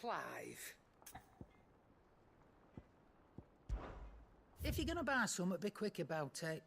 Clive. If you're gonna buy something, be quick about it.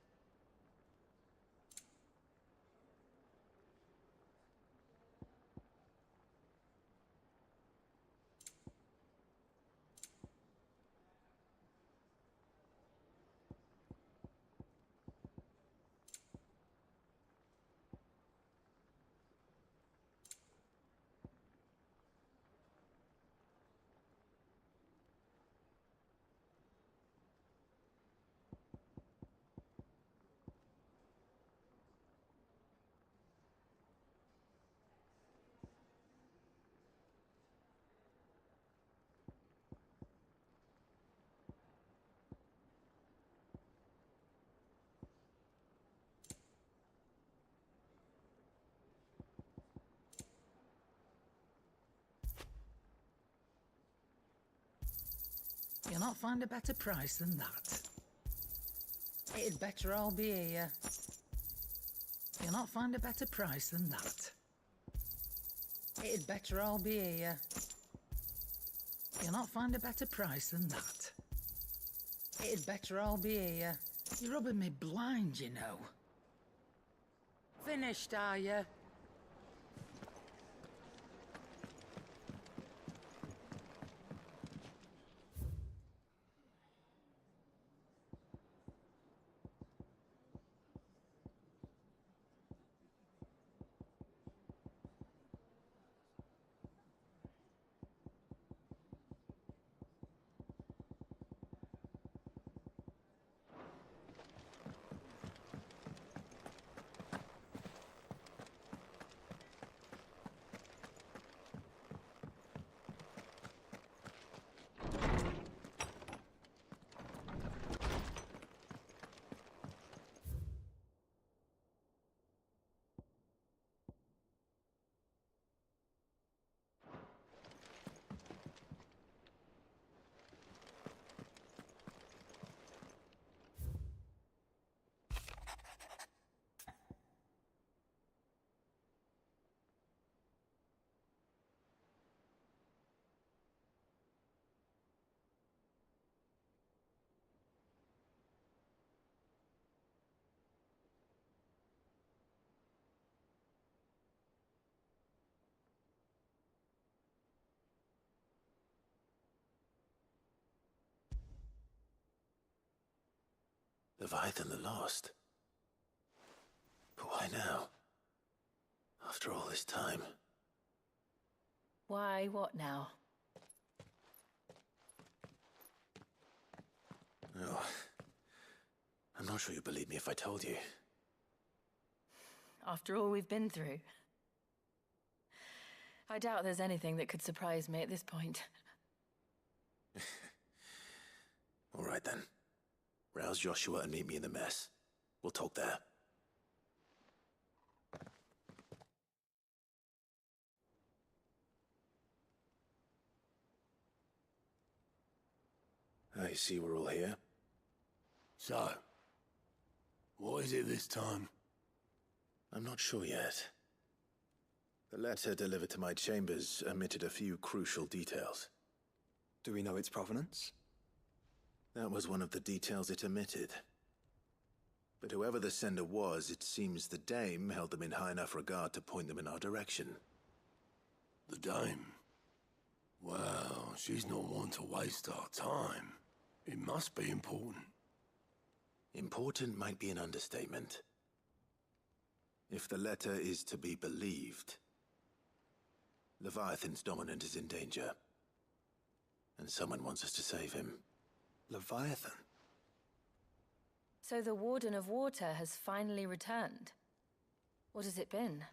You'll not find a better price than that. It'd better all be here. You'll not find a better price than that. It'd better all be here. You'll not find a better price than that. It'd better all be here. You're rubbing me blind, you know. Finished, are you? Leviathan the Lost. But why now? After all this time. Why, what now? Oh, I'm not sure you'd believe me if I told you. After all we've been through. I doubt there's anything that could surprise me at this point. All right then. Rouse Joshua and meet me in the mess. We'll talk there. I see we're all here. So, what is it this time? I'm not sure yet. The letter delivered to my chambers omitted a few crucial details. Do we know its provenance? That was one of the details it omitted. But whoever the sender was, it seems the dame held them in high enough regard to point them in our direction. The dame? Well, she's not one to waste our time. It must be important. Important might be an understatement. If the letter is to be believed, Leviathan's dominant is in danger. And someone wants us to save him. Leviathan? So the Warden of Water has finally returned. What has it been?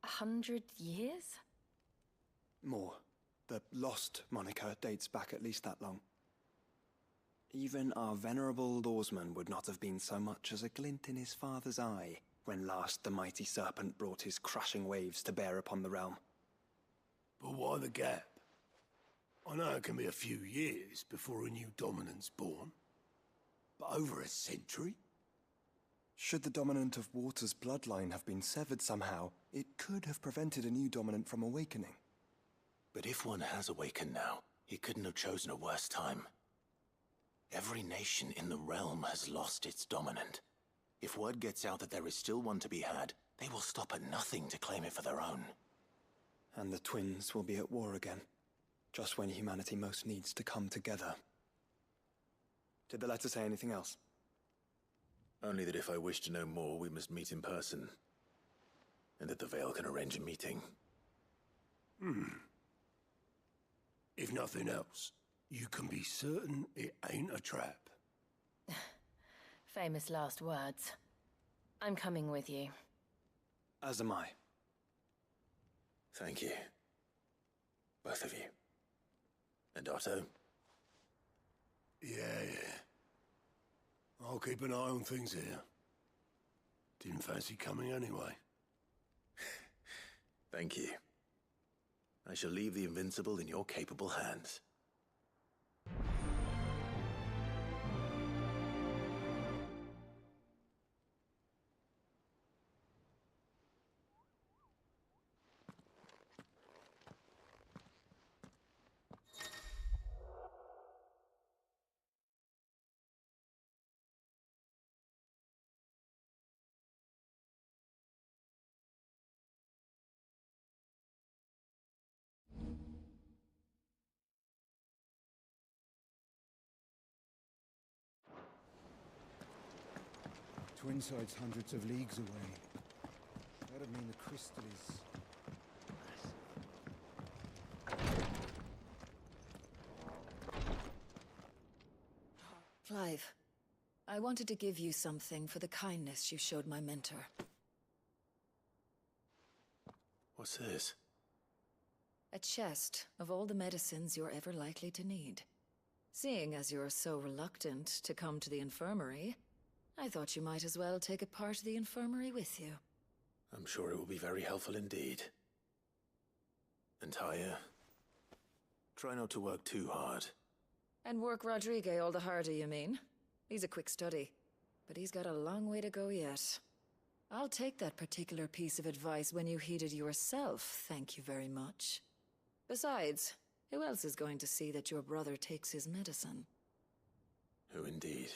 100 years? More. The Lost moniker dates back at least that long. Even our venerable lawsman would not have been so much as a glint in his father's eye when last the mighty serpent brought his crushing waves to bear upon the realm. But why the gap? I know it can be a few years before a new dominant's born. But over a century? Should the dominant of Water's bloodline have been severed somehow, it could have prevented a new dominant from awakening. But if one has awakened now, he couldn't have chosen a worse time. Every nation in the realm has lost its dominant. If word gets out that there is still one to be had, they will stop at nothing to claim it for their own. And the twins will be at war again, just when humanity most needs to come together. Did the letter say anything else? Only that if I wish to know more, we must meet in person. And that the Veil can arrange a meeting. If nothing else, you can be certain it ain't a trap. Famous last words. I'm coming with you. As am I. Thank you. Both of you. And Otto? Yeah. I'll keep an eye on things here. Didn't fancy coming anyway. Thank you. I shall leave the Invincible in your capable hands. Twinside's hundreds of leagues away. That'd mean the crystal is... Clive, I wanted to give you something for the kindness you showed my mentor. What's this? A chest of all the medicines you're ever likely to need. Seeing as you're so reluctant to come to the infirmary, I thought you might as well take a part of the infirmary with you. I'm sure it will be very helpful indeed. And Taya, try not to work too hard. And work Rodrigue all the harder, you mean? He's a quick study, but he's got a long way to go yet. I'll take that particular piece of advice when you heed it yourself, thank you very much. Besides, who else is going to see that your brother takes his medicine? Who indeed?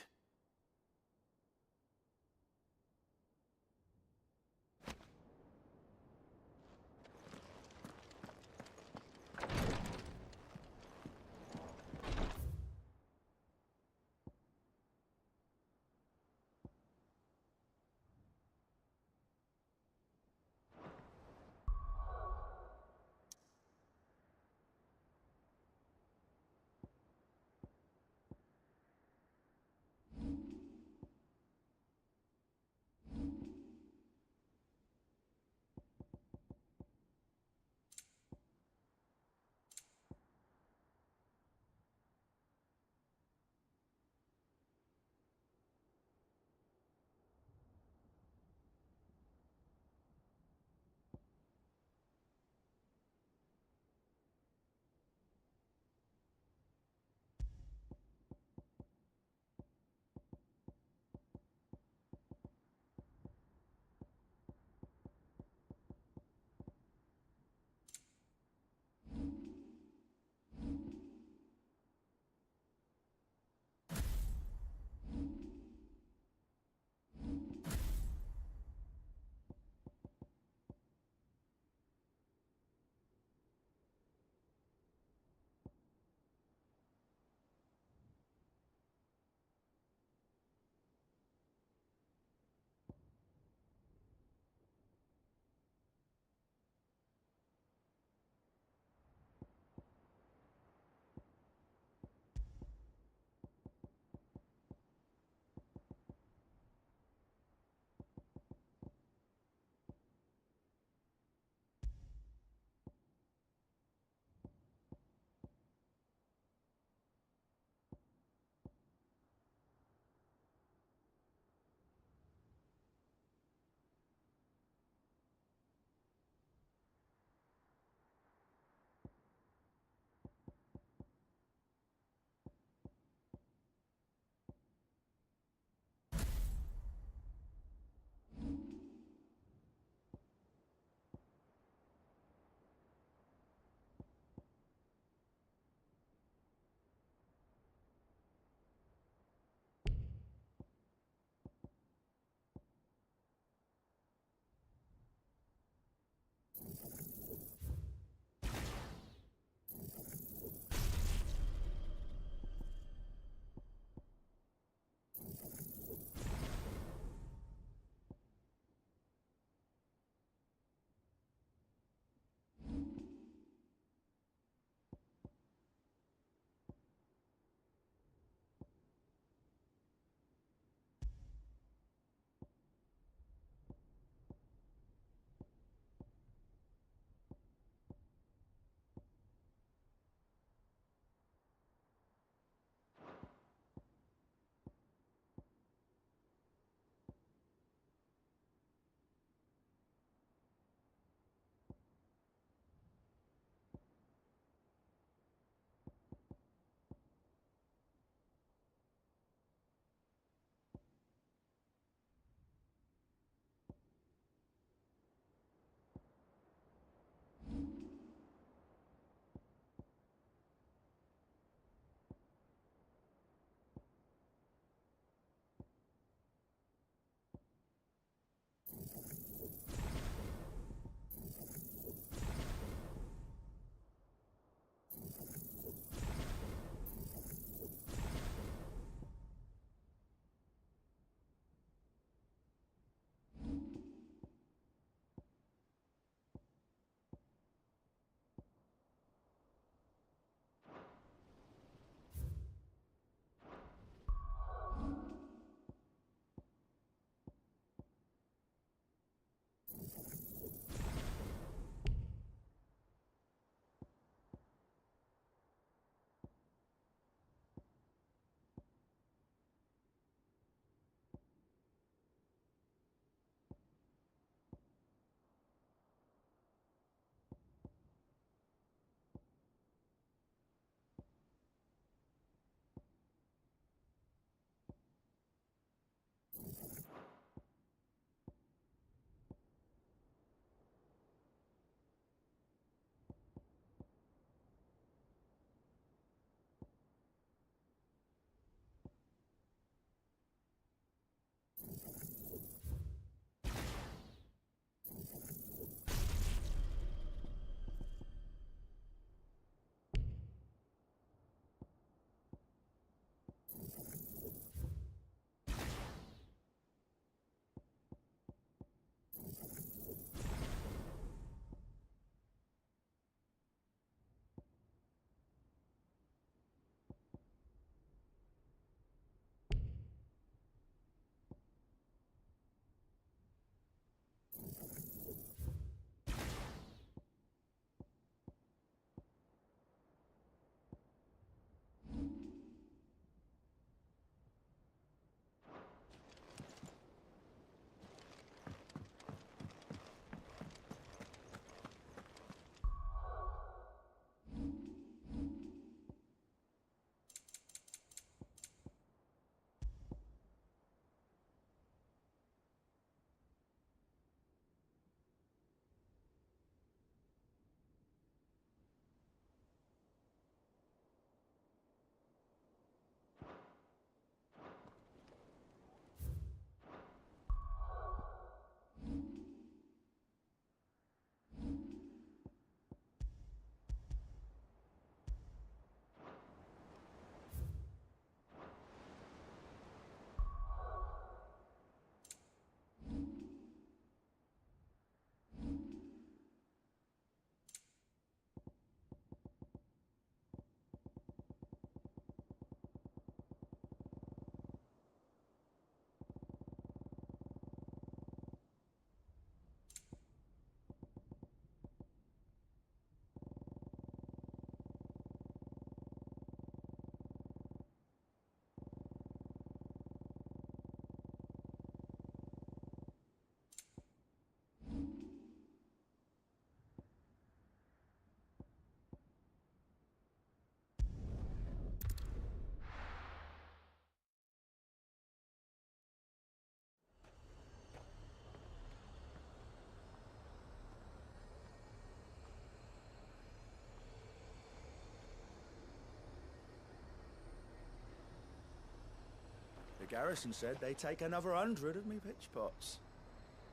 garrison said they take another 100 of me pitch pots.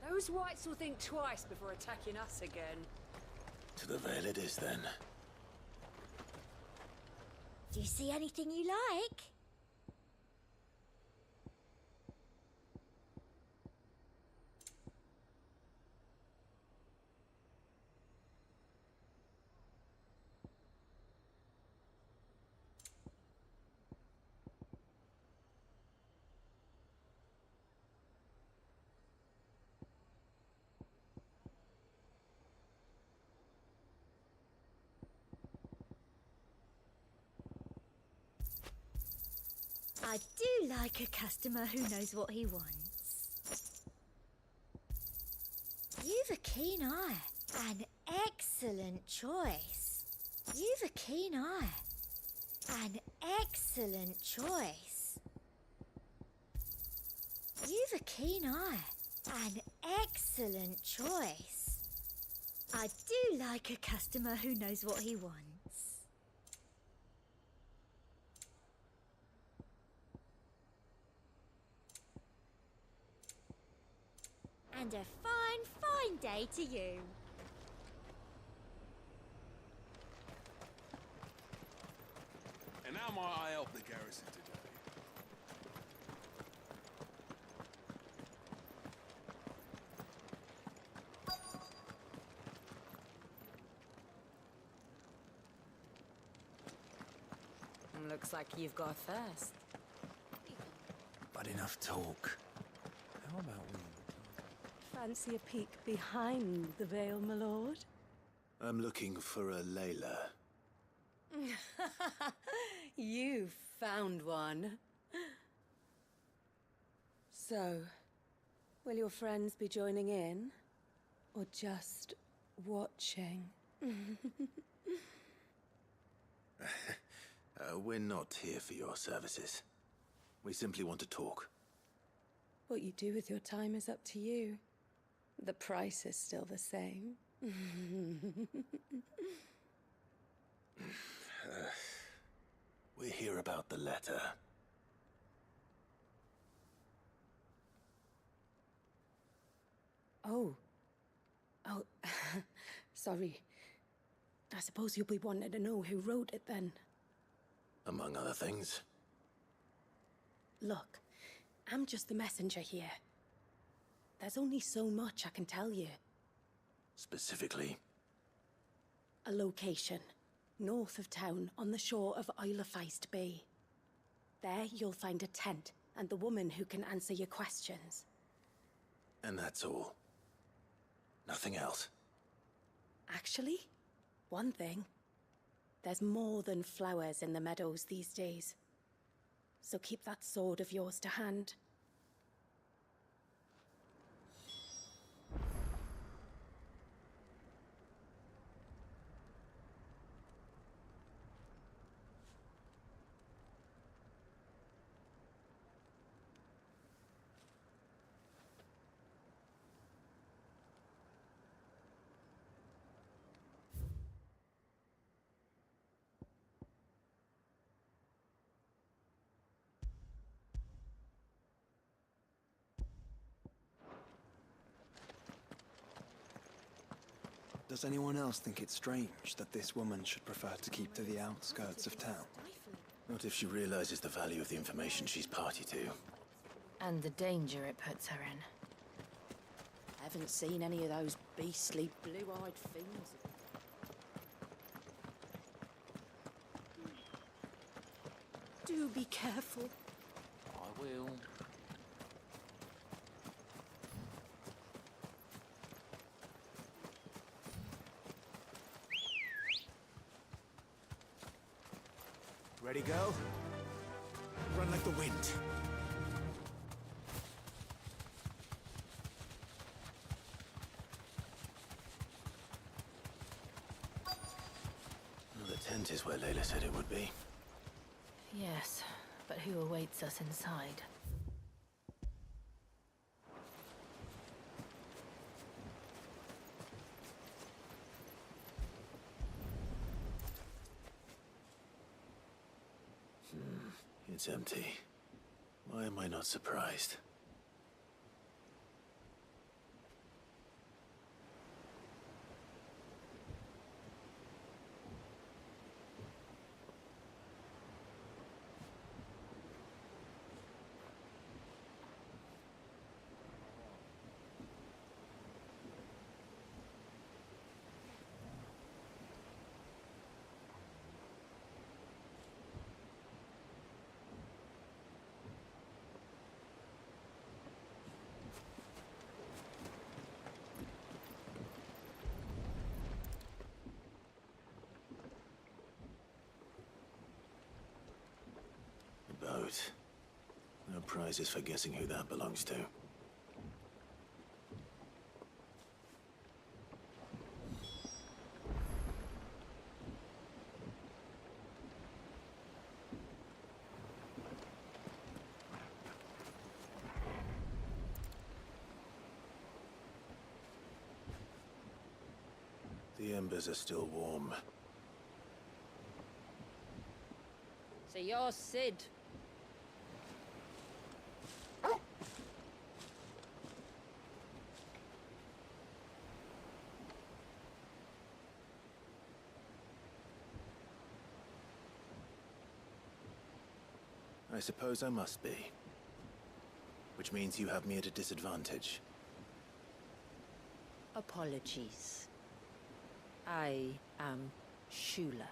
Those whites will think twice before attacking us again. To the Vale it is, then. Do you see anything you like? I do like a customer who knows what he wants. You've a keen eye. An excellent choice. You've a keen eye. An excellent choice. You've a keen eye. An excellent choice. I do like a customer who knows what he wants. And a fine, fine day to you. And how might I help the garrison today? Looks like you've got thirst. But enough talk. How about we... Fancy a peek behind the veil, my lord? I'm looking for a Layla. You found one. So, will your friends be joining in? Or just watching? We're not here for your services. We simply want to talk. What you do with your time is up to you. The price is still the same. We're here about the letter. Oh, sorry. I suppose you'll be wanting to know who wrote it then. Among other things. Look, I'm just the messenger here. There's only so much I can tell you. Specifically? A location, north of town, on the shore of Isle of Feist Bay. There you'll find a tent, and the woman who can answer your questions. And that's all? Nothing else? Actually, one thing. There's more than flowers in the meadows these days. So keep that sword of yours to hand. Does anyone else think it strange that this woman should prefer to keep to the outskirts of town? Not if she realizes the value of the information she's party to. And the danger it puts her in. Haven't seen any of those beastly blue-eyed fiends. Do be careful. I will. Ready, go? Run like the wind. Well, the tent is where Layla said it would be. Yes, but who awaits us inside? It's empty. My Why am I not surprised? Boat. No prizes for guessing who that belongs to. The embers are still warm. So you're Sid. I suppose I must be. Which means you have me at a disadvantage. Apologies. I am Shula,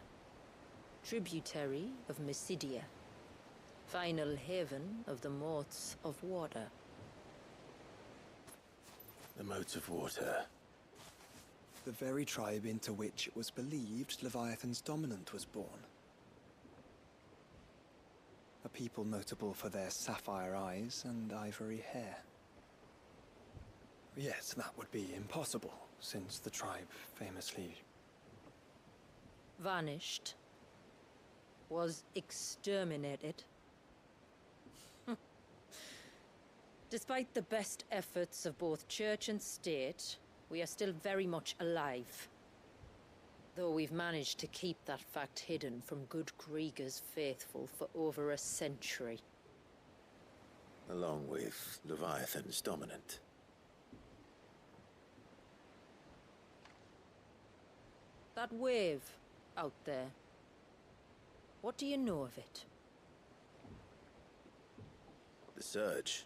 tributary of Mysidia, final haven of the Motes of Water. The Motes of Water. The very tribe into which it was believed Leviathan's dominant was born. A people notable for their sapphire eyes and ivory hair. Yes, that would be impossible, since the tribe famously... vanished. Was exterminated. Despite the best efforts of both church and state, we are still very much alive. Though we've managed to keep that fact hidden from good Krieger's faithful for over a century. Along with Leviathan's dominant. That wave out there. What do you know of it? The Surge.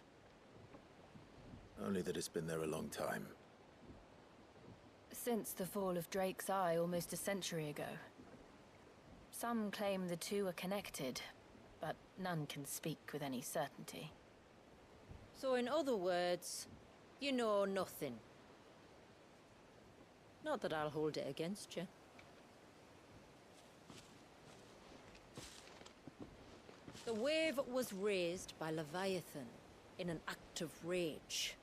Only that it's been there a long time. Since the fall of Drake's Eye almost a century ago. Some claim the two are connected, but none can speak with any certainty. So in other words, you know nothing. Not that I'll hold it against you. The wave was raised by Leviathan in an act of rage.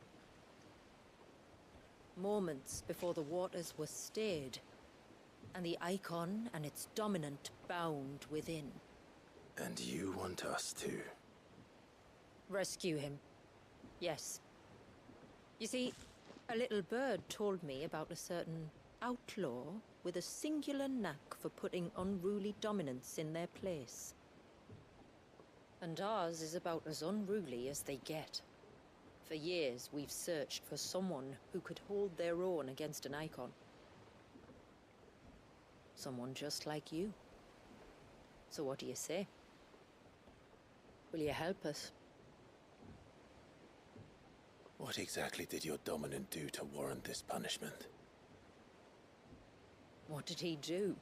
Moments before the waters were stayed, and the icon and its dominant bound within. And you want us to... rescue him. Yes. You see, a little bird told me about a certain outlaw with a singular knack for putting unruly dominants in their place. And ours is about as unruly as they get. For years, we've searched for someone who could hold their own against an icon. Someone just like you. So what do you say? Will you help us? What exactly did your dominant do to warrant this punishment? What did he do?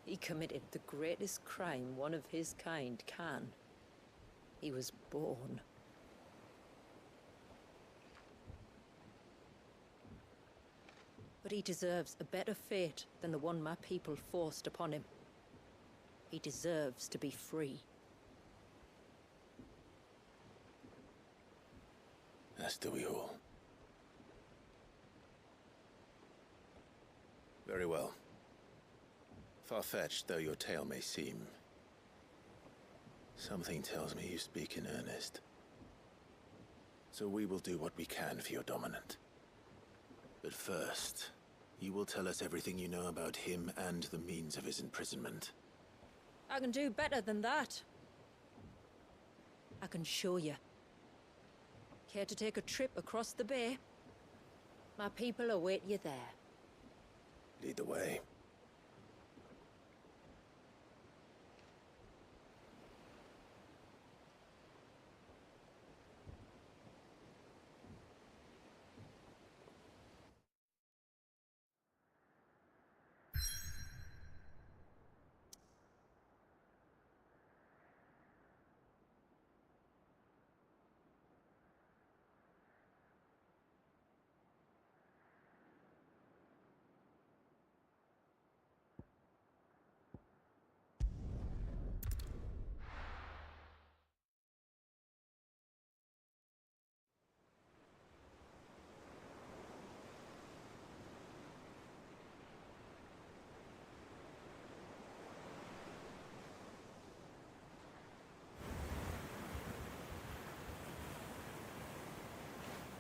He committed the greatest crime one of his kind can. He was born. But he deserves a better fate than the one my people forced upon him. He deserves to be free. As do we all. Very well. Far-fetched though your tale may seem, something tells me you speak in earnest. So we will do what we can for your dominant. But first, you will tell us everything you know about him and the means of his imprisonment. I can do better than that. I can show you. Care to take a trip across the bay? My people await you there. Lead the way.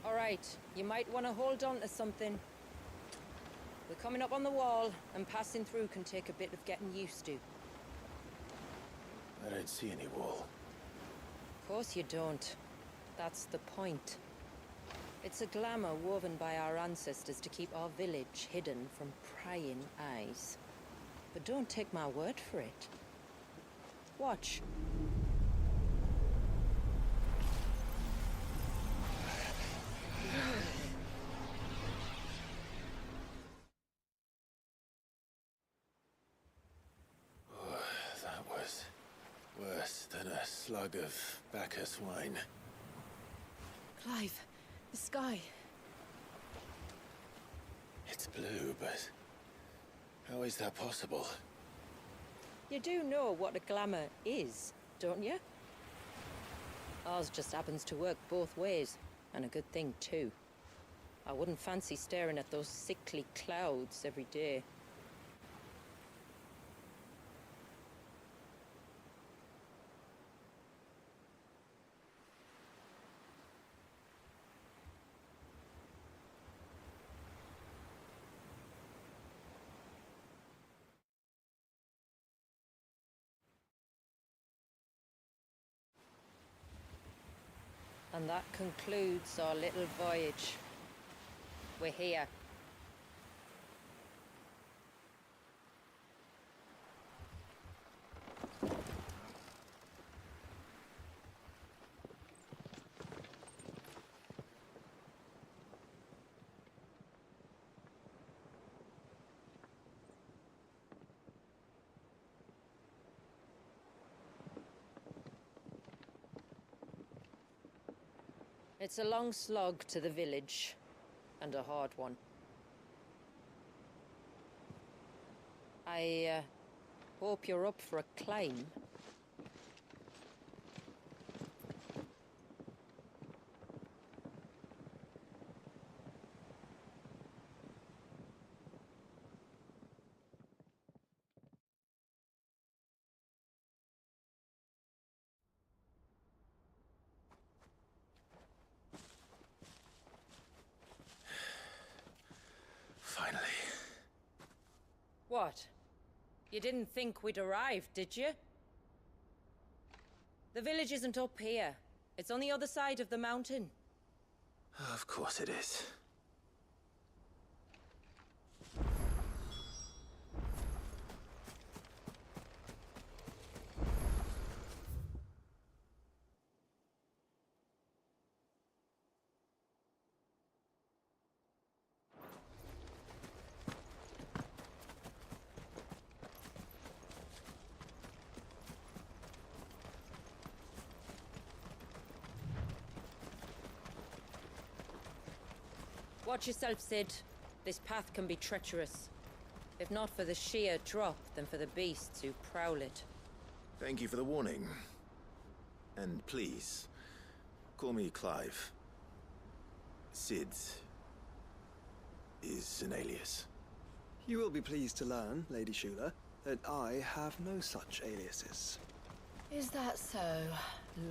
All right, you might want to hold on to something. We're coming up on the wall, and passing through can take a bit of getting used to. I don't see any wall. Of course you don't. That's the point. It's a glamour woven by our ancestors to keep our village hidden from prying eyes. But don't take my word for it. Watch. That was worse than a slug of Bacchus wine. Clive, the sky. It's blue, but how is that possible? You do know what a glamour is, don't you? Ours just happens to work both ways, and a good thing too. I wouldn't fancy staring at those sickly clouds every day. And that concludes our little voyage. We're here. It's a long slog to the village, and a hard one. I hope you're up for a climb. Finally. What? You didn't think we'd arrived, did you? The village isn't up here. It's on the other side of the mountain. Of course it is. Watch yourself, Sid. This path can be treacherous. If not for the sheer drop, then for the beasts who prowl it. Thank you for the warning. And please, call me Clive. Sid is an alias. You will be pleased to learn, Lady Shula, that I have no such aliases. Is that so,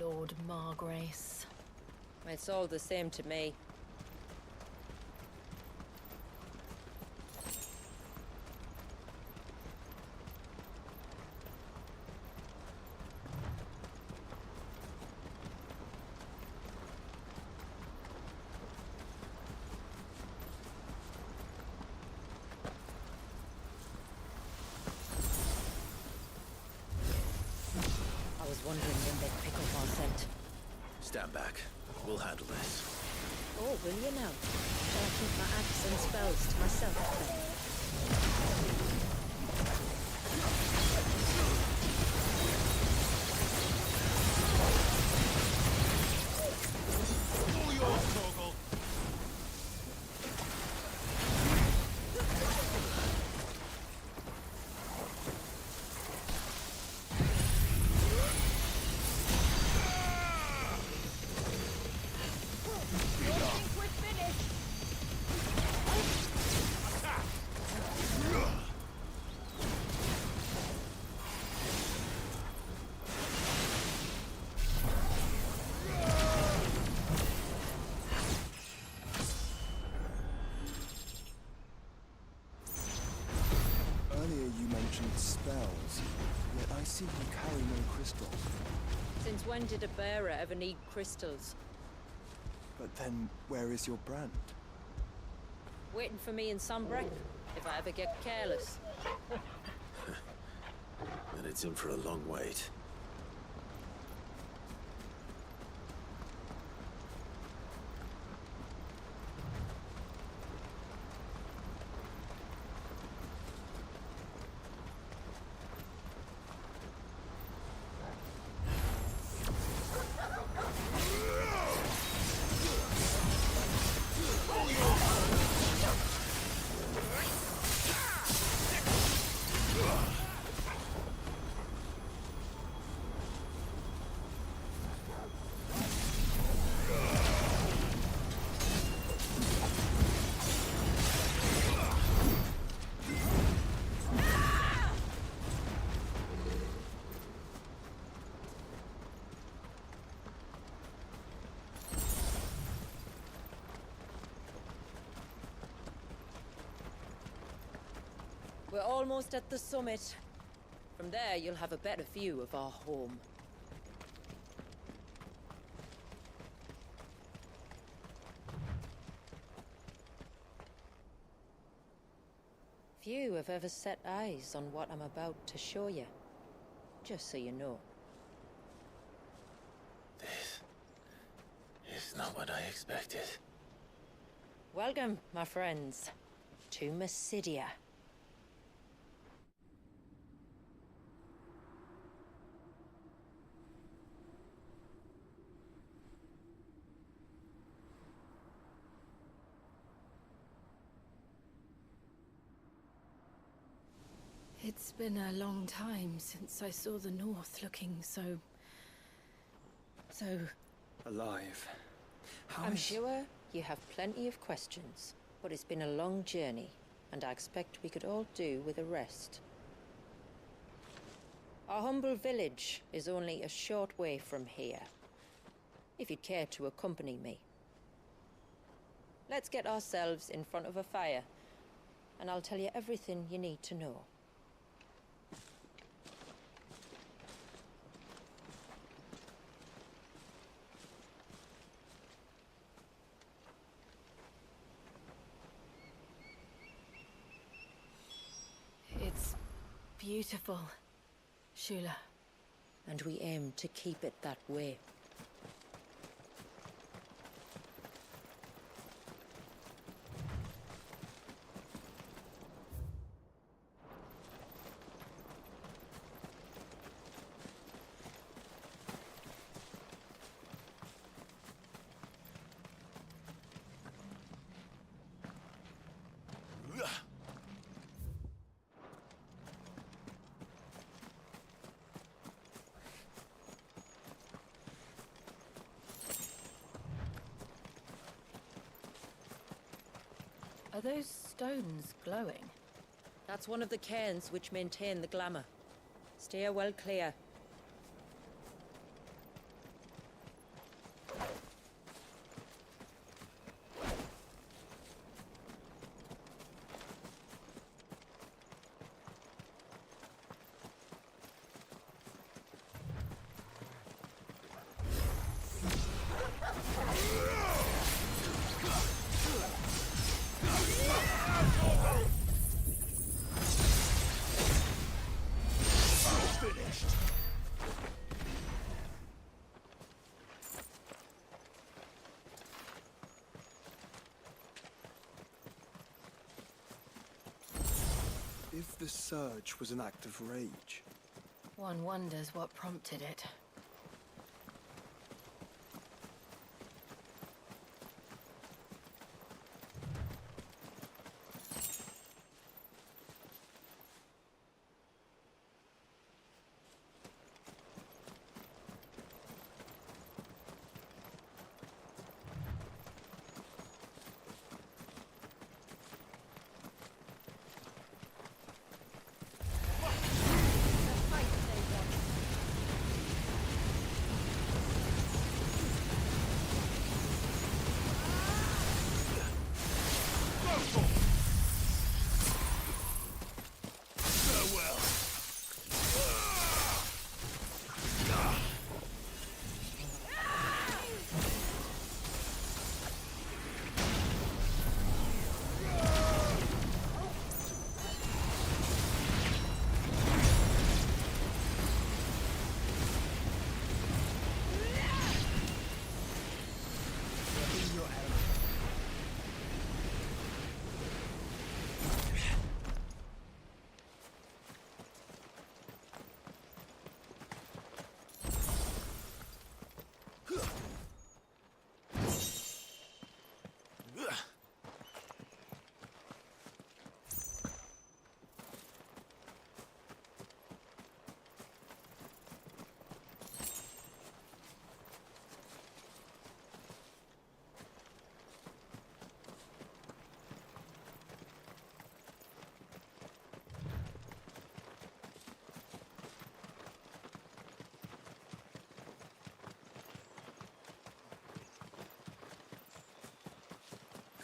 Lord Margrace? It's all the same to me. wondering when they'd pick up our scent. Stand back. We'll handle this. Oh, will you now? Shall I keep my axe and spells to myself then? All yours, Torgal. Earlier you mentioned spells, yet I see you carry no crystals. Since when did a bearer ever need crystals? But then, where is your brand? Waiting for me in Sunbreak, if I ever get careless. And it's in for a long wait. We're almost at the summit. From there, you'll have a better view of our home. Few have ever set eyes on what I'm about to show you. Just so you know. This is not what I expected. Welcome, my friends, to Mysidia. It's been a long time since I saw the North looking so... Alive. I'm sure you have plenty of questions, but it's been a long journey, and I expect we could all do with a rest. Our humble village is only a short way from here, if you'd care to accompany me. Let's get ourselves in front of a fire, and I'll tell you everything you need to know. It's beautiful, Shula. And we aim to keep it that way. Are those stones glowing? That's one of the cairns which maintain the glamour. Steer well clear. if the surge was an act of rage? One wonders what prompted it.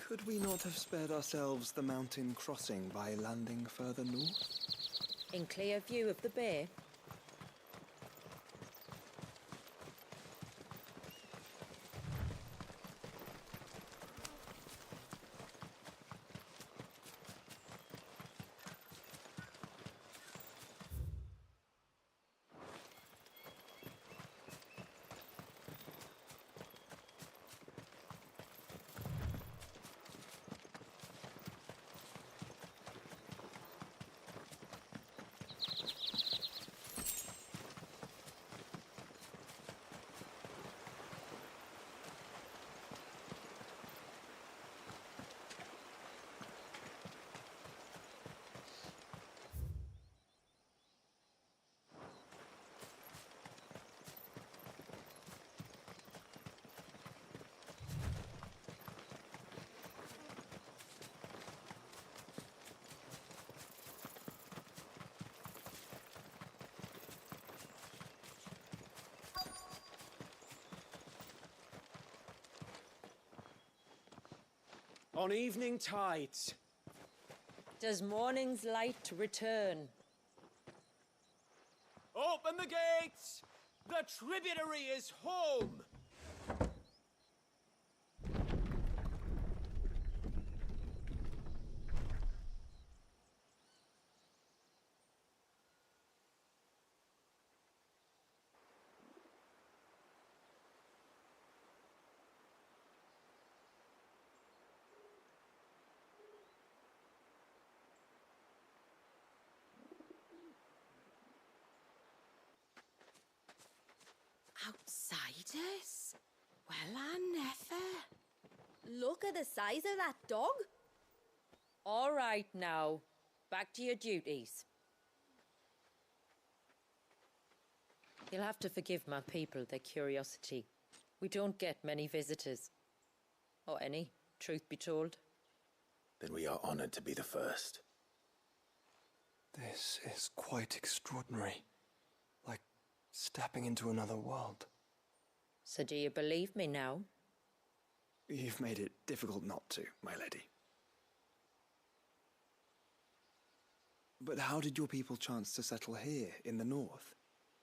Could we not have spared ourselves the mountain crossing by landing further north? In clear view of the bay? On evening tides. Does morning's light return? Open the gates! The tributary is home! Outsiders? Well, I never. Look at the size of that dog. All right now, back to your duties. You'll have to forgive my people their curiosity. We don't get many visitors. Or any, truth be told. Then we are honored to be the first. This is quite extraordinary. Like stepping into another world. So do you believe me now? You've made it difficult not to, my lady. But how did your people chance to settle here in the north?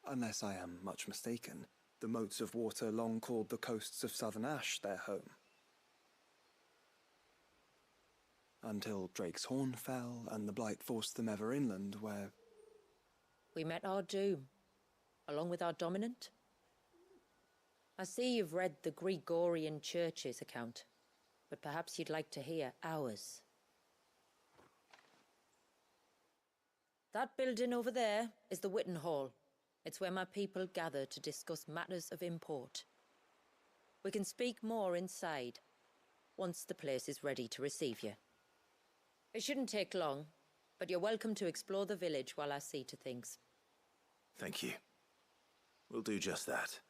Unless I am much mistaken, the moats of water long called the coasts of southern Ash their home. Until Drake's Horn fell and the Blight forced them ever inland, where... We met our doom, along with our dominant. I see you've read the Gregorian Church's account, but perhaps you'd like to hear ours. That building over there is the Witten Hall. It's where my people gather to discuss matters of import. We can speak more inside, once the place is ready to receive you. It shouldn't take long, but you're welcome to explore the village while I see to things. Thank you. We'll do just that.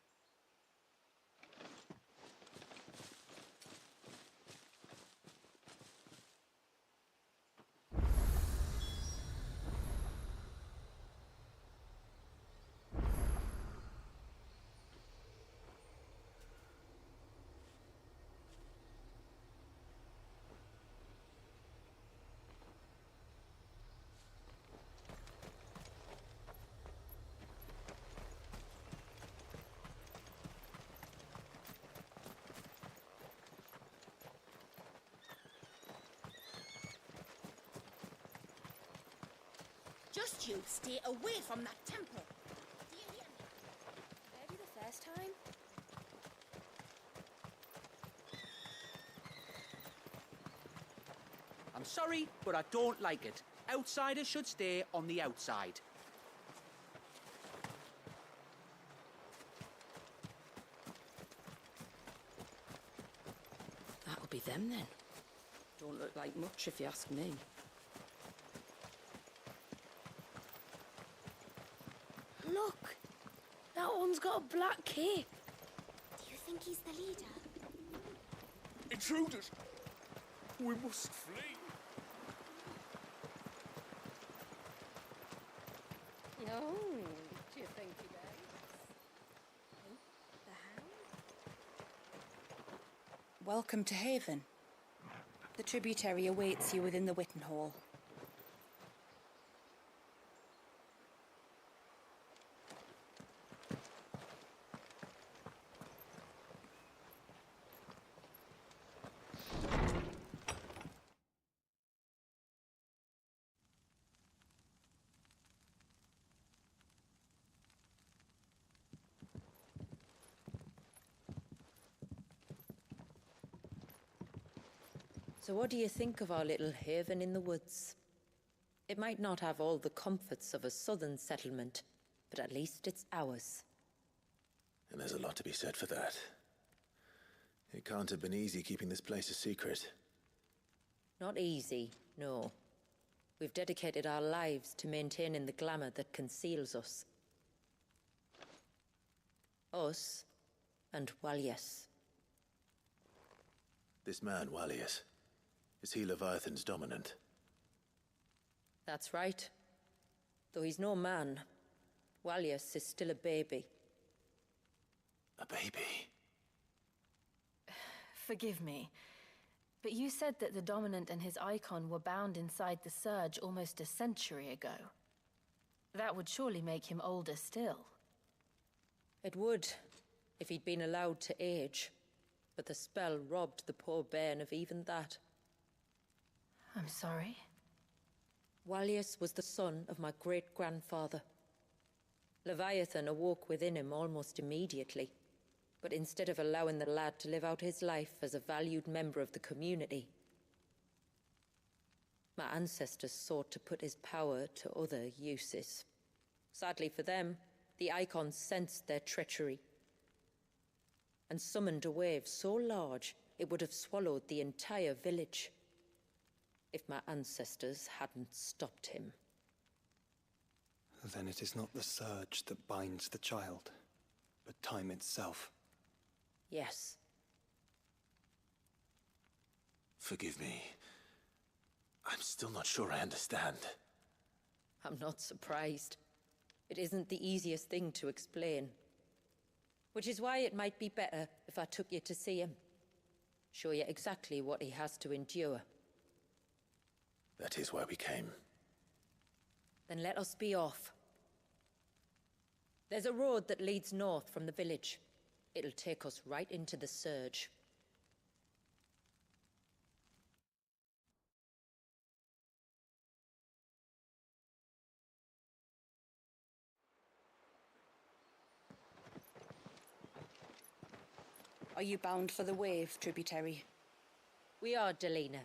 Just you stay away from that temple. Do you hear me? Maybe the first time? I'm sorry, but I don't like it. Outsiders should stay on the outside. That'll be them then. Don't look like much if you ask me. Look! That one's got a black cape. Do you think he's the leader? Intruders! We must flee. Oh, do you think he does? The hound? Welcome to Haven. The tributary awaits you within the Witten Hall. So what do you think of our little haven in the woods? It might not have all the comforts of a southern settlement, but at least it's ours. And there's a lot to be said for that. It can't have been easy keeping this place a secret. Not easy, no. We've dedicated our lives to maintaining the glamour that conceals us. Us and Walyas. This man, Walyas, is he Leviathan's dominant? That's right. Though he's no man, Walyas is still a baby. A baby? Forgive me, but you said that the Dominant and his icon were bound inside the Surge almost a century ago. That would surely make him older still. It would, if he'd been allowed to age. But the spell robbed the poor bairn of even that. I'm sorry? Walyas was the son of my great-grandfather. Leviathan awoke within him almost immediately. But instead of allowing the lad to live out his life as a valued member of the community, my ancestors sought to put his power to other uses. Sadly for them, the icons sensed their treachery and summoned a wave so large it would have swallowed the entire village if my ancestors hadn't stopped him. Then it is not the surge that binds the child, but time itself. Yes. Forgive me. I'm still not sure I understand. I'm not surprised. It isn't the easiest thing to explain. Which is why it might be better if I took you to see him. Show you exactly what he has to endure. That is why we came. Then let us be off. There's a road that leads north from the village. It'll take us right into the Surge. Are you bound for the Wave, tributary? We are, Delina.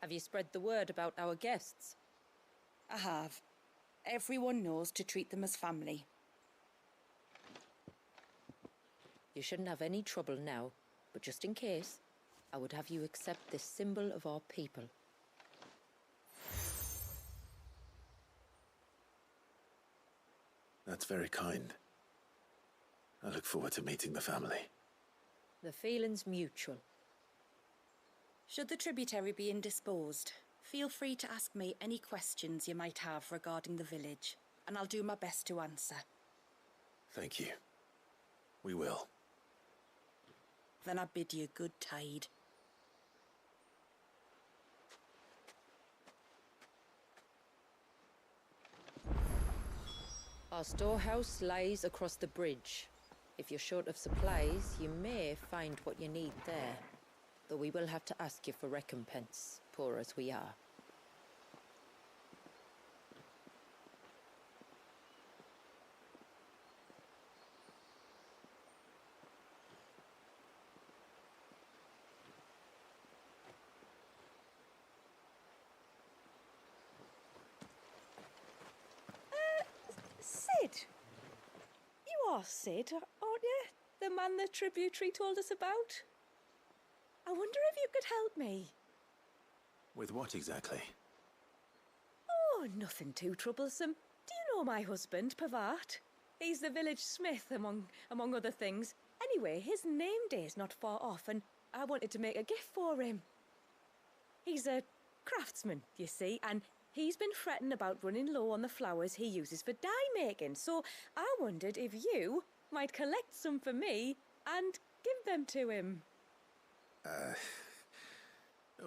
Have you spread the word about our guests? I have. Everyone knows to treat them as family. You shouldn't have any trouble now, but just in case, I would have you accept this symbol of our people. That's very kind. I look forward to meeting the family. The feeling's mutual. Should the tributary be indisposed, feel free to ask me any questions you might have regarding the village, and I'll do my best to answer. Thank you. We will. Then I bid you good tide. Our storehouse lies across the bridge. If you're short of supplies, you may find what you need there. Though we will have to ask you for recompense, poor as we are. Sid! You are Sid, aren't you? The man the tributary told us about? I wonder if you could help me. With what exactly? Oh, nothing too troublesome. Do you know my husband, Pavat? He's the village smith, among other things. Anyway, his name day's not far off, and I wanted to make a gift for him. He's a craftsman, you see, and he's been fretting about running low on the flowers he uses for dye making, so I wondered if you might collect some for me and give them to him.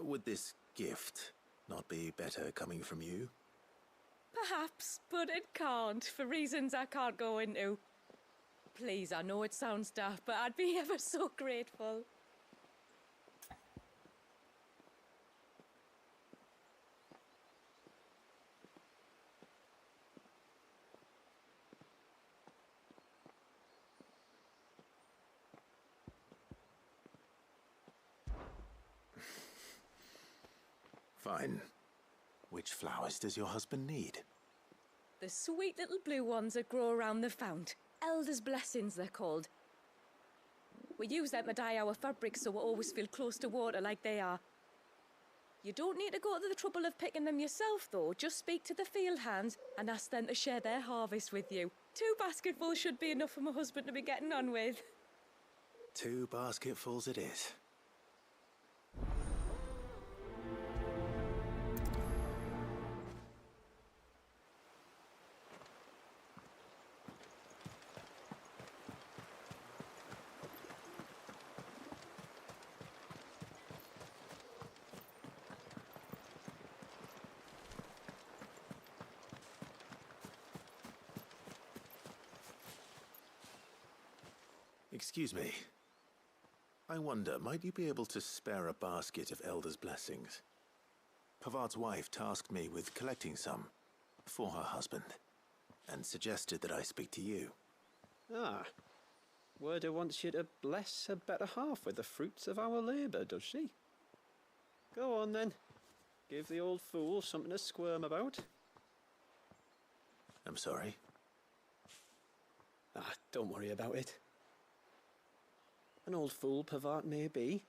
Would this gift not be better coming from you? Perhaps, but it can't, for reasons I can't go into. Please, I know it sounds daft, but I'd be ever so grateful. Fine. Which flowers does your husband need? The sweet little blue ones that grow around the fount. Elders' blessings, they're called. We use them to dye our fabrics so we always feel close to water like they are. You don't need to go to the trouble of picking them yourself, though. Just speak to the field hands and ask them to share their harvest with you. 2 basketfuls should be enough for my husband to be getting on with. 2 basketfuls it is. Excuse me. I wonder, might you be able to spare a basket of Elder's blessings? Pavart's wife tasked me with collecting some for her husband, and suggested that I speak to you. Ah. Werda wants you to bless her better half with the fruits of our labour, does she? Go on then. Give the old fool something to squirm about. I'm sorry. Ah, don't worry about it. An old fool Pavart may be,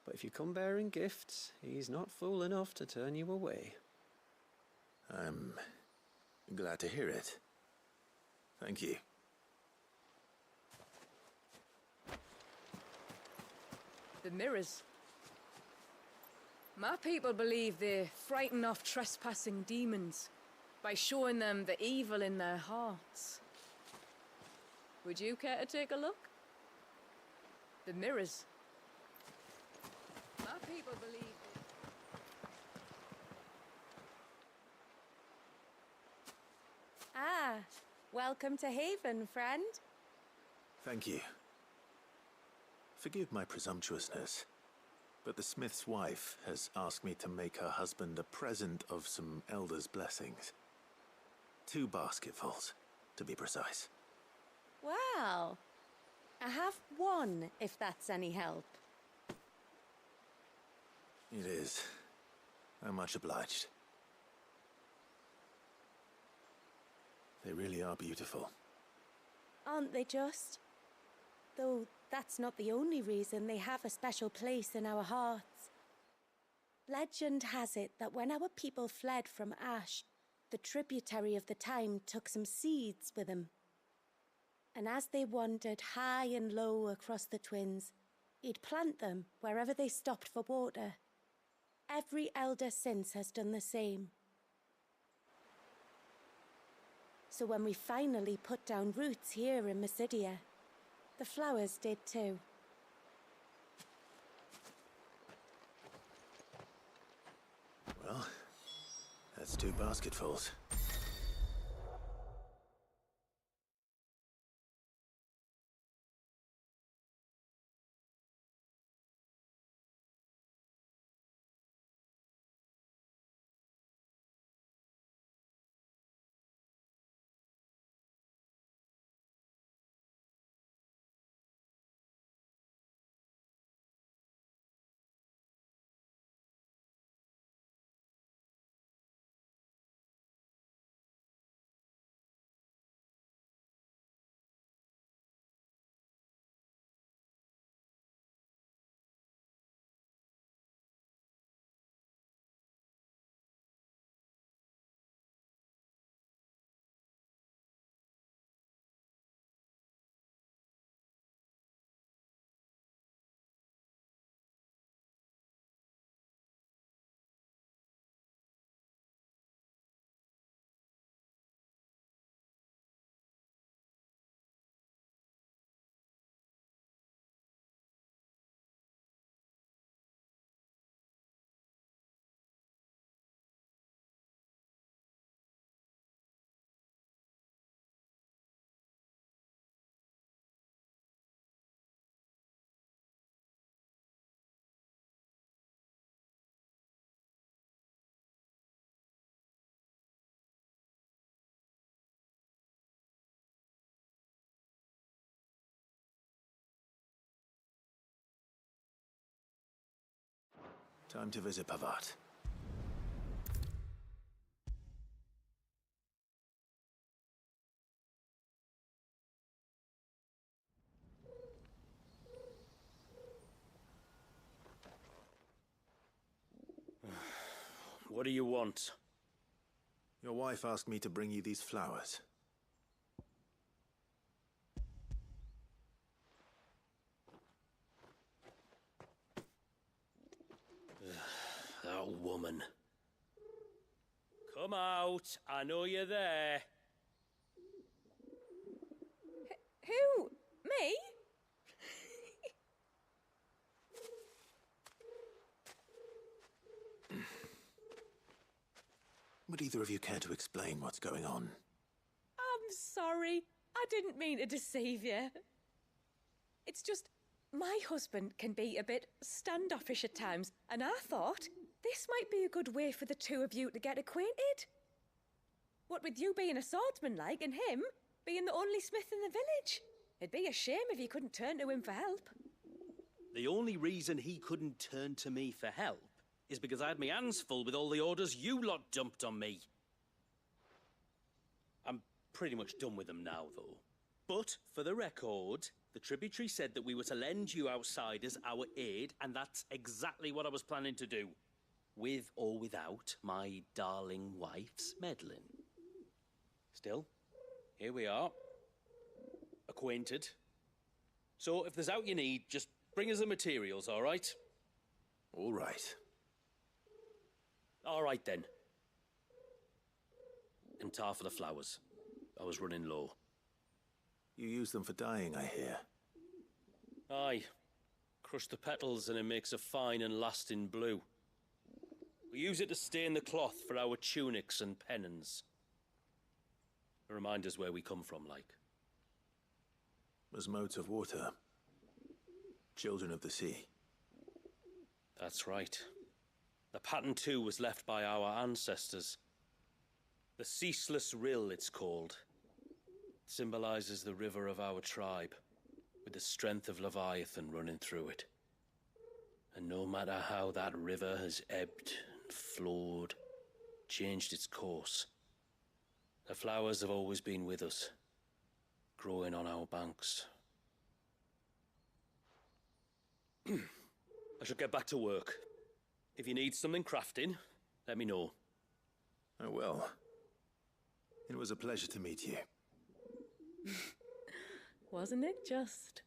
but if you come bearing gifts, he's not fool enough to turn you away. I'm glad to hear it. Thank you. The mirrors. My people believe they frighten off trespassing demons by showing them the evil in their hearts. Would you care to take a look? The mirrors. My people believe... Ah, welcome to Haven, friend. Thank you. Forgive my presumptuousness, but the smith's wife has asked me to make her husband a present of some Elder's blessings. 2 basketfuls, to be precise. Wow. I have 1, if that's any help. It is. I'm much obliged. They really are beautiful. Aren't they just? Though that's not the only reason they have a special place in our hearts. Legend has it that when our people fled from Ash, the tributary of the time took some seeds with them. And as they wandered high and low across the Twins, he'd plant them wherever they stopped for water. Every elder since has done the same. So when we finally put down roots here in Mysidia, the flowers did too. Well, that's 2 basketfuls. Time to visit Pavat. What do you want? Your wife asked me to bring you these flowers. That woman. Come out. I know you're there. Who? Me? Would either of you care to explain what's going on? I'm sorry. I didn't mean to deceive you. It's just, my husband can be a bit standoffish at times, and I thought this might be a good way for the two of you to get acquainted. What with you being a swordsman like, and him being the only smith in the village. It'd be a shame if you couldn't turn to him for help. The only reason he couldn't turn to me for help is because I had my hands full with all the orders you lot dumped on me. I'm pretty much done with them now, though. But, for the record, the tributary said that we were to lend you outsiders our aid, and that's exactly what I was planning to do. With or without my darling wife's meddling. Still, here we are. Acquainted. So, if there's out you need, just bring us the materials, all right? All right. All right, then. And tar for the flowers. I was running low. You use them for dyeing, I hear. Aye. Crush the petals and it makes a fine and lasting blue. We use it to stain the cloth for our tunics and pennons. To remind us where we come from, like. As modes of water. Children of the sea. That's right. The pattern too was left by our ancestors. The Ceaseless Rill, it's called. It symbolizes the river of our tribe, with the strength of Leviathan running through it. And no matter how that river has ebbed and flowed, changed its course, The flowers have always been with us, growing on our banks. I should get back to work. If you need something crafting, let me know. I will. It was a pleasure to meet you. Wasn't it just?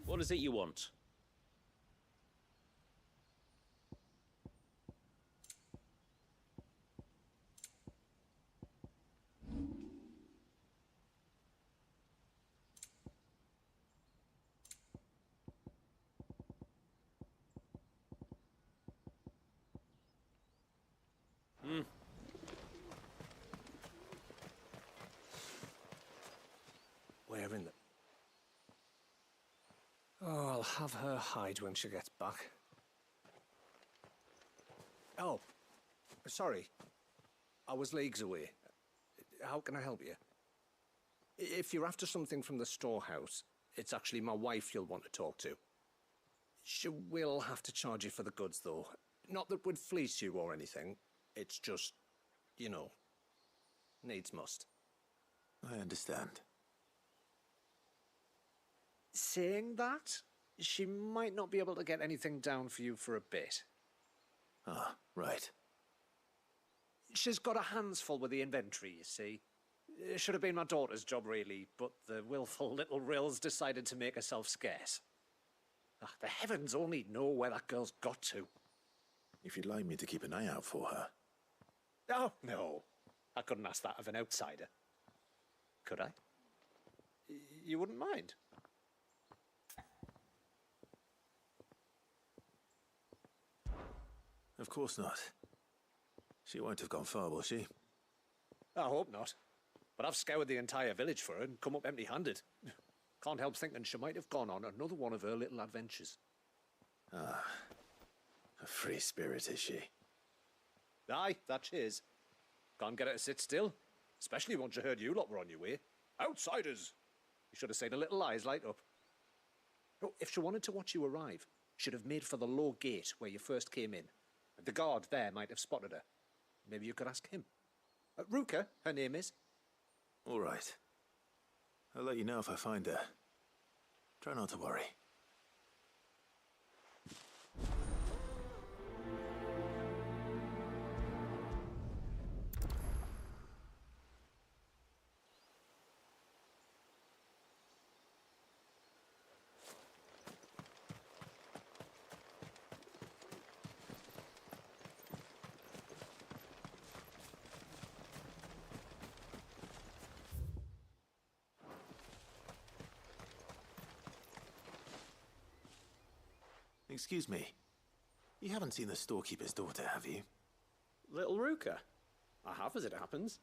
What is it you want? Where in the... Oh, I'll have her hide when she gets back. Oh, sorry. I was leagues away. How can I help you? If you're after something from the storehouse, it's actually my wife you'll want to talk to. She will have to charge you for the goods, though. Not that we'd fleece you or anything. It's just, you know, needs must. I understand. Saying that, she might not be able to get anything down for you for a bit. Ah, right. She's got her hands full with the inventory, you see. It should have been my daughter's job, really, but the willful little Rills decided to make herself scarce. Ah, the heavens only know where that girl's got to. If you'd like me to keep an eye out for her. Oh, no. I couldn't ask that of an outsider. Could I? You wouldn't mind? Of course not. She won't have gone far, will she? I hope not. But I've scoured the entire village for her and come up empty-handed. Can't help thinking she might have gone on another one of her little adventures. Ah, a free spirit, is she? Aye, that she is. Can't get her to sit still, especially once you heard you lot were on your way. Outsiders! You should have seen her little eyes light up. Oh, if she wanted to watch you arrive, she'd have made for the low gate where you first came in. The guard there might have spotted her. Maybe you could ask him. Ruka, her name is. All right. I'll let you know if I find her. Try not to worry. Excuse me. You haven't seen the storekeeper's daughter, have you? Little Ruka? I have, as it happens.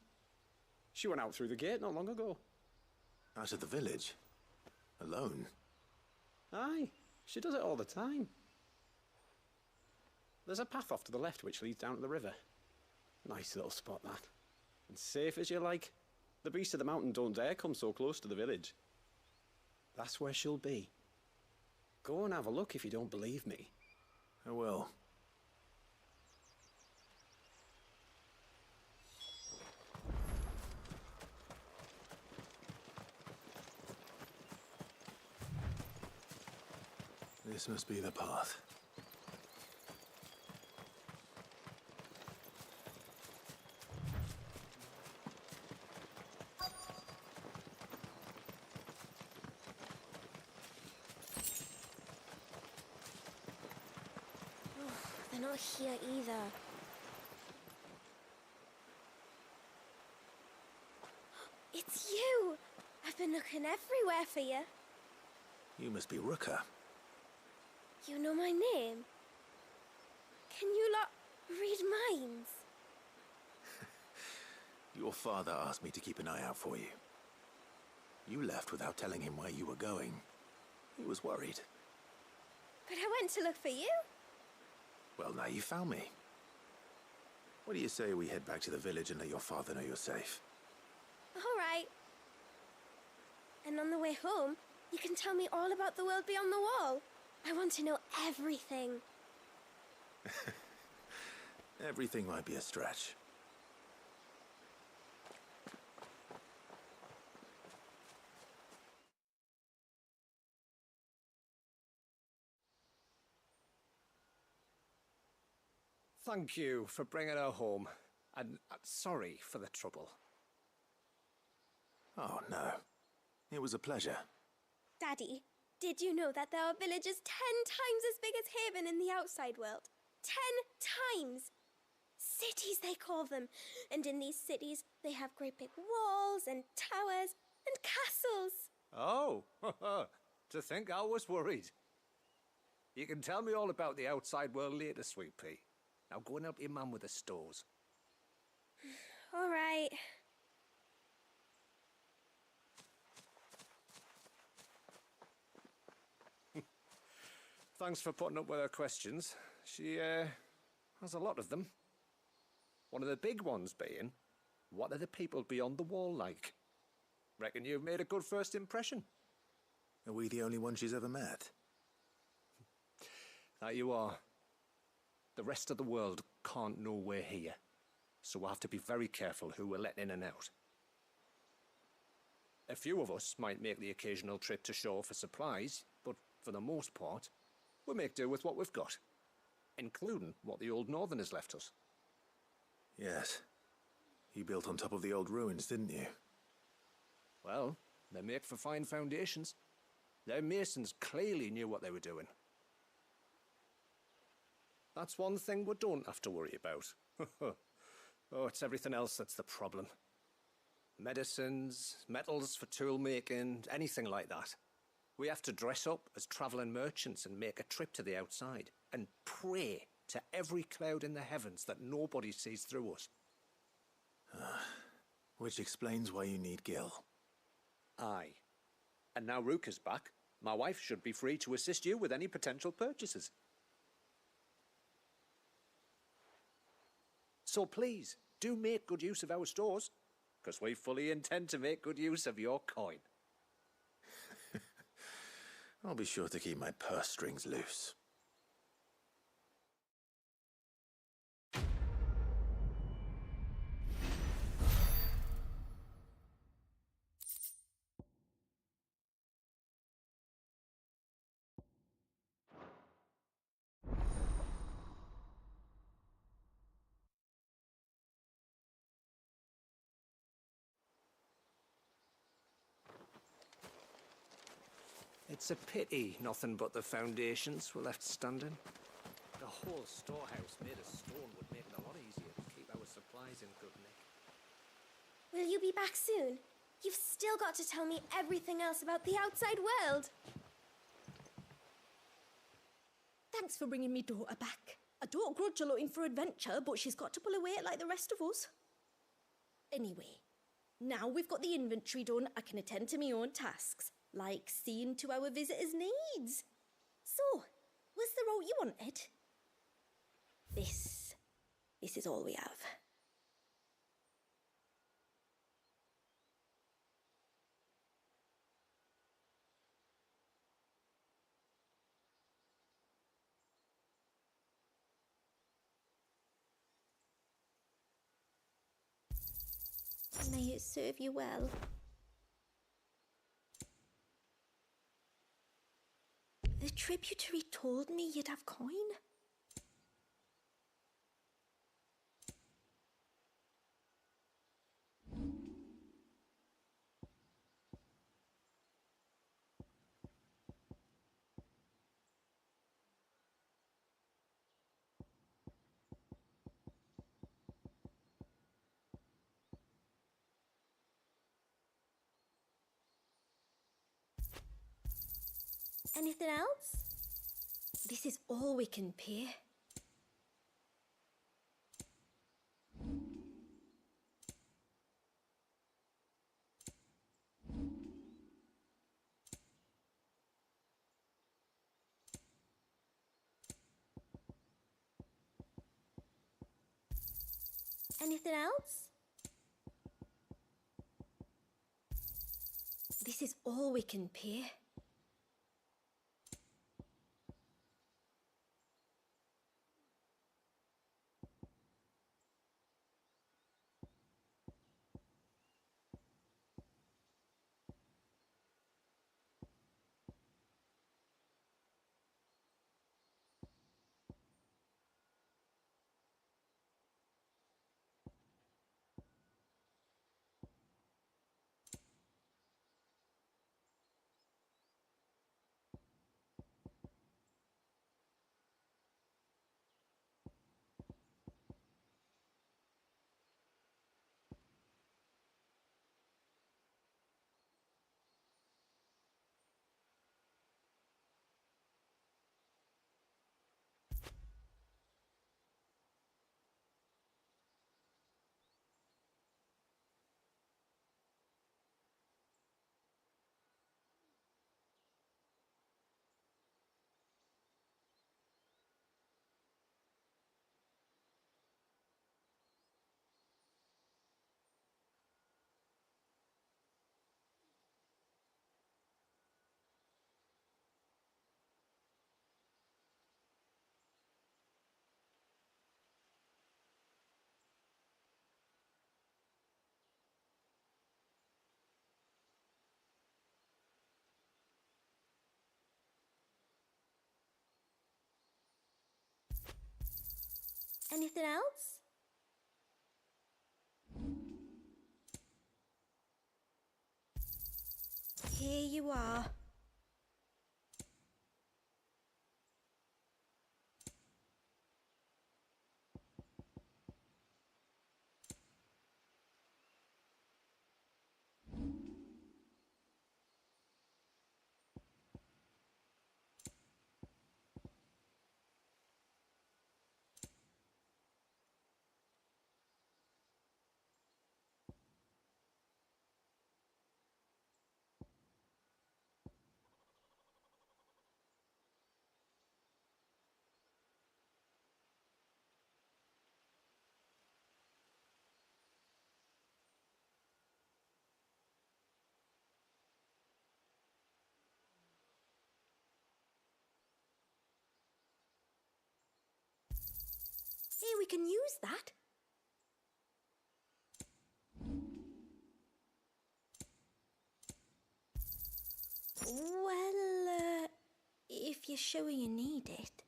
She went out through the gate not long ago. Out of the village? Alone? Aye, she does it all the time. There's a path off to the left which leads down to the river. Nice little spot, that. And safe as you like. The beasts of the mountain don't dare come so close to the village. That's where she'll be. Go and have a look if you don't believe me. I will. This must be the path. They're not here either. It's you! I've been looking everywhere for you. You must be Ruka. You know my name? Can you lot read minds? Your father asked me to keep an eye out for you. You left without telling him where you were going. He was worried. But I went to look for you. Well, now you found me. What do you say we head back to the village and let your father know you're safe? All right. And on the way home, you can tell me all about the world beyond the wall. I want to know everything. Everything might be a stretch. Thank you for bringing her home. And sorry for the trouble. Oh, no. It was a pleasure. Daddy, did you know that there are villages 10 times as big as Haven in the outside world? 10 times! Cities, they call them. And in these cities, they have great big walls and towers and castles. Oh, to think I was worried. You can tell me all about the outside world later, Sweet Pea. Now go and help your mum with the stores. All right. Thanks for putting up with her questions. She, has a lot of them. One of the big ones being, what are the people beyond the wall like? Reckon you've made a good first impression. Are we the only ones she's ever met? That you are. The rest of the world can't know we're here, so we'll have to be very careful who we're letting in and out. A few of us might make the occasional trip to shore for supplies, but for the most part, we make do with what we've got, including what the old Northerners left us. Yes. You built on top of the old ruins, didn't you? Well, they make for fine foundations. Their masons clearly knew what they were doing. That's one thing we don't have to worry about. Oh, it's everything else that's the problem. Medicines, metals for tool making, anything like that. We have to dress up as travelling merchants and make a trip to the outside and pray to every cloud in the heavens that nobody sees through us. Which explains why you need Gil. Aye. And now Ruka's back, my wife should be free to assist you with any potential purchases. So please, do make good use of our stores, because we fully intend to make good use of your coin. I'll be sure to keep my purse strings loose. It's a pity nothing but the foundations were left standing. The whole storehouse made of stone would make it a lot easier to keep our supplies in good nick. Will you be back soon? You've still got to tell me everything else about the outside world. Thanks for bringing me daughter back. I don't grudge her looking for adventure, but she's got to pull her weight like the rest of us. Anyway, now we've got the inventory done, I can attend to my own tasks, like seeing to our visitors' needs. So, was the route you wanted? This is all we have. May it serve you well. The tributary told me you'd have coin. Anything else? This is all we can pay. Anything else? This is all we can pay. Anything else? Here you are. Hey, we can use that. Well, if you're sure you need it.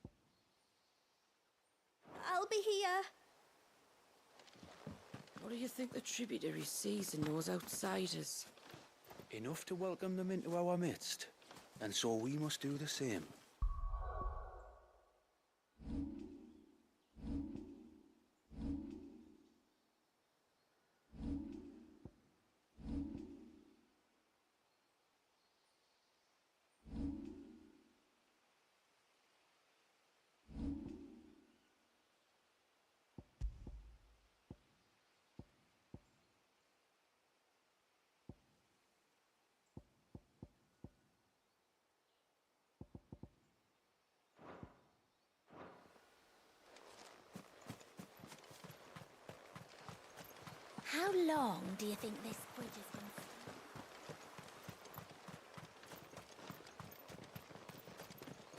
I'll be here. What do you think the tributary sees in those outsiders? Enough to welcome them into our midst, and so we must do the same. How long do you think this bridge is going to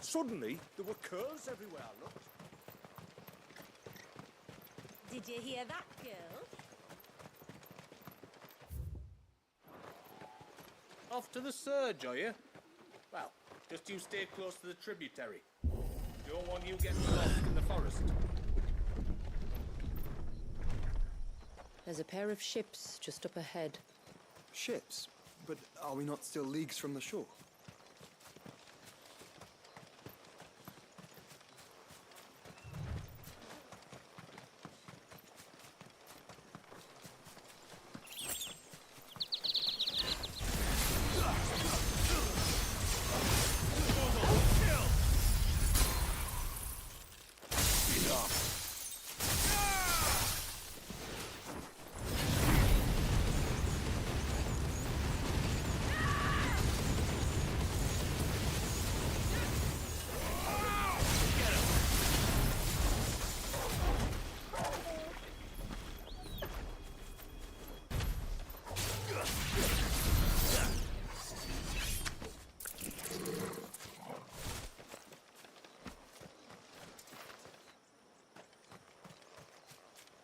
Suddenly, there were curls everywhere I looked. Did you hear that, girl? Off to the surge, are you? Well, just you stay close to the tributary. Don't want you getting lost in the forest. There's a pair of ships just up ahead. Ships? But are we not still leagues from the shore?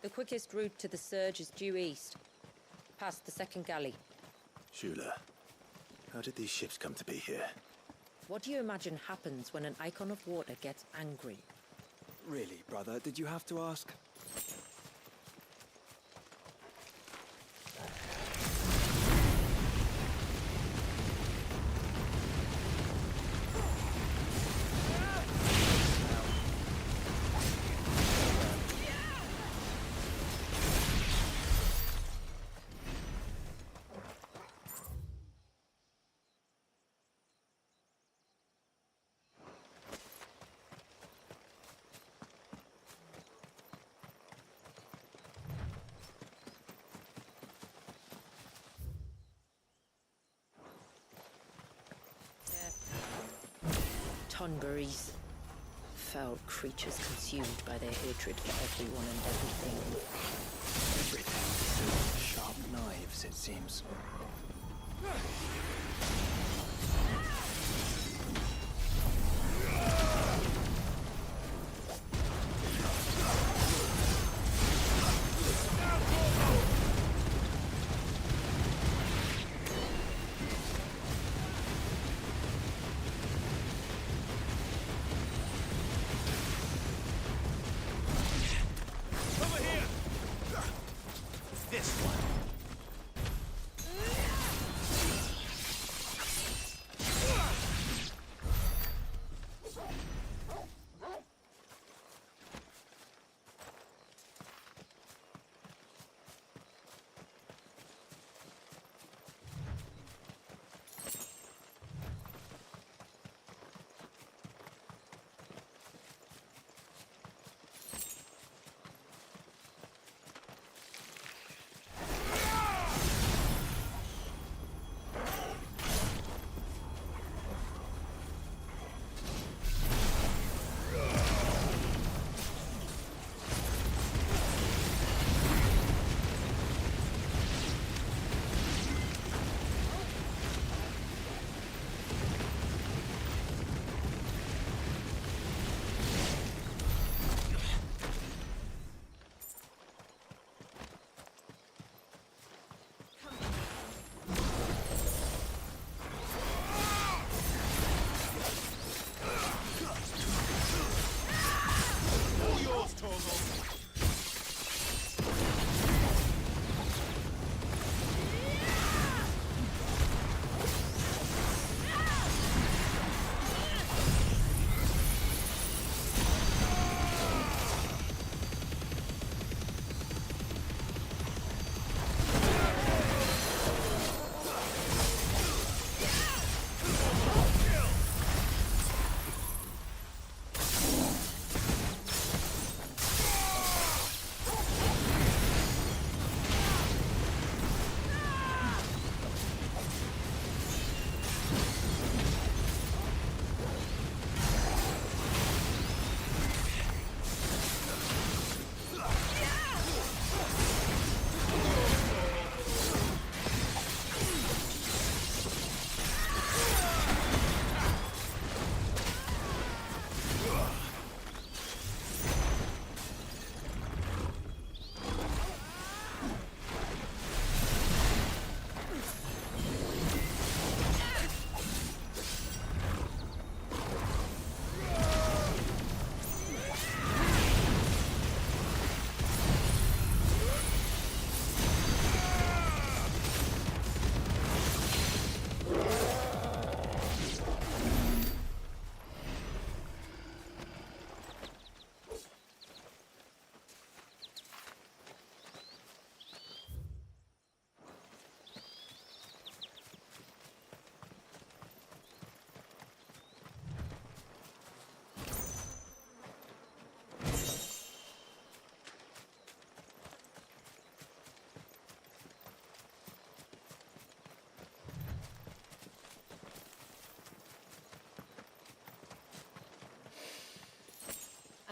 The quickest route to the surge is due east, past the second galley. Shula, how did these ships come to be here? What do you imagine happens when an icon of water gets angry? Really, brother, did you have to ask? Tonberries. Foul creatures consumed by their hatred for everyone and everything. Everything. Sharp knives, it seems. This one.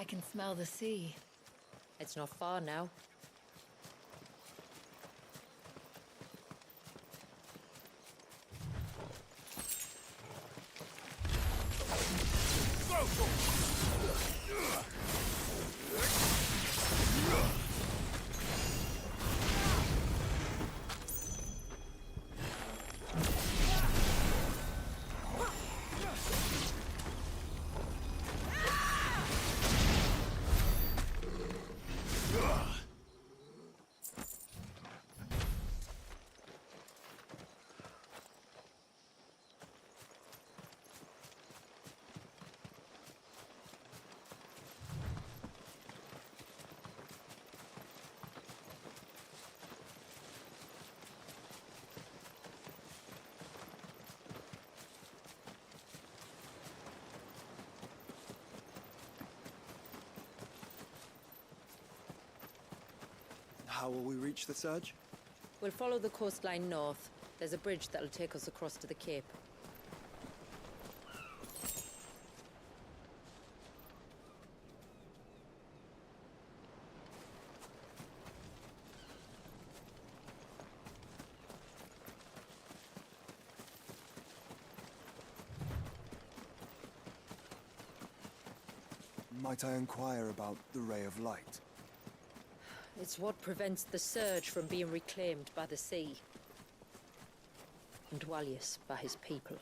can smell the sea. It's not far now. How will we reach the surge? We'll follow the coastline north. There's a bridge that'll take us across to the cape. Might I inquire about the Ray of Light? It's what prevents the surge from being reclaimed by the sea. And Dwalius by his people.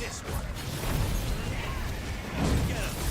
This one. Get him.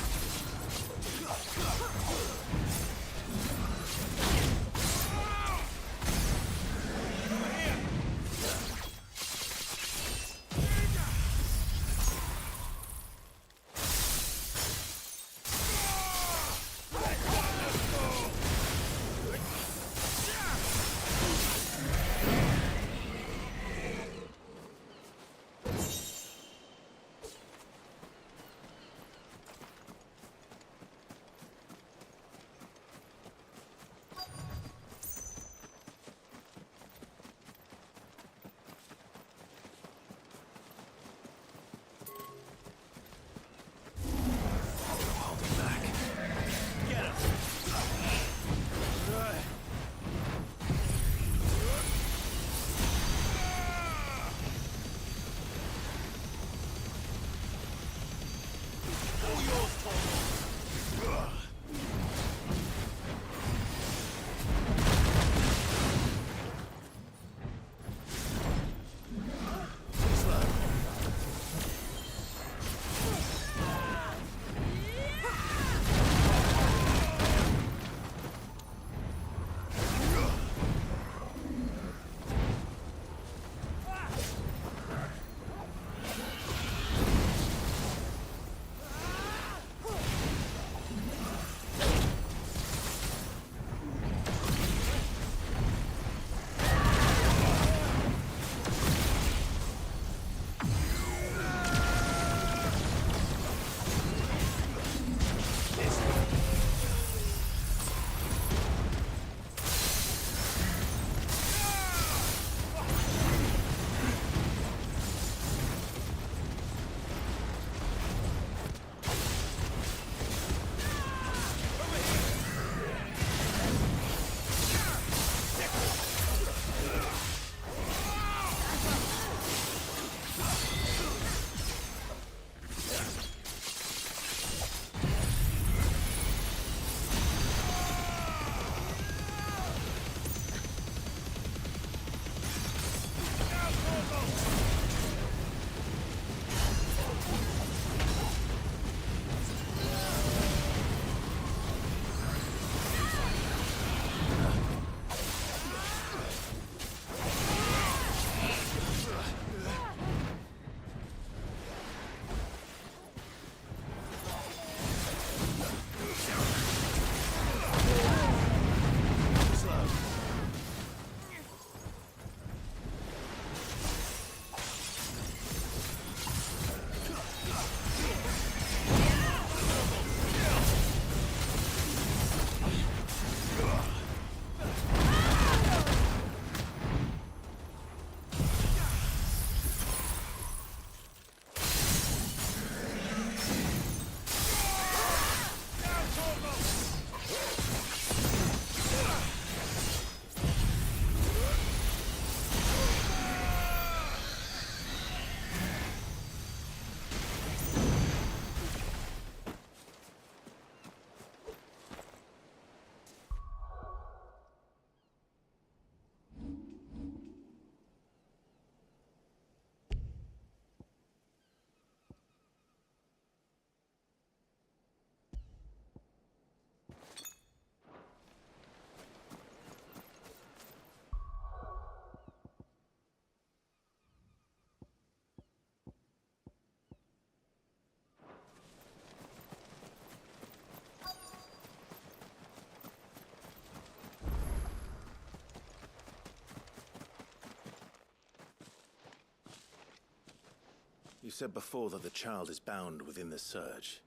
You said before that the child is bound within the surge.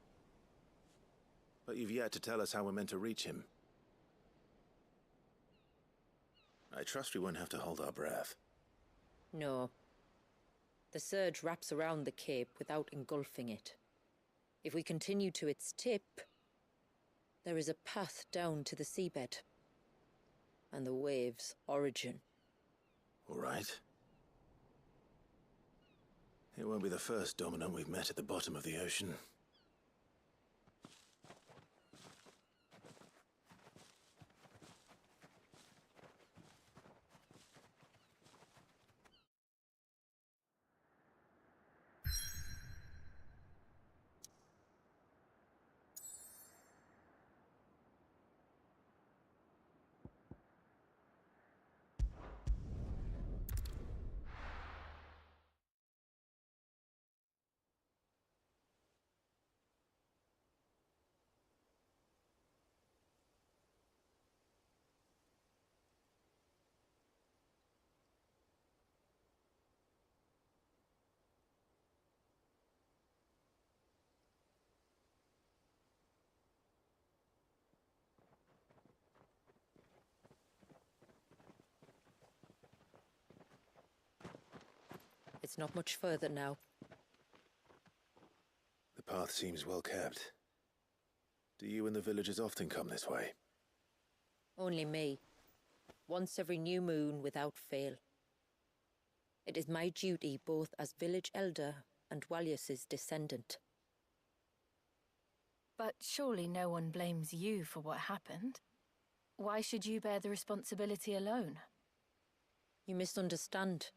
But you've yet to tell us how we're meant to reach him. I trust we won't have to hold our breath. No. The surge wraps around the cape without engulfing it. If we continue to its tip, there is a path down to the seabed. And the wave's origin. All right. It won't be the first dominant we've met at the bottom of the ocean. It's not much further now. The path seems well kept. Do you and the villagers often come this way? Only me. Once every new moon without fail. It is my duty both as village elder and Walyus's descendant. But surely no one blames you for what happened. Why should you bear the responsibility alone? You misunderstand.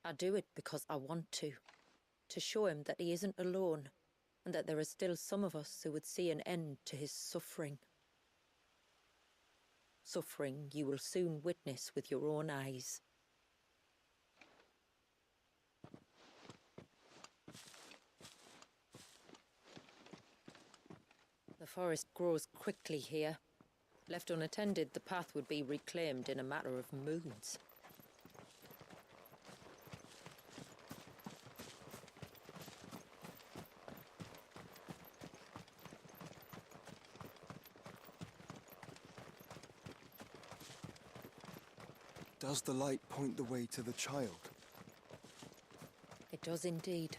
I do it because I want to show him that he isn't alone, and that there are still some of us who would see an end to his suffering. Suffering you will soon witness with your own eyes. The forest grows quickly here. Left unattended, the path would be reclaimed in a matter of moons. Does the light point the way to the child? It does indeed.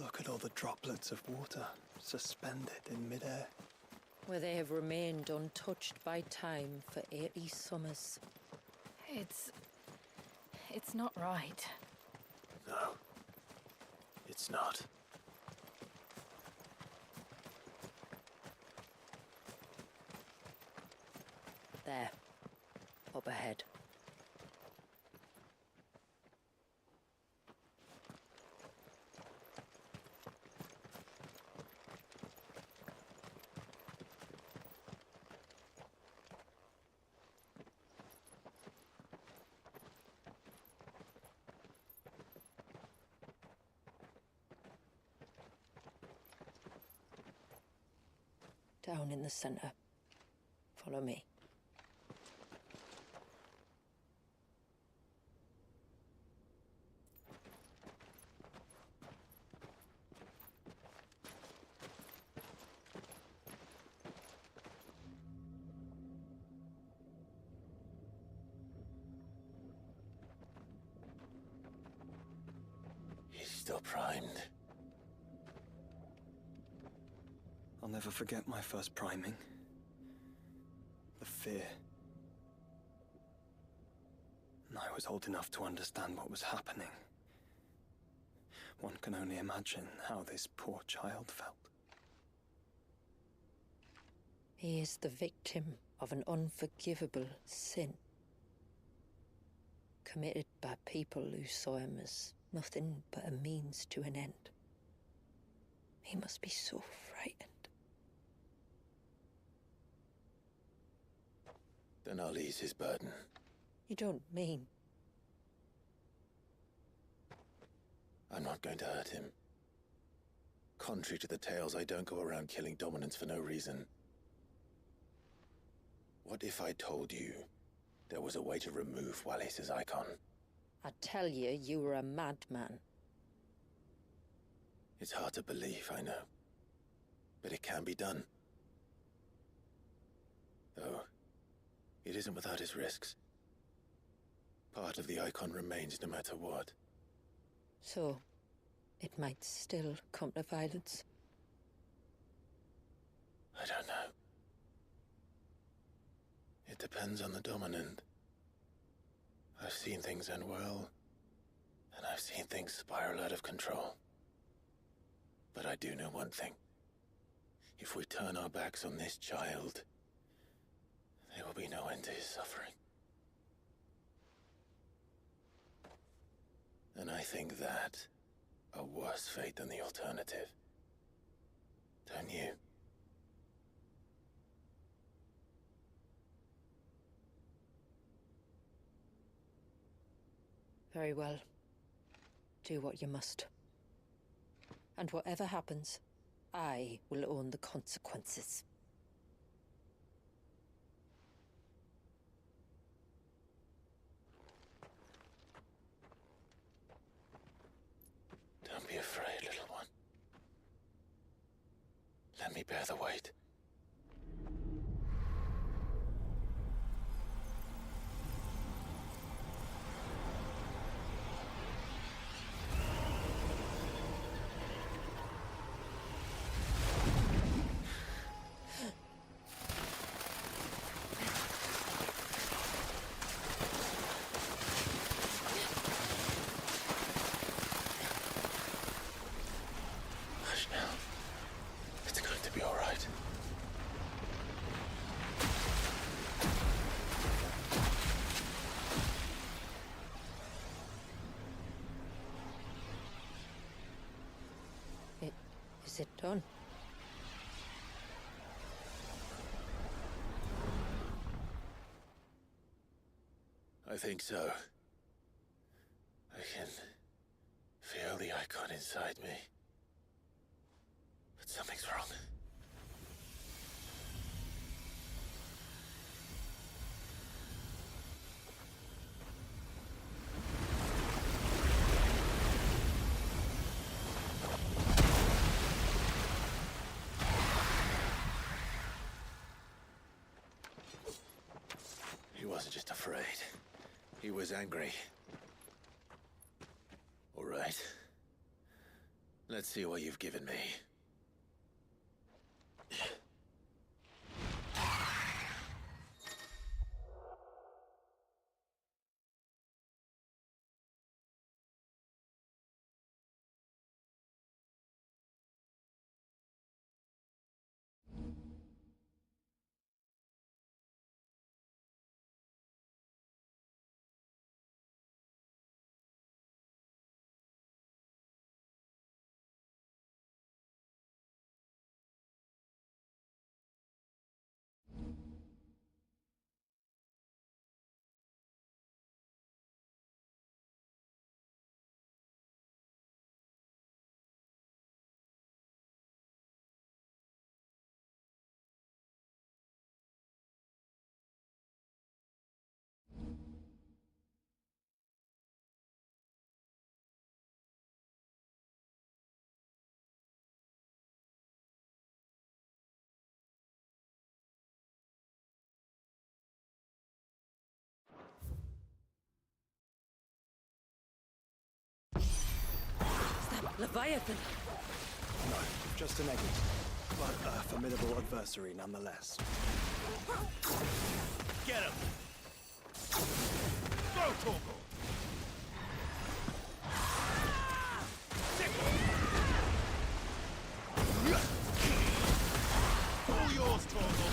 Look at all the droplets of water suspended in midair. Where they have remained untouched by time for 80 summers. It's not right. No, it's not. There. Up ahead. Down in the center. Follow me. He's still primed. I'll never forget my first priming. The fear. And I was old enough to understand what was happening. One can only imagine how this poor child felt. He is the victim of an unforgivable sin. Committed by people who saw him as nothing but a means to an end. He must be so frightened. Then I'll ease his burden. You don't mean? I'm not going to hurt him. Contrary to the tales, I don't go around killing dominants for no reason. What if I told you there was a way to remove Wallace's icon? I tell you, you were a madman. It's hard to believe, I know. But it can be done. Though, it isn't without its risks. Part of the icon remains no matter what. So, it might still come to violence? I don't know. It depends on the dominant. I've seen things end well, and I've seen things spiral out of control. But I do know one thing. If we turn our backs on this child, there will be no end to his suffering. And I think that a worse fate than the alternative. Don't you? Very well. Do what you must. And whatever happens, I will own the consequences. Don't be afraid, little one. Let me bear the weight. Hush now. It's going to be all right. Is it done? I think so. I can feel the icon inside me. But something's wrong. He wasn't just afraid. He was angry. All right. Let's see what you've given me. Leviathan! No, just an egg, but a formidable adversary nonetheless. Get him! Go, Torgal! All yours, Torgal!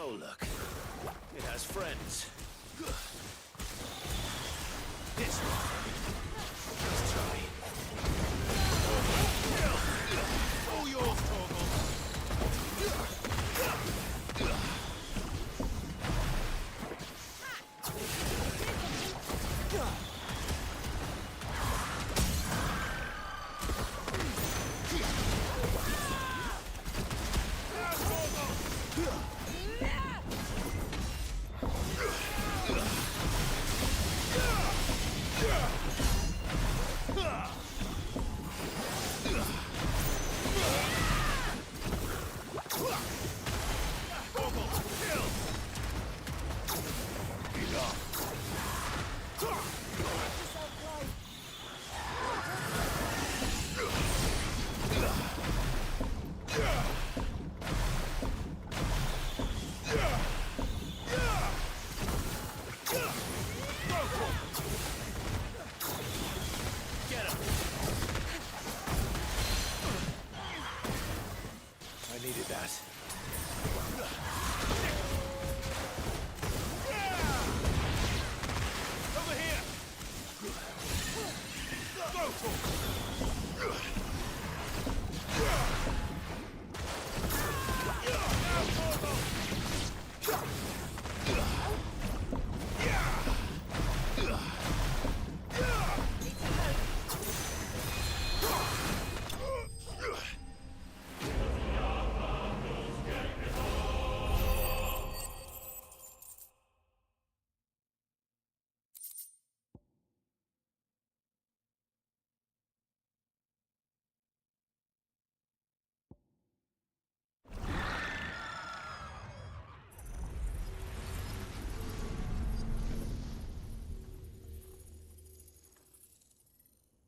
Oh, look. It has friends. This one. Let's try. All yours, Torgal. I needed that. Over here! Go, Torgal!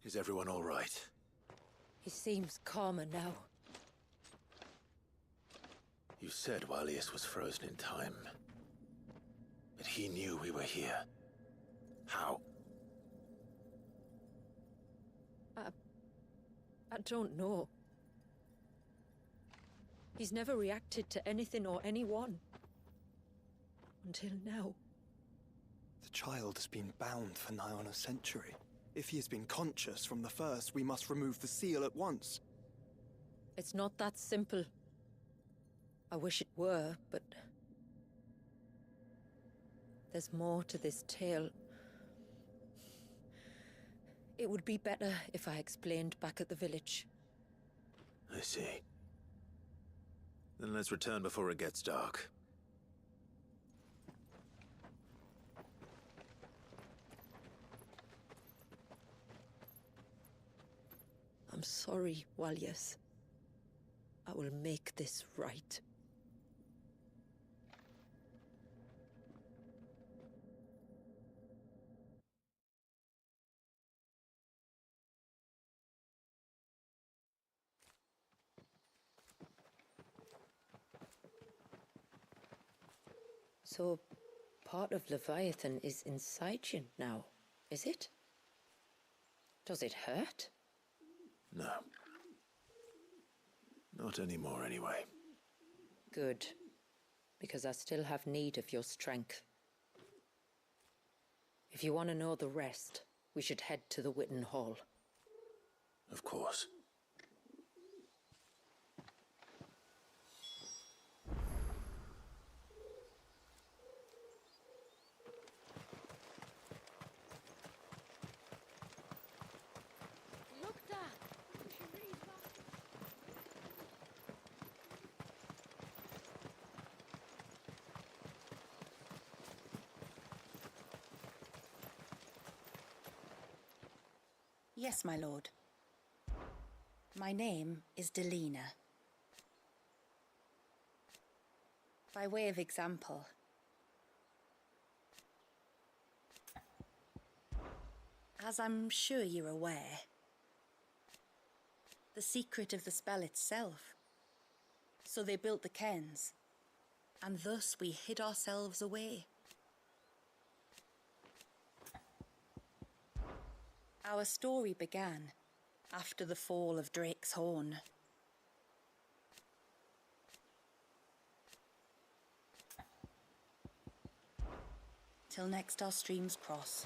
Is everyone all right? He seems calmer now. You said Walius was frozen in time. But he knew we were here. How? I don't know. He's never reacted to anything or anyone. Until now. The child has been bound for nigh on a century. If he has been conscious from the first, we must remove the seal at once. It's not that simple. I wish it were, but... there's more to this tale. It would be better if I explained back at the village. I see. Then let's return before it gets dark. I'm sorry, Walius. I will make this right. So, part of Leviathan is inside you now, is it? Does it hurt? No. Not anymore, anyway. Good. Because I still have need of your strength. If you want to know the rest, we should head to the Witten Hall. Of course. Yes, my lord. My name is Delina. By way of example, as I'm sure you're aware, the secret of the spell itself. So they built the cairns, and thus we hid ourselves away. Our story began after the fall of Drake's Horn. Till next our streams cross.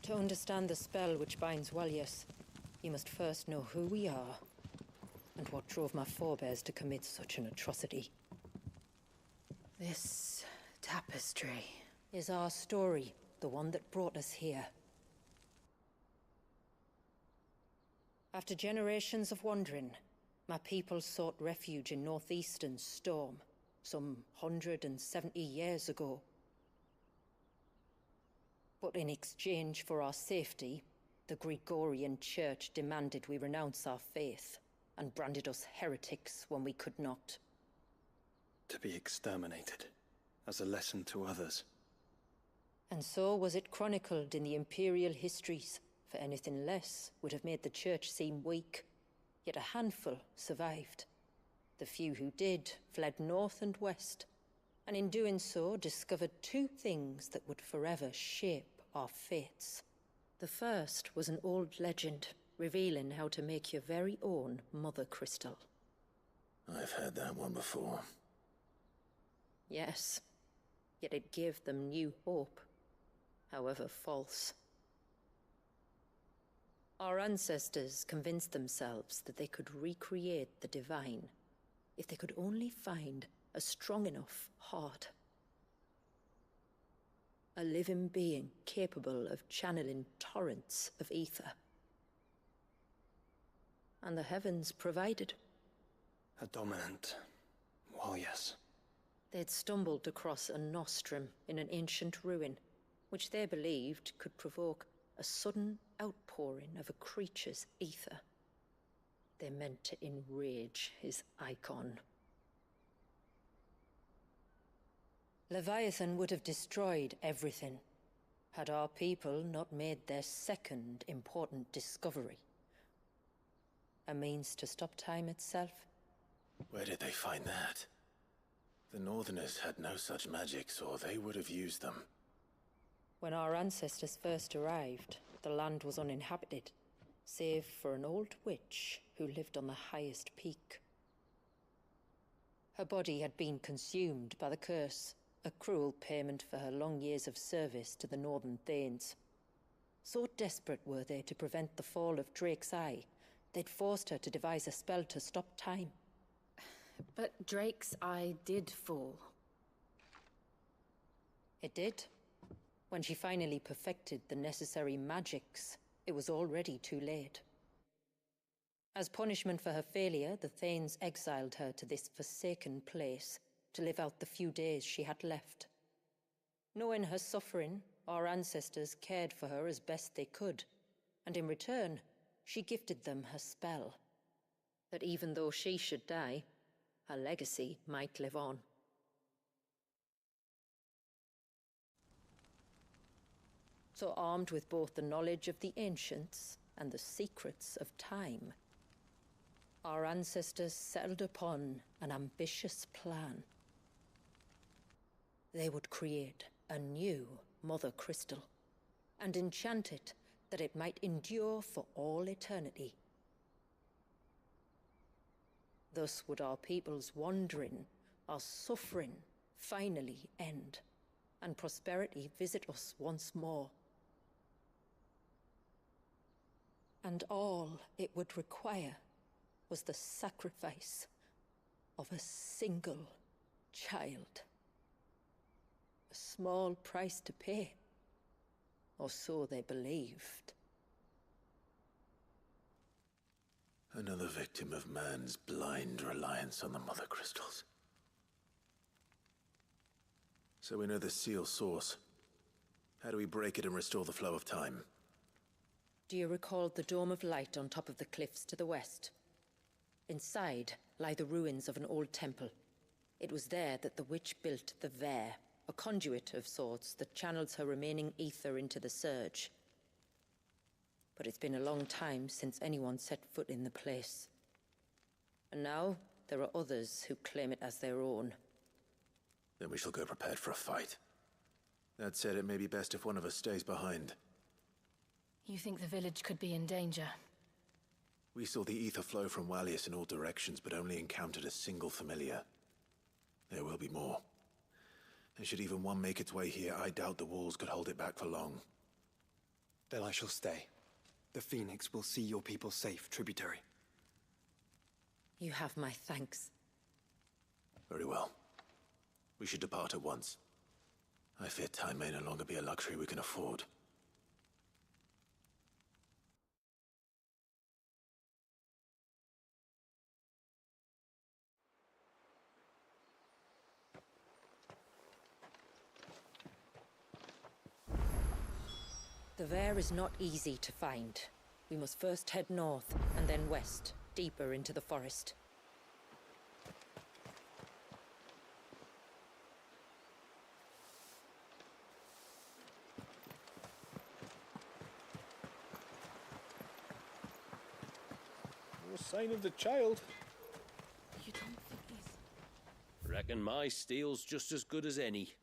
To understand the spell which binds Walius, you must first know who we are, and what drove my forebears to commit such an atrocity. This tapestry is our story, the one that brought us here. After generations of wandering, my people sought refuge in northeastern Storm, some 170 years ago. But in exchange for our safety, the Gregorian Church demanded we renounce our faith, and branded us heretics when we could not. To be exterminated, as a lesson to others. And so was it chronicled in the imperial histories, for anything less would have made the Church seem weak. Yet a handful survived. The few who did fled north and west, and in doing so discovered two things that would forever shape our fates. The first was an old legend, revealing how to make your very own Mother Crystal. I've heard that one before. Yes, yet it gave them new hope, however false. Our ancestors convinced themselves that they could recreate the divine if they could only find a strong enough heart. A living being capable of channeling torrents of ether. And the heavens provided. A dominant. Well, yes. They'd stumbled across a nostrum in an ancient ruin, which they believed could provoke a sudden outpouring of a creature's ether. They meant to enrage his icon. Leviathan would have destroyed everything, had our people not made their second important discovery. A means to stop time itself. Where did they find that? The Northerners had no such magics, or they would have used them. When our ancestors first arrived, the land was uninhabited, save for an old witch who lived on the highest peak. Her body had been consumed by the curse, a cruel payment for her long years of service to the Northern Thanes. So desperate were they to prevent the fall of Drake's Eye, they'd forced her to devise a spell to stop time. But Drake's Eye did fall. It did. When she finally perfected the necessary magics, it was already too late. As punishment for her failure, the Thanes exiled her to this forsaken place to live out the few days she had left. Knowing her suffering, our ancestors cared for her as best they could, and in return, she gifted them her spell. That even though she should die, her legacy might live on. So armed with both the knowledge of the ancients and the secrets of time, our ancestors settled upon an ambitious plan. They would create a new Mother Crystal and enchant it that it might endure for all eternity. Thus would our people's wandering, our suffering, finally end, and prosperity visit us once more. And all it would require was the sacrifice of a single child. A small price to pay, or so they believed. Another victim of man's blind reliance on the Mother Crystals. So we know the seal's source. How do we break it and restore the flow of time? Do you recall the dome of light on top of the cliffs to the west? Inside lie the ruins of an old temple. It was there that the witch built the Vare, a conduit of sorts that channels her remaining ether into the surge. But it's been a long time since anyone set foot in the place. And now, there are others who claim it as their own. Then we shall go prepared for a fight. That said, it may be best if one of us stays behind. You think the village could be in danger? We saw the ether flow from Wallius in all directions, but only encountered a single familiar. There will be more. And should even one make its way here, I doubt the walls could hold it back for long. Then I shall stay. The Phoenix will see your people safe, Tributary. You have my thanks. Very well. We should depart at once. I fear time may no longer be a luxury we can afford. The Vare is not easy to find. We must first head north, and then west, deeper into the forest. No sign of the child. You don't think he's... Reckon my steel's just as good as any.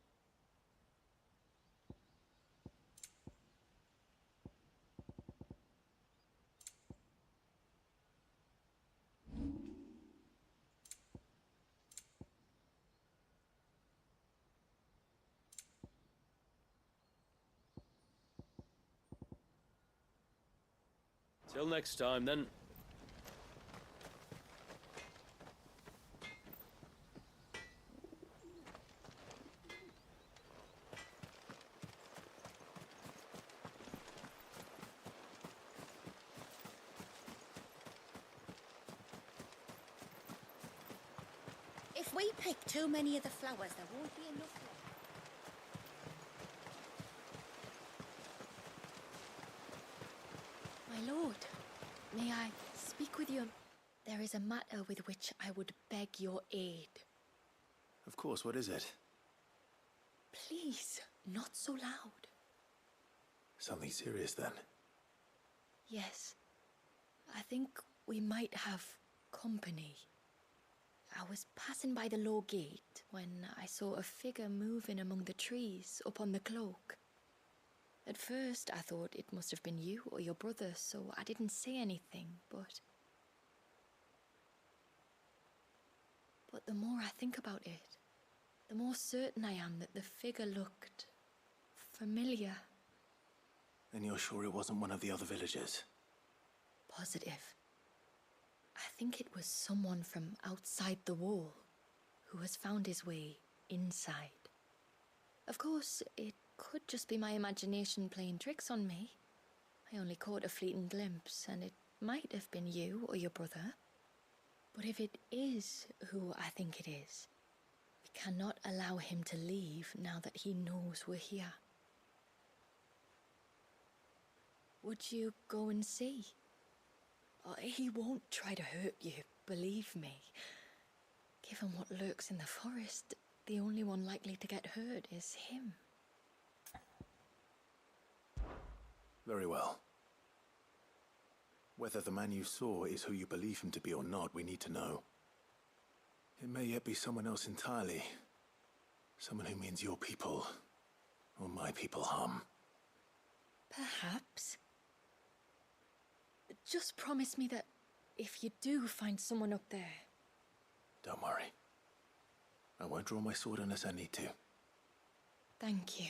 Till next time, then. If we pick too many of the flowers, there won't be enough left. My lord, may I speak with you? There is a matter with which I would beg your aid. Of course, what is it? Please, not so loud. Something serious then? Yes. I think we might have company. I was passing by the low gate when I saw a figure moving among the trees up on the cloak. At first, I thought it must have been you or your brother, so I didn't say anything, but the more I think about it, the more certain I am that the figure looked familiar. And you're sure it wasn't one of the other villagers? Positive. I think it was someone from outside the wall who has found his way inside. Of course, it could just be my imagination playing tricks on me. I only caught a fleeting glimpse, and it might have been you or your brother. But if it is who I think it is, we cannot allow him to leave now that he knows we're here. Would you go and see? He won't try to hurt you, believe me. Given what lurks in the forest, the only one likely to get hurt is him. Very well. Whether the man you saw is who you believe him to be or not, we need to know. It may yet be someone else entirely. Someone who means your people, or my people, harm. Perhaps. Just promise me that if you do find someone up there... Don't worry. I won't draw my sword unless I need to. Thank you.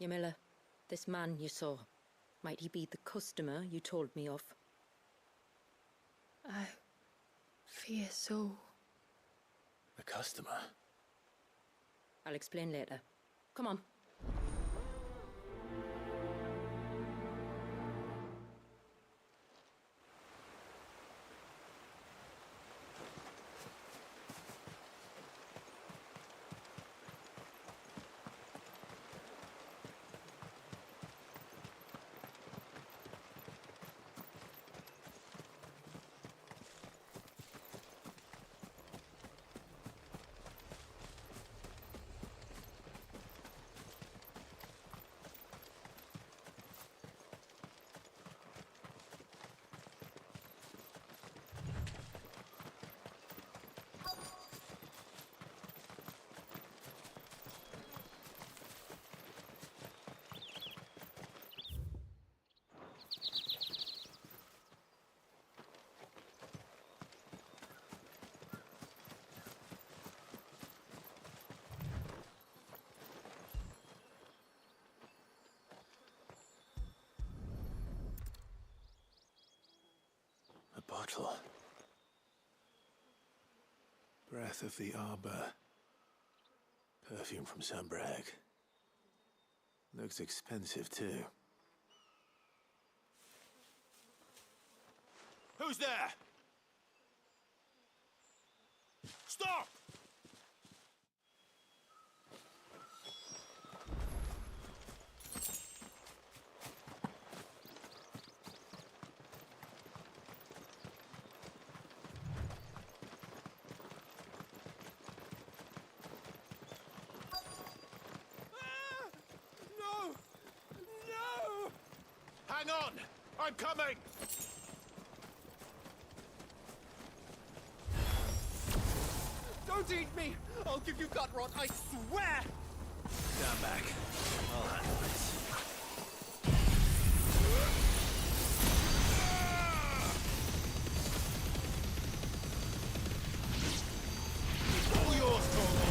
Ymilla, this man you saw, might he be the customer you told me of? I fear so. The customer? I'll explain later. Come on. Bottle. Breath of the arbor. Perfume from Sambrag. Looks expensive too. Who's there? Stop! Hang on! I'm coming! Don't eat me! I'll give you gut rot, I swear! Stand back. I'll handle this. All yours, Torgal!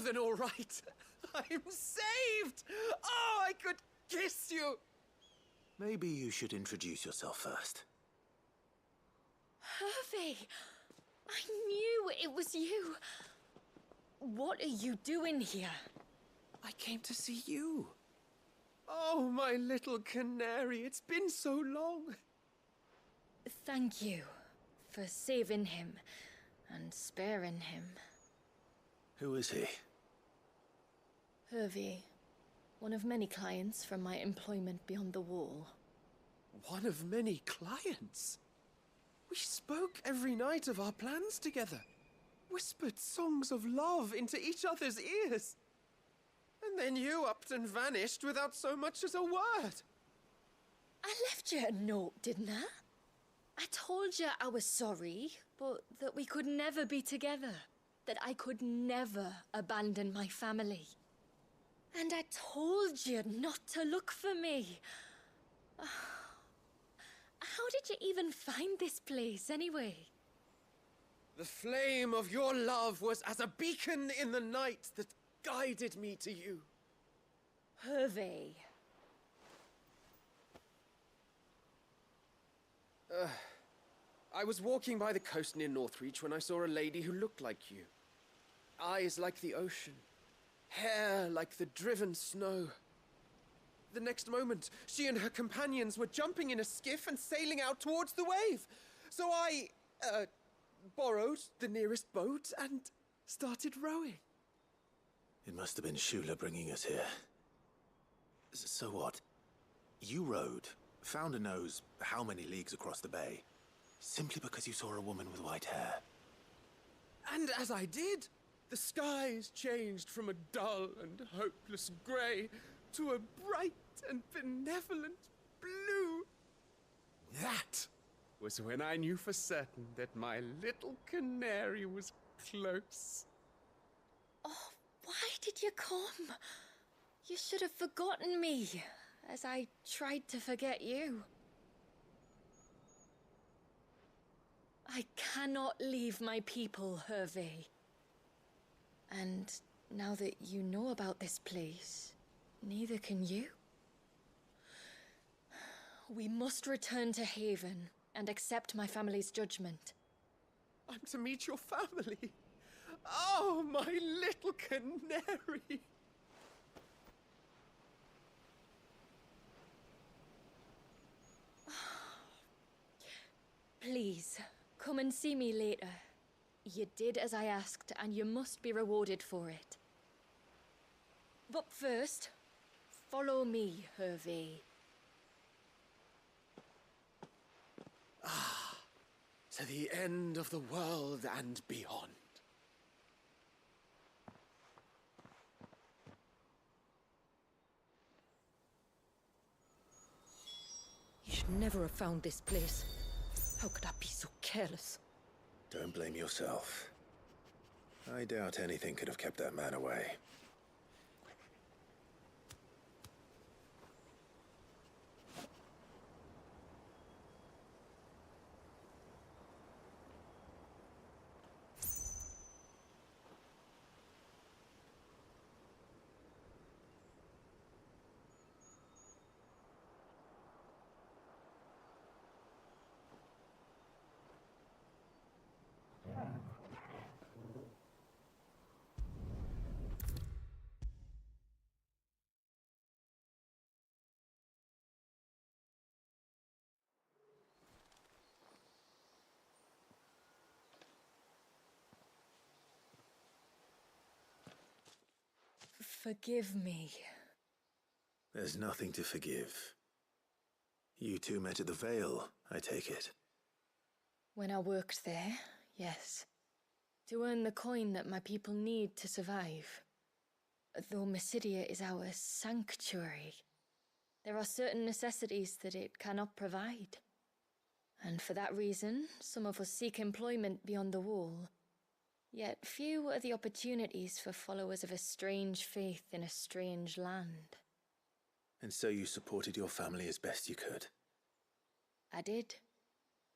than all right. I'm saved! Oh, I could kiss you! Maybe you should introduce yourself first. Hervey! I knew it was you. What are you doing here? I came to see you. Oh, my little canary, it's been so long. Thank you for saving him and sparing him. Who is he? Hervey, one of many clients from my employment beyond the wall. One of many clients? We spoke every night of our plans together. Whispered songs of love into each other's ears. And then you upped and vanished without so much as a word. I left you a note, didn't I? I told you I was sorry, but that we could never be together. That I could never abandon my family. And I told you not to look for me. How did you even find this place, anyway? The flame of your love was as a beacon in the night that guided me to you. Hervey. I was walking by the coast near Northreach when I saw a lady who looked like you. Eyes like the ocean. Hair like the driven snow. The next moment, she and her companions were jumping in a skiff and sailing out towards the wave. So I, borrowed the nearest boat and started rowing. It must have been Shula bringing us here. So what? You rowed, found a nose how many leagues across the bay, simply because you saw a woman with white hair. And as I did, the skies changed from a dull and hopeless grey to a bright and benevolent blue. That was when I knew for certain that my little canary was close. Oh, why did you come? You should have forgotten me, as I tried to forget you. I cannot leave my people, Hervey. And now that you know about this place, neither can you. We must return to Haven and accept my family's judgment. I'm to meet your family. Oh, my little canary. Please, come and see me later. You did as I asked, and you must be rewarded for it. But first, follow me, Hervey. Ah, to the end of the world and beyond. You should never have found this place. How could I be so careless? Don't blame yourself. I doubt anything could have kept that man away. Forgive me. There's nothing to forgive. You two met at the Vale, I take it. When I worked there, yes. To earn the coin that my people need to survive. Though Mysidia is our sanctuary, there are certain necessities that it cannot provide. And for that reason, some of us seek employment beyond the wall. Yet few are the opportunities for followers of a strange faith in a strange land. And so you supported your family as best you could? I did.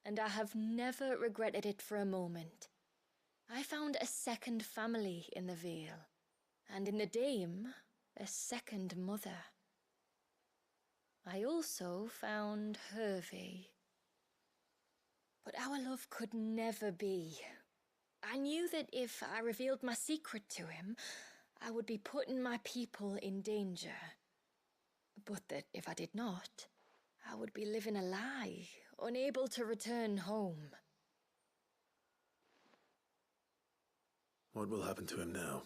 And I have never regretted it for a moment. I found a second family in the Vale, and in the dame, a second mother. I also found Hervey. But our love could never be. I knew that if I revealed my secret to him, I would be putting my people in danger. But that if I did not, I would be living a lie, unable to return home. What will happen to him now?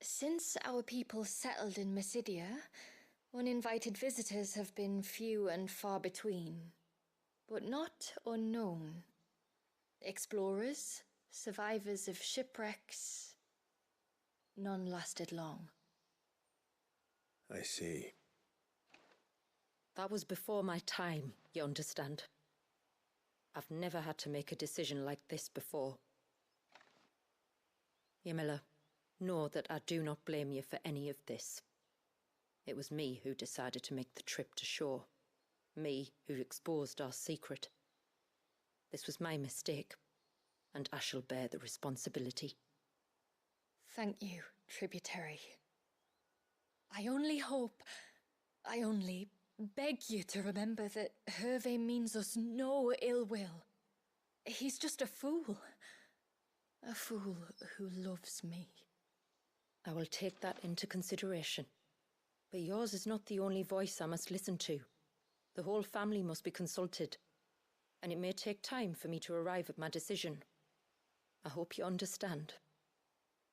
Since our people settled in Mysidia, uninvited visitors have been few and far between, but not unknown. Explorers, survivors of shipwrecks, none lasted long. I see. That was before my time, you understand? I've never had to make a decision like this before. Ymila, know that I do not blame you for any of this. It was me who decided to make the trip to shore. Me who exposed our secret. This was my mistake, and I shall bear the responsibility. Thank you, Tributary. I only beg you to remember that Hervey means us no ill will. He's just a fool. A fool who loves me. I will take that into consideration. But yours is not the only voice I must listen to. The whole family must be consulted, and it may take time for me to arrive at my decision. I hope you understand.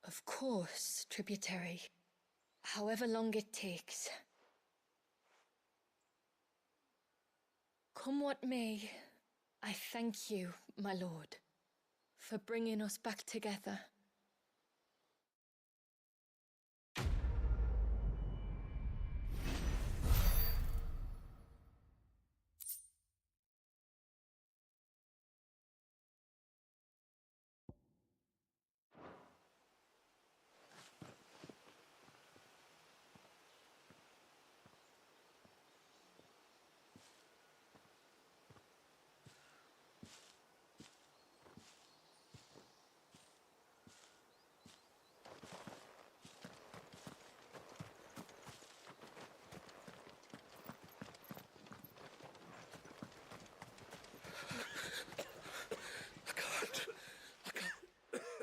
Of course, Tributary. However long it takes. Come what may, I thank you, my lord, for bringing us back together.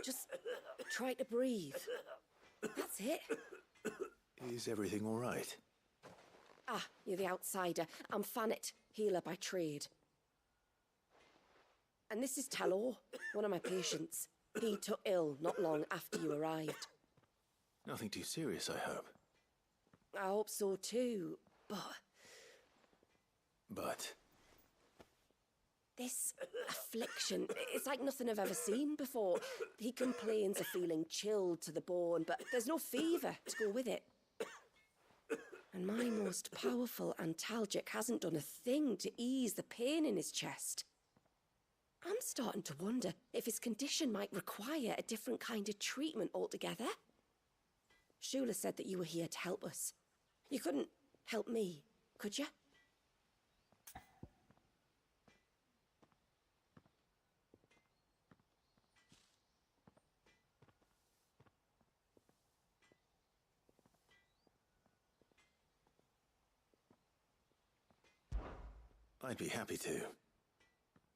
Just try to breathe. That's it. Is everything all right? Ah, you're the outsider. I'm Fannet, healer by trade. And this is Talor, one of my patients. He took ill not long after you arrived. Nothing too serious, I hope. I hope so too, but... But? This affliction, it's like nothing I've ever seen before. He complains of feeling chilled to the bone, but there's no fever to go with it. And my most powerful antalgic hasn't done a thing to ease the pain in his chest. I'm starting to wonder if his condition might require a different kind of treatment altogether. Shula said that you were here to help us. You couldn't help me, could you? I'd be happy to.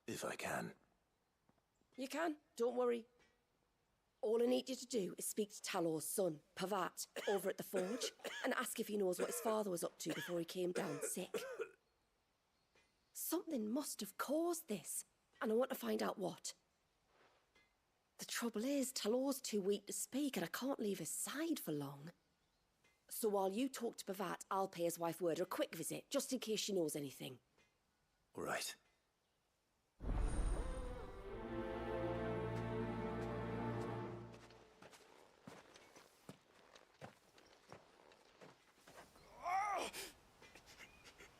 If I can. You can, don't worry. All I need you to do is speak to Talor's son, Pavat, over at the forge, and ask if he knows what his father was up to before he came down sick. Something must have caused this, and I want to find out what. The trouble is, Talor's too weak to speak, and I can't leave his side for long. So while you talk to Pavat, I'll pay his wife word a quick visit, just in case she knows anything. All right.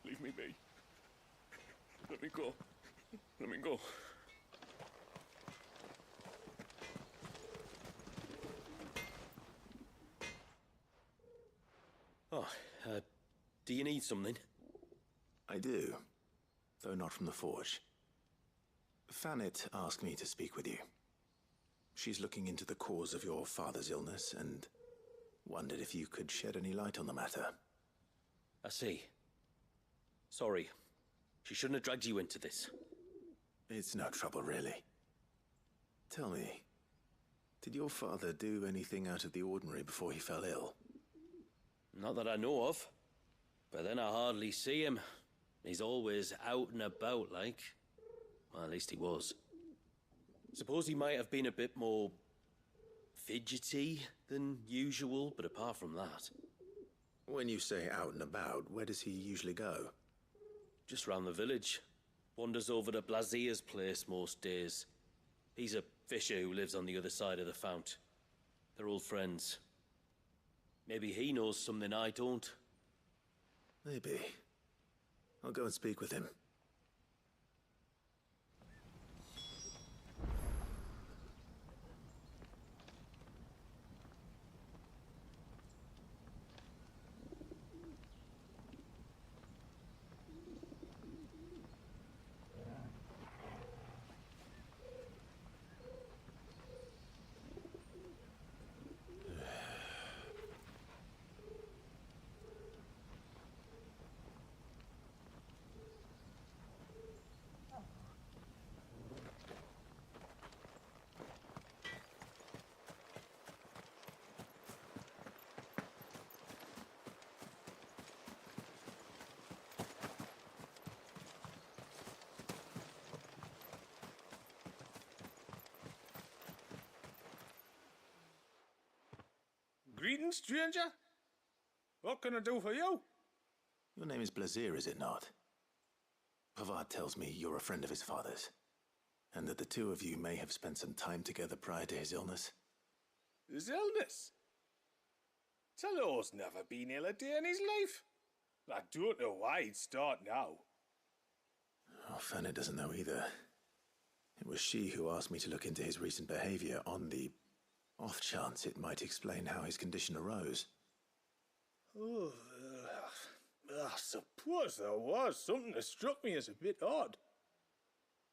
Leave me be. Let me go. Let me go. Oh, do you need something? I do, though not from the forge. Fannet asked me to speak with you. She's looking into the cause of your father's illness and wondered if you could shed any light on the matter. I see. Sorry. She shouldn't have dragged you into this. It's no trouble, really. Tell me, did your father do anything out of the ordinary before he fell ill? Not that I know of. But then I hardly see him. He's always out and about, like. Well, at least he was. Suppose he might have been a bit more fidgety than usual, but apart from that... When you say out and about, where does he usually go? Just round the village. Wanders over to Blazier's place most days. He's a fisher who lives on the other side of the fount. They're old friends. Maybe he knows something I don't. Maybe. I'll go and speak with him. Greetings, stranger. What can I do for you? Your name is Blazier, is it not? Pavard tells me you're a friend of his father's, and that the two of you may have spent some time together prior to his illness. His illness? Talor's never been ill a day in his life. I don't know why he'd start now. Oh, Fanny doesn't know either. It was she who asked me to look into his recent behavior on the off chance it might explain how his condition arose. Oh, I suppose there was something that struck me as a bit odd.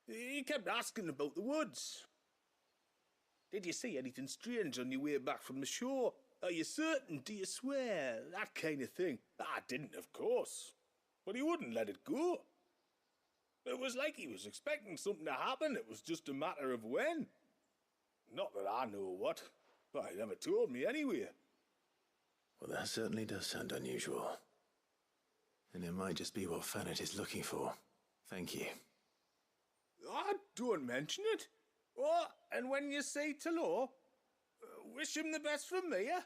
He kept asking about the woods. Did you see anything strange on your way back from the shore? Are you certain? Do you swear? That kind of thing. I didn't, of course. But he wouldn't let it go. It was like he was expecting something to happen. It was just a matter of when. Not that I know what, but he never told me anyway. Well, that certainly does sound unusual. And it might just be what Fannet is looking for. Thank you. Ah, don't mention it. Oh, and when you say Talor, wish him the best from me, eh?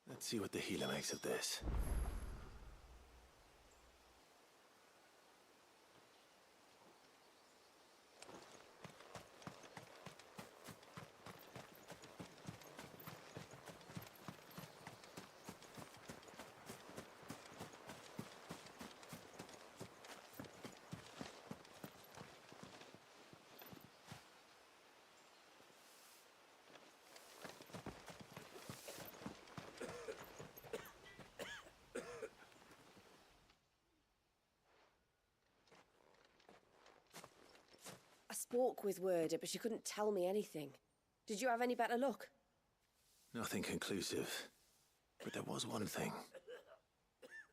Let's see what the healer makes of this. I spoke with Werder, but she couldn't tell me anything. Did you have any better luck? Nothing conclusive. But there was one thing.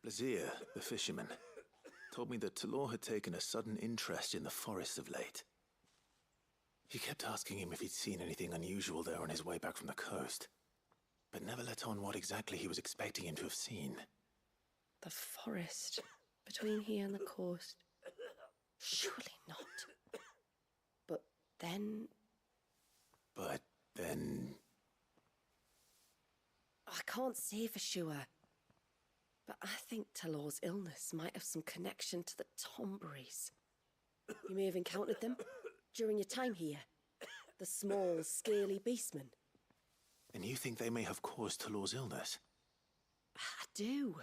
Blazier, the fisherman, told me that Talor had taken a sudden interest in the forest of late. He kept asking him if he'd seen anything unusual there on his way back from the coast, but never let on what exactly he was expecting him to have seen. The forest between here and the coast. Surely not. But then... I can't say for sure. But I think Talor's illness might have some connection to the Tomberries. You may have encountered them during your time here. The small, scaly beastmen. And you think they may have caused Talor's illness? I do.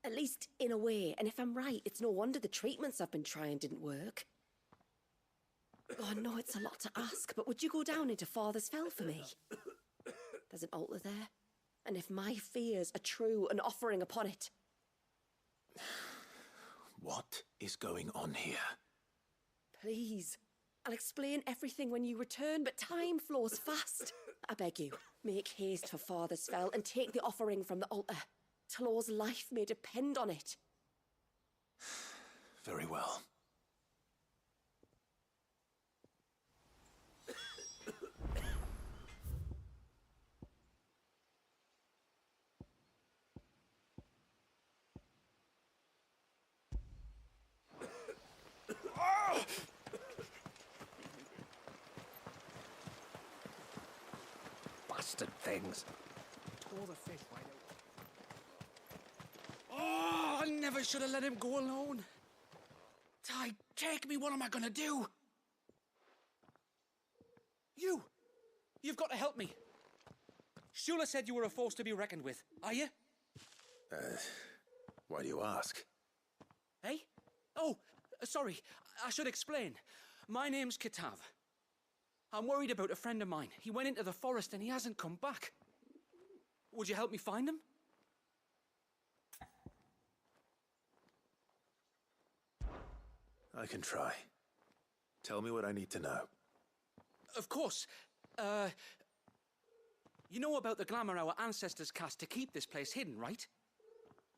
At least in a way. And if I'm right, it's no wonder the treatments I've been trying didn't work. Oh, I know it's a lot to ask, but would you go down into Father's Fell for me? There's an altar there. And if my fears are true, an offering upon it. What is going on here? Please, I'll explain everything when you return, but time flows fast. I beg you, make haste for Father's Fell and take the offering from the altar. Talor's life may depend on it. Very well. Bastard things. Tore the fish wide open. Oh, I never should have let him go alone. Ty, take me. What am I going to do? You've got to help me. Shula said you were a force to be reckoned with. Are you? Why do you ask? Hey? Oh, sorry. I should explain. My name's Kitav. I'm worried about a friend of mine. He went into the forest and he hasn't come back. Would you help me find him? I can try. Tell me what I need to know. Of course. You know about the glamour our ancestors cast to keep this place hidden, right?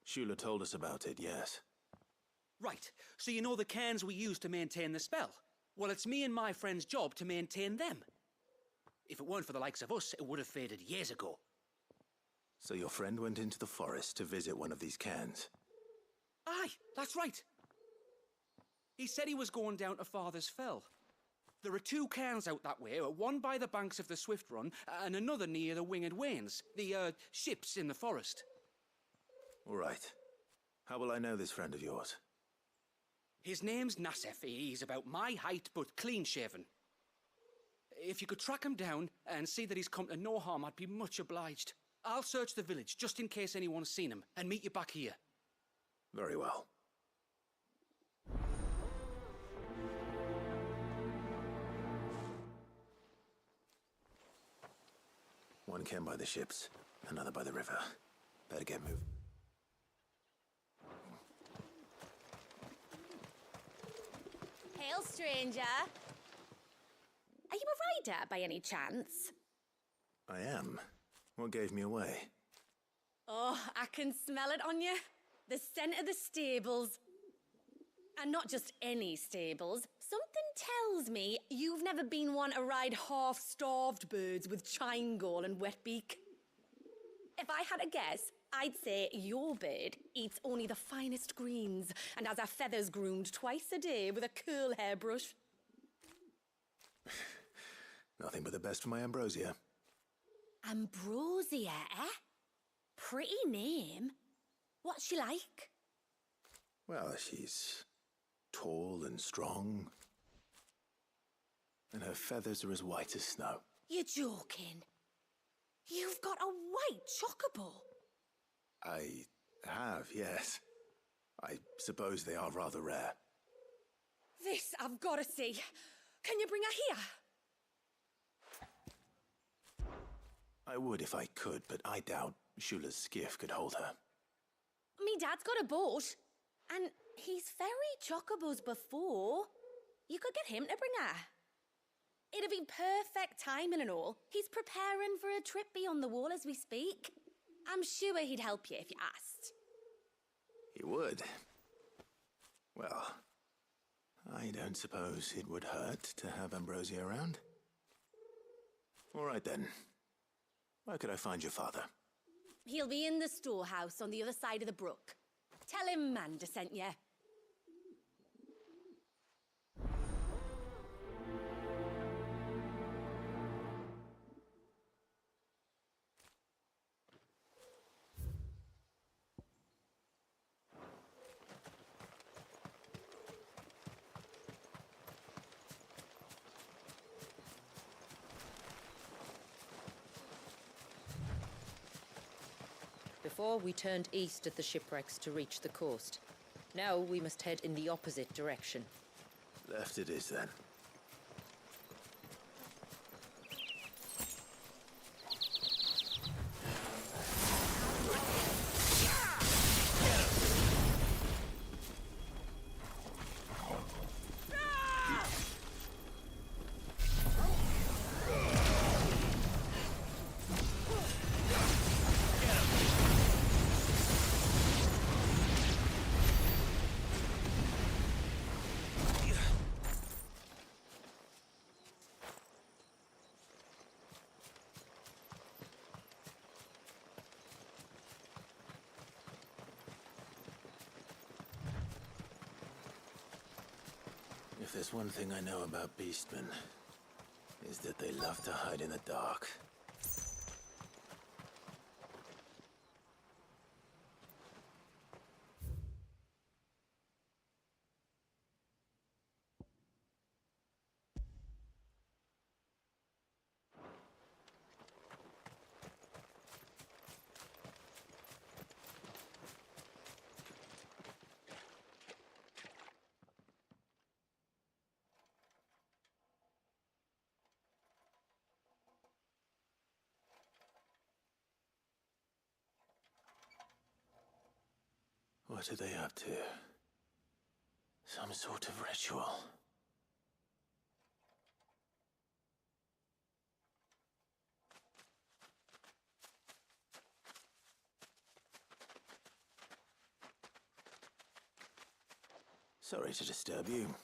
Shula told us about it, yes. Right. So you know the cairns we use to maintain the spell? Well, it's me and my friend's job to maintain them. If it weren't for the likes of us, it would have faded years ago. So your friend went into the forest to visit one of these cairns? Aye, that's right. He said he was going down to Father's Fell. There are 2 cairns out that way, one by the banks of the Swift Run, and another near the Winged Wains, the ships in the forest. All right. How will I know this friend of yours? His name's Nassef. He's about my height, but clean-shaven. If you could track him down and see that he's come to no harm, I'd be much obliged. I'll search the village, just in case anyone's seen him, and meet you back here. Very well. One cairn by the ships, another by the river. Better get moving. Hail, stranger. Are you a rider by any chance? I am. What gave me away? Oh, I can smell it on you. The scent of the stables. And not just any stables. Something tells me you've never been one to ride half-starved birds with chine-gall and wet beak. If I had a guess, I'd say your bird eats only the finest greens and has her feathers groomed twice a day with a curl hairbrush. Nothing but the best for my ambrosia. Ambrosia, eh? Pretty name. What's she like? Well, she's tall and strong. And her feathers are as white as snow. You're joking. You've got a white chocobo. I have, yes. I suppose they are rather rare. This I've got to see. Can you bring her here? I would if I could, but I doubt Shula's skiff could hold her. Me dad's got a boat. And he's ferried chocobos before. You could get him to bring her. It'd be perfect timing and all. He's preparing for a trip beyond the wall as we speak. I'm sure he'd help you if you asked. He would. Well, I don't suppose it would hurt to have Ambrosia around. All right then. Where could I find your father? He'll be in the storehouse on the other side of the brook. Tell him Manda sent you. Before, we turned east at the shipwrecks to reach the coast. Now we must head in the opposite direction. Left it is, then. If there's one thing I know about beastmen, is that they love to hide in the dark. What are they up to? Some sort of ritual. Sorry to disturb you.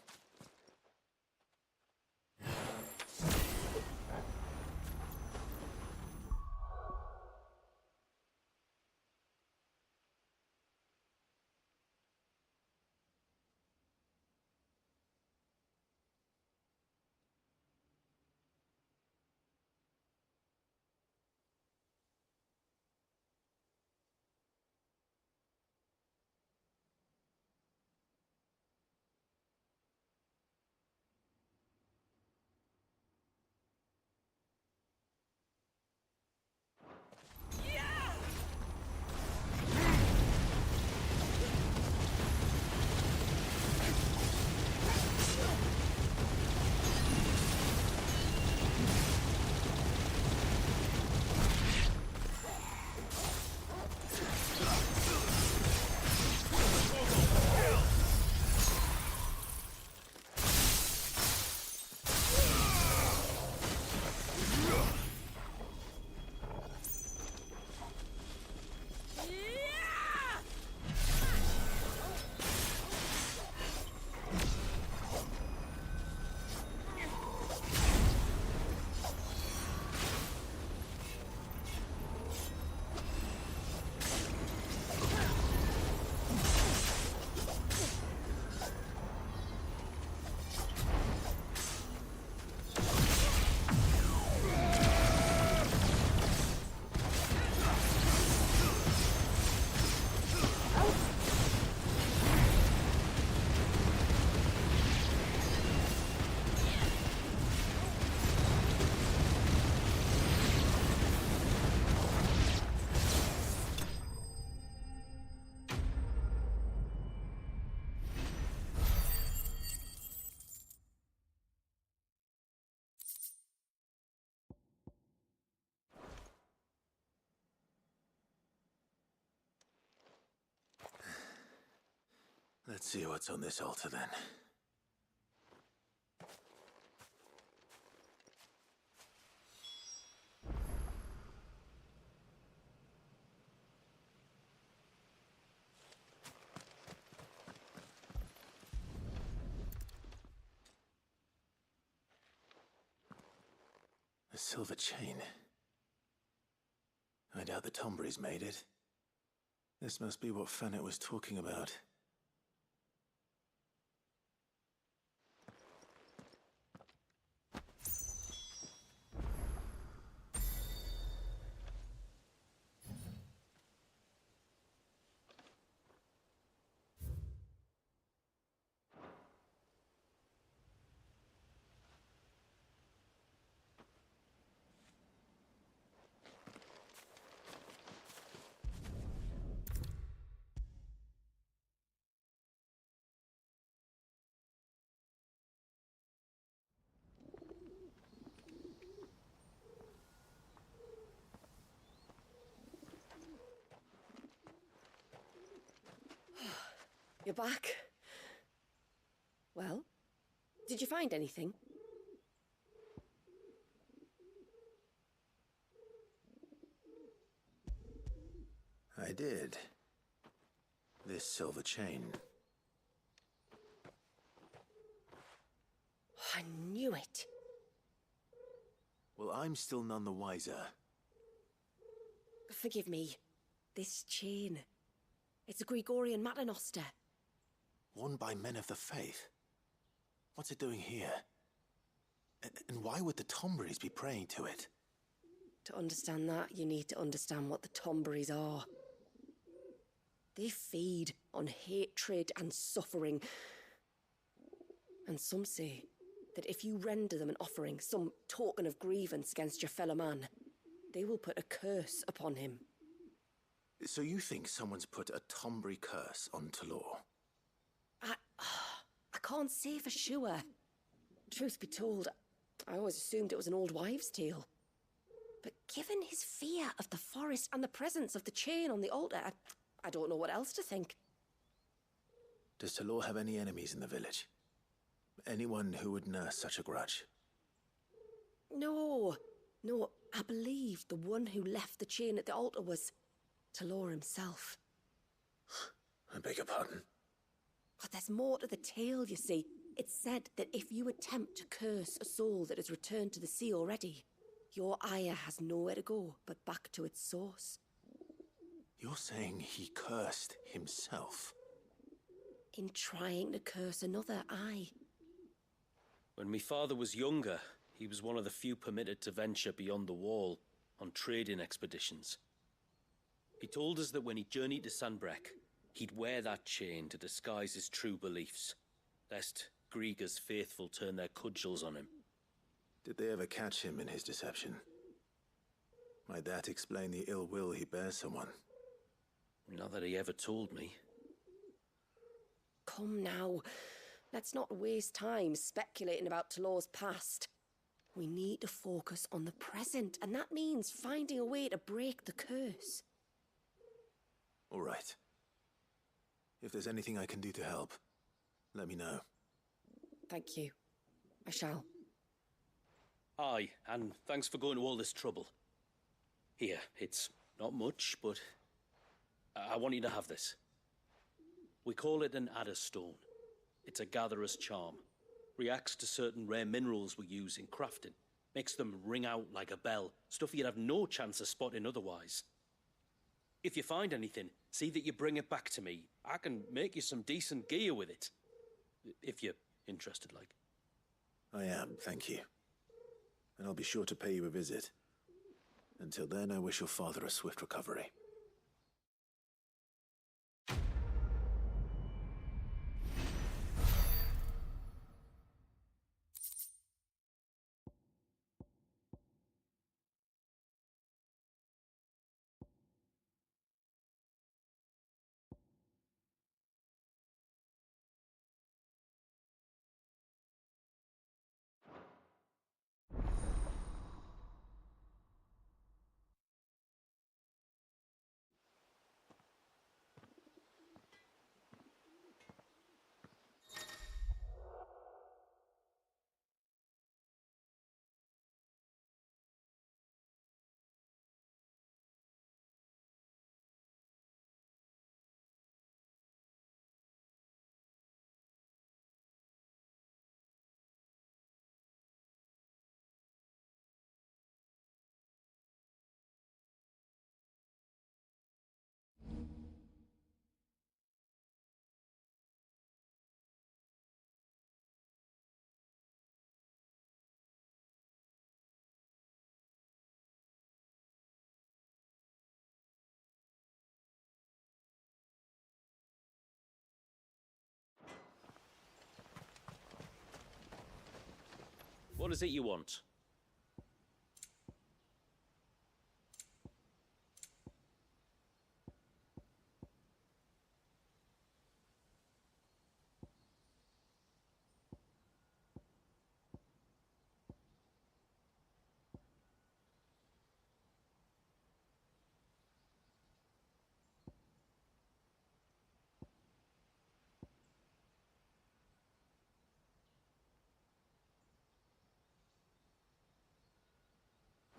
Let's see what's on this altar then. A silver chain. I doubt the Tomberries made it. This must be what Fennec was talking about. You're back. Well, did you find anything? I did. This silver chain. I knew it. Well, I'm still none the wiser. Forgive me. This chain. It's a Gregorian Maternoster. Worn by men of the faith. What's it doing here? And why would the Tomberries be praying to it? To understand that, you need to understand what the Tomberries are. They feed on hatred and suffering. And some say that if you render them an offering, some token of grievance against your fellow man, they will put a curse upon him. So you think someone's put a Tomberry curse on Talor? I can't say for sure. Truth be told, I always assumed it was an old wives' tale. But given his fear of the forest and the presence of the chain on the altar, I don't know what else to think. Does Talor have any enemies in the village? Anyone who would nurse such a grudge? No, I believe the one who left the chain at the altar was Talor himself. I beg your pardon? But there's more to the tale, you see. It's said that if you attempt to curse a soul that has returned to the sea already, your ire has nowhere to go but back to its source. You're saying he cursed himself? In trying to curse another, aye. When my father was younger, he was one of the few permitted to venture beyond the wall on trading expeditions. He told us that when he journeyed to Sanbreque, he'd wear that chain to disguise his true beliefs, lest Griega's faithful turn their cudgels on him. Did they ever catch him in his deception? Might that explain the ill will he bears someone? Not that he ever told me. Come now, let's not waste time speculating about Talor's past. We need to focus on the present, and that means finding a way to break the curse. All right. If there's anything I can do to help, let me know. Thank you. I shall. Aye, and thanks for going to all this trouble. Here, it's not much, but I want you to have this. We call it an Adder Stone. It's a gatherer's charm. Reacts to certain rare minerals we use in crafting. Makes them ring out like a bell, stuff you'd have no chance of spotting otherwise. If you find anything, see that you bring it back to me. I can make you some decent gear with it. If you're interested, like. I am, thank you. And I'll be sure to pay you a visit. Until then, I wish your father a swift recovery. What is it you want?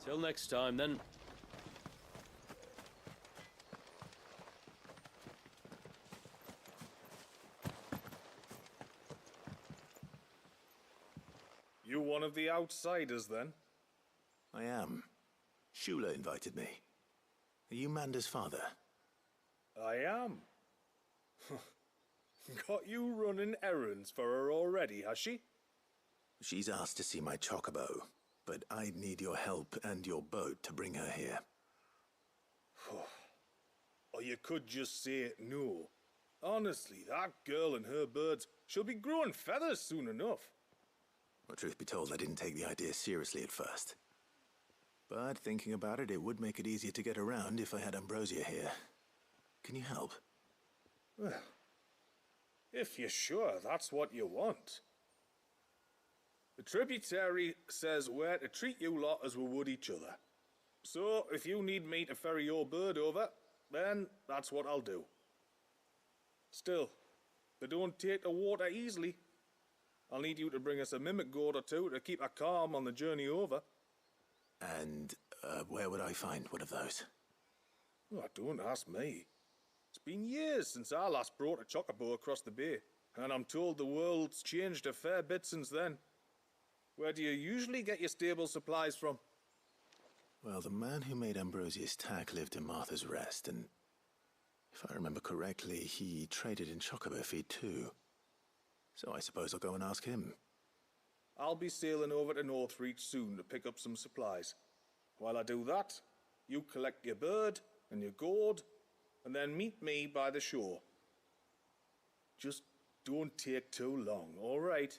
Till next time, then. You one of the outsiders, then? I am. Shula invited me. Are you Manda's father? I am. Got you running errands for her already, has she? She's asked to see my chocobo, but I'd need your help and your boat to bring her here. Or you could just say no. Honestly, that girl and her birds, she'll be growing feathers soon enough. Well, truth be told, I didn't take the idea seriously at first. But thinking about it, it would make it easier to get around if I had Ambrosia here. Can you help? Well, if you're sure that's what you want. The tributary says we're to treat you lot as we would each other. So, if you need me to ferry your bird over, then that's what I'll do. Still, they don't take the water easily. I'll need you to bring us a mimic gourd or two to keep her calm on the journey over. And where would I find one of those? Oh, don't ask me. It's been years since I last brought a chocobo across the bay, and I'm told the world's changed a fair bit since then. Where do you usually get your stable supplies from? Well, the man who made Ambrosia's tack lived in Martha's Rest, and if I remember correctly, he traded in chocobo feed too. So I suppose I'll go and ask him. I'll be sailing over to Northreach soon to pick up some supplies. While I do that, you collect your bird and your gourd, and then meet me by the shore. Just don't take too long, all right?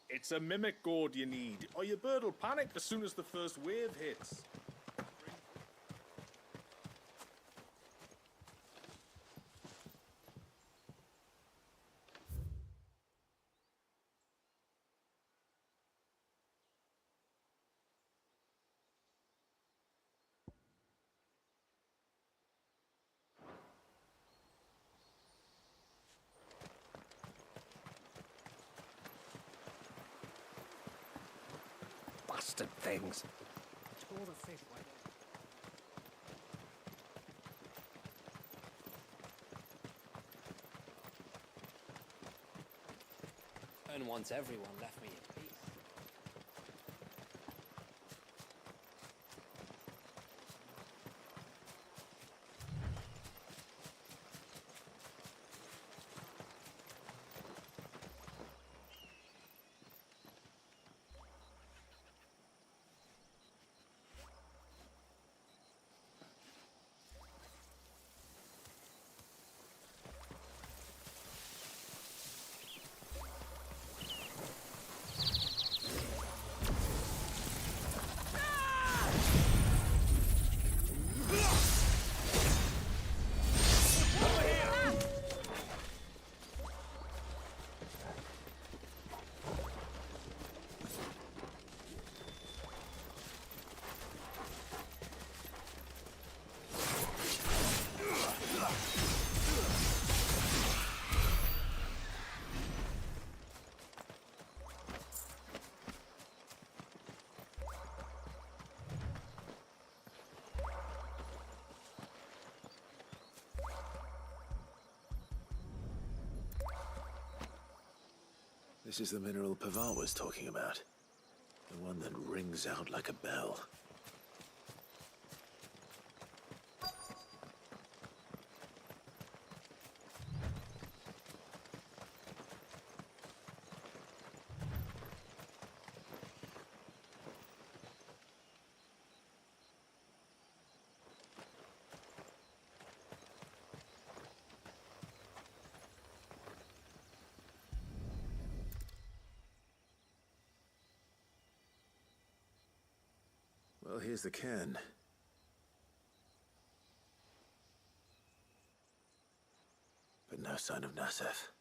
It's a mimic gourd you need, or your bird will panic as soon as the first wave hits. Bastard things. And once everyone left me in peace. This is the mineral Pavar was talking about. The one that rings out like a bell. Well, here's the cairn. But no sign of Nassef.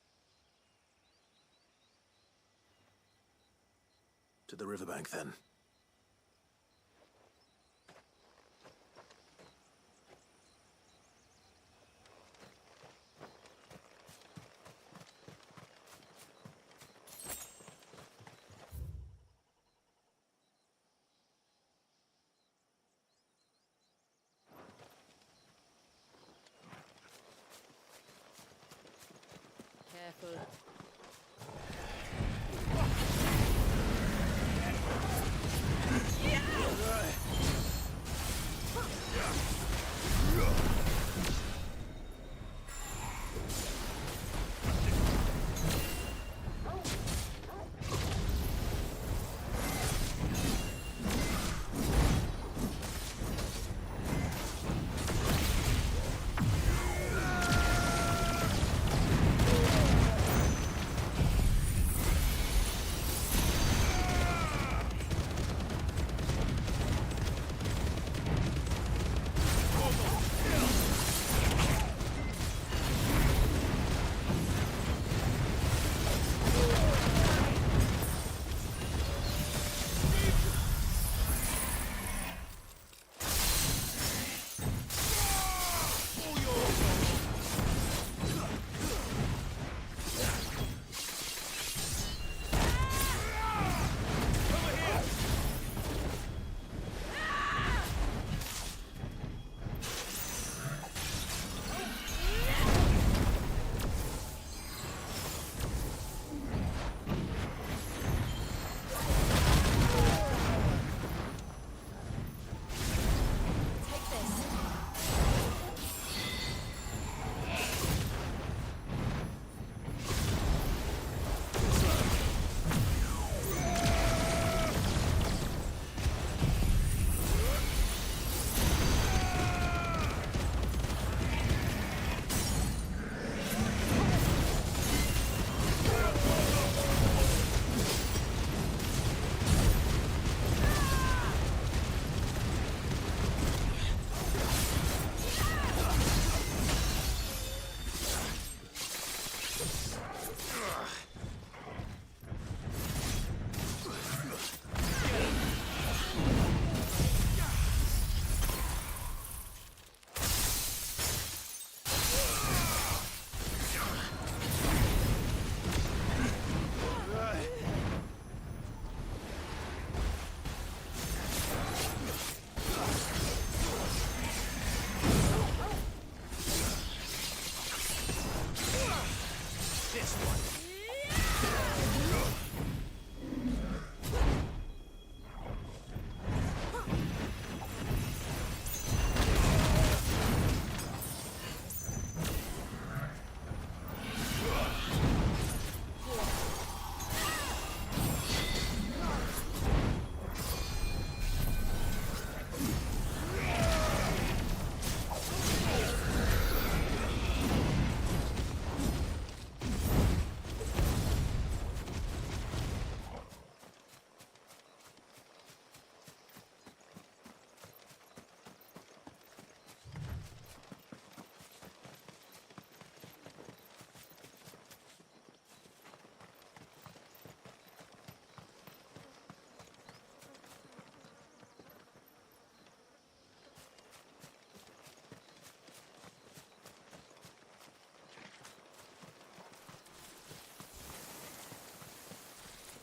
To the riverbank, then. Careful.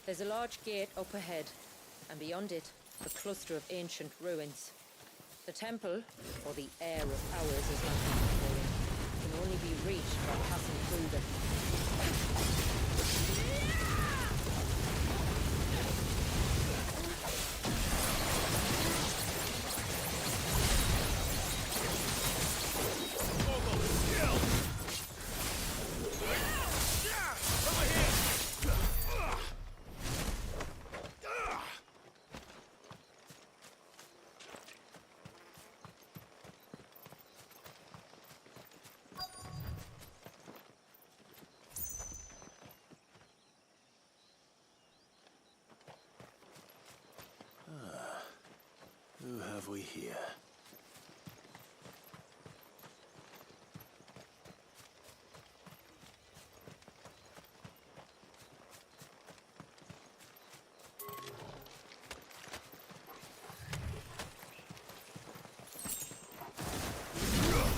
There's a large gate up ahead, and beyond it, a cluster of ancient ruins. The temple, or the heir of hours as my people call it, can only be reached by passing through them. Who have we here?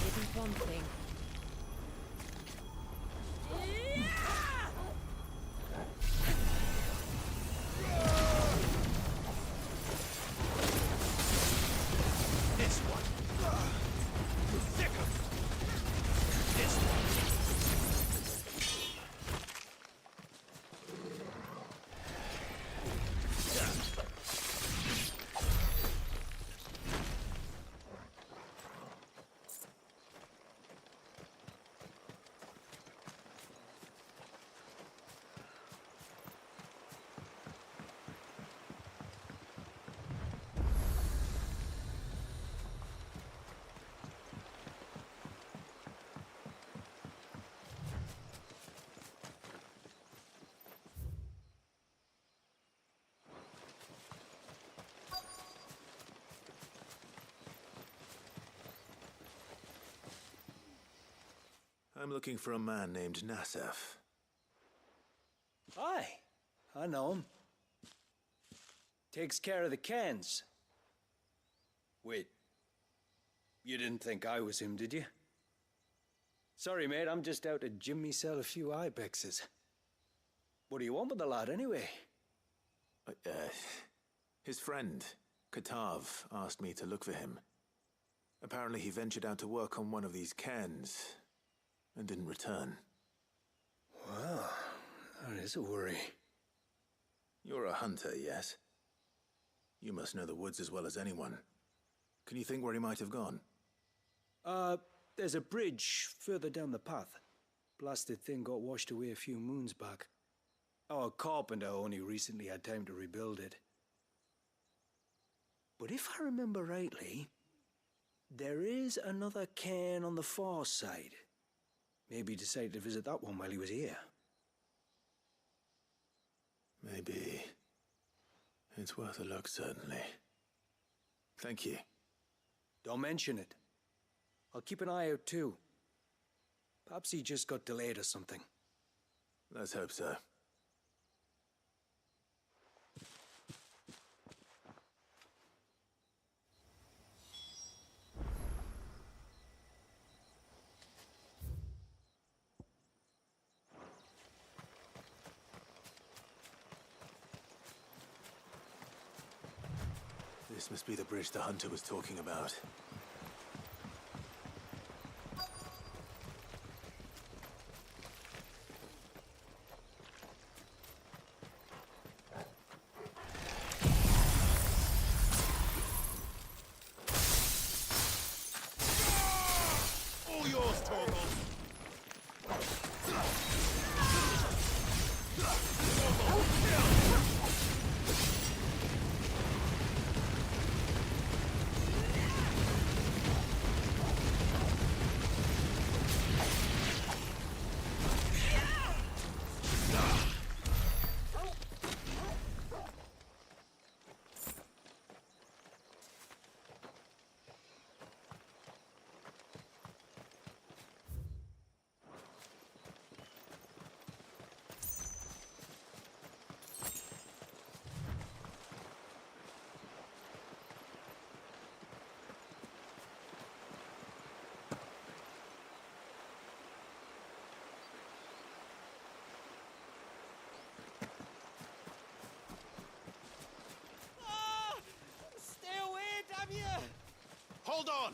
Isn't one thing. I'm looking for a man named Nassef. Aye, I know him. Takes care of the cans. Wait, you didn't think I was him, did you? Sorry, mate, I'm just out to gym myself a few ibexes. What do you want with the lad, anyway? His friend, Katav, asked me to look for him. Apparently he ventured out to work on one of these cairns and didn't return. Well, that is a worry. You're a hunter, yes? You must know the woods as well as anyone. Can you think where he might have gone? There's a bridge further down the path. Blasted thing got washed away a few moons back. Our carpenter only recently had time to rebuild it. But if I remember rightly, there is another cairn on the far side. Maybe he decided to visit that one while he was here. Maybe. It's worth a look, certainly. Thank you. Don't mention it. I'll keep an eye out too. Perhaps he just got delayed or something. Let's hope so. This must be the bridge the hunter was talking about. Hold on!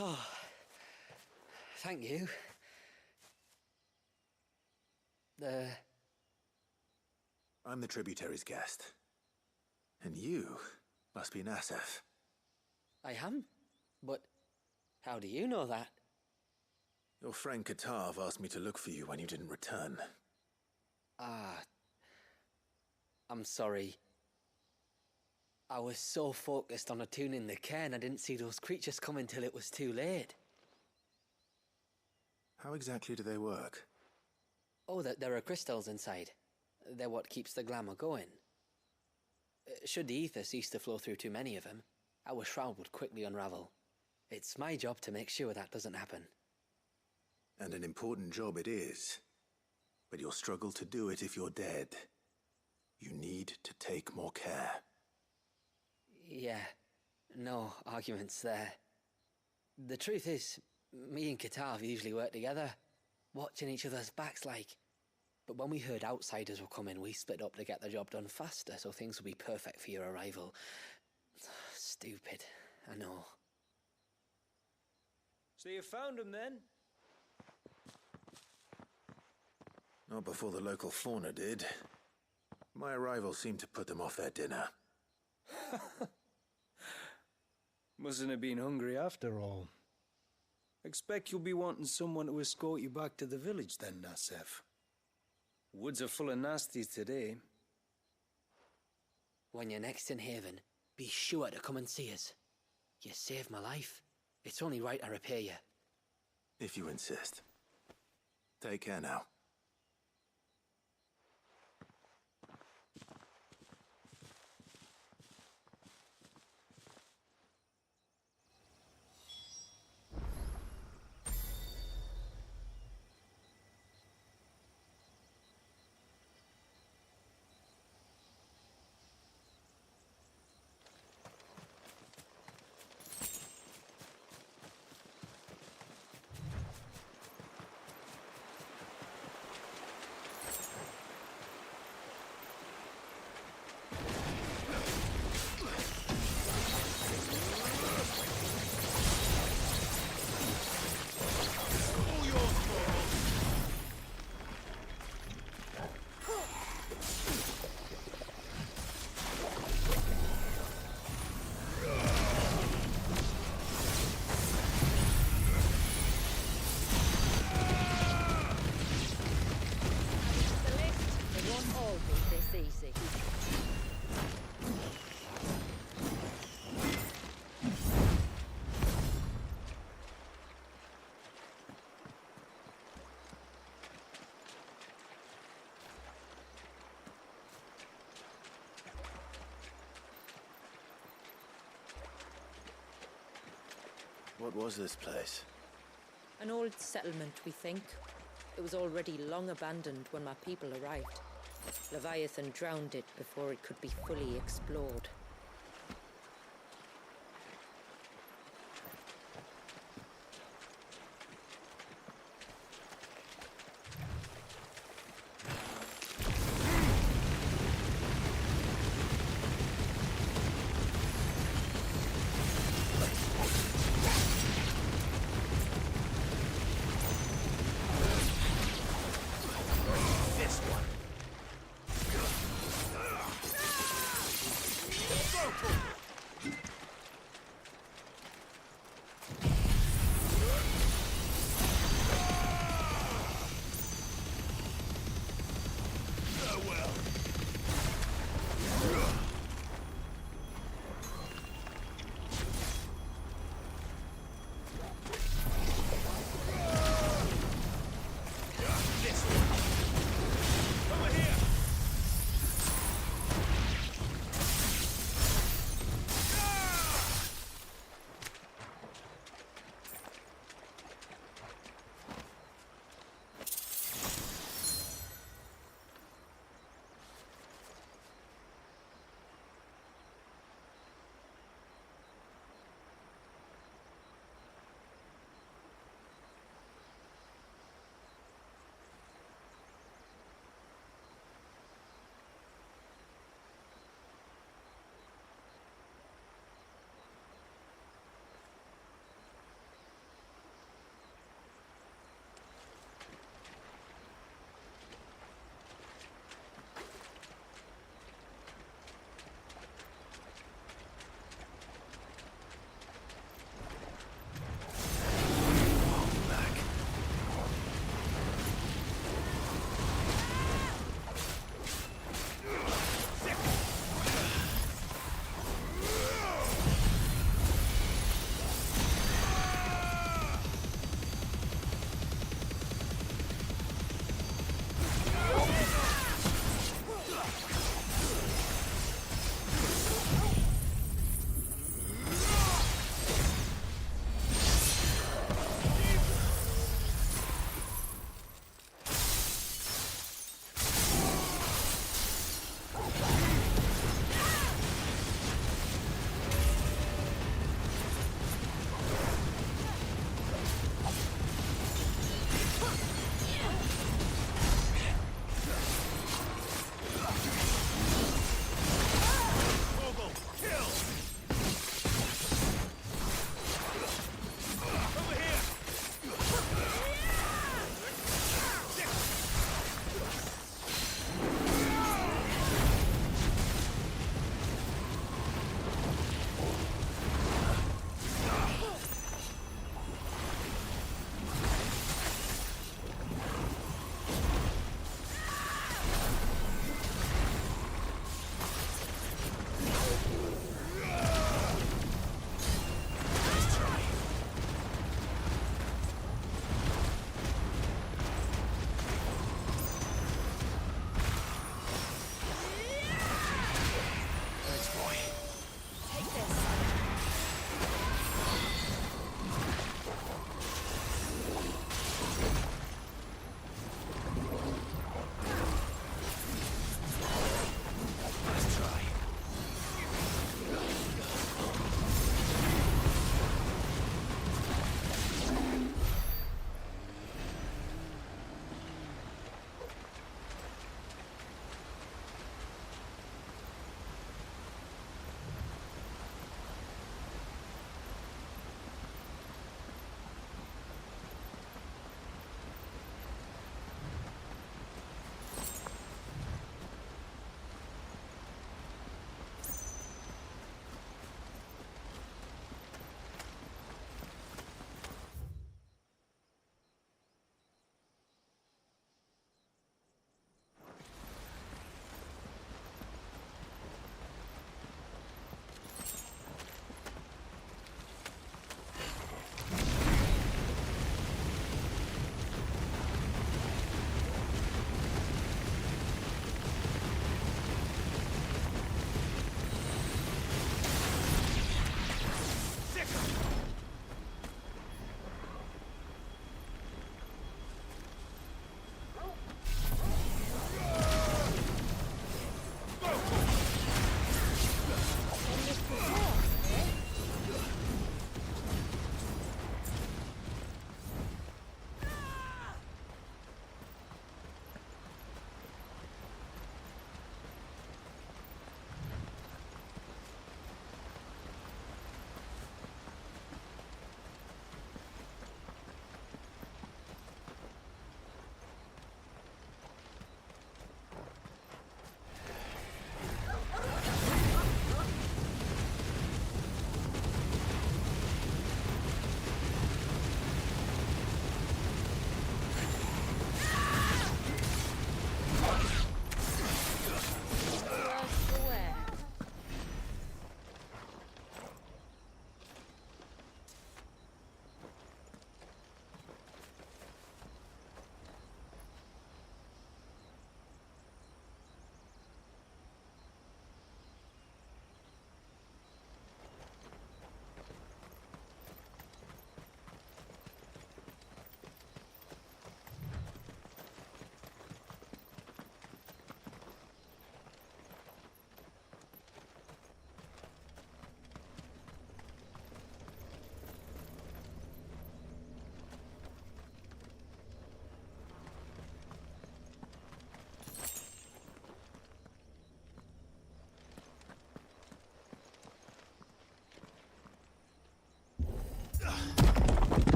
Oh, thank you. I'm the tributary's guest. And you must be Nassef. I am? But how do you know that? Your friend Katav asked me to look for you when you didn't return. Ah, I'm sorry. I was so focused on attuning the cairn, I didn't see those creatures come until it was too late. How exactly do they work? Oh, there are crystals inside. They're what keeps the glamour going. Should the ether cease to flow through too many of them, our shroud would quickly unravel. It's my job to make sure that doesn't happen. And an important job it is. But you'll struggle to do it if you're dead. You need to take more care. Yeah, no arguments there. The truth is, me and Katav usually work together, watching each other's backs like. But when we heard outsiders were coming, we split up to get the job done faster, so things would be perfect for your arrival. Stupid, I know. So you found him then? Not before the local fauna did. My arrival seemed to put them off their dinner. Mustn't have been hungry after all. Expect you'll be wanting someone to escort you back to the village then, Nassef. Woods are full of nasties today. When you're next in Haven, be sure to come and see us. You saved my life. It's only right I repay you. If you insist. Take care now. What was this place? An old settlement, we think. It was already long abandoned when my people arrived. Leviathan drowned it before it could be fully explored. This one.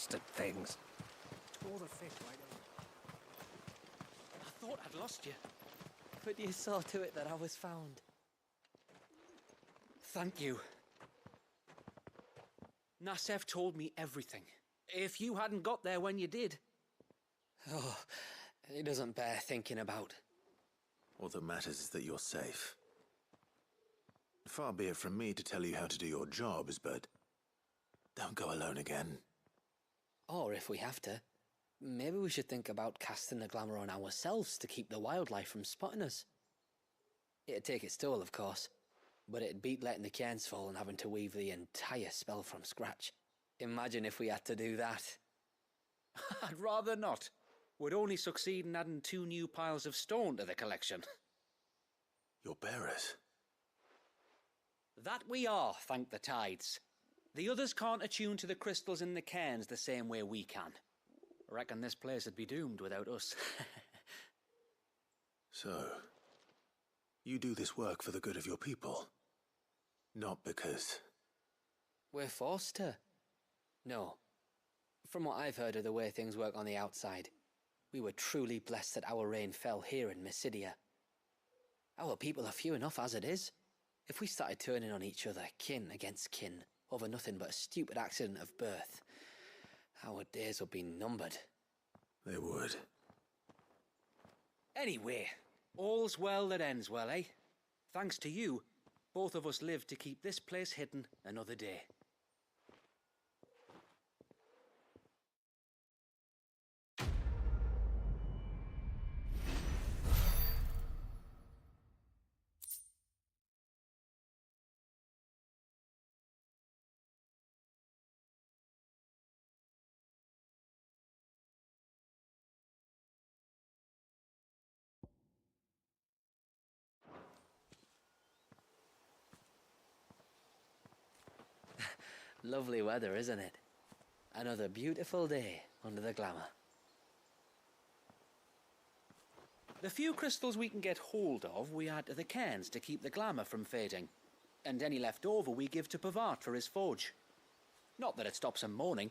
bastard things. Tore the fish right over. I thought I'd lost you. But you saw to it that I was found. Thank you. Nassef told me everything. If you hadn't got there when you did... Oh, it doesn't bear thinking about. All that matters is that you're safe. Far be it from me to tell you how to do your jobs, but don't go alone again. Or if we have to, maybe we should think about casting the glamour on ourselves to keep the wildlife from spotting us. It'd take its toll, of course, but it'd beat letting the cairns fall and having to weave the entire spell from scratch. Imagine if we had to do that. I'd rather not. Would only succeed in adding 2 new piles of stone to the collection. Your bearers? That we are, thank the tides. The others can't attune to the crystals in the cairns the same way we can. Reckon this place would be doomed without us. So, you do this work for the good of your people? Not because... We're forced to. No. From what I've heard of the way things work on the outside, we were truly blessed that our rain fell here in Mysidia. Our people are few enough as it is. If we started turning on each other, kin against kin, over nothing but a stupid accident of birth, our days would be numbered. They would. Anyway, all's well that ends well, eh? Thanks to you, both of us lived to keep this place hidden another day. Lovely weather, isn't it? Another beautiful day under the glamour. The few crystals we can get hold of, we add to the cairns to keep the glamour from fading. And any left over we give to Pavart for his forge. Not that it stops him mourning.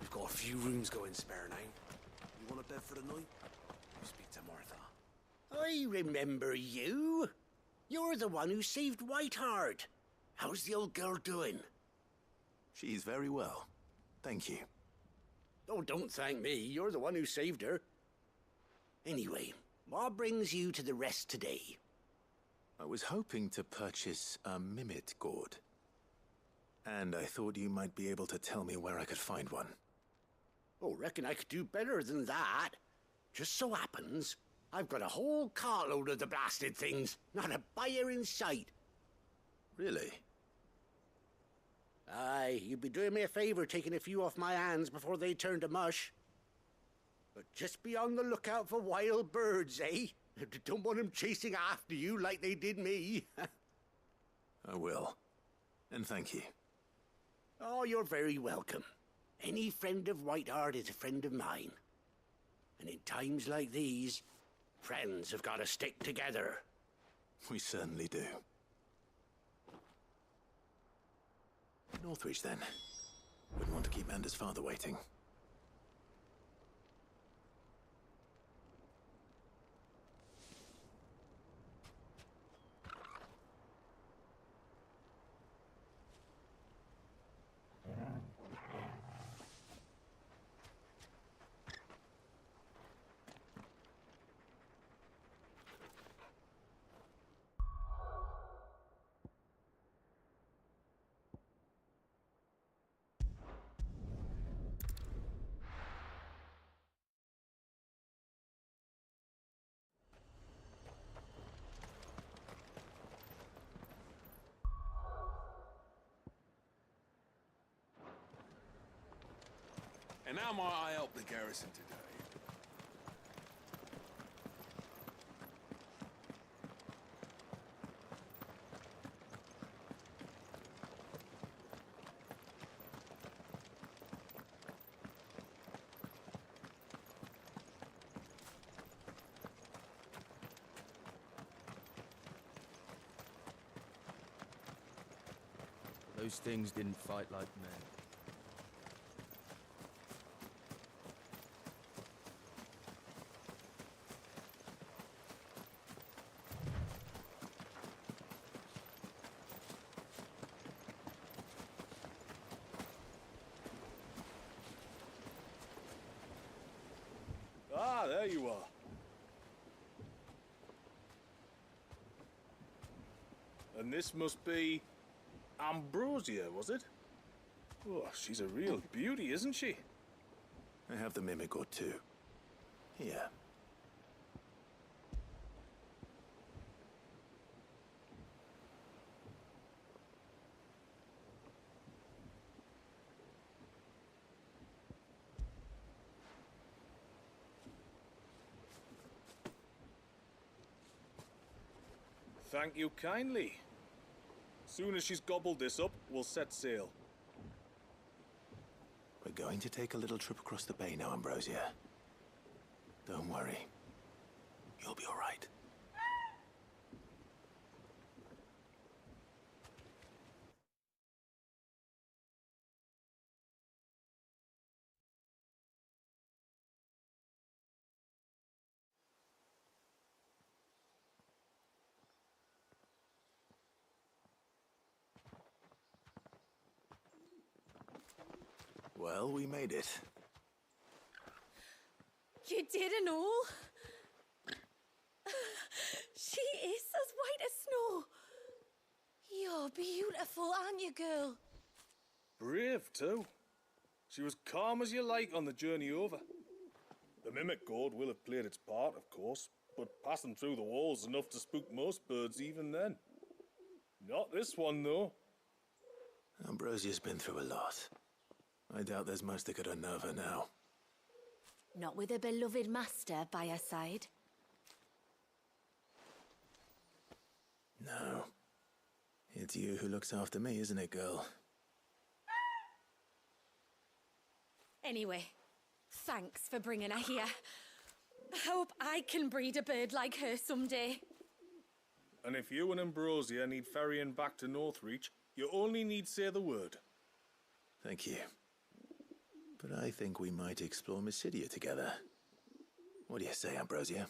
Got a few rooms going spare now. You want a bed for the night? You speak to Martha. I remember you. You're the one who saved Whiteheart. How's the old girl doing? She's very well. Thank you. Oh, don't thank me. You're the one who saved her. Anyway, what brings you to the rest today? I was hoping to purchase a Mimit gourd. And I thought you might be able to tell me where I could find one. Oh, reckon I could do better than that. Just so happens, I've got a whole carload of the blasted things. Not a buyer in sight. Really? Aye, you'd be doing me a favour taking a few off my hands before they turn to mush. But just be on the lookout for wild birds, eh? Don't want them chasing after you like they did me. I will. And thank you. Oh, you're very welcome. Any friend of Whiteheart is a friend of mine. And in times like these, friends have got to stick together. We certainly do. Northreach, then. Wouldn't want to keep Anders' father waiting. And how might I help the garrison today? Those things didn't fight like men. Ah, there you are. And this must be Ambrosia, was it? Oh, she's a real beauty, isn't she? I have the mimic or two. Here. Thank you kindly. Soon as she's gobbled this up, we'll set sail. We're going to take a little trip across the bay now, Ambrosia. Don't worry. You'll be all right. Well, we made it. You didn't all? She is as white as snow. You're beautiful, aren't you, girl? Brave, too. She was calm as you like on the journey over. The mimic gourd will have played its part, of course, but passing through the walls enough to spook most birds even then. Not this one, though. Ambrosia's been through a lot. I doubt there's much that could unnerve her now. Not with a beloved master by her side. No. It's you who looks after me, isn't it, girl? Anyway, thanks for bringing her here. I hope I can breed a bird like her someday. And if you and Ambrosia need ferrying back to Northreach, you only need say the word. Thank you. But I think we might explore Mysidia together. What do you say, Ambrosia?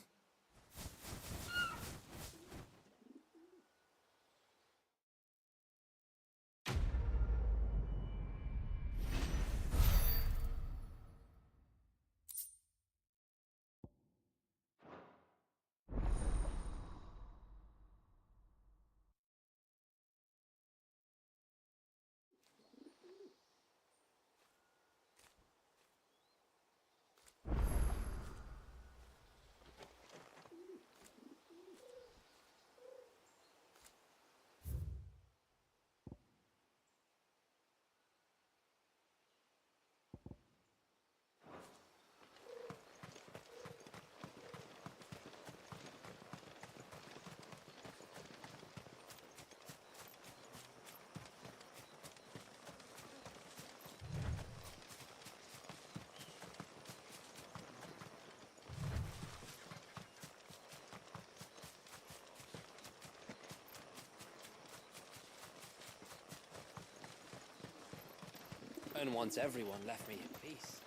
And once everyone left me in peace.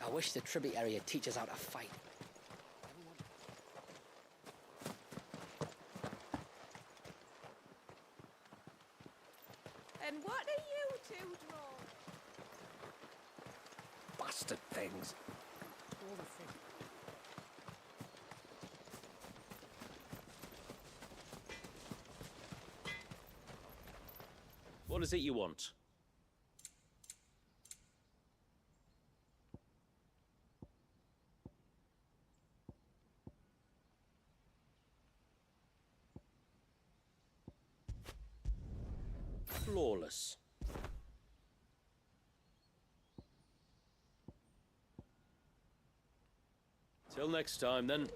I wish the tributary would teach us how to fight. And what are you two draw? Bastard things. What is it you want? Flawless. Till next time, then.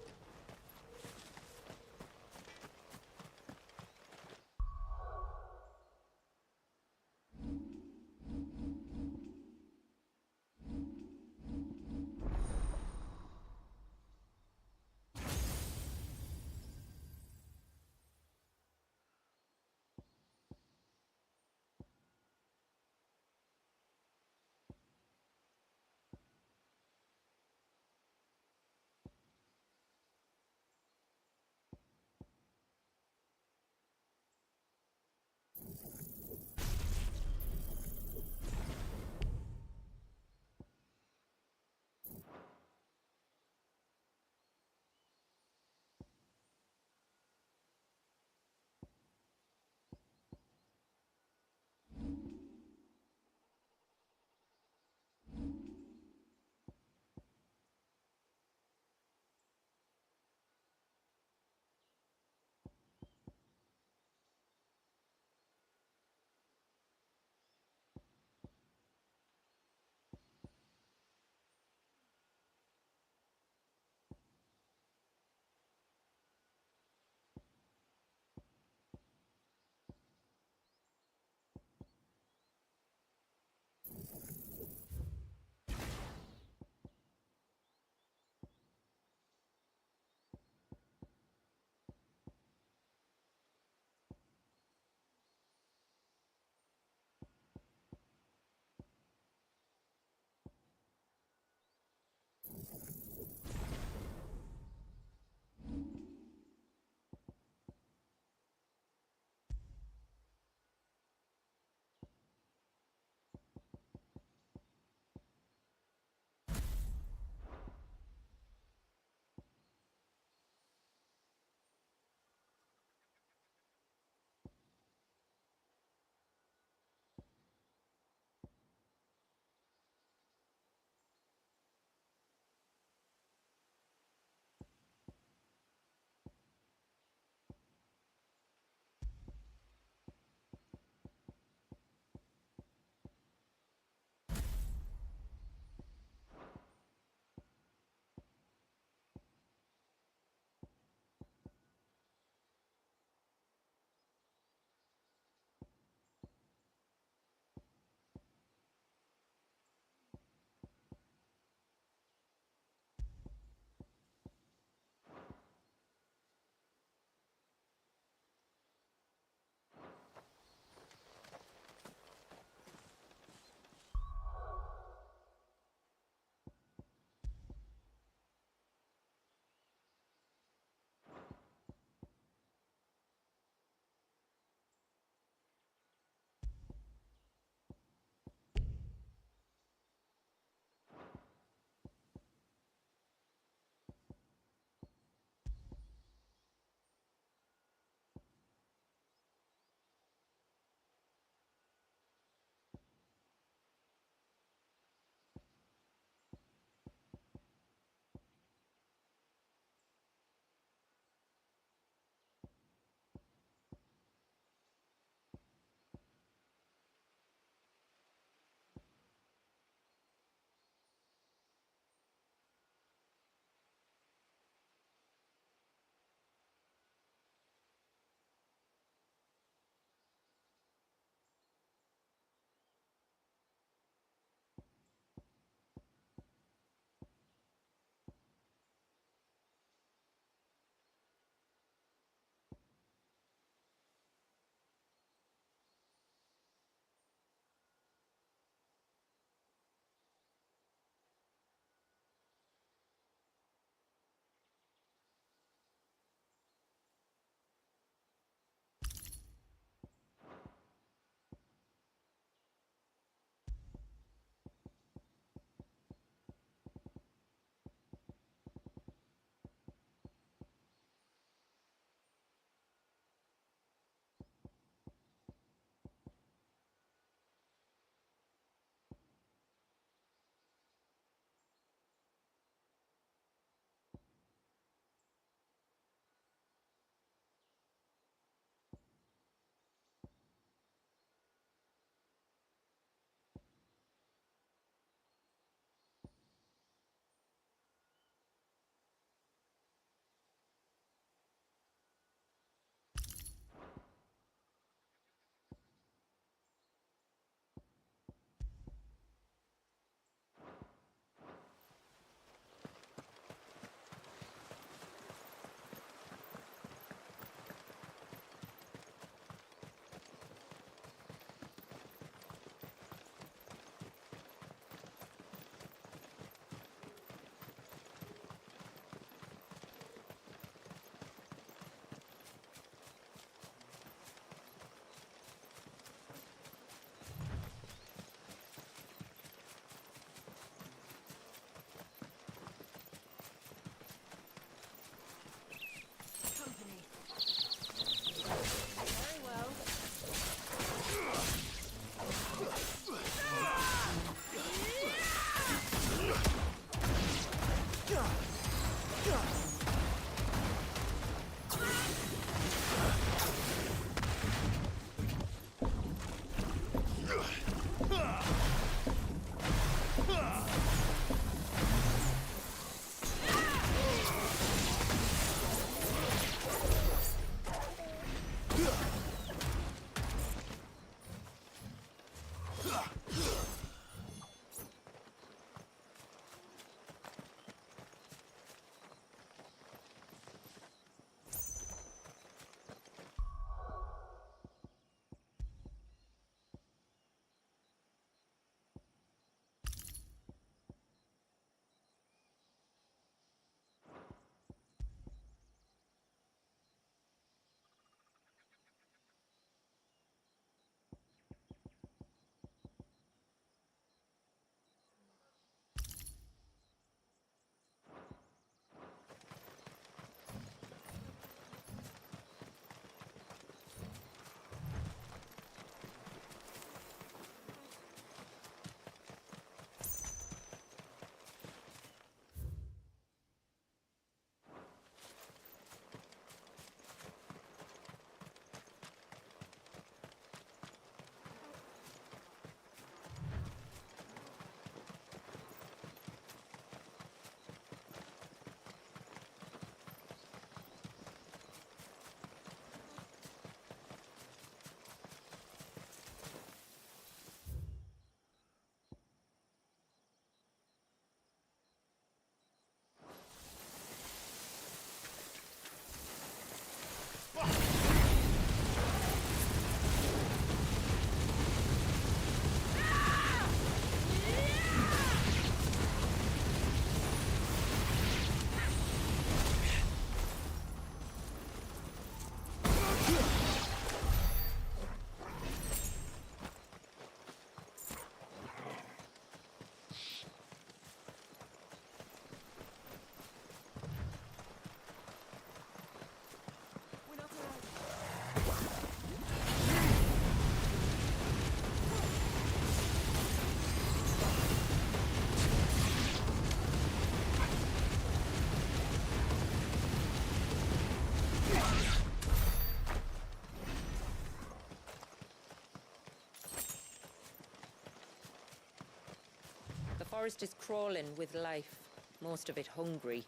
The forest is crawling with life, most of it hungry,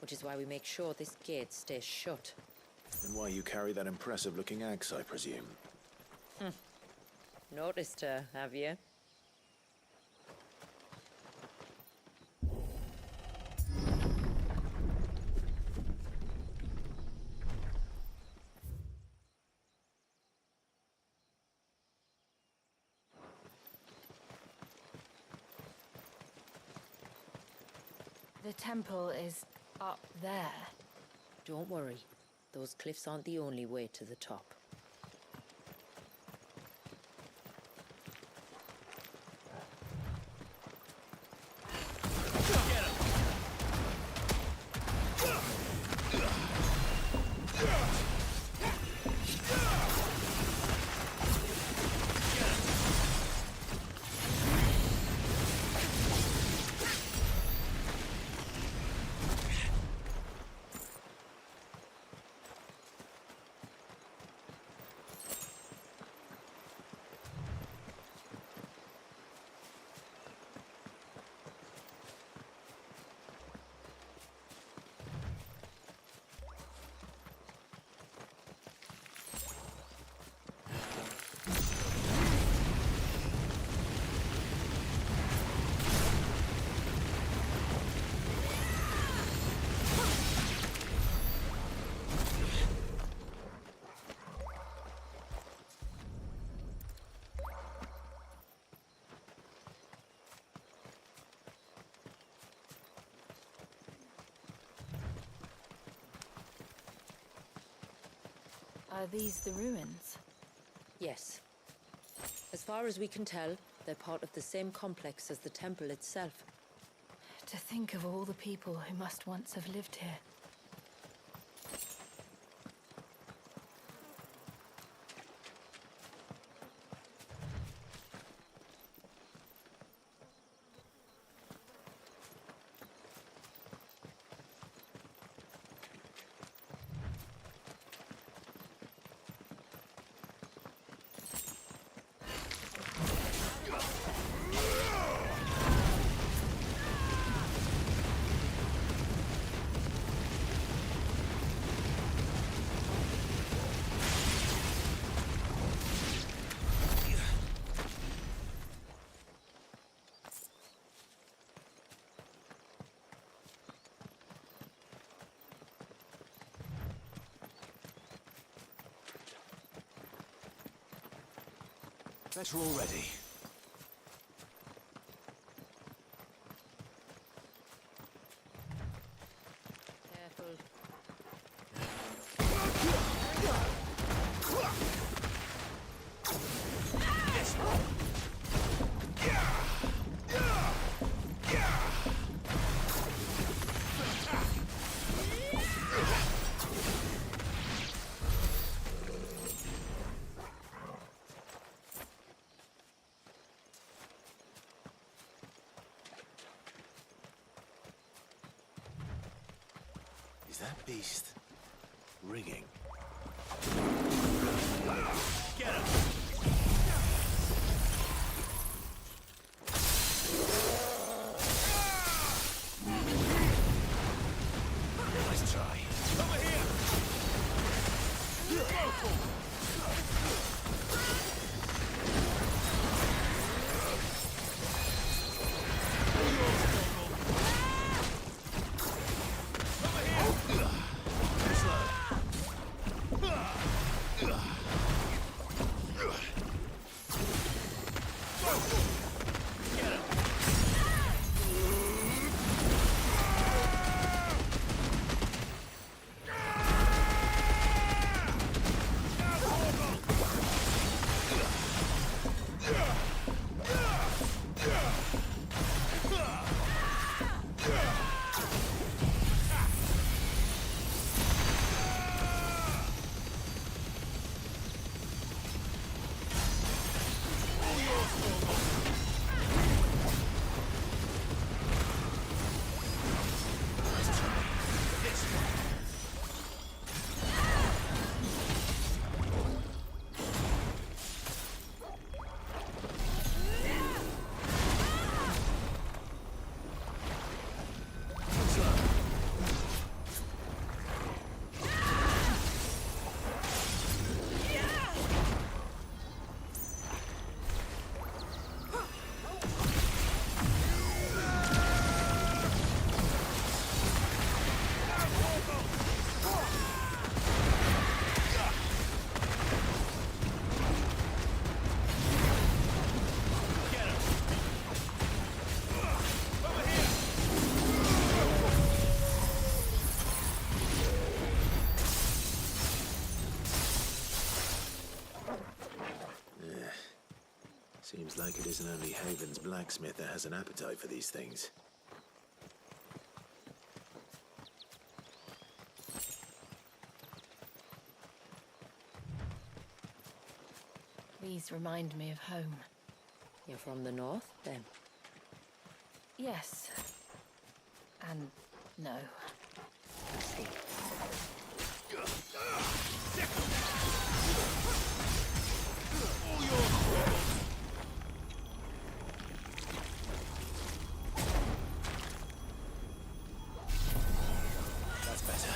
which is why we make sure this gate stays shut. And why you carry that impressive-looking axe, I presume? Noticed her, have you? The temple is up there. Don't worry. Those cliffs aren't the only way to the top. Are these the ruins? Yes. As far as we can tell, they're part of the same complex as the temple itself. To think of all the people who must once have lived here. Better already. Careful. Is that beast rigging? Get him! Nice try. Over here! Seems like it isn't only Haven's blacksmith that has an appetite for these things. These remind me of home. You're from the north, then? Yes. And no. I see. That's better.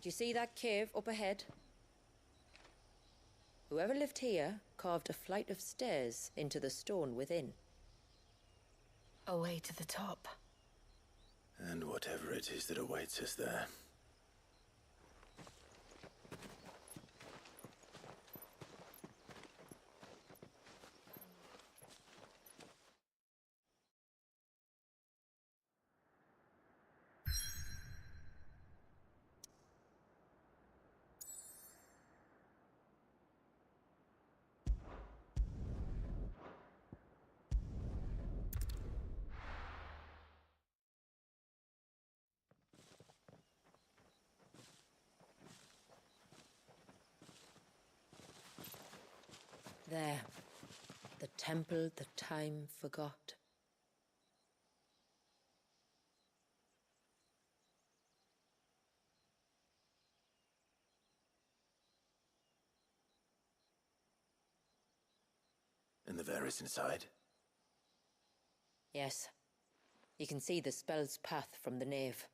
Do you see that cave up ahead? Whoever lived here carved a flight of stairs into the stone within. A way to the top. And whatever it is that awaits us there. There. The temple the time forgot. And the Varys inside? Yes. You can see the spell's path from the nave.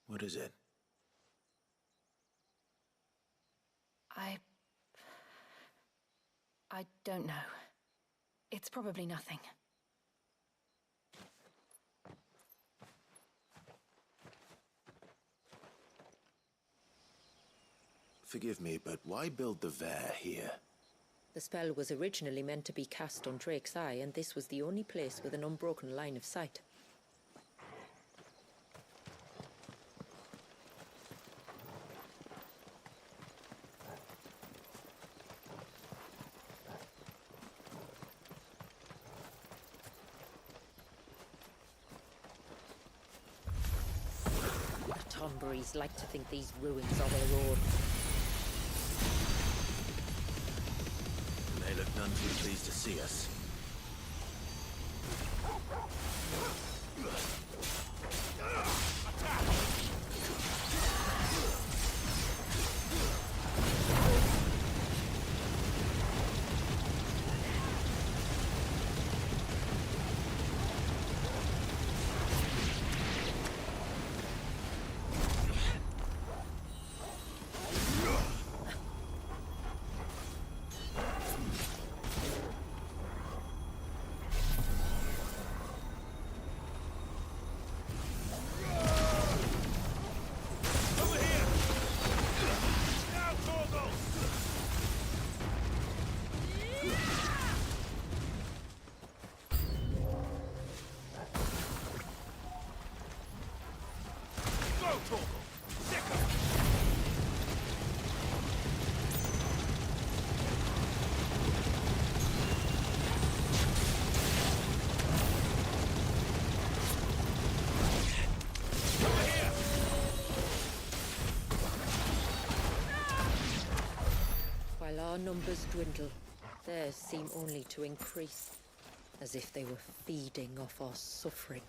What is it? I don't know. It's probably nothing. Forgive me, but why build the Vare here? The spell was originally meant to be cast on Drake's Eye, and this was the only place with an unbroken line of sight. The Tonberries like to think these ruins are their own. They look none too pleased to see us. While our numbers dwindle, theirs seem only to increase, as if they were feeding off our suffering.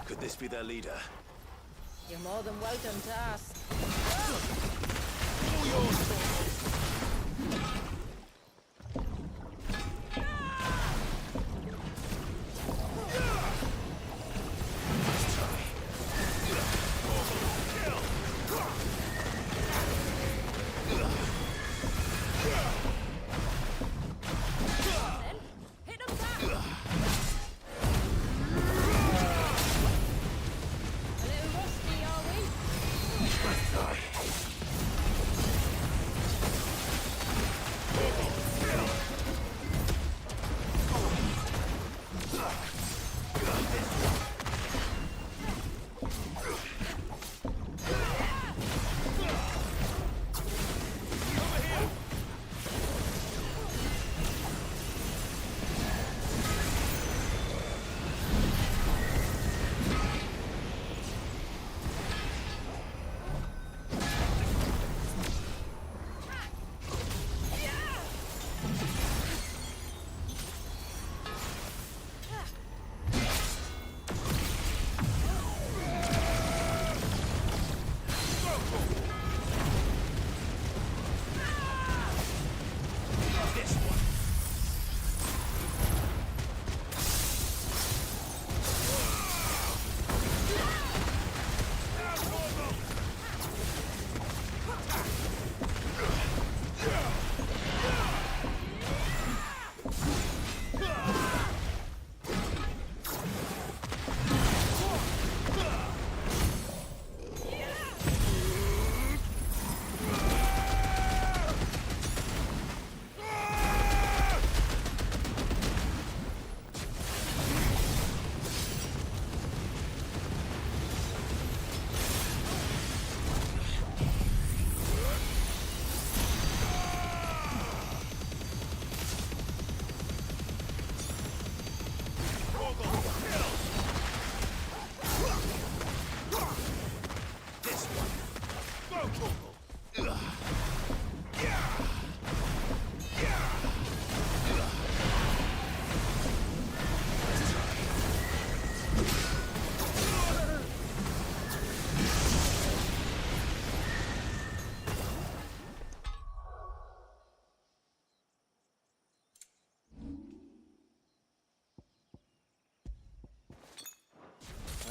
Could this be their leader? You're more than welcome to ask.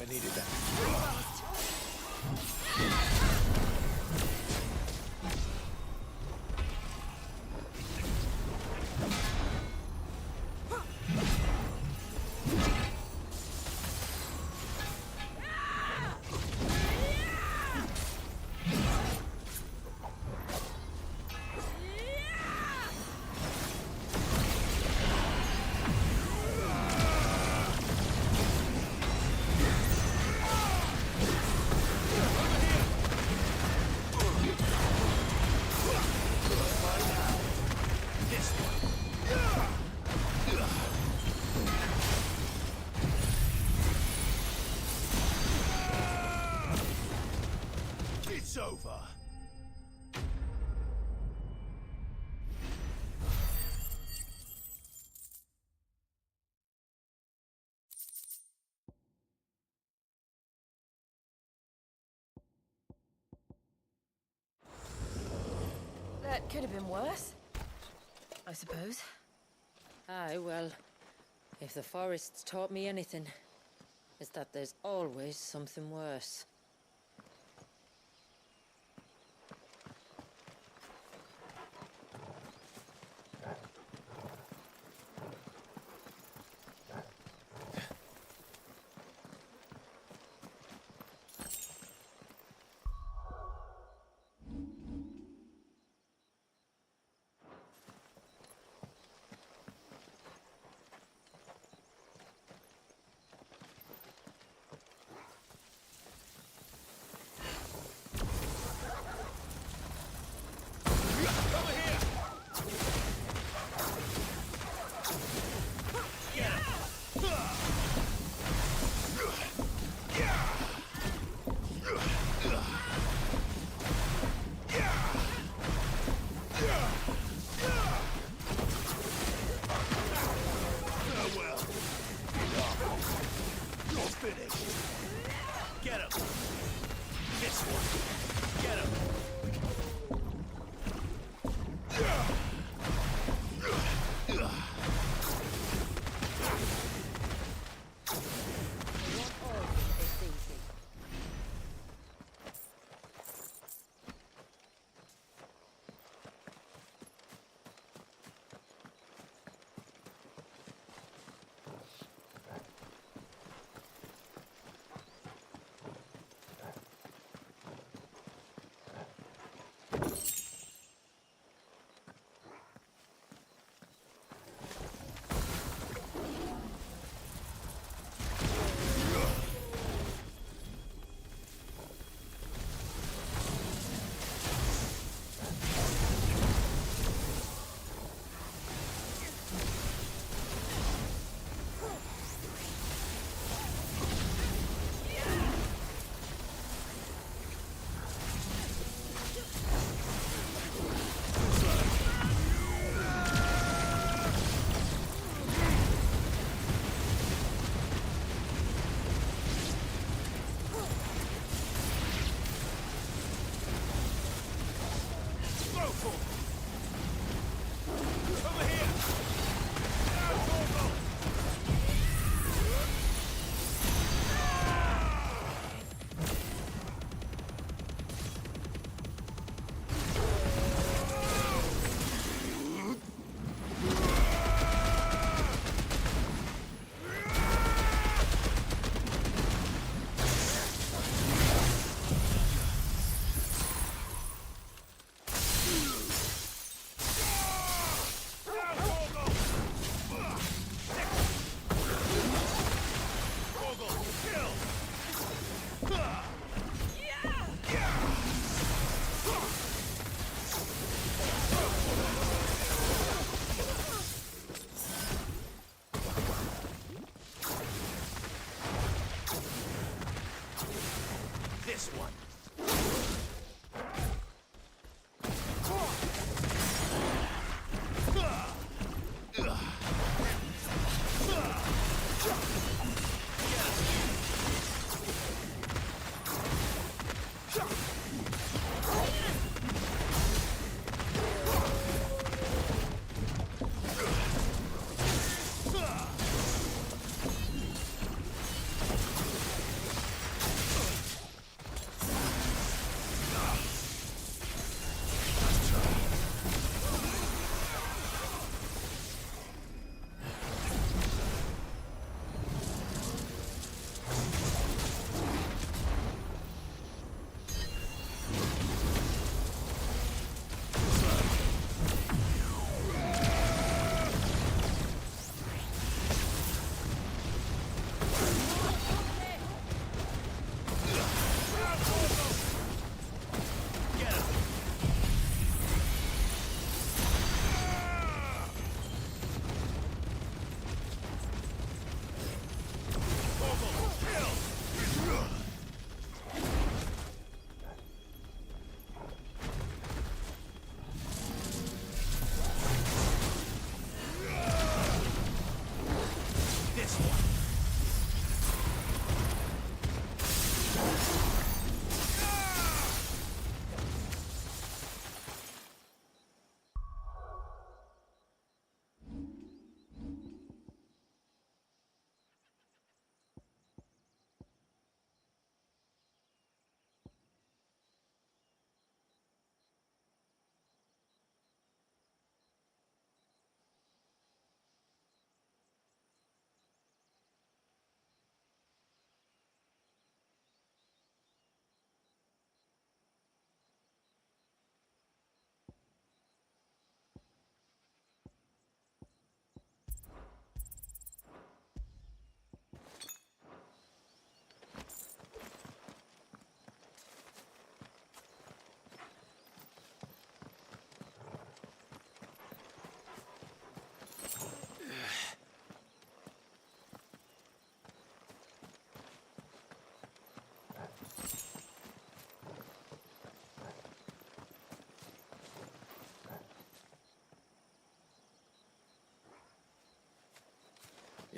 needed that. It's over. That could have been worse, I suppose. Aye, well, if the forest's taught me anything, it's that there's always something worse. This one.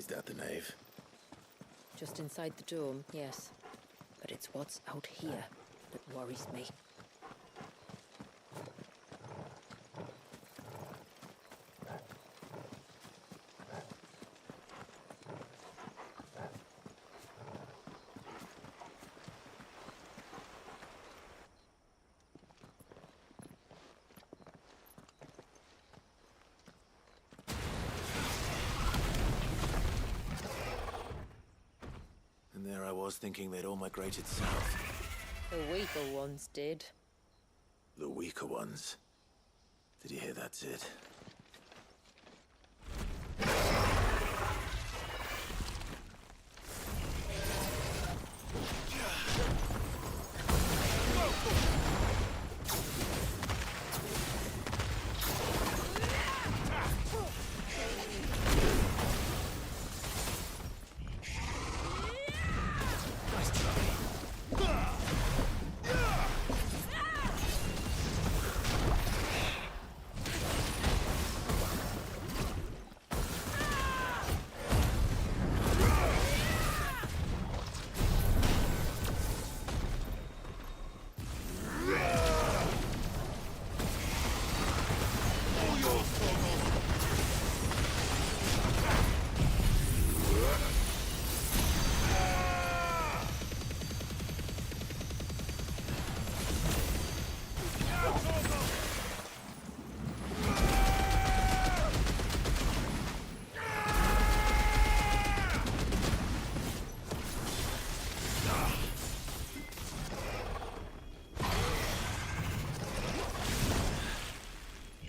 Is that the nave? Just inside the dome, yes. But it's what's out here that worries me. And there I was thinking they'd all migrated south. The weaker ones did. The weaker ones. Did you hear that, Sid?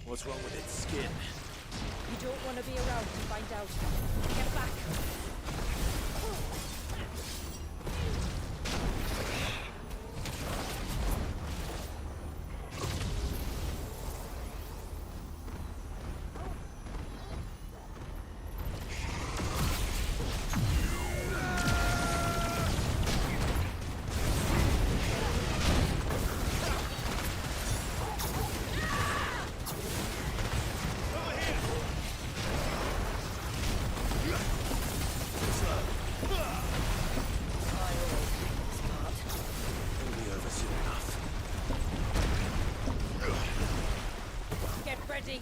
What's wrong with its skin? You don't want to be around to find out. Get back! Ready.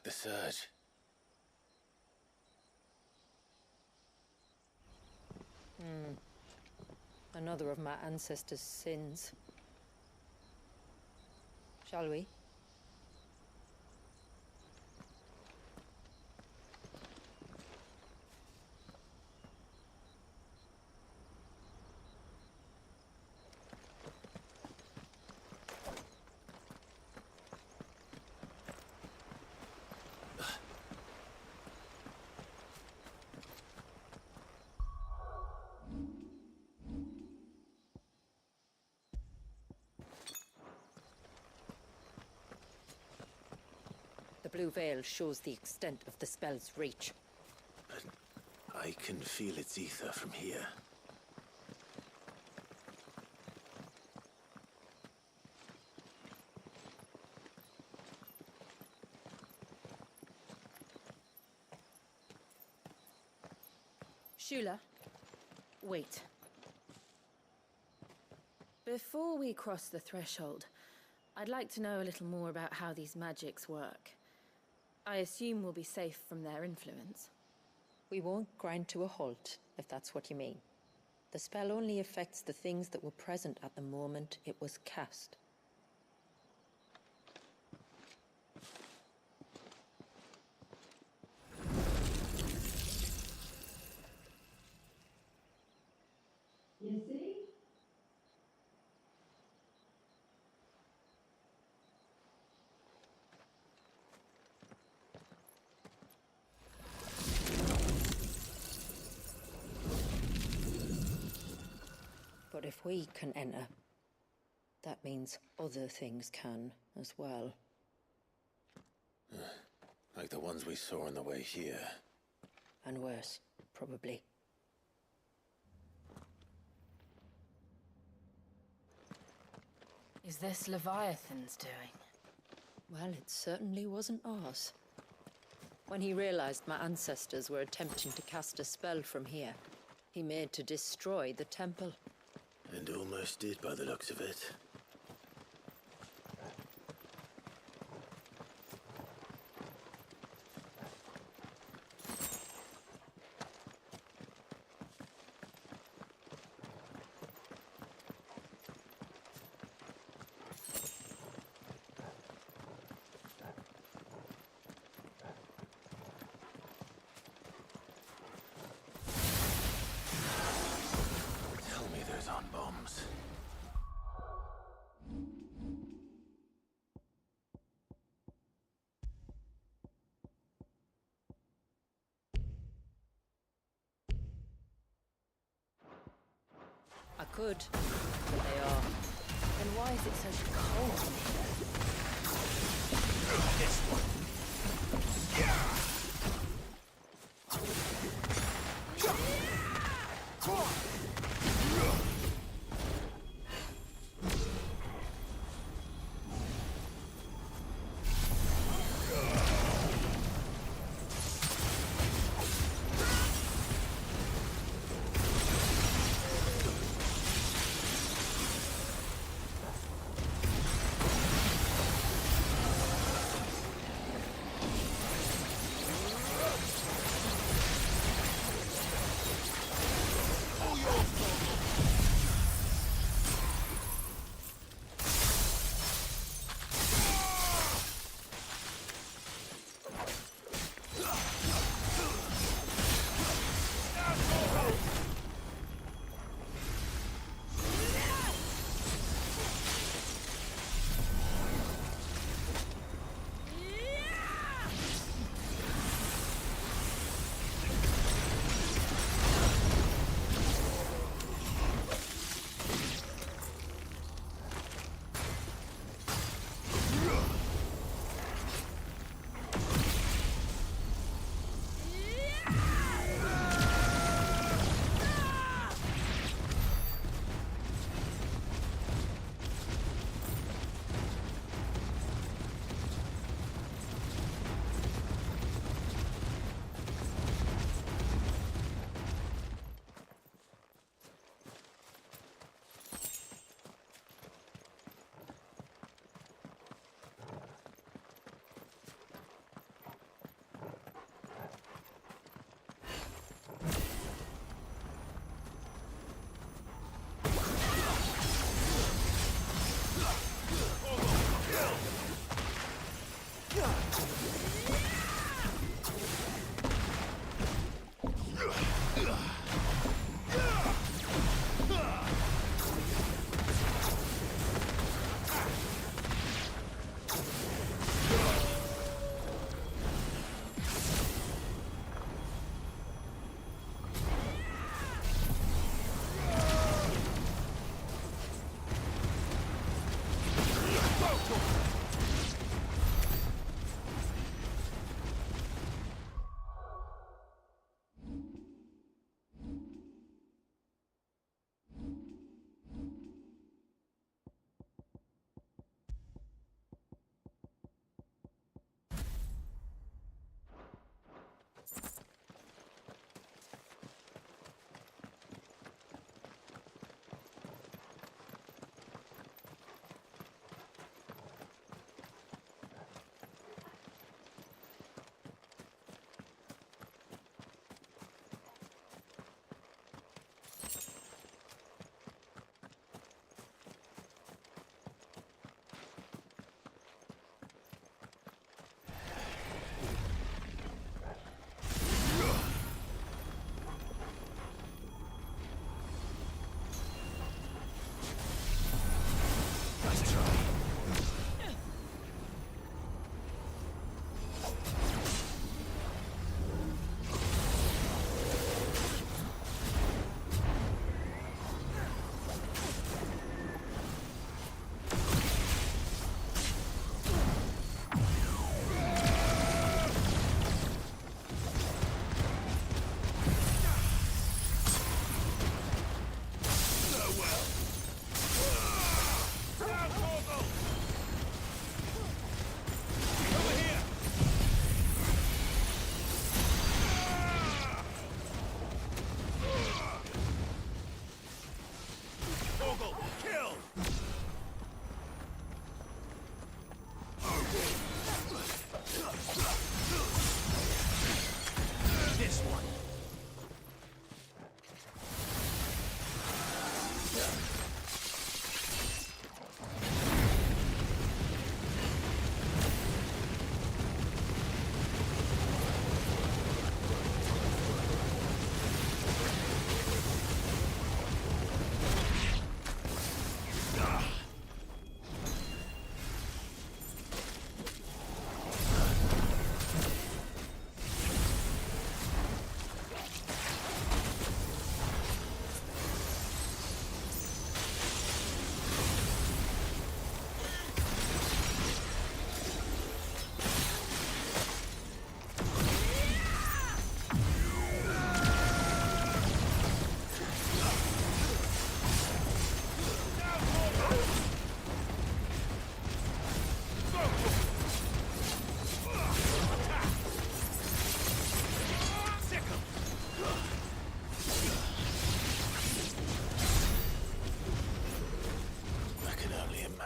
the surge. Another of my ancestors' sins. Shall we? The blue veil shows the extent of the spell's reach. But I can feel its ether from here. Shula, wait. Before we cross the threshold, I'd like to know a little more about how these magics work. I assume we'll be safe from their influence. We won't grind to a halt, if that's what you mean. The spell only affects the things that were present at the moment it was cast. You see? But if we can enter, that means other things can as well. Like the ones we saw on the way here. And worse, probably. Is this Leviathan's doing? Well, it certainly wasn't ours. When he realized my ancestors were attempting to cast a spell from here, he made to destroy the temple. And almost did by the looks of it. Tell me those aren't bombs. I could, but they are. Then why is it so cold in here? This one.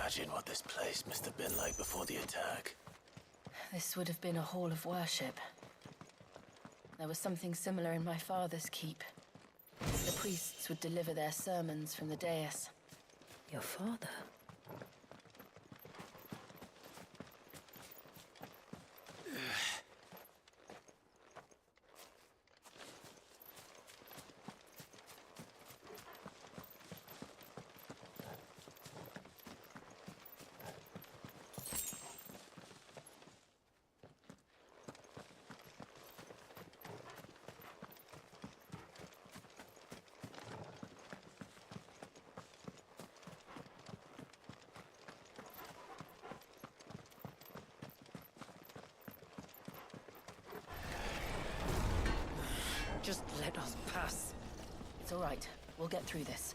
Imagine what this place must have been like before the attack. This would have been a hall of worship. There was something similar in my father's keep. The priests would deliver their sermons from the dais. Your father? Just let us pass. It's all right. We'll get through this.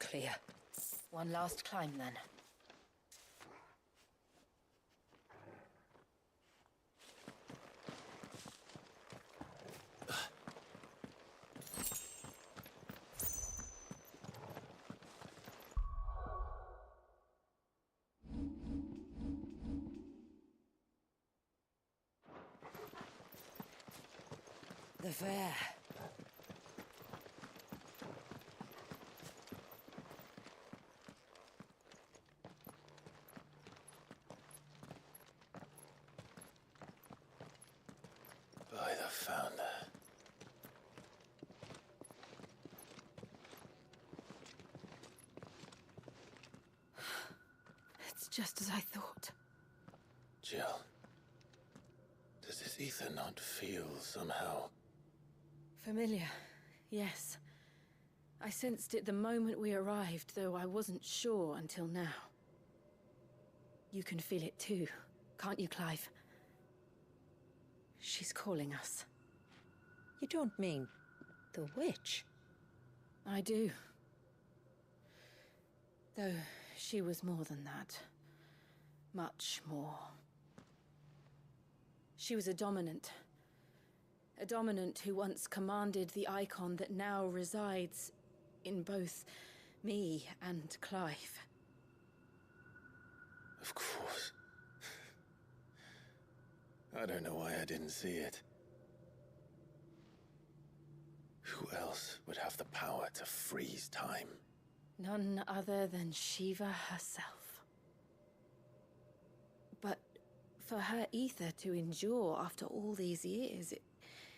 Clear. One last climb, then. The fair. By the founder. It's just as I thought. Jill, does this ether not feel somehow? Familiar, yes. I sensed it the moment we arrived, though I wasn't sure until now. You can feel it too, can't you, Clive? She's calling us. You don't mean the witch? I do. Though she was more than that. Much more. She was a dominant. A dominant who once commanded the icon that now resides in both me and Clive. Of course. I don't know why I didn't see it. Who else would have the power to freeze time? None other than Shiva herself. But for her ether to endure after all these years,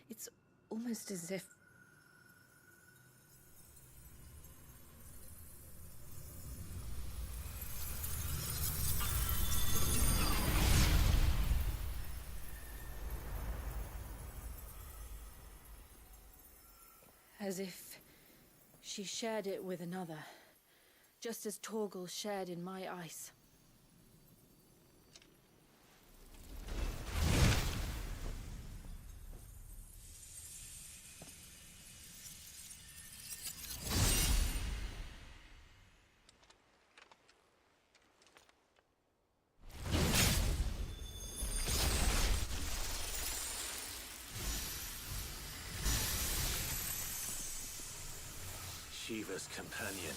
it's almost as if... As if she shared it with another, just as Torgal shared in my ice. Shiva's companion.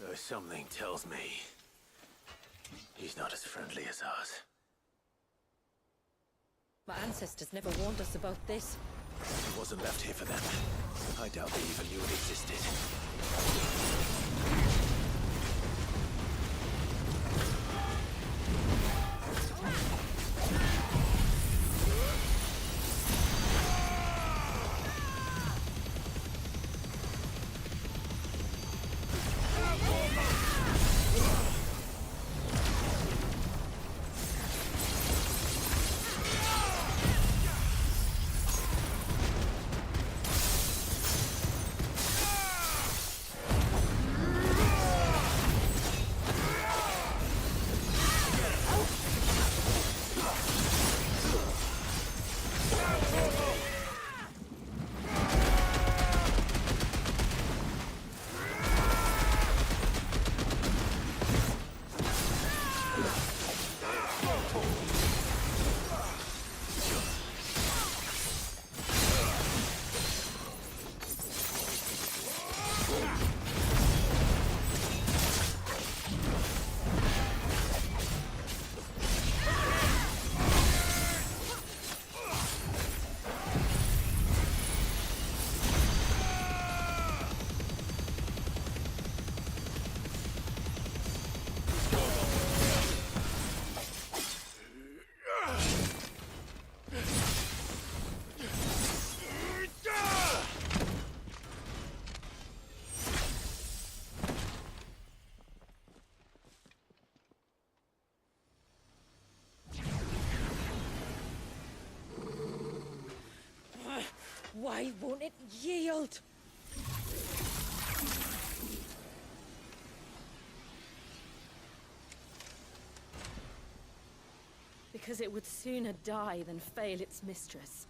Though something tells me he's not as friendly as ours. My ancestors never warned us about this. It wasn't left here for them. I doubt they even knew it existed. Why won't it yield? Because it would sooner die than fail its mistress.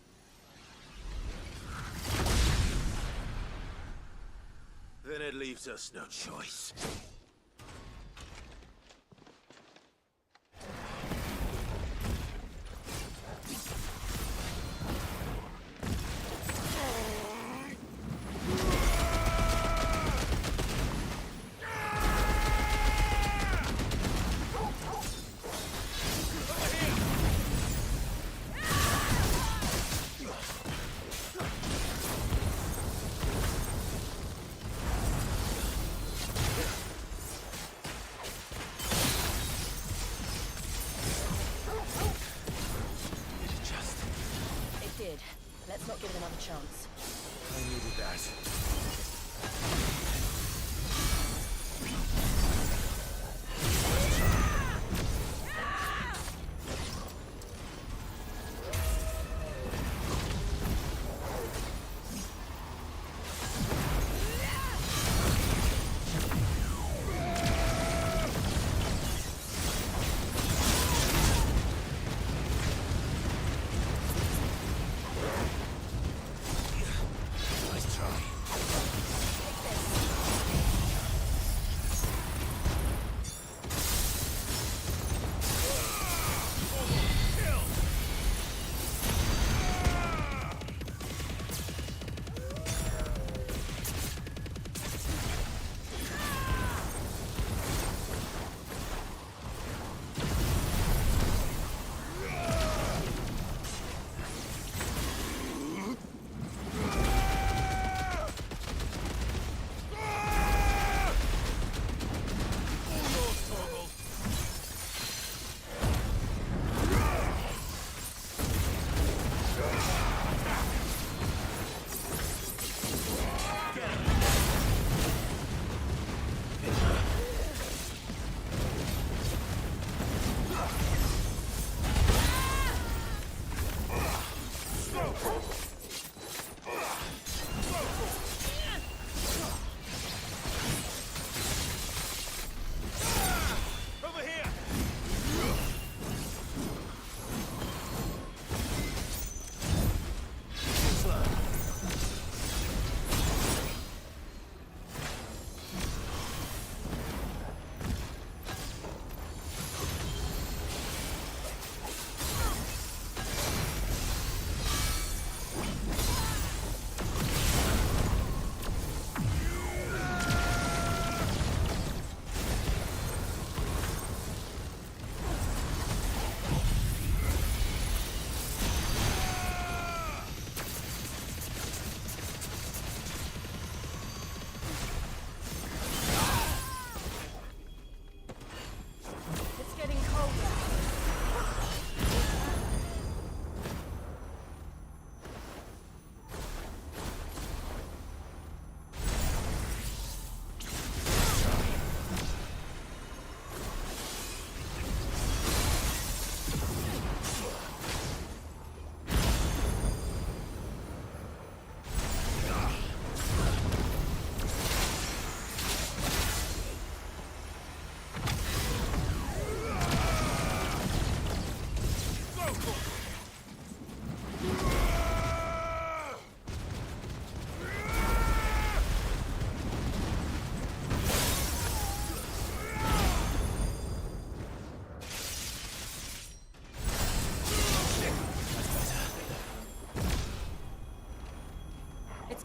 Then at leaves us no choice. Let's not give it another chance. I needed that.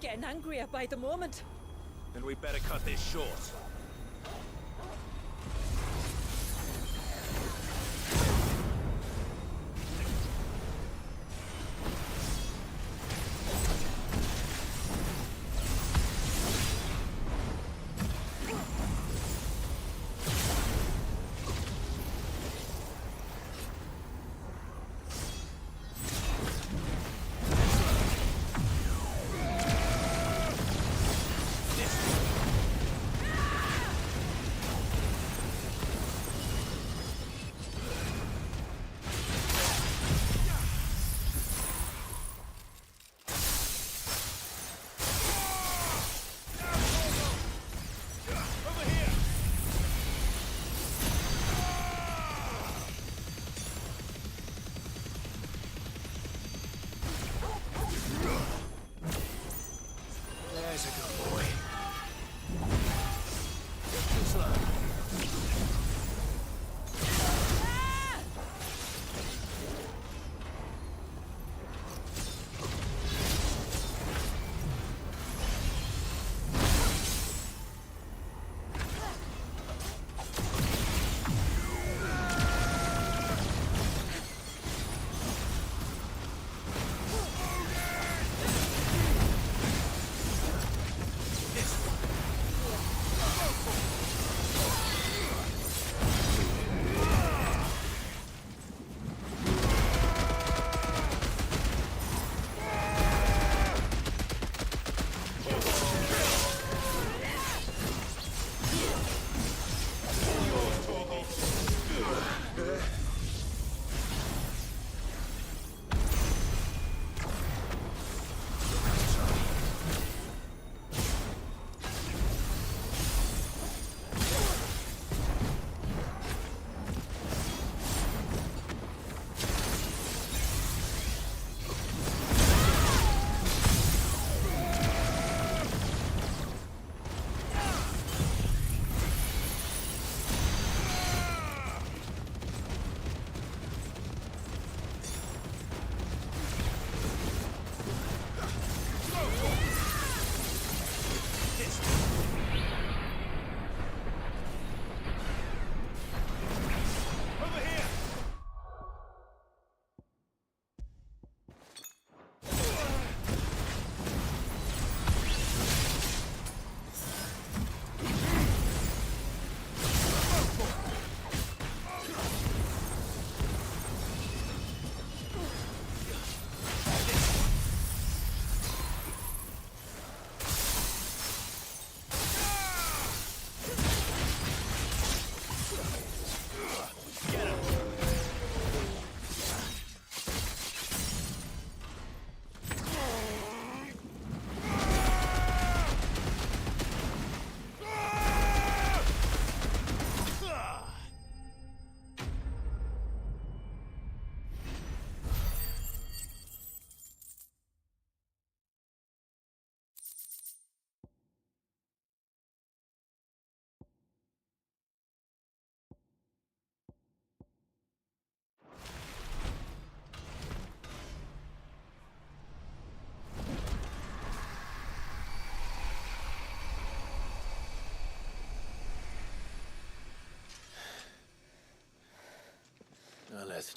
Getting angrier by the moment. Then we better cut this short. There's a good boy.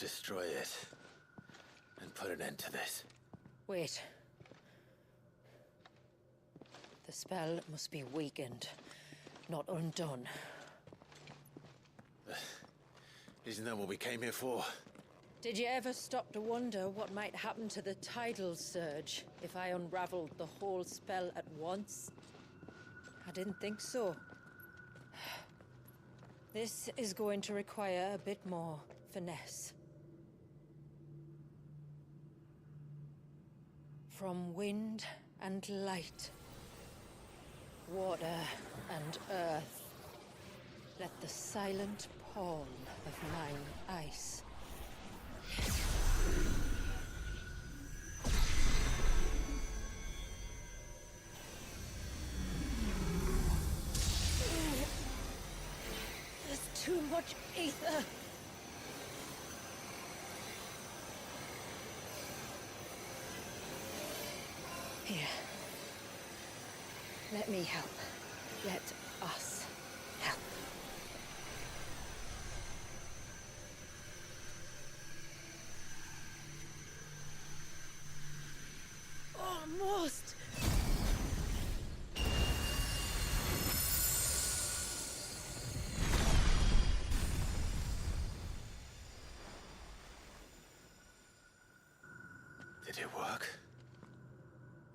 destroy it and put an end to this. Wait. The spell must be weakened, not undone. Isn't that what we came here for? Did you ever stop to wonder what might happen to the tidal surge if I unraveled the whole spell at once? I didn't think so. This is going to require a bit more finesse. From wind and light, water and earth, let the silent palm of mine ice. There's too much ether. Here. Let me help. Let us help. Almost. Did it work?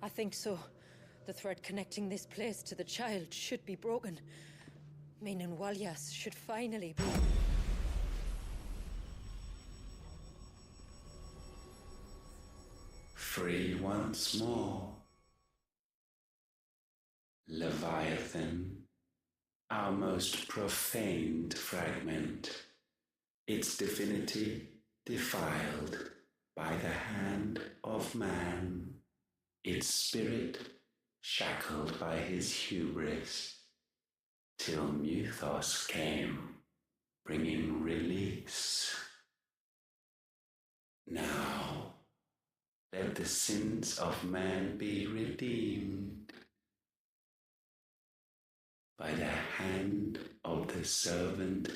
I think so. The thread connecting this place to the child should be broken. Meaning Walyas should finally be... Free once more. Leviathan, our most profaned fragment, its divinity defiled by the hand of man, its spirit shackled by his hubris, till Muthos came, bringing release. Now, let the sins of man be redeemed by the hand of the servant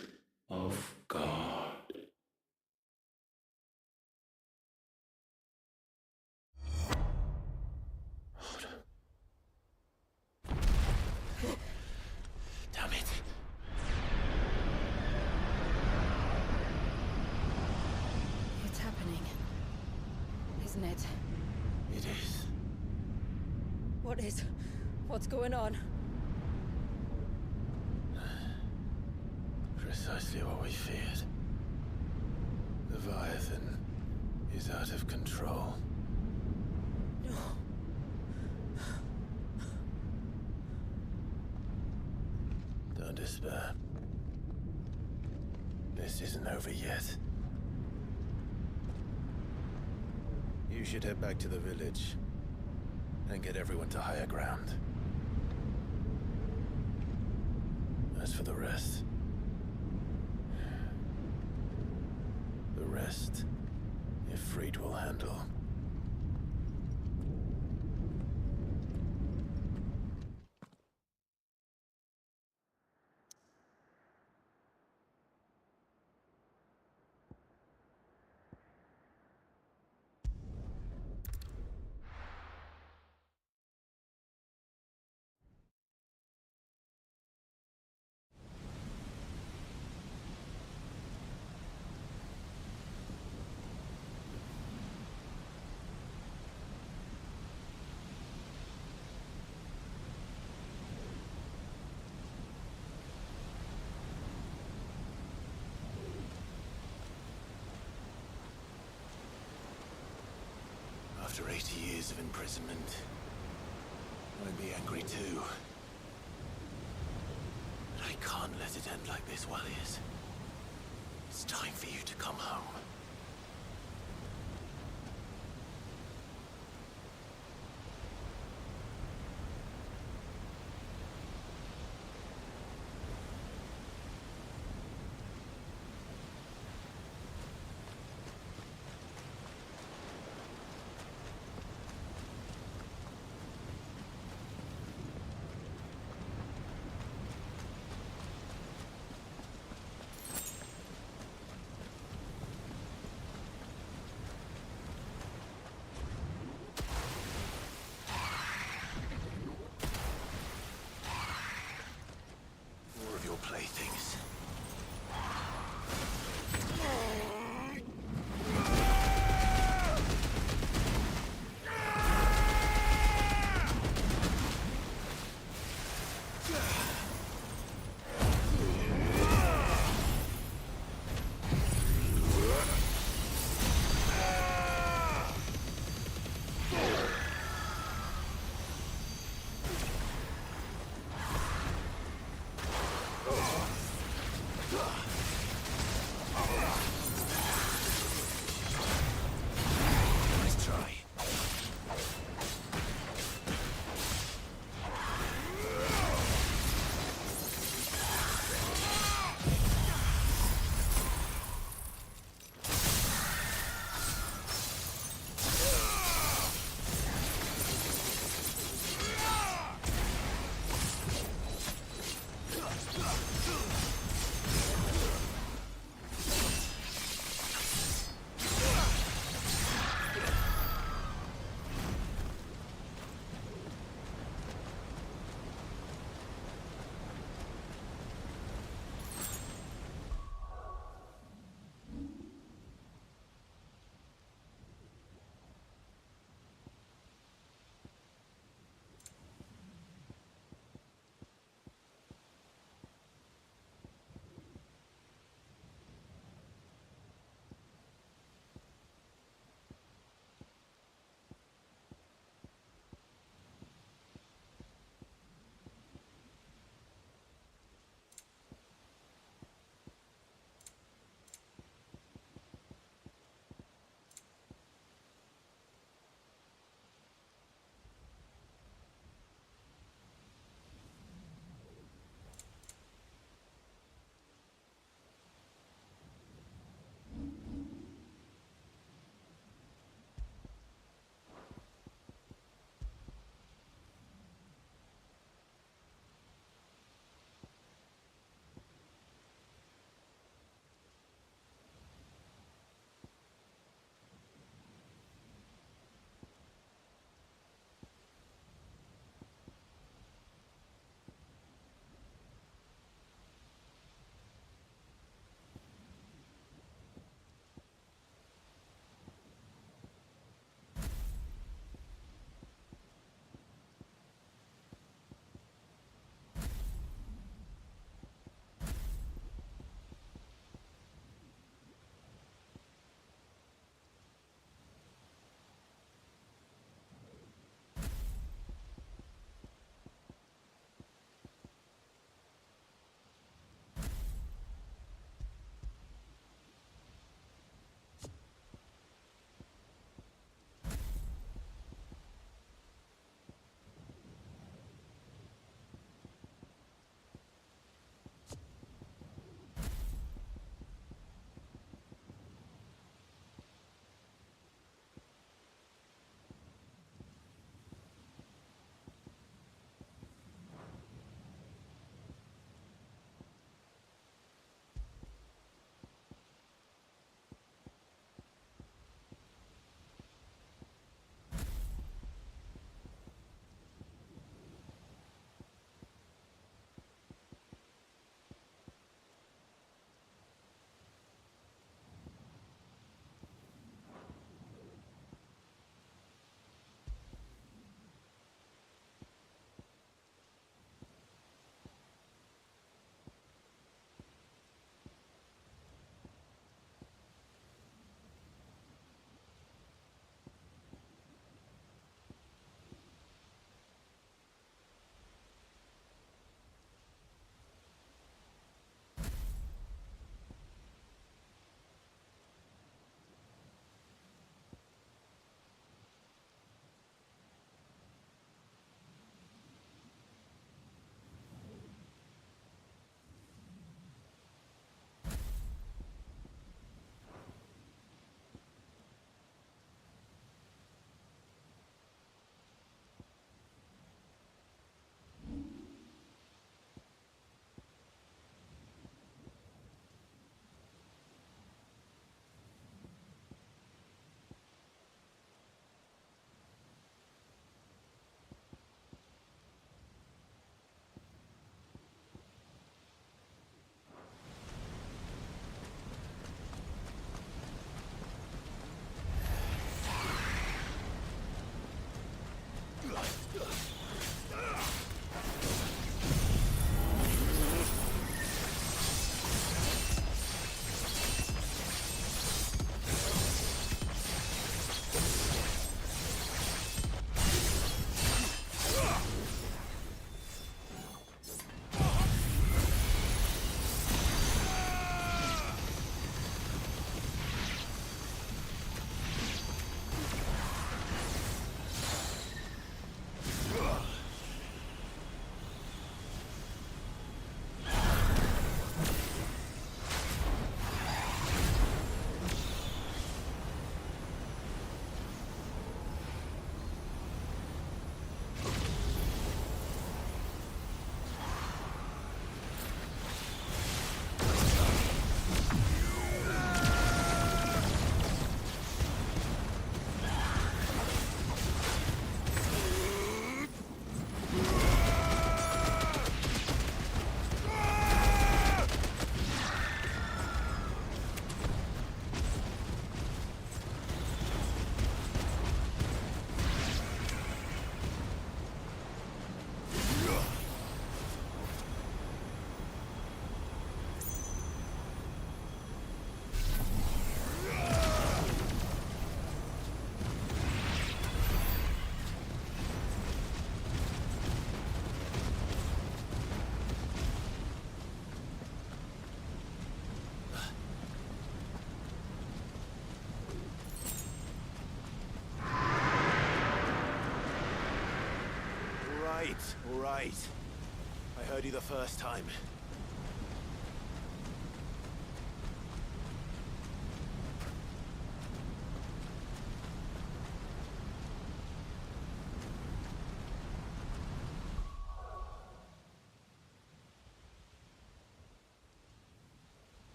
of God. Damn it. It's happening. Isn't it? It is. What is? What's going on? Precisely what we feared. Leviathan is out of control. No. Don't despair. This isn't over yet. You should head back to the village and get everyone to higher ground. As for the rest, Ifrit will handle. After 80 years of imprisonment, I'd be angry too. But I can't let it end like this, Walyas. It's time for you to come home. playthings. all right. I heard you the first time.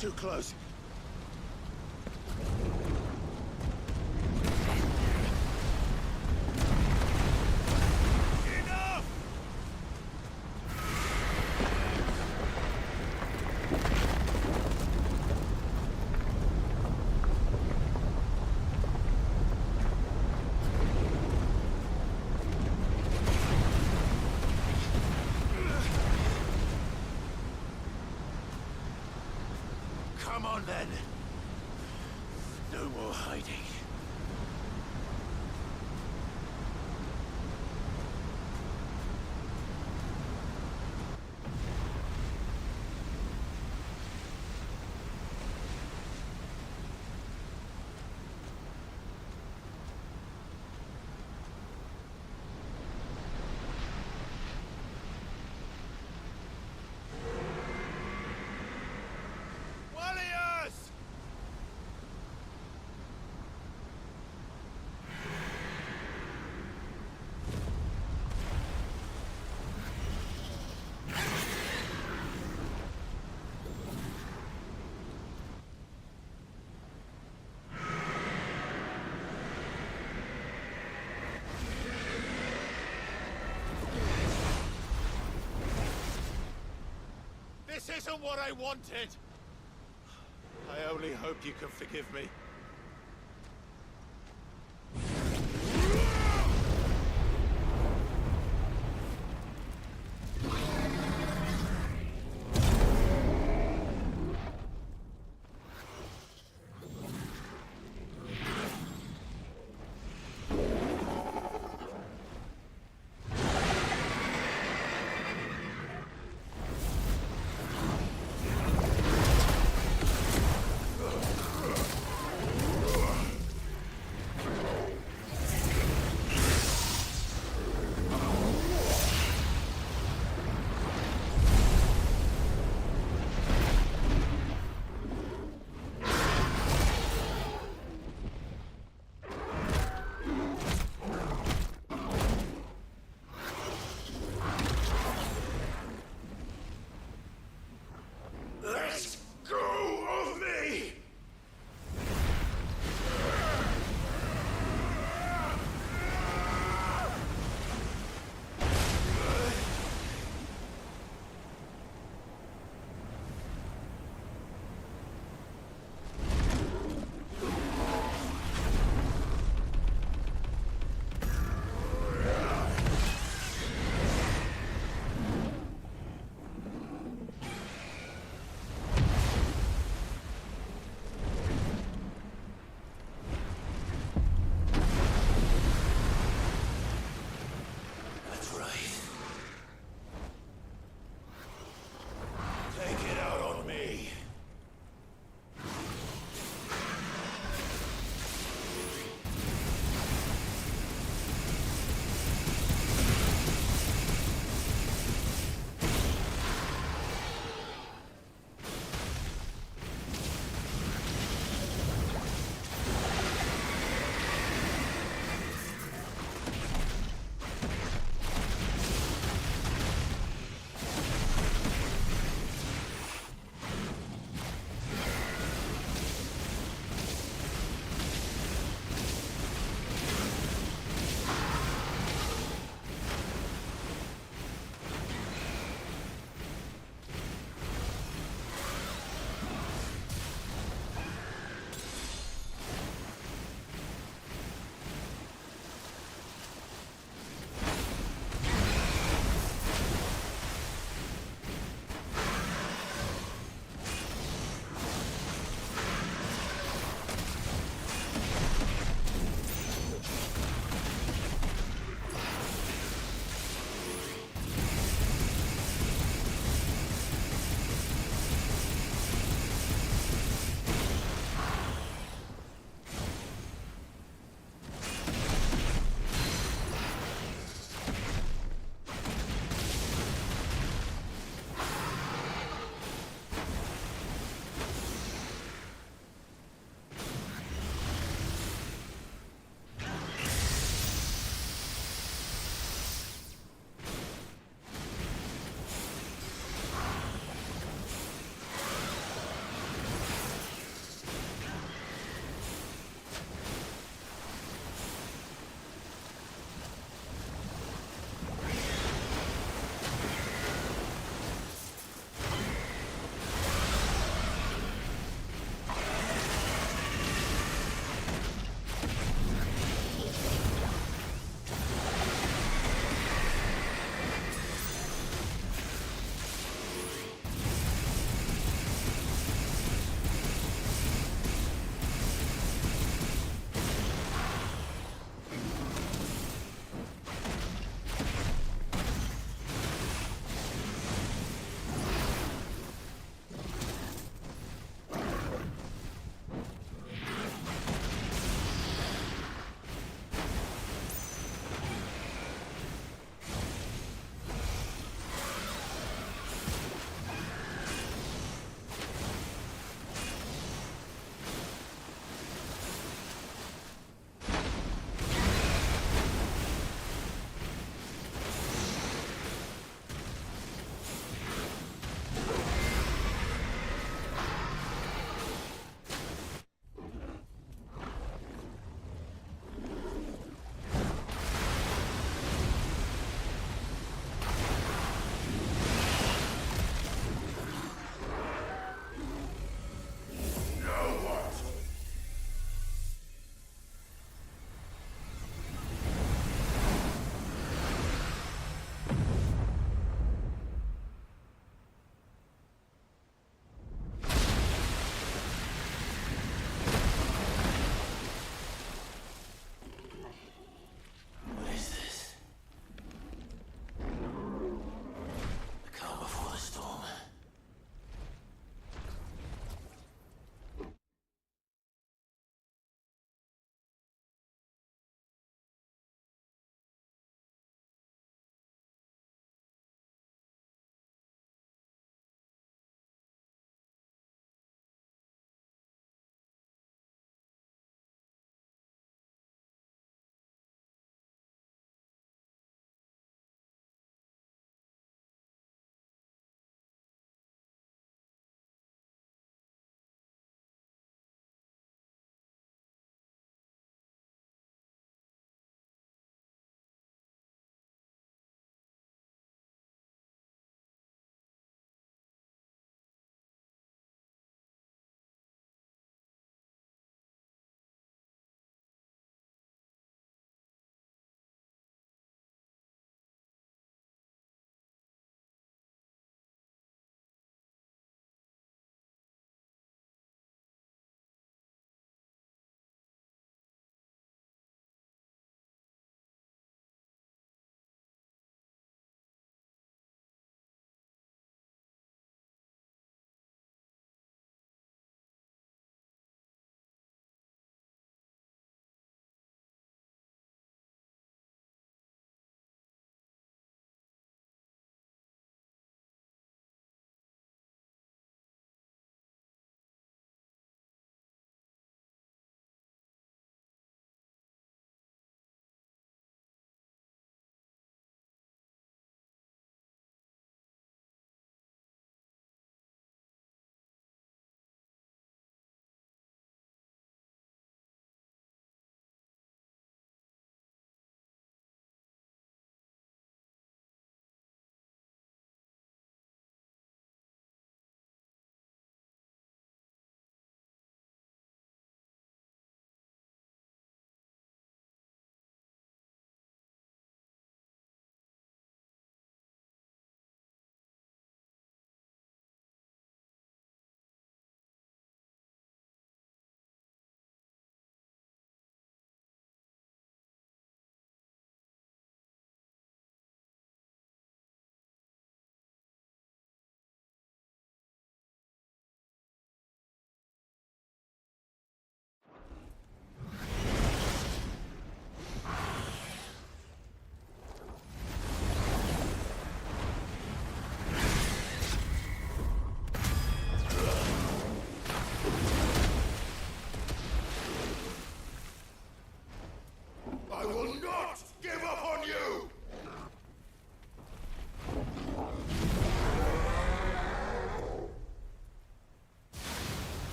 Too close. Enough! Come on then. No more hiding. Warriors! This isn't what I wanted! I only hope you can forgive me.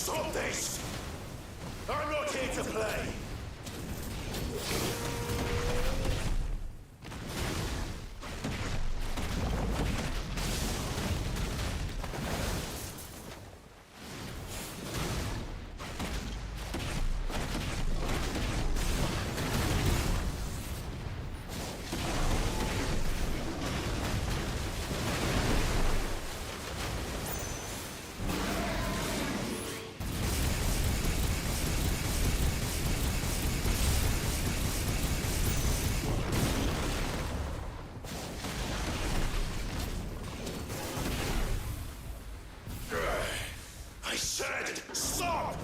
Stop this! I'm not here to play! I said, stop!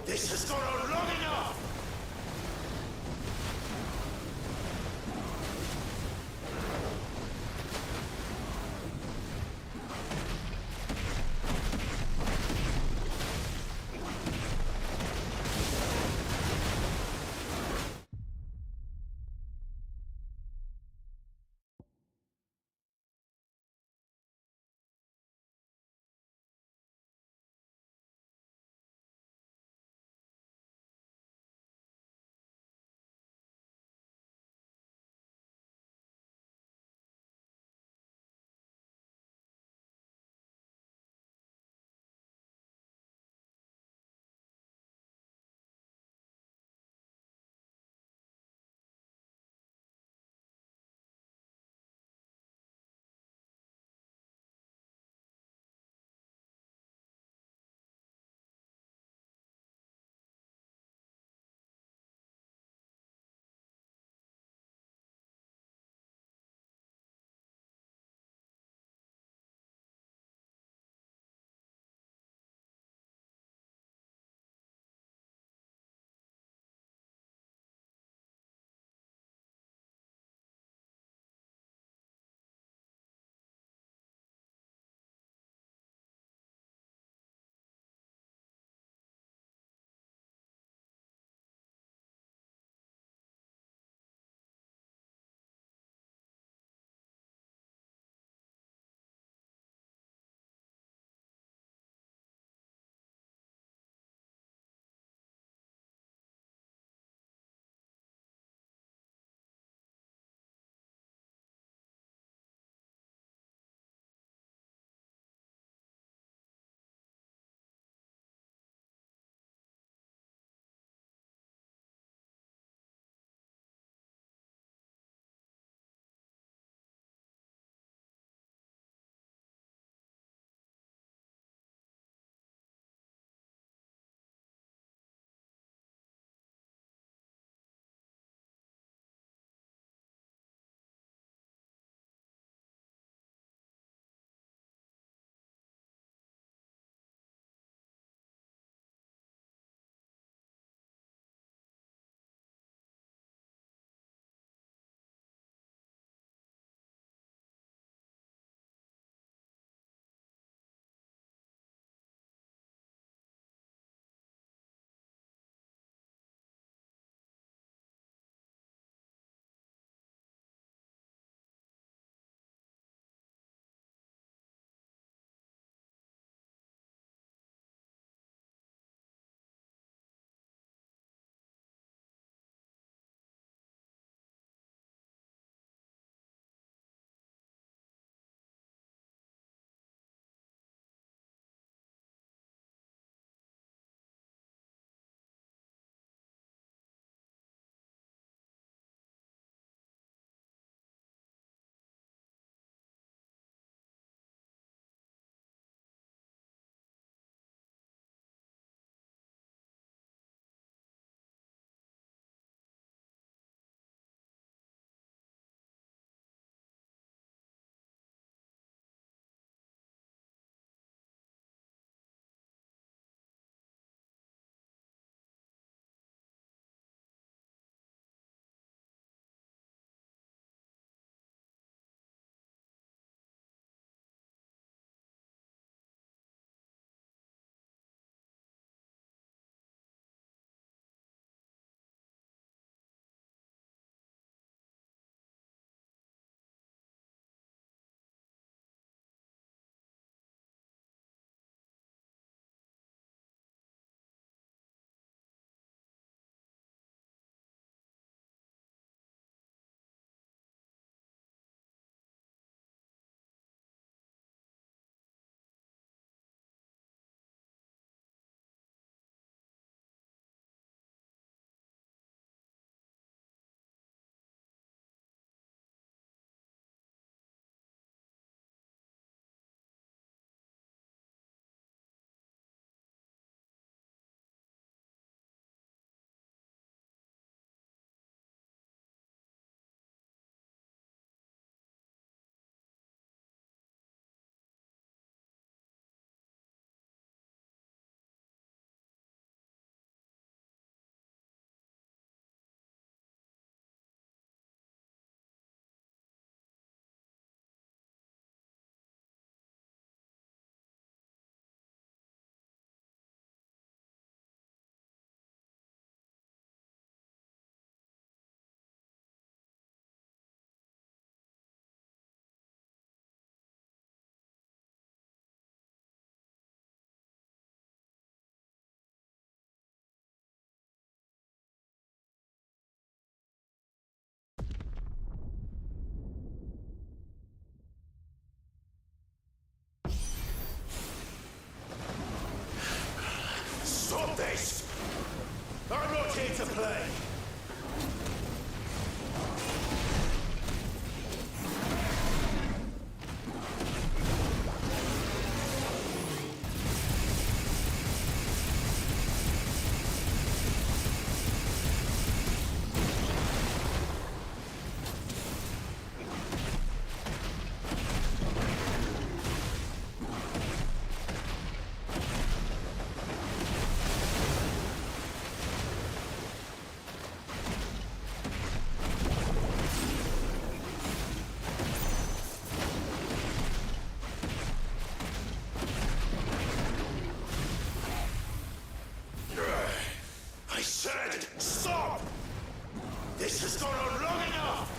This has gone on long enough! Stop this! I'm not here to play! I said, stop! This has gone on long enough!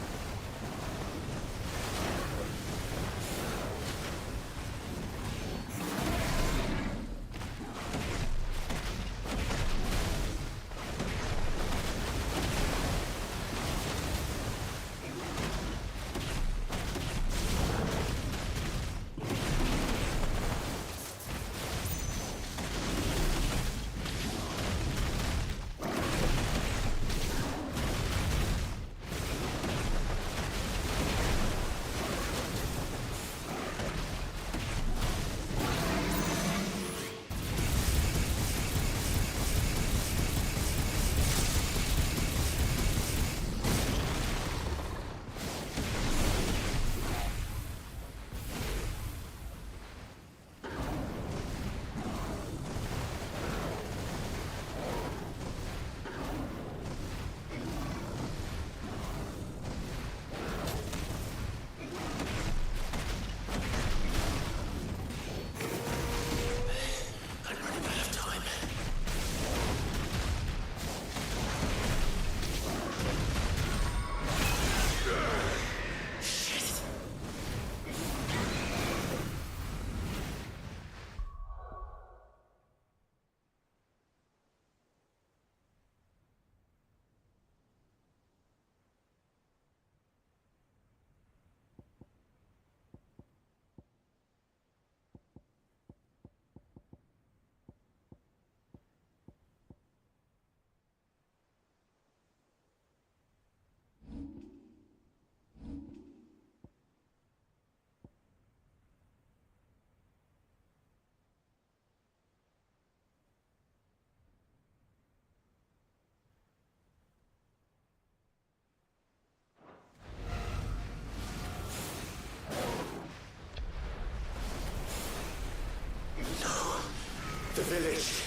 The village.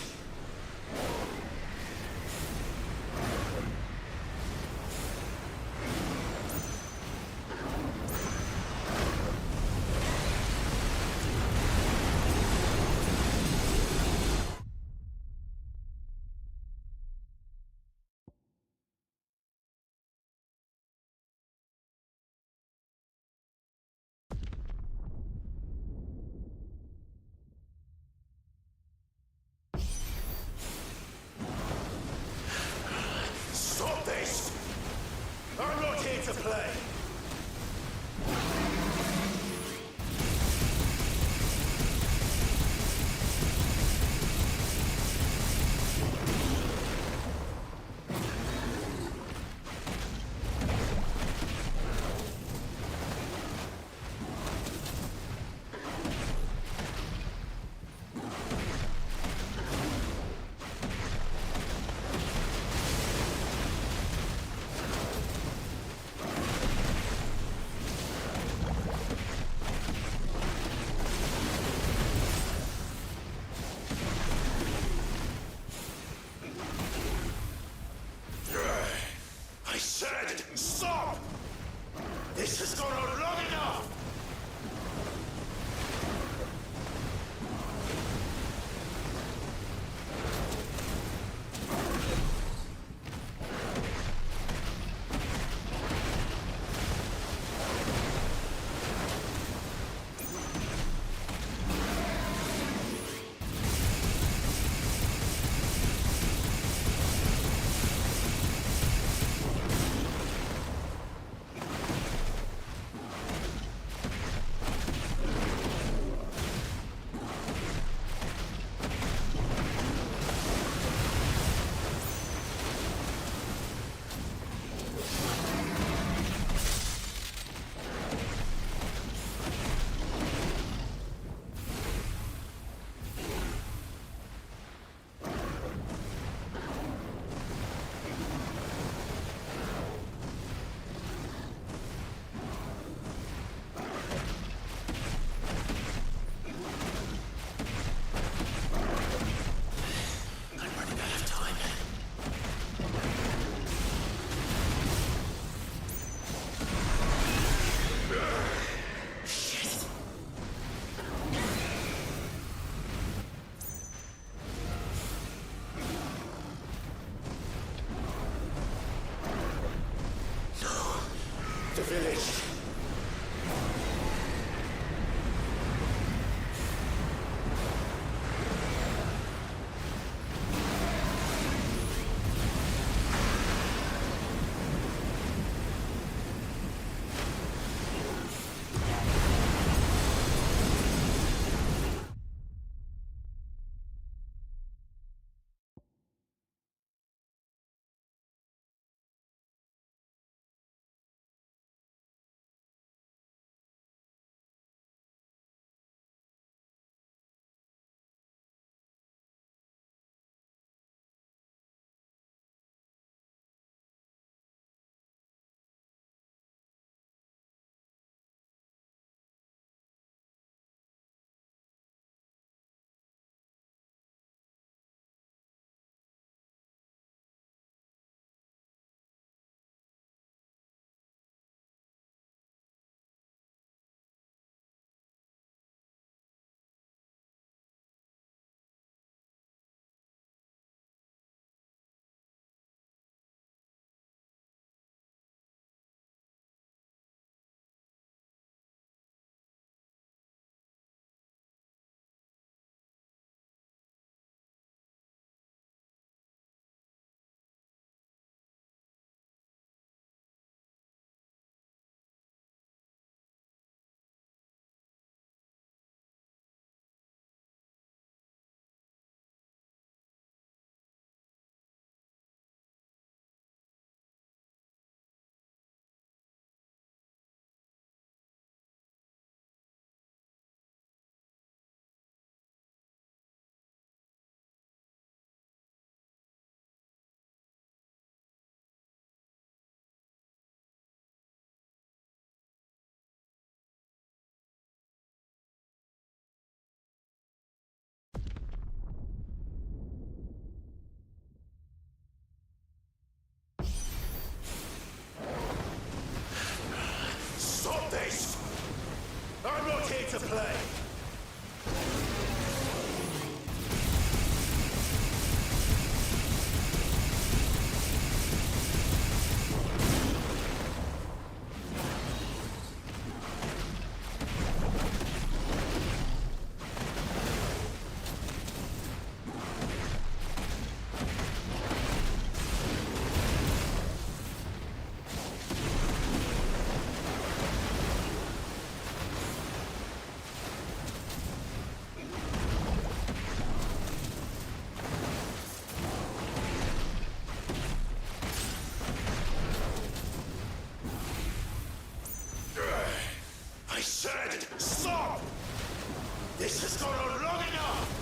Stop this! I'm not here to play! village. Stop this! I'm not here to play! I said, stop! This has gone on long enough!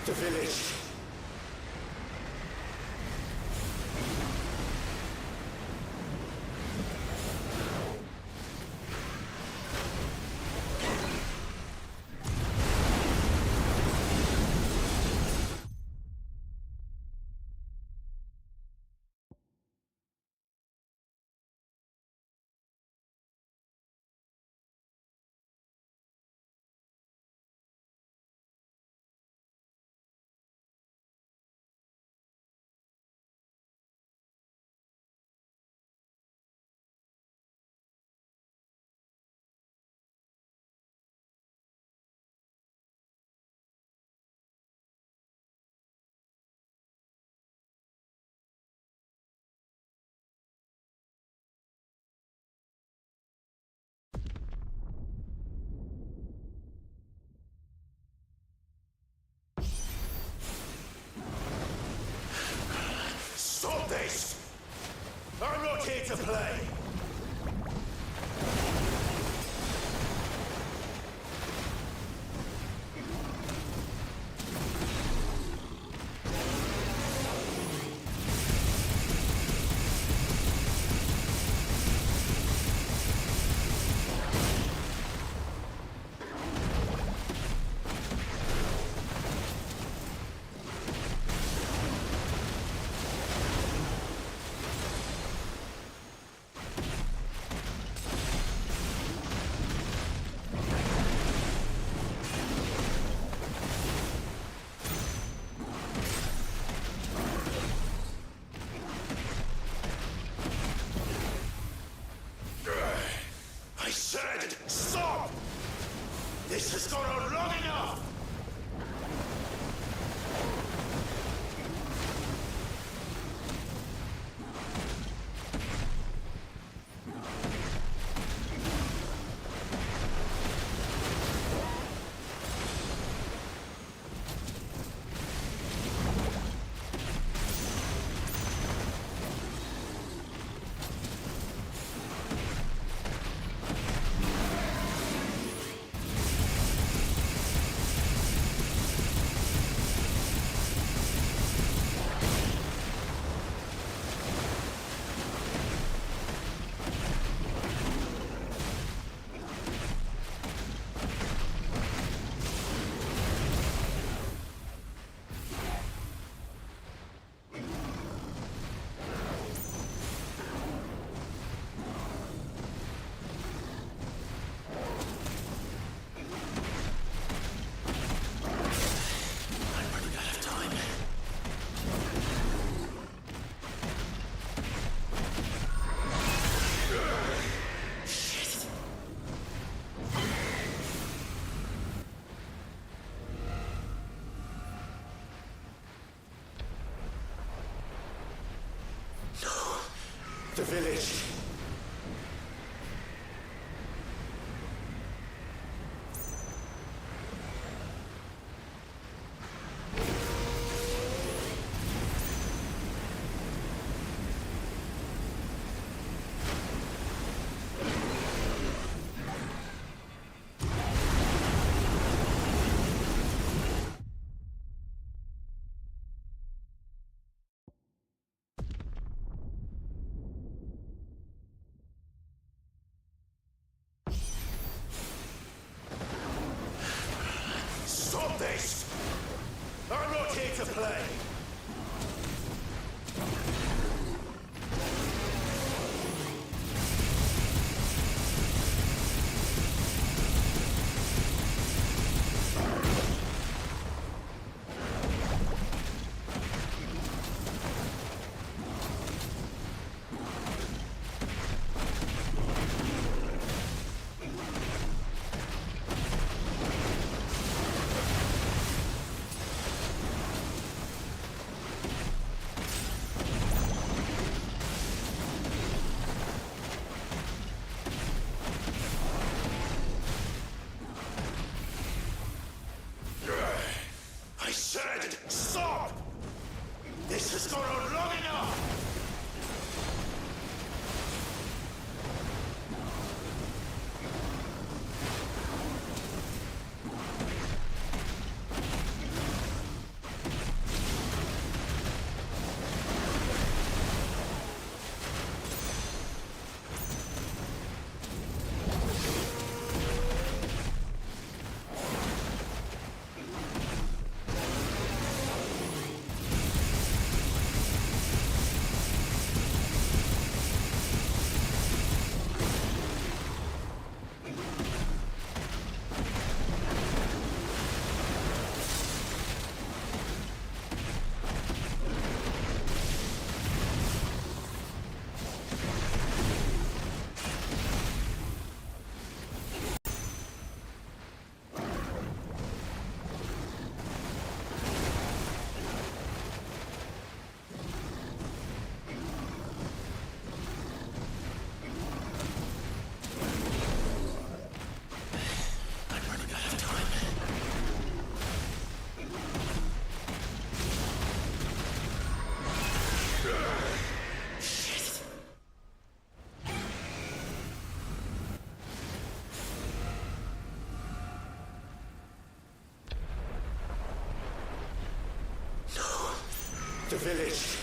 The village. to play! I said, stop! This has gone on long enough! The village. Stop this! I'm not here to play! The village.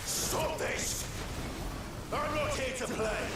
Stop this! I'm not here to play!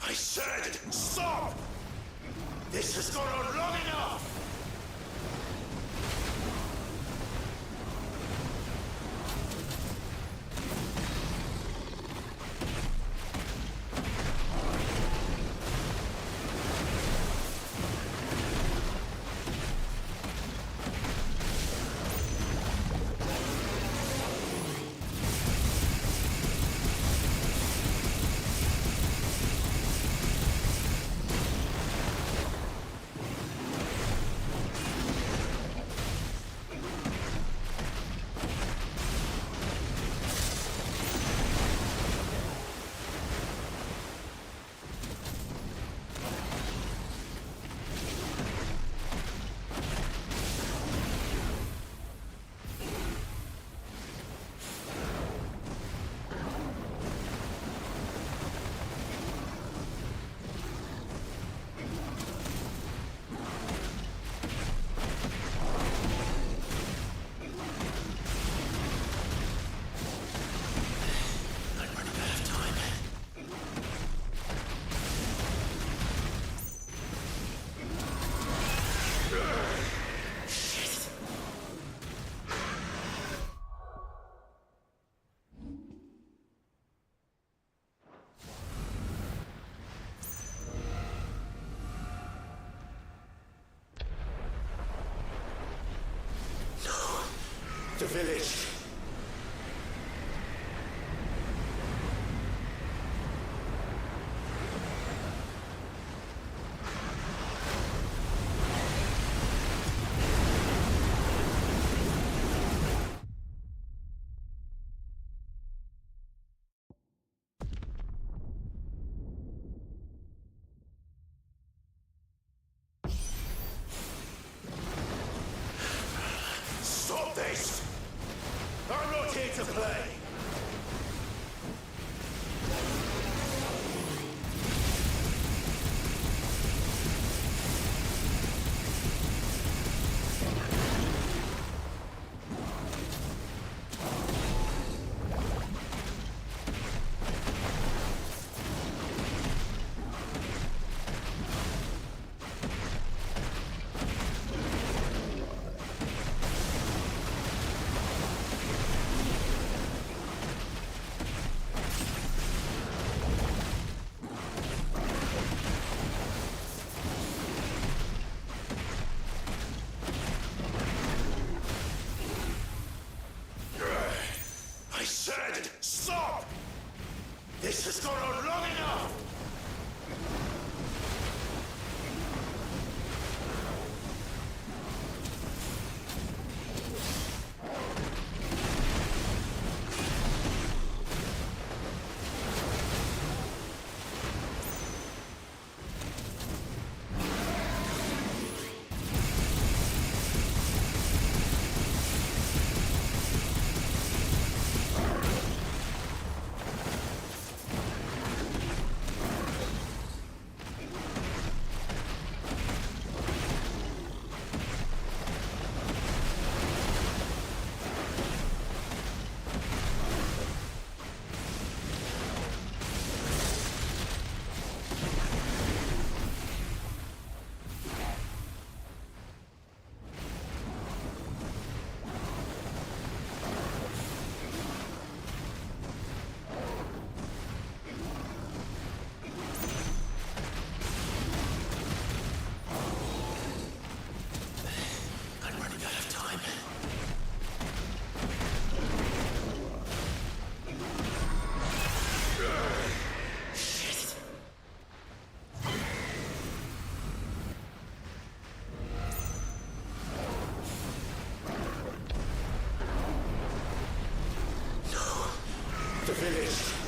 I said, stop! This has gone on long enough! The village. Stop this! village.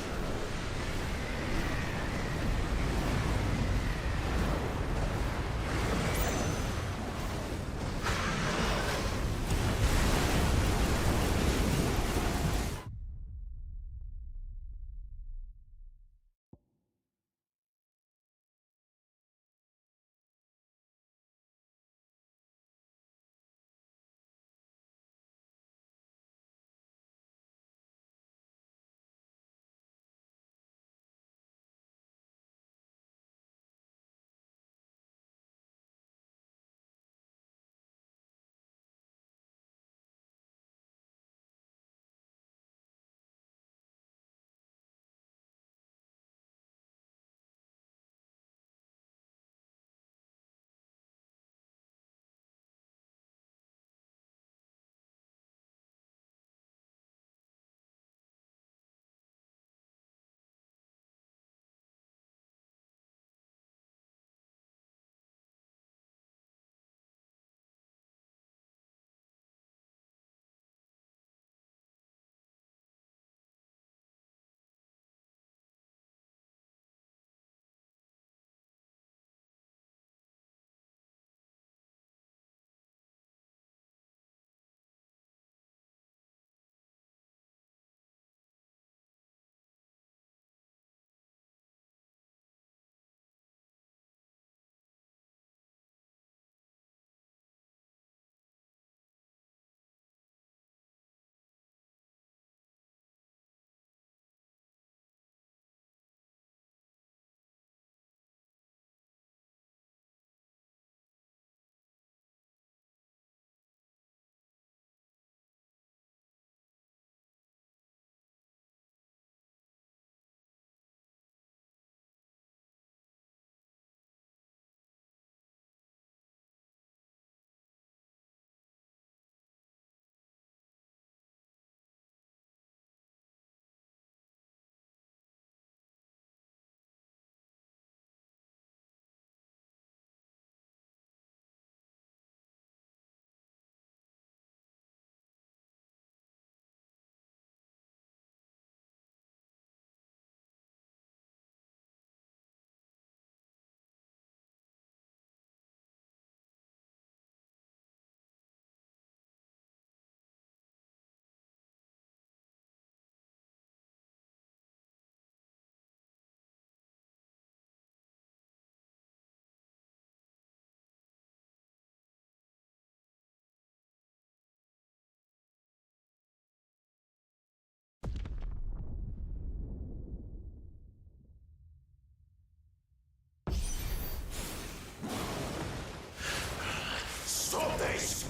Stop this!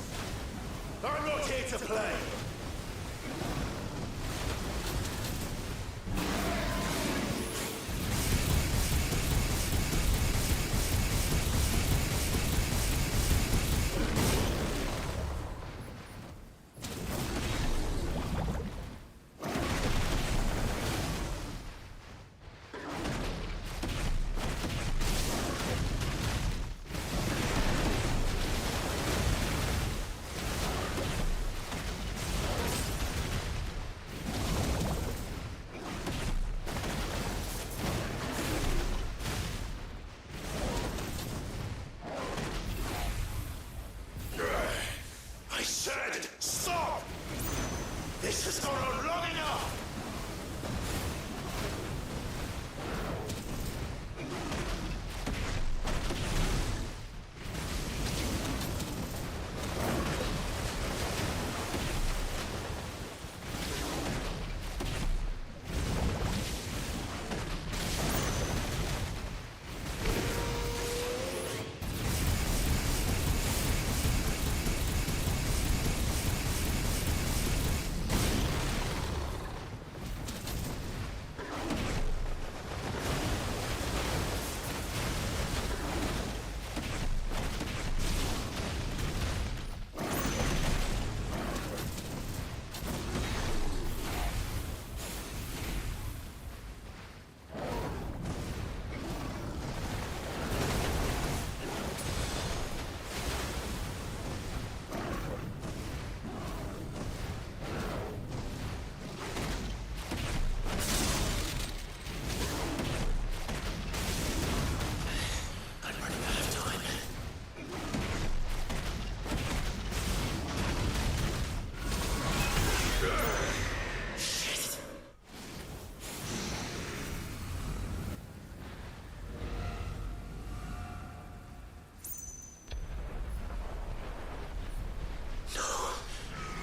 I'm not here to play!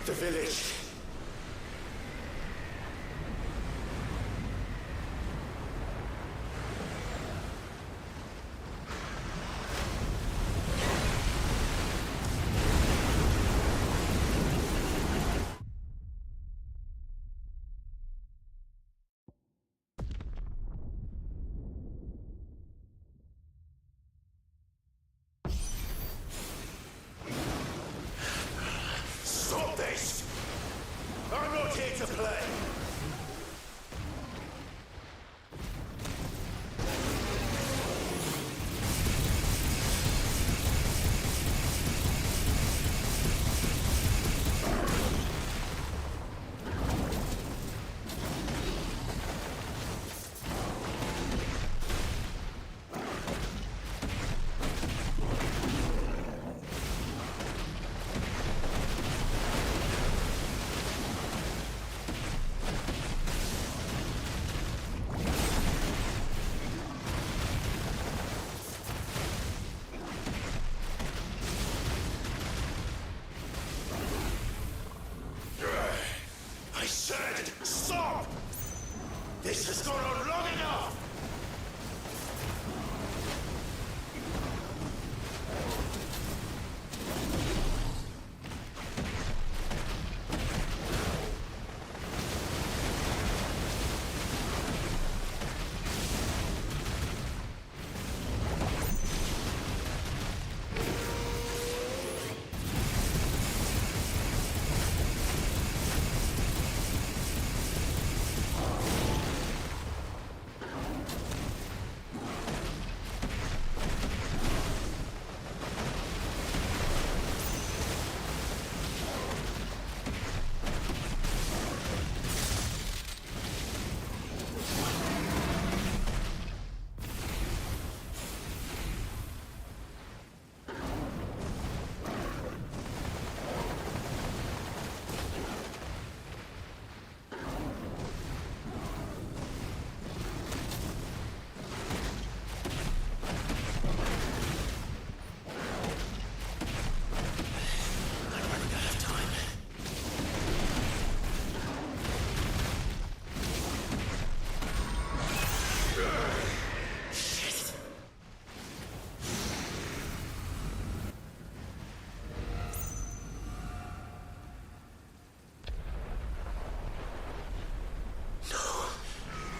The village. Stop this! I'm not here to play! I said, stop! This has gone on long enough!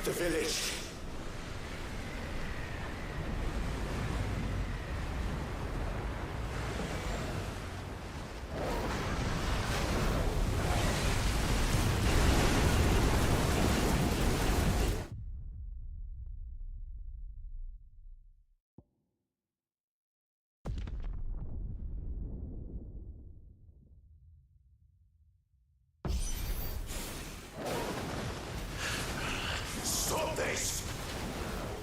The village. Stop this!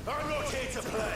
I'm not here to play!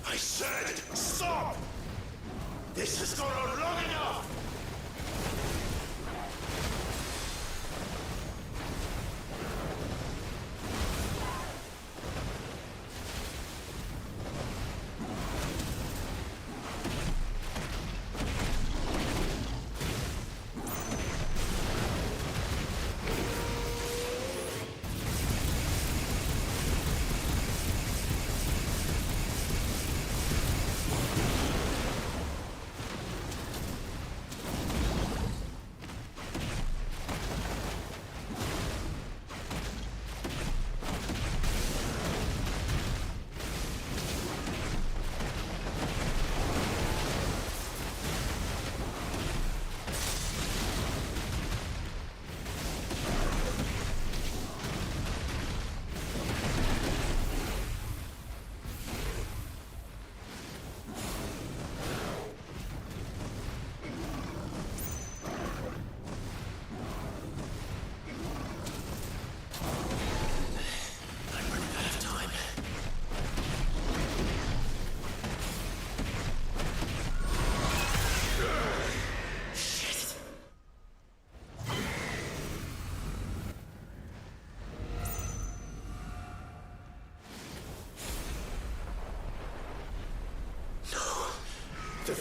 I said, stop! This has gone on long enough!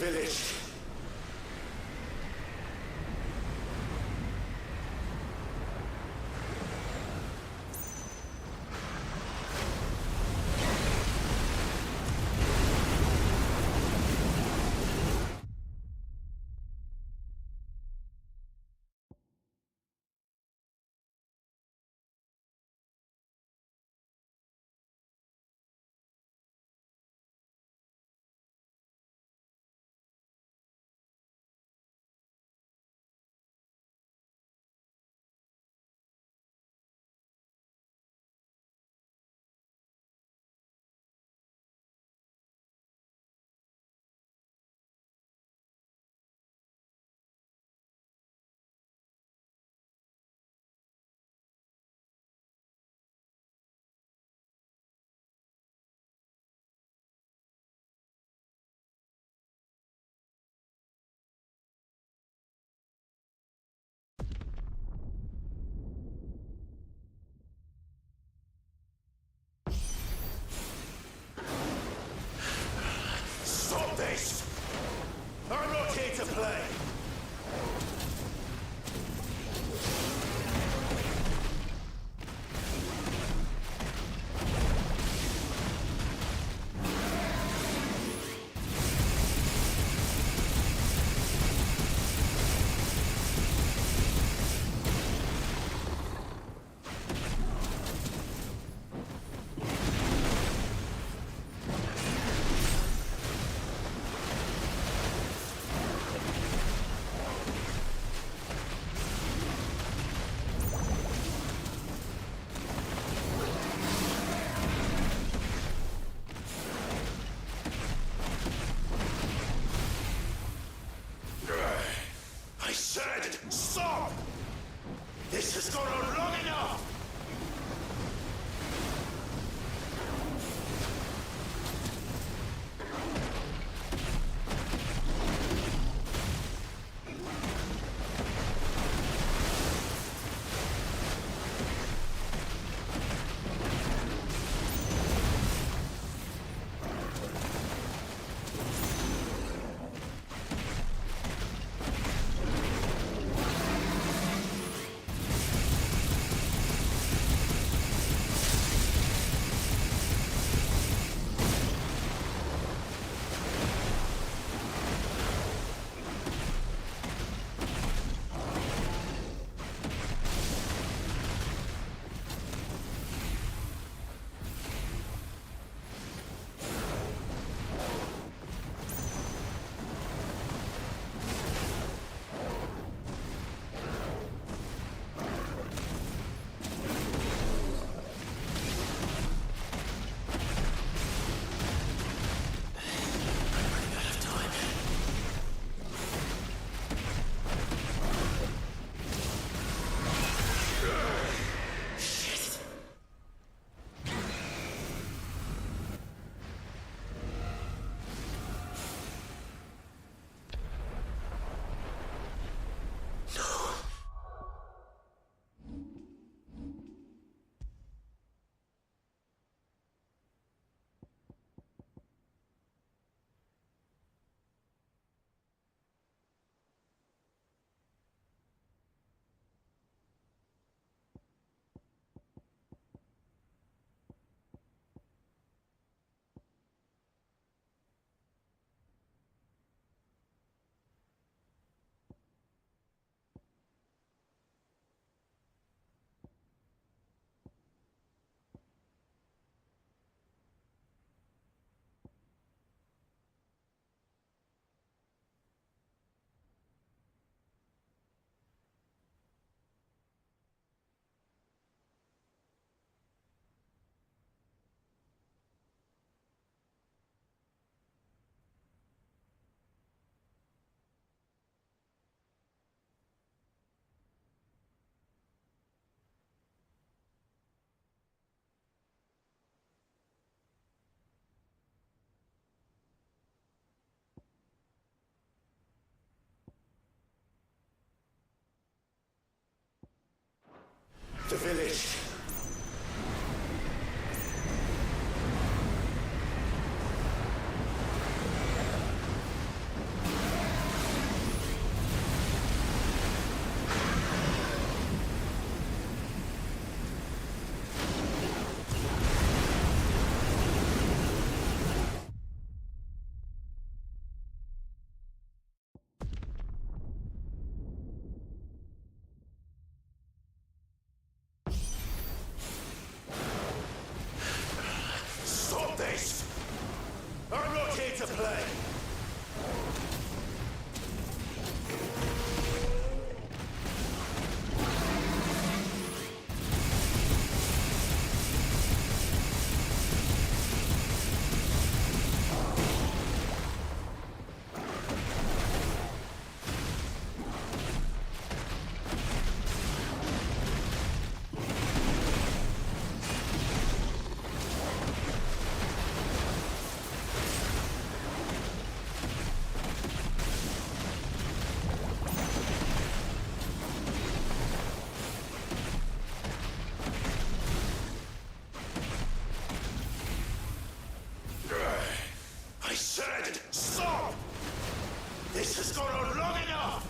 village. Stop this! I'm not here to play! I said, stop! This has gone on long enough! The village. sorrowed long enough!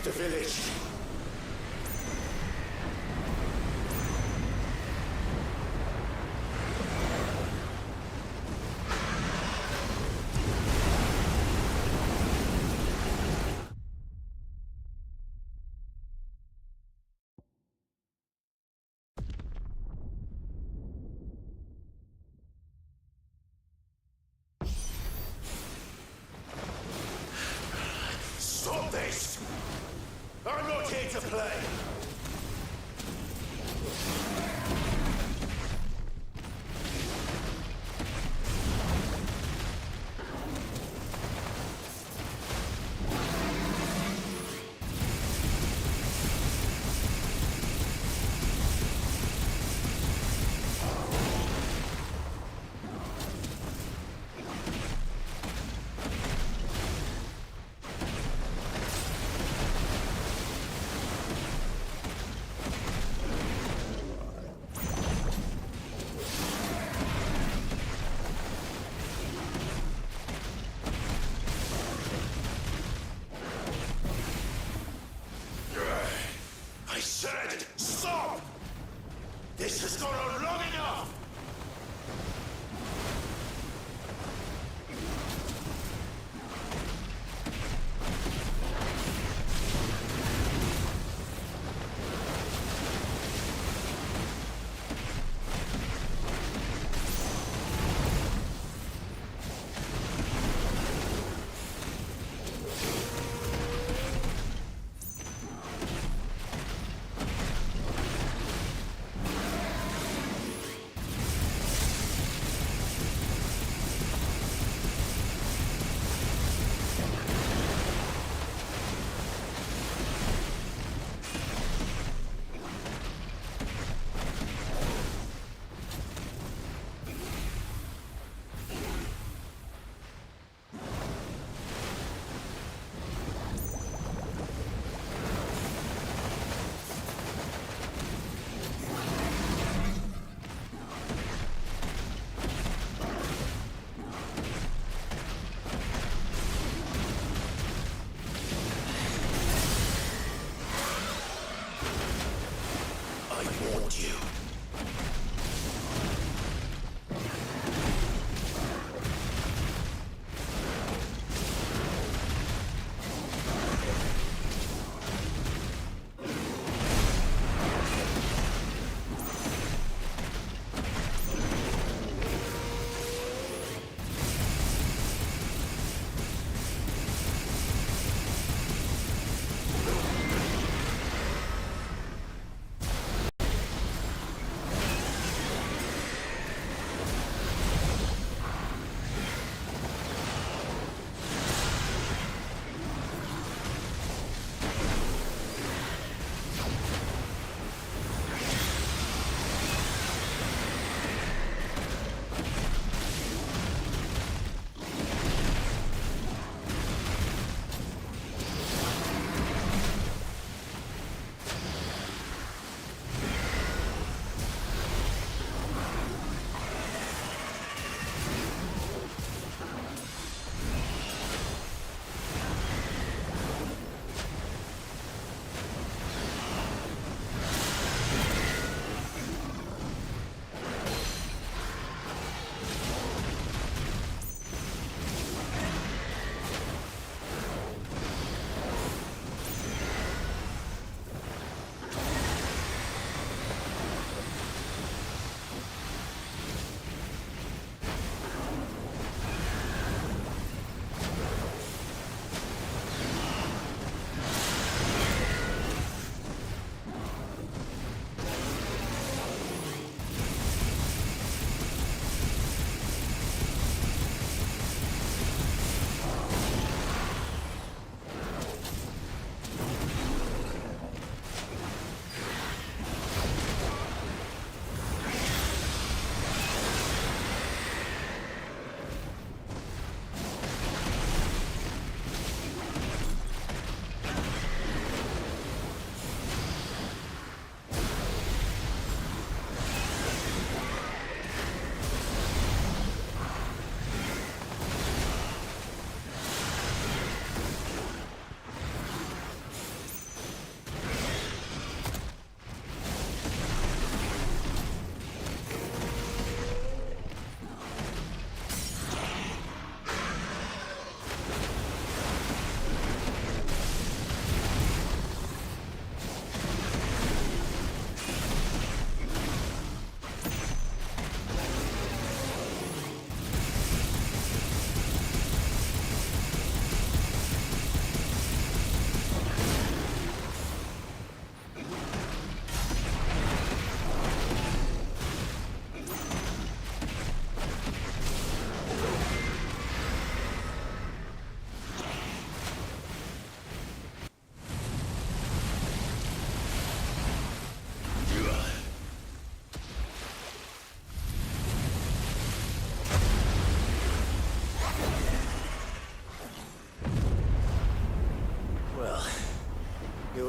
The village. Stop this! I'm not here to play!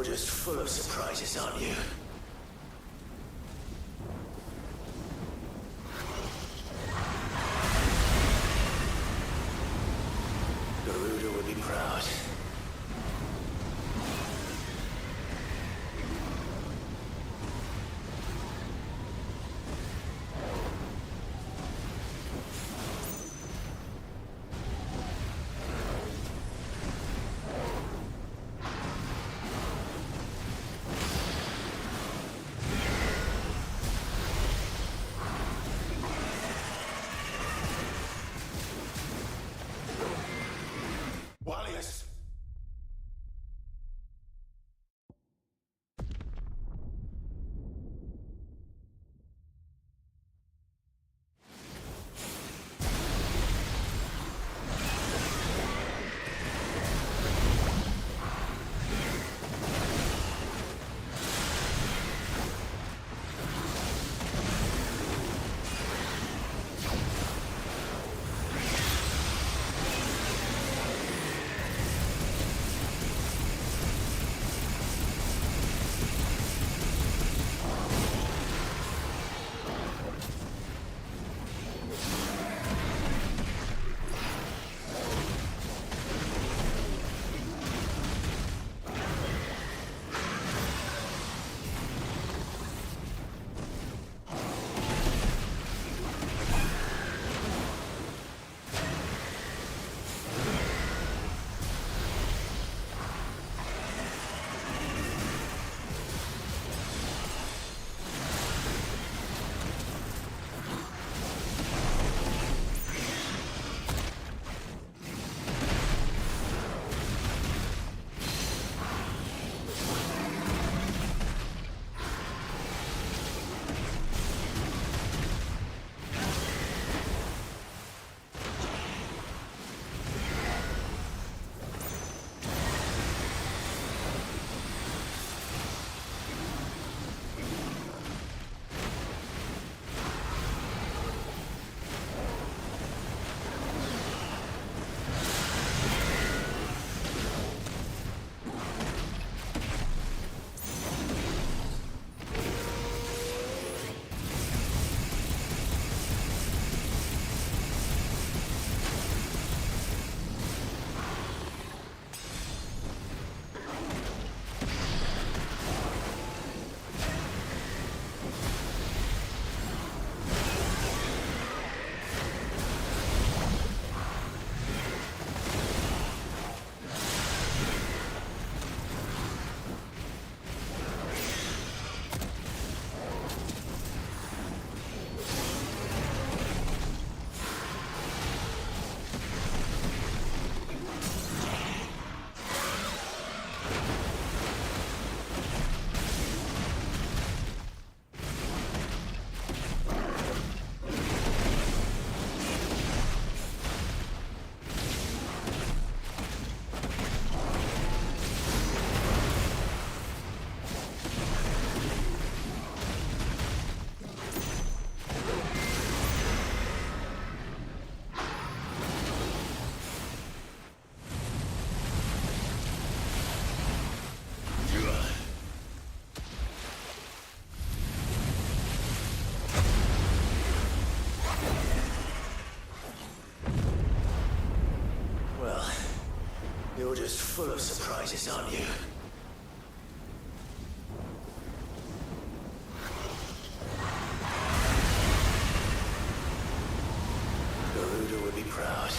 You're just full of surprises, aren't you? Garuda would be proud. Wallace! You're just full of surprises, aren't you? Garuda would be proud.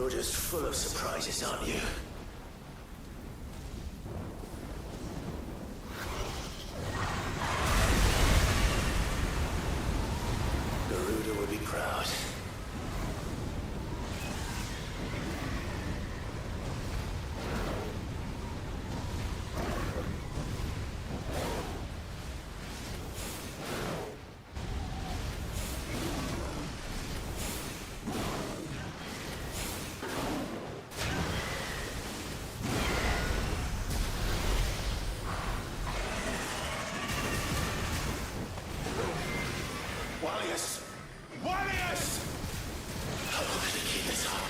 You're just full of surprises, aren't you? Garuda would be proud. Wallius! Wallius! How long did it keep this up?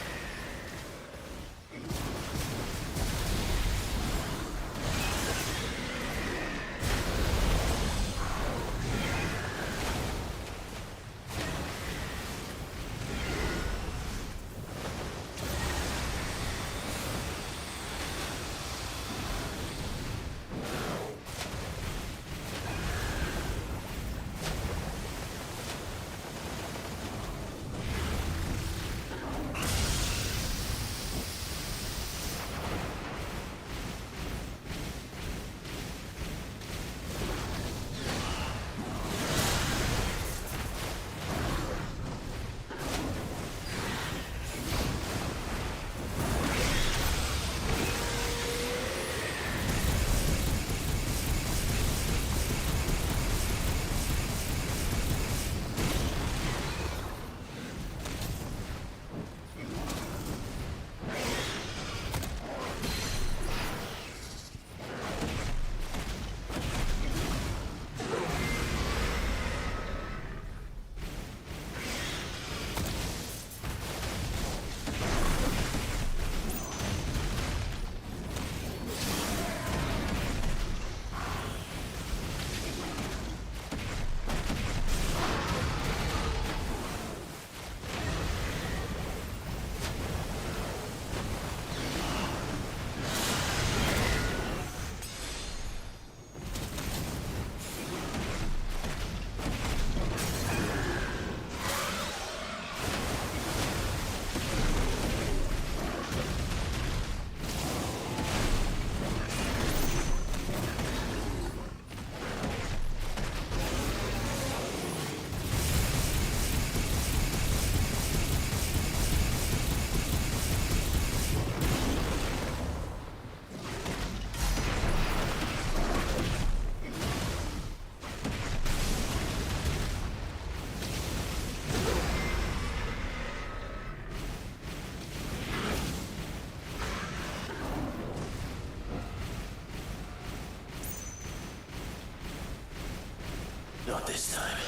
Not this time.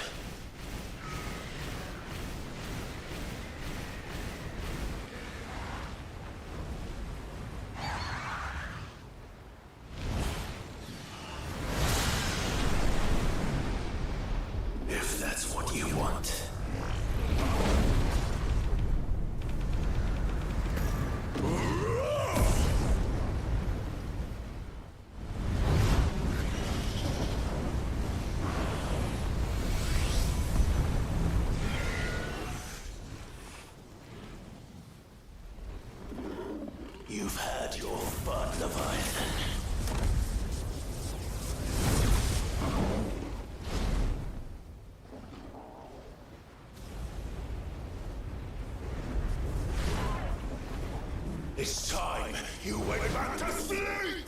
If that's what you want. You've had your fun, Leviathan. It's time you went back to sleep!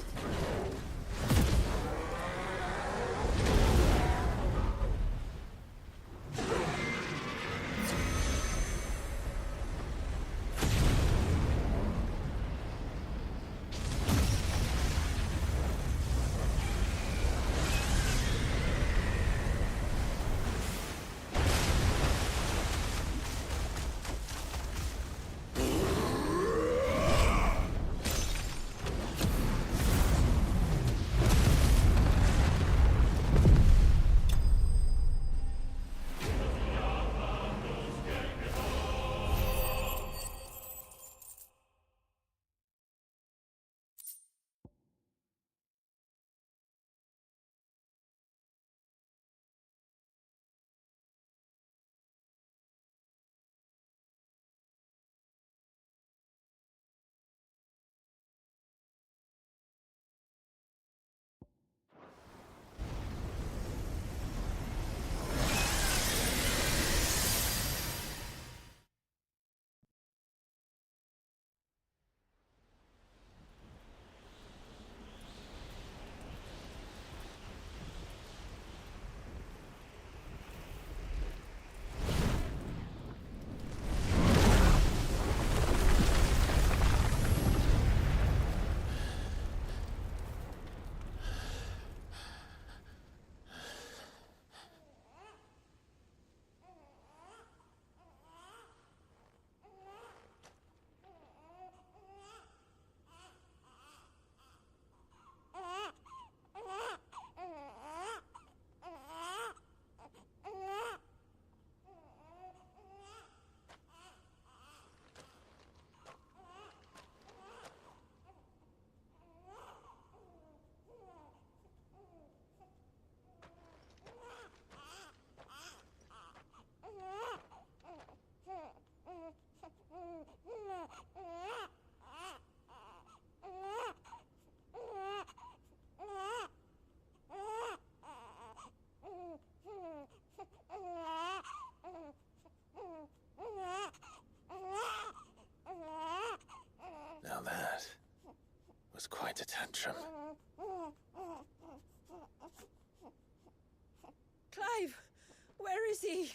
is he?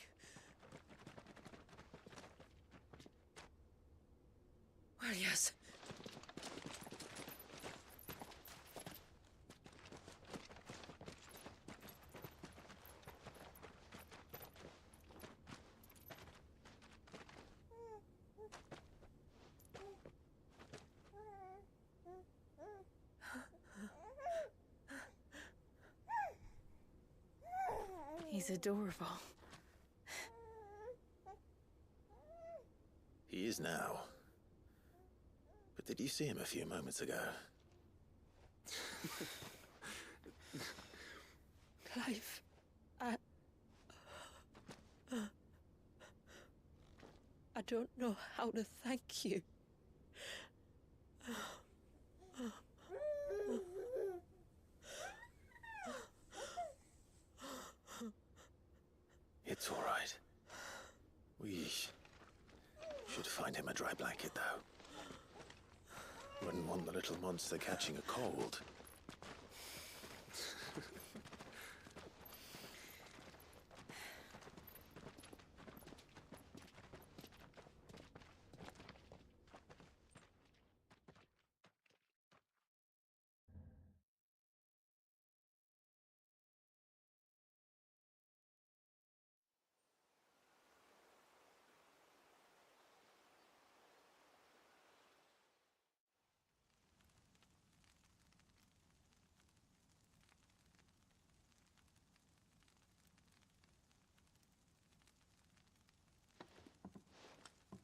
Well, yes. He's adorable. He is now. But did you see him a few moments ago? Clive, I don't know how to thank you. It's all right. We should find him a dry blanket, though. Wouldn't want the little monster catching a cold.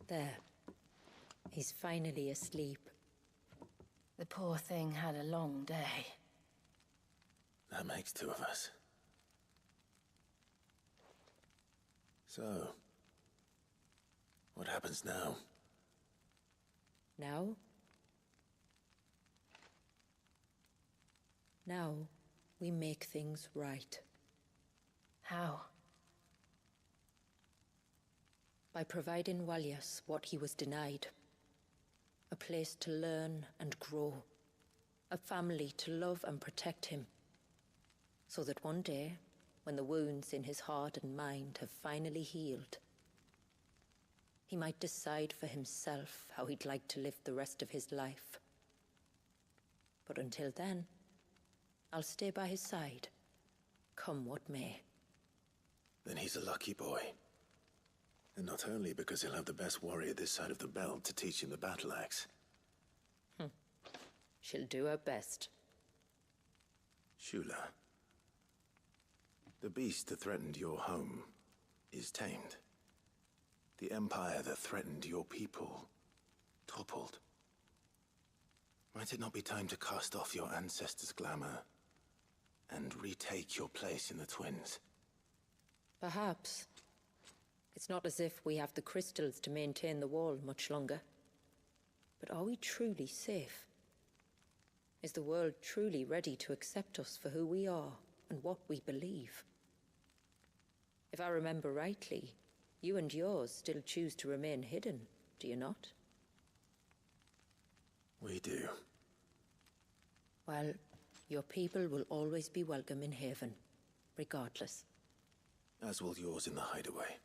There. He's finally asleep. The poor thing had a long day. That makes two of us. So, what happens now? Now? Now, we make things right. How? By providing Walyas what he was denied. A place to learn and grow. A family to love and protect him. So that one day, when the wounds in his heart and mind have finally healed, he might decide for himself how he'd like to live the rest of his life. But until then, I'll stay by his side, come what may. Then he's a lucky boy. And not only because he'll have the best warrior this side of the belt to teach him the battle axe. She'll do her best. Shula. The beast that threatened your home is tamed. The empire that threatened your people toppled. Might it not be time to cast off your ancestors' glamour and retake your place in the Twins? Perhaps. It's not as if we have the crystals to maintain the wall much longer. But are we truly safe? Is the world truly ready to accept us for who we are and what we believe? If I remember rightly, you and yours still choose to remain hidden, do you not? We do. Well, your people will always be welcome in Haven, regardless. As will yours in the hideaway.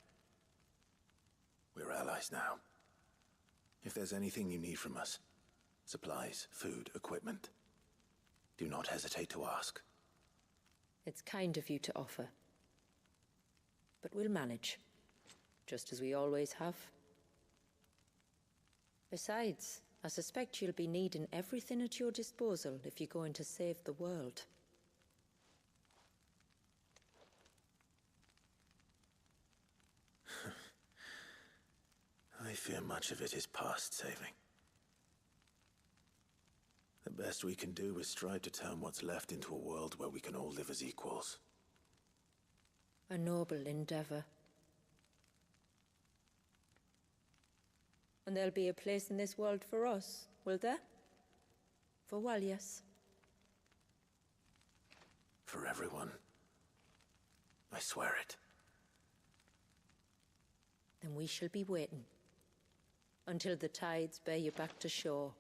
We're allies now. If there's anything you need from us, supplies, food, equipment, do not hesitate to ask. It's kind of you to offer. But we'll manage, just as we always have. Besides, I suspect you'll be needing everything at your disposal if you're going to save the world. I fear much of it is past saving. The best we can do is strive to turn what's left into a world where we can all live as equals. A noble endeavor. And there'll be a place in this world for us, will there? For Walyas? For everyone. I swear it. Then we shall be waiting. Until the tides bear you back to shore.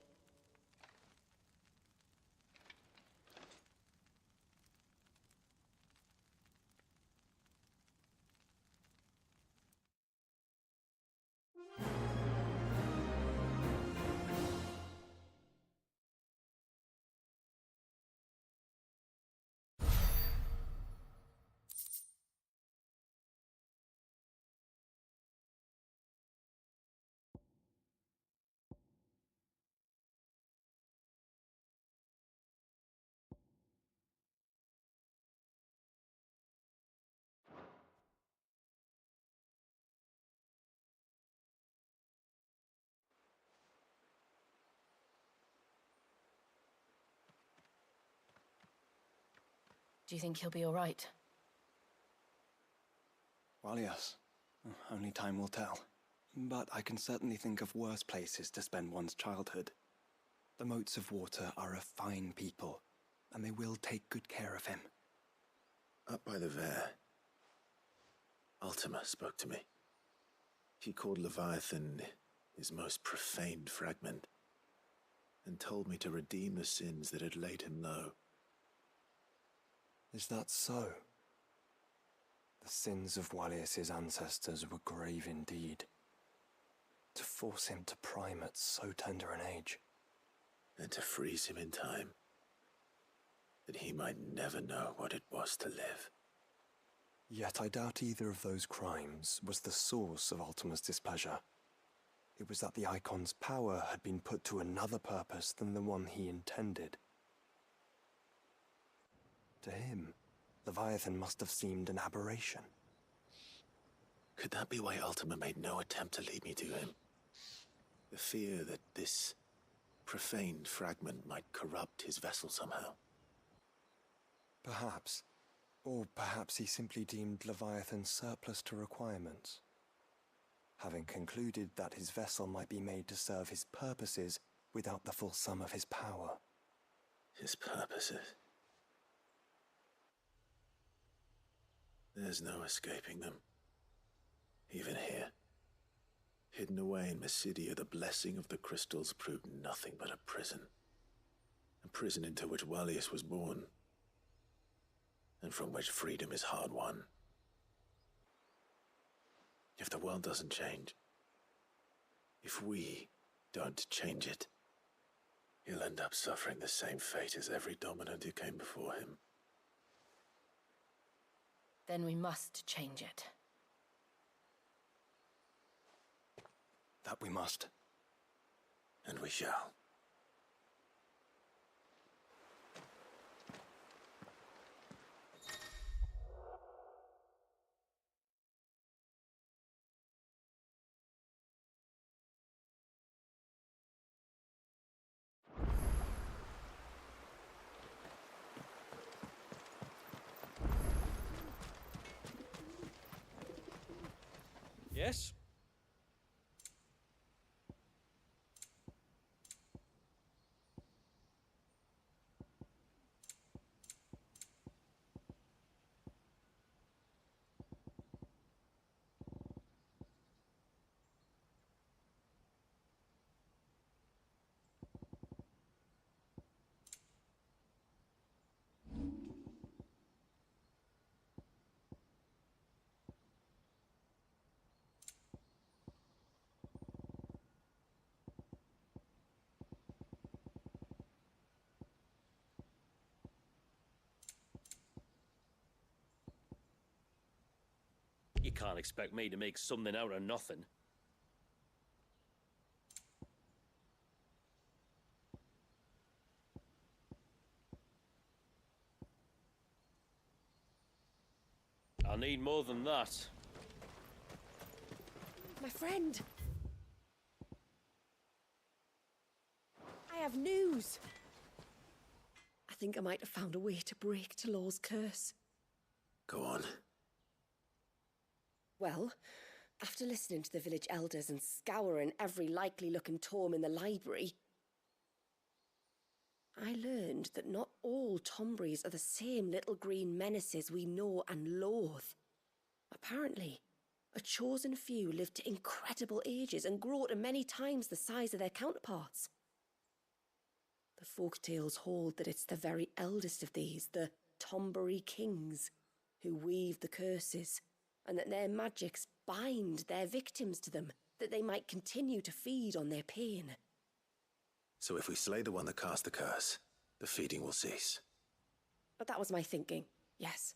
Do you think he'll be all right? Well, yes. Only time will tell. But I can certainly think of worse places to spend one's childhood. The Moats of Water are a fine people, and they will take good care of him. Up by the Vare, Ultima spoke to me. She called Leviathan his most profaned fragment, and told me to redeem the sins that had laid him low. Is that so? The sins of Wallius's ancestors were grave indeed. To force him to prime at so tender an age. And to freeze him in time, that he might never know what it was to live. Yet I doubt either of those crimes was the source of Ultima's displeasure. It was that the Icon's power had been put to another purpose than the one he intended. To him, Leviathan must have seemed an aberration. Could that be why Ultima made no attempt to lead me to him? The fear that this profaned fragment might corrupt his vessel somehow. Perhaps. Or perhaps he simply deemed Leviathan surplus to requirements. Having concluded that his vessel might be made to serve his purposes without the full sum of his power. His purposes? There's no escaping them. Even here. Hidden away in Mysidia, the blessing of the crystals proved nothing but a prison. A prison into which Wallius was born, and from which freedom is hard won. If the world doesn't change, if we don't change it, he'll end up suffering the same fate as every dominant who came before him. Then we must change it. That we must. And we shall. Yes? You can't expect me to make something out of nothing. I'll need more than that. My friend! I have news! I think I might have found a way to break Talor's curse. Go on. Well, after listening to the village elders and scouring every likely-looking tome in the library, I learned that not all Tombrys are the same little green menaces we know and loathe. Apparently, a chosen few live to incredible ages and grow to many times the size of their counterparts. The folktales hold that it's the very eldest of these, the Tombury kings, who weave the curses, and that their magics bind their victims to them, that they might continue to feed on their pain. So if we slay the one that cast the curse, the feeding will cease. But that was my thinking, yes.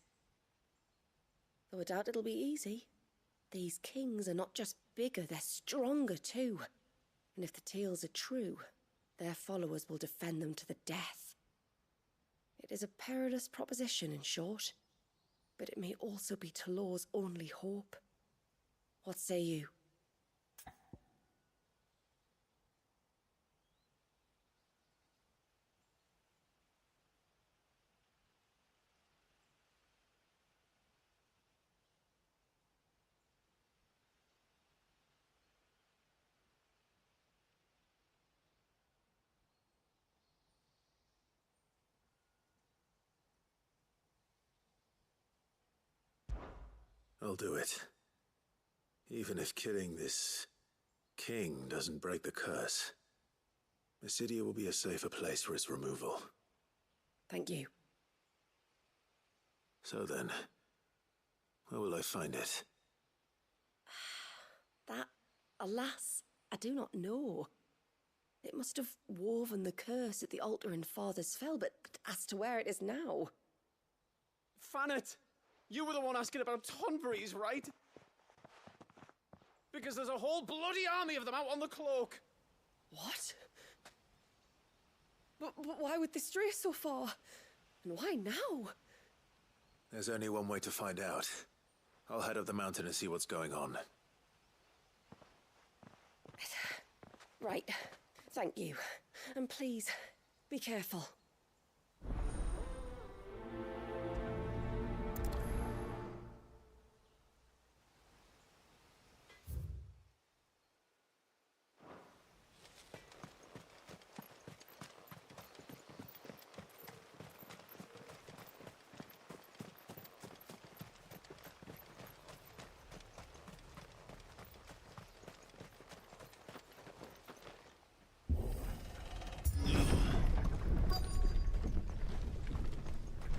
Though I doubt it'll be easy. These kings are not just bigger, they're stronger too. And if the tales are true, their followers will defend them to the death. It is a perilous proposition, in short. But it may also be Talor's only hope. What say you? I'll do it. Even if killing this king doesn't break the curse, Mysidia will be a safer place for its removal. Thank you. So then, where will I find it? That, alas, I do not know. It must have woven the curse at the altar in Father's Fell, but as to where it is now... Fanet! You were the one asking about Tonberries, right? Because there's a whole bloody army of them out on the cloak! What? But why would they stray so far? And why now? There's only one way to find out. I'll head up the mountain and see what's going on. Right. Thank you. And please, be careful.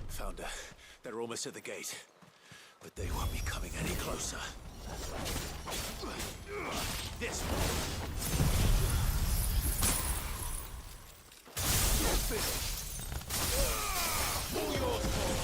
Found her. They're almost at the gate. But they won't be coming any closer. This one. You're finished. All yours, Paul.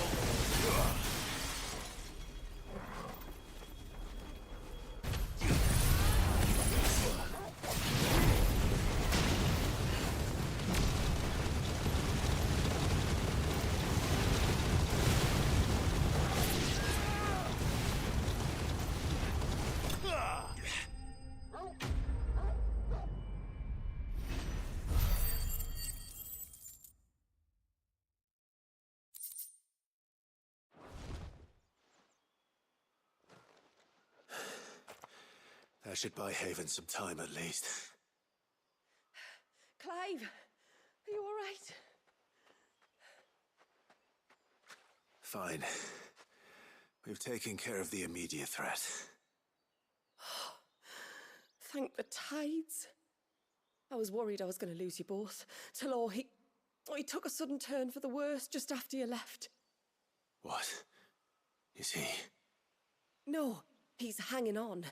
That should buy Haven some time at least. Clive, are you all right? Fine. We've taken care of the immediate threat. Thank the tides. I was worried I was going to lose you both. Talor, he took a sudden turn for the worse just after you left. What? Is he? No, he's hanging on.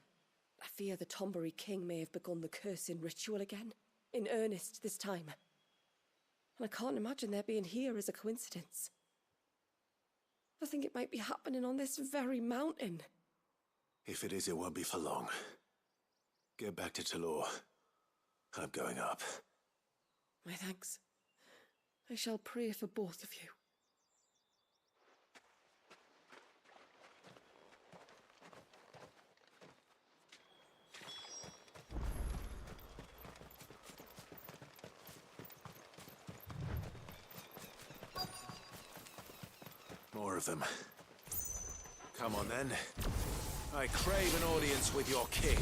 I fear the Tombury King may have begun the cursing ritual again. In earnest this time. And I can't imagine their being here as a coincidence. I think it might be happening on this very mountain. If it is, it won't be for long. Get back to Talor. I'm going up. My thanks. I shall pray for both of you. More of them. Come on then. I crave an audience with your king.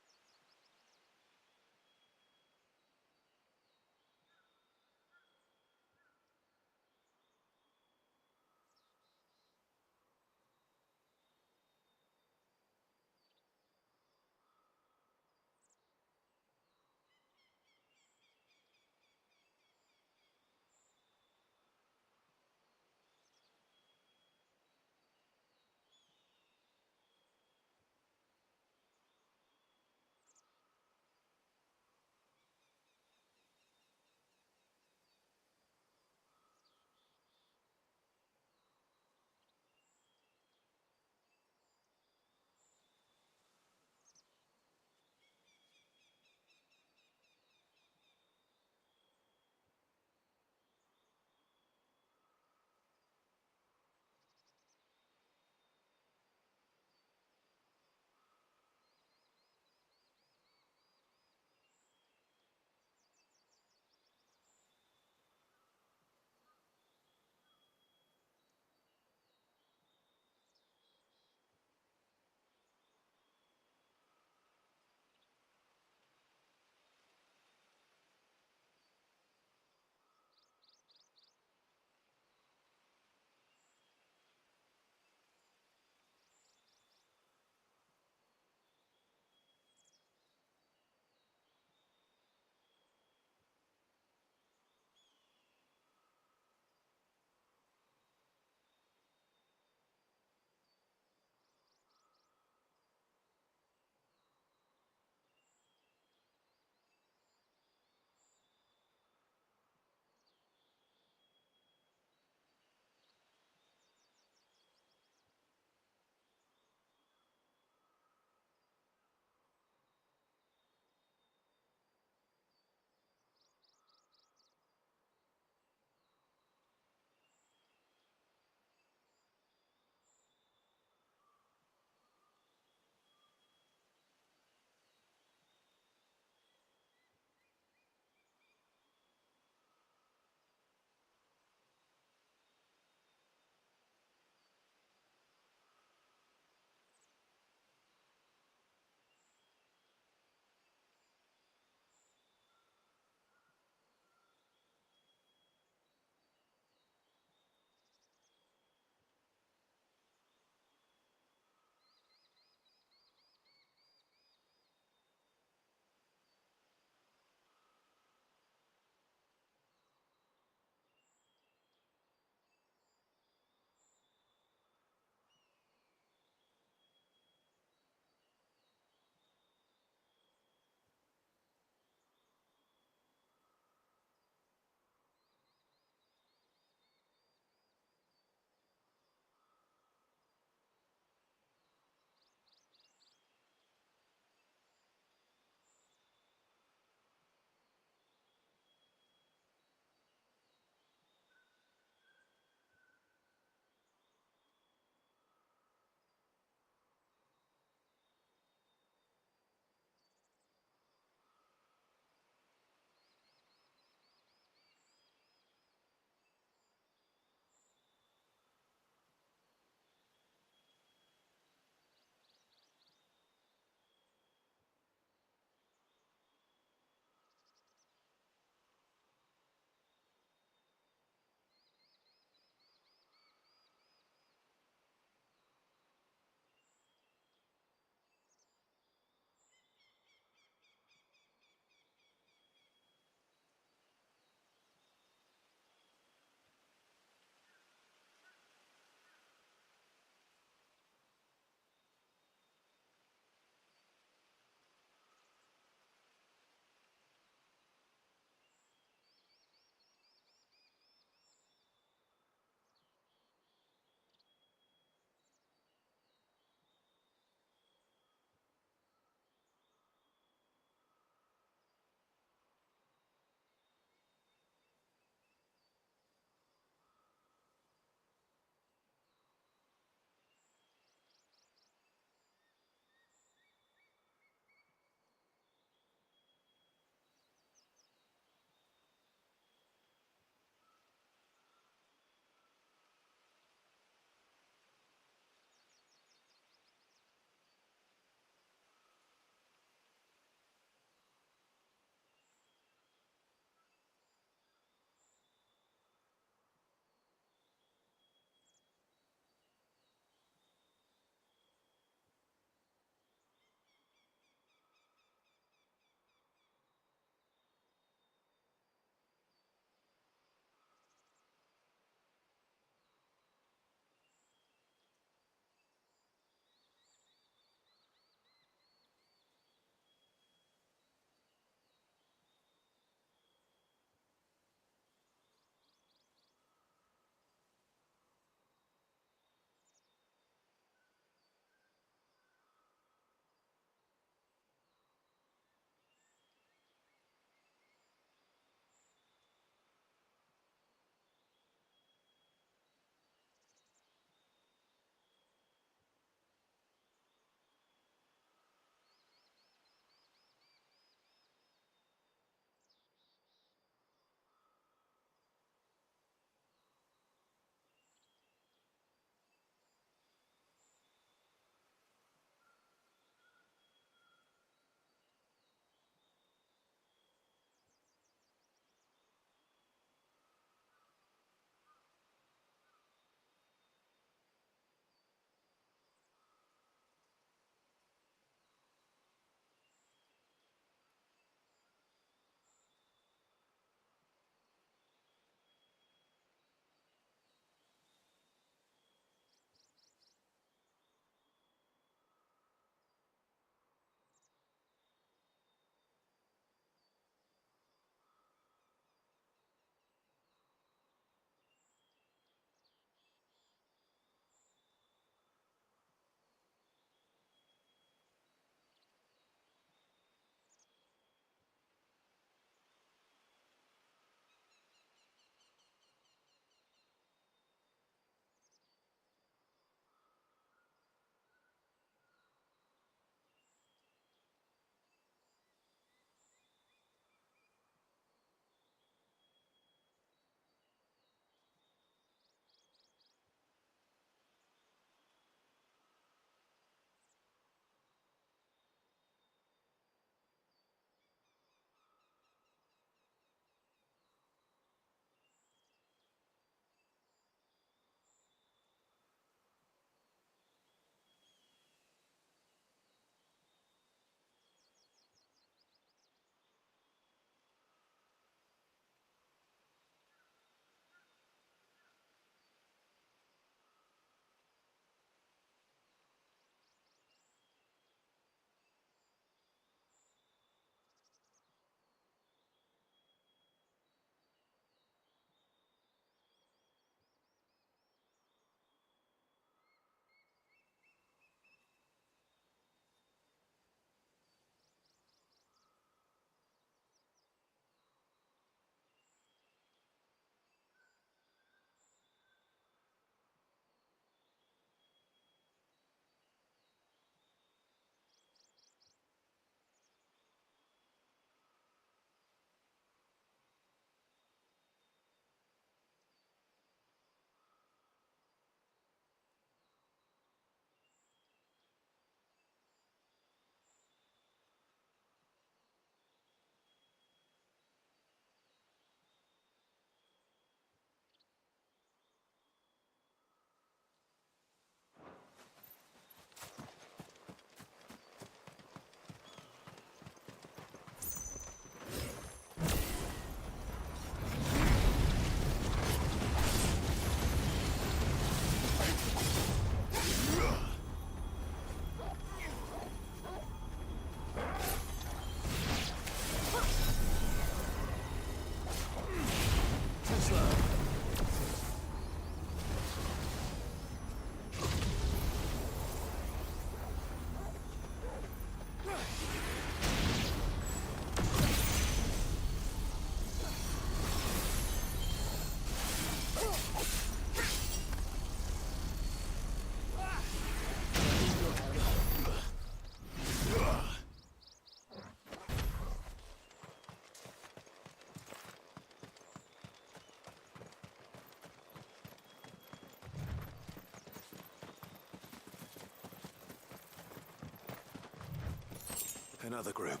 Another group.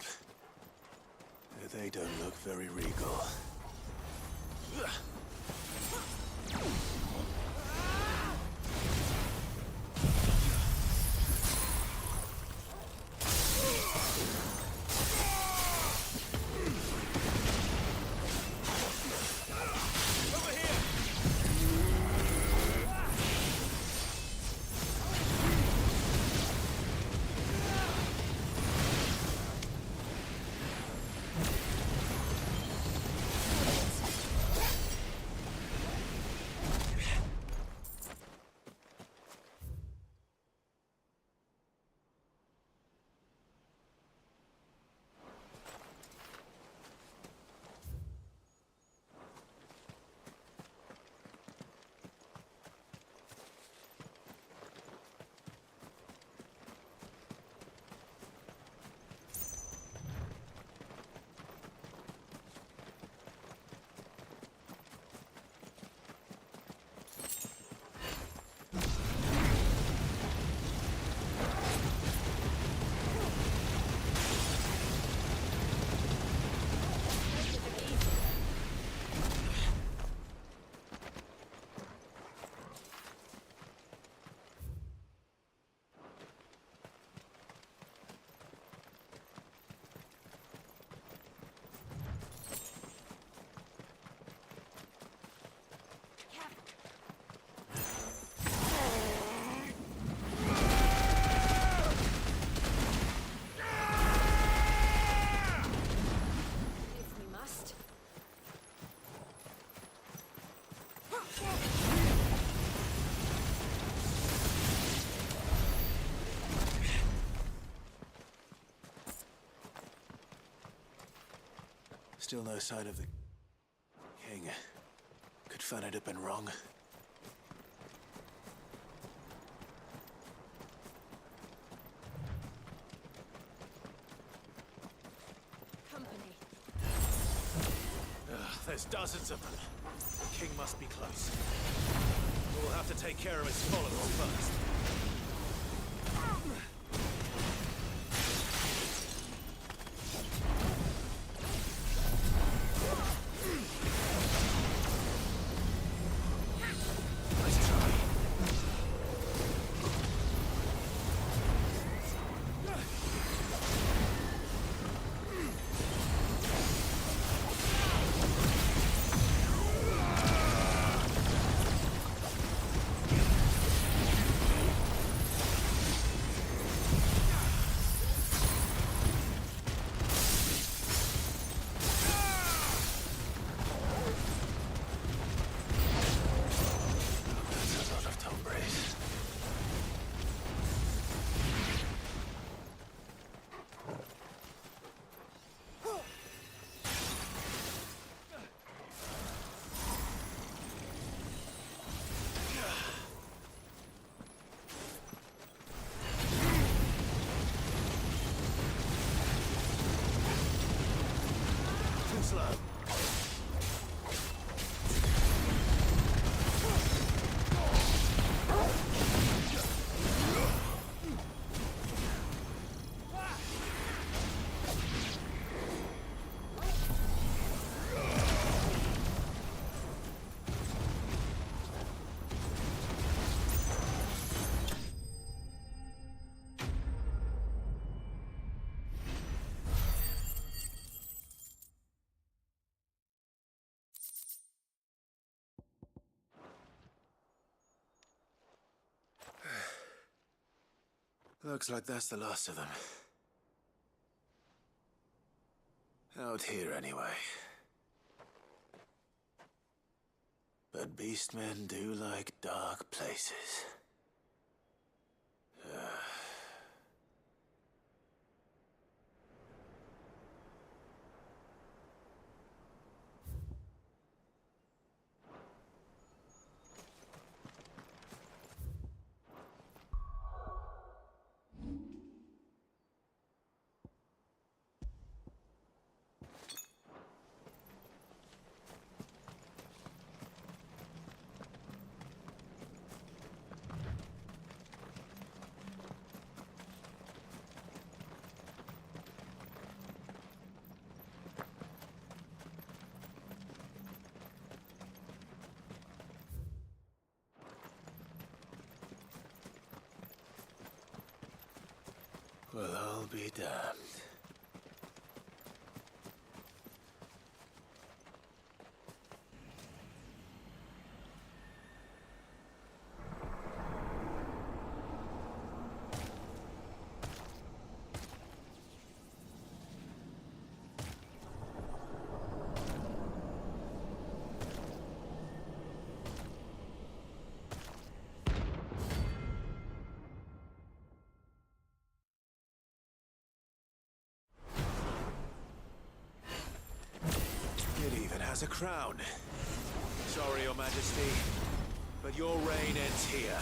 They don't look very regal. Still no sign of the king. Could Fanad have been wrong? Company. There's dozens of them. The king must be close. We'll have to take care of his followers first. Looks like that's the last of them. Out here, anyway. But beastmen do like dark places. Well, I'll be damned. It even has a crown. Sorry, Your Majesty, but your reign ends here.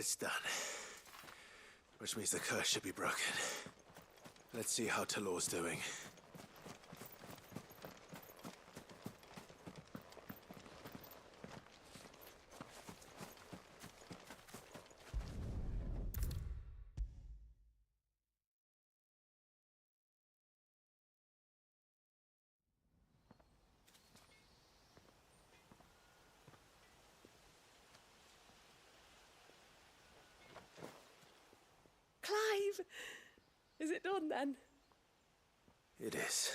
it's done. Which means the curse should be broken. Let's see how Talor's doing. Clive! Is it done then? It is.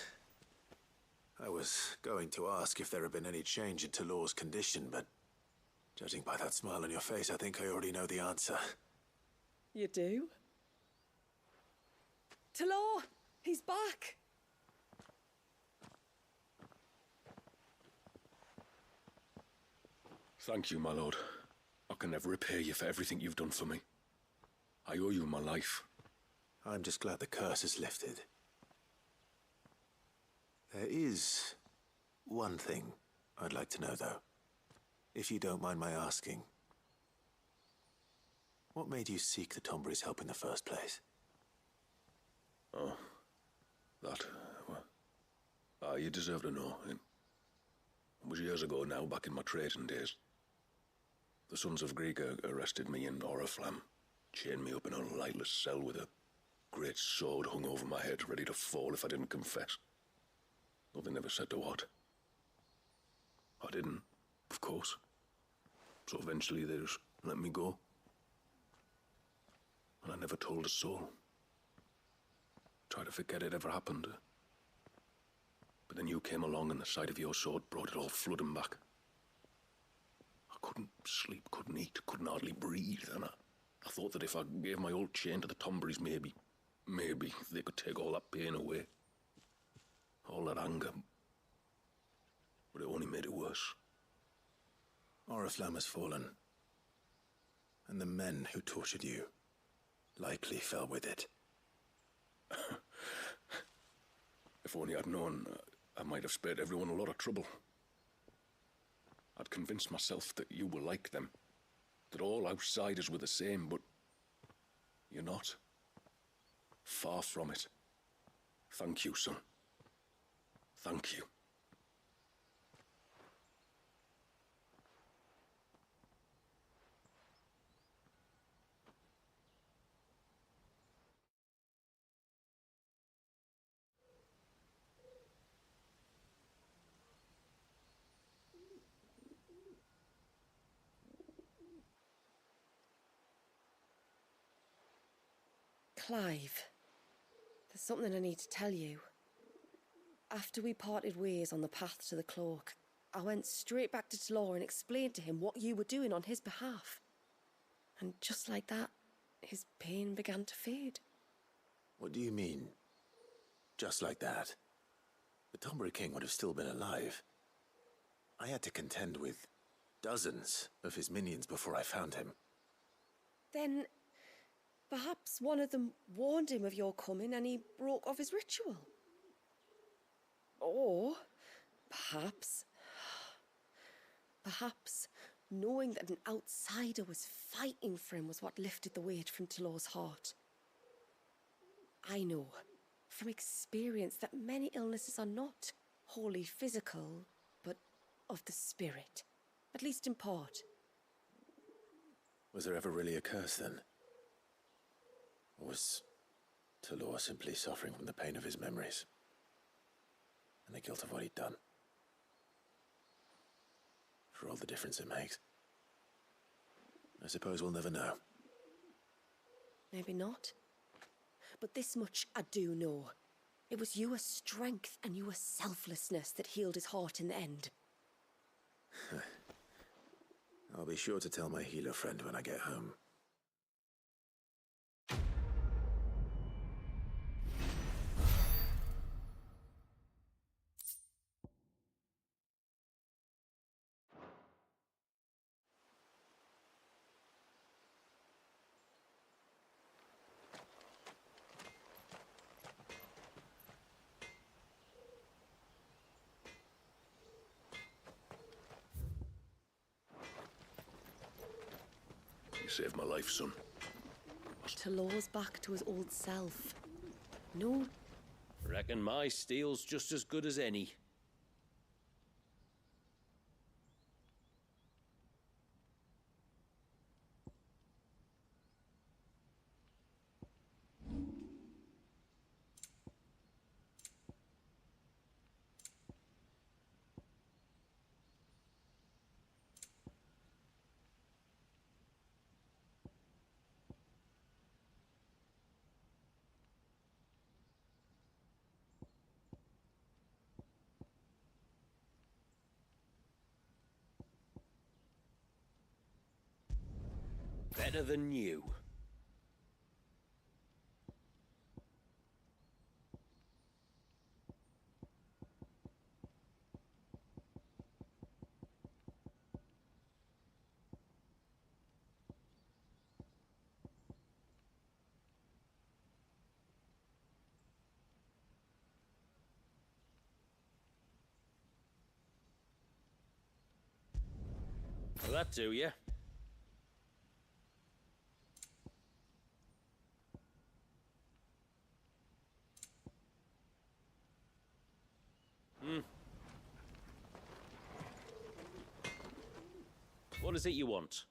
I was going to ask if there had been any change in Talor's condition, but judging by that smile on your face, I think I already know the answer. You do? Talor! He's back! Thank you, my lord. I can never repay you for everything you've done for me. I owe you my life. I'm just glad the curse is lifted. There is one thing I'd like to know, though. If you don't mind my asking. What made you seek the Tombury's help in the first place? Oh, that, well, you deserve to know. It was years ago now, back in my trading days. The Sons of Greek arrested me in Oriflamme, chained me up in a lightless cell with a great sword hung over my head, ready to fall if I didn't confess. Though they never said to what. I didn't, of course. So eventually they just let me go. And I never told a soul. Tried to forget it ever happened. But then you came along and the sight of your sword brought it all flooding back. I couldn't sleep, couldn't eat, couldn't hardly breathe, and I thought that if I gave my old chain to the Tomburys, maybe they could take all that pain away. All that anger. But it only made it worse. Oriflamme has fallen. And the men who tortured you likely fell with it. If only I'd known, I might have spared everyone a lot of trouble. I'd convinced myself that you were like them, that all outsiders were the same, but you're not. Far from it. Thank you, son. Thank you. Clive, there's something I need to tell you. After we parted ways on the path to the cloak, I went straight back to Talor and explained to him what you were doing on his behalf. And just like that, his pain began to fade. What do you mean? Just like that? The Tombury King would have still been alive. I had to contend with dozens of his minions before I found him. Then, perhaps one of them warned him of your coming and he broke off his ritual. Or, perhaps, knowing that an outsider was fighting for him was what lifted the weight from Talor's heart. I know, from experience, that many illnesses are not wholly physical, but of the spirit, at least in part. Was there ever really a curse, then? Or was Talor simply suffering from the pain of his memories? And the guilt of what he'd done? For all the difference it makes. I suppose we'll never know. Maybe not. But this much I do know. It was your strength and your selflessness that healed his heart in the end. I'll be sure to tell my healer friend when I get home. You saved my life, son. Talor's back to his old self. No. Reckon my steel's just as good as any. Better than you. Will that do you? What is it you want?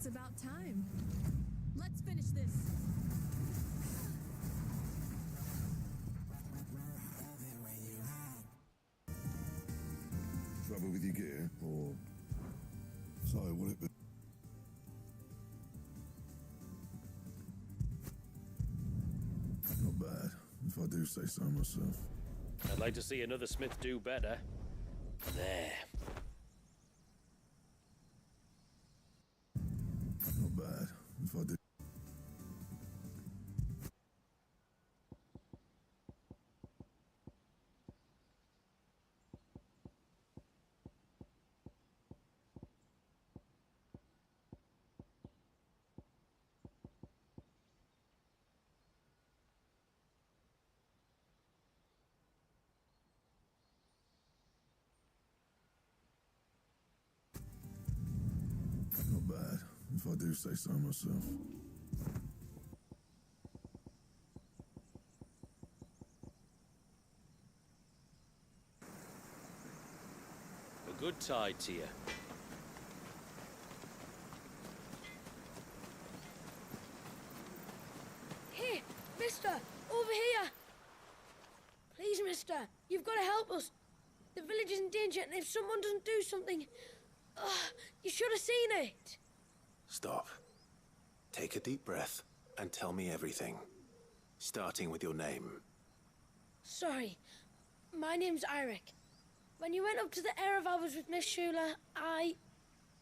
It's about time. Let's finish this. Trouble with your gear, or so will it be? Not bad, if I do say so myself. I'd like to see another smith do better. There. Not bad, if I do. Not bad, if I do say so myself. A good tide to you. Hey, mister! Over here! Please, mister, you've got to help us. The village is in danger, and if someone doesn't do something... you should have seen it! Stop. Take a deep breath and tell me everything. Starting with your name. Sorry, my name's Eirik. When you went up to the Erev was with Miss Shula,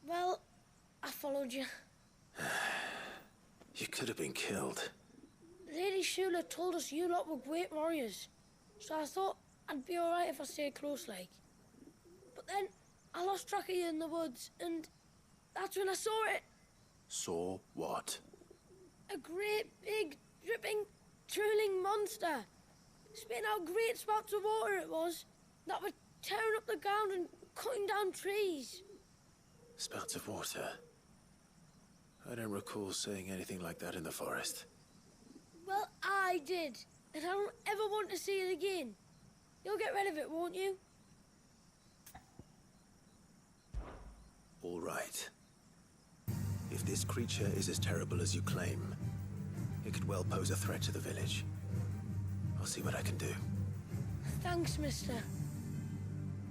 well, I followed you. You could have been killed. Lady Shula told us you lot were great warriors, so I thought I'd be alright if I stayed close like. But then I lost track of you in the woods, and that's when I saw it. Saw what? A great, big, dripping, drooling monster. Spitting out great spouts of water it was, that were tearing up the ground and cutting down trees. Spouts of water? I don't recall seeing anything like that in the forest. Well, I did, and I don't ever want to see it again. You'll get rid of it, won't you? All right. If this creature is as terrible as you claim, it could well pose a threat to the village. I'll see what I can do. Thanks, mister.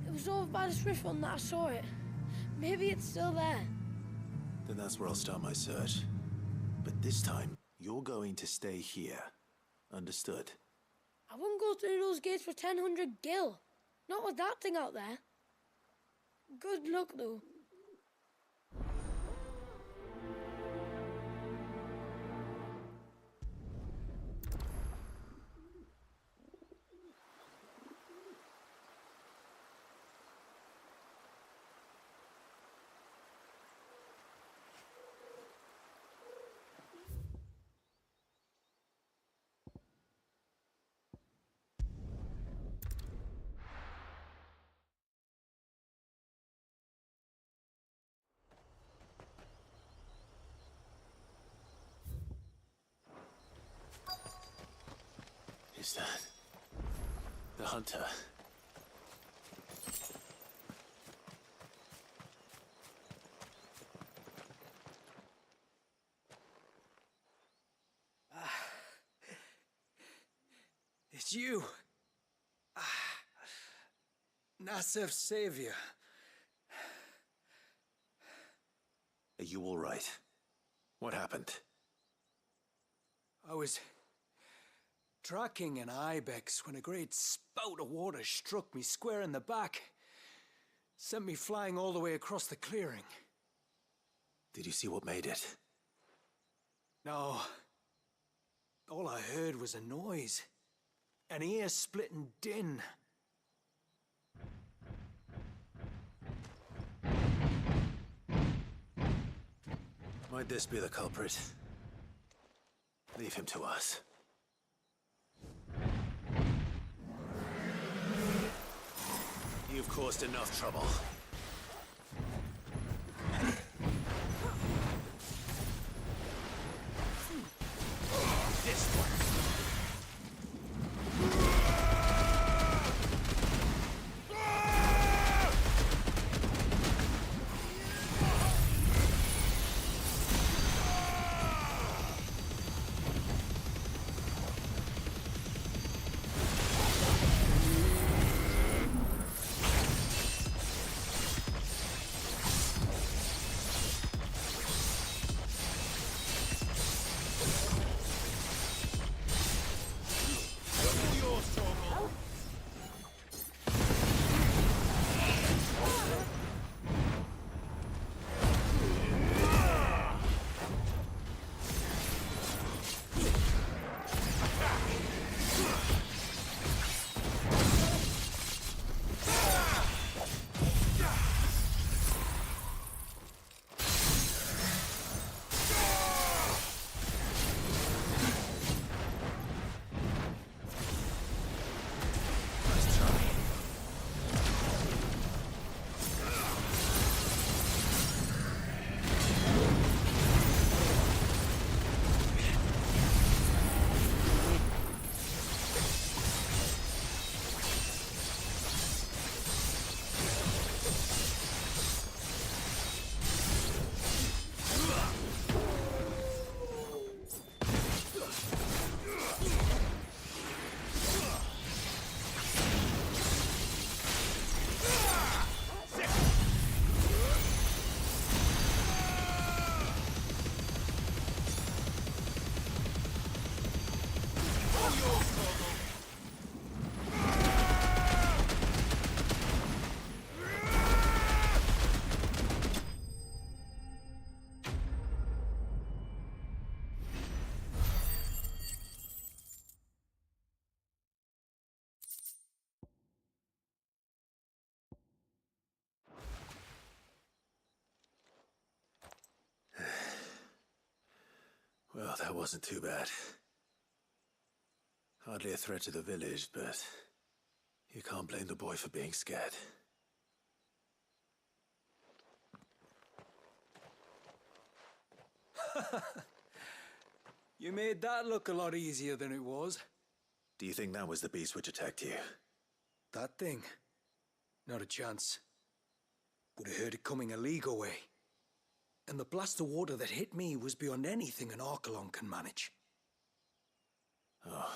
It was over by the Swift one that I saw it. Maybe it's still there. Then that's where I'll start my search. But this time, you're going to stay here. Understood? I wouldn't go through those gates for 1,000 gil. Not with that thing out there. Good luck, though. Is that the hunter? It's you. Nasef's savior. Are you all right? What happened? I was tracking an ibex when a great spout of water struck me square in the back. Sent me flying all the way across the clearing. Did you see what made it? No. All I heard was a noise. An ear-splitting din. Might this be the culprit? Leave him to us. You've caused enough trouble. This one. Well, that wasn't too bad. Hardly a threat to the village, but you can't blame the boy for being scared. You made that look a lot easier than it was. Do you think that was the beast which attacked you? That thing? Not a chance. Would have heard it coming a league away. And the blast of water that hit me was beyond anything an Archelon can manage. Oh.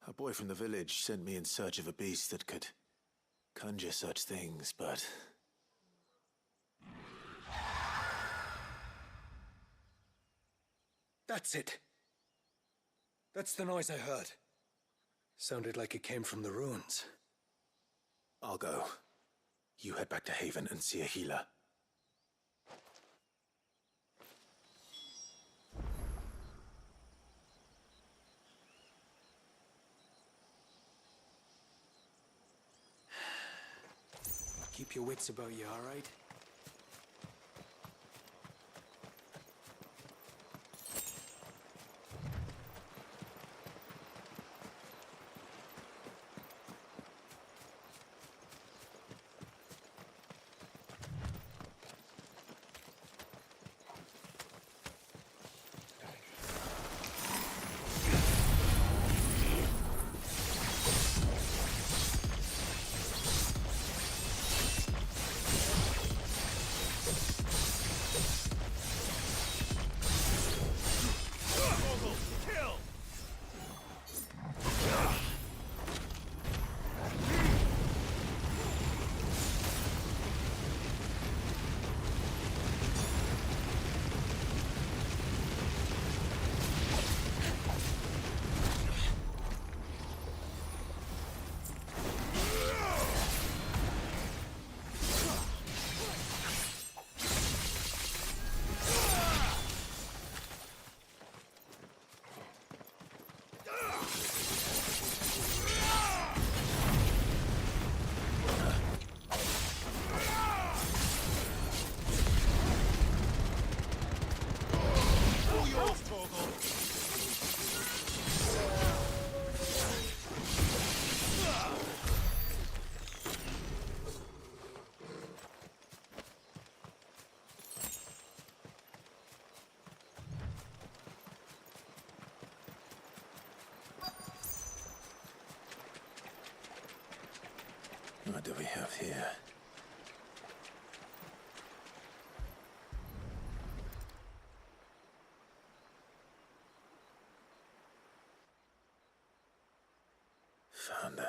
A boy from the village sent me in search of a beast that could conjure such things, but... That's it. That's the noise I heard. Sounded like it came from the ruins. I'll go. You head back to Haven and see a healer. Keep your wits about you, all right? What do we have here? Found her.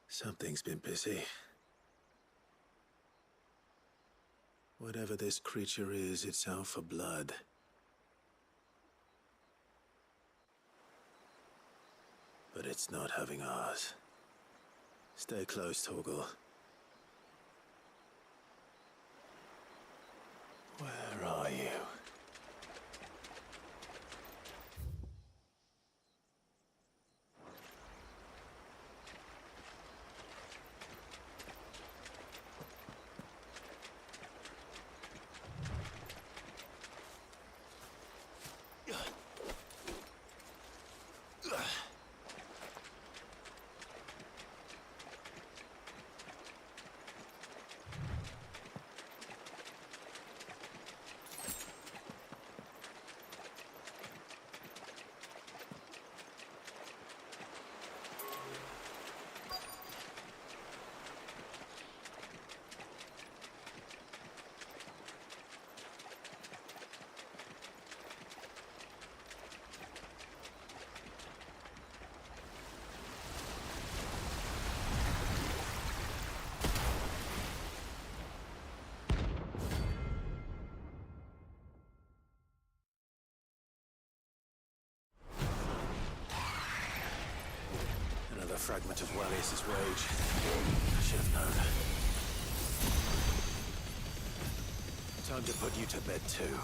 Something's been busy. Whatever this creature is, it's out for blood. But it's not having ours. Stay close, Torgal. Where are you? Another fragment of Wallius's rage. I should have known. Time to put you to bed too.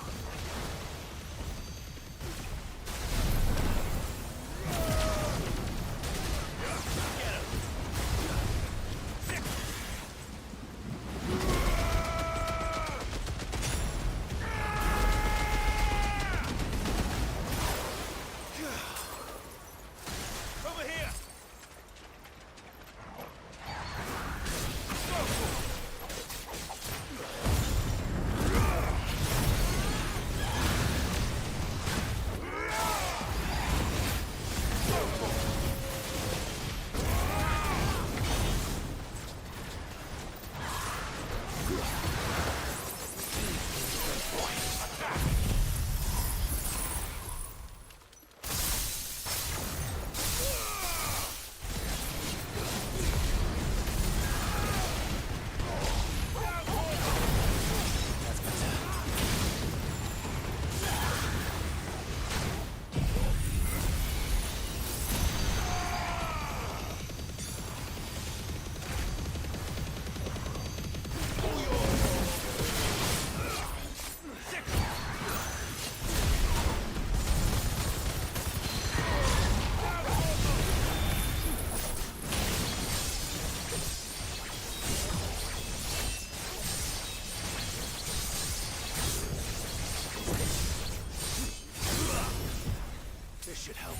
should help.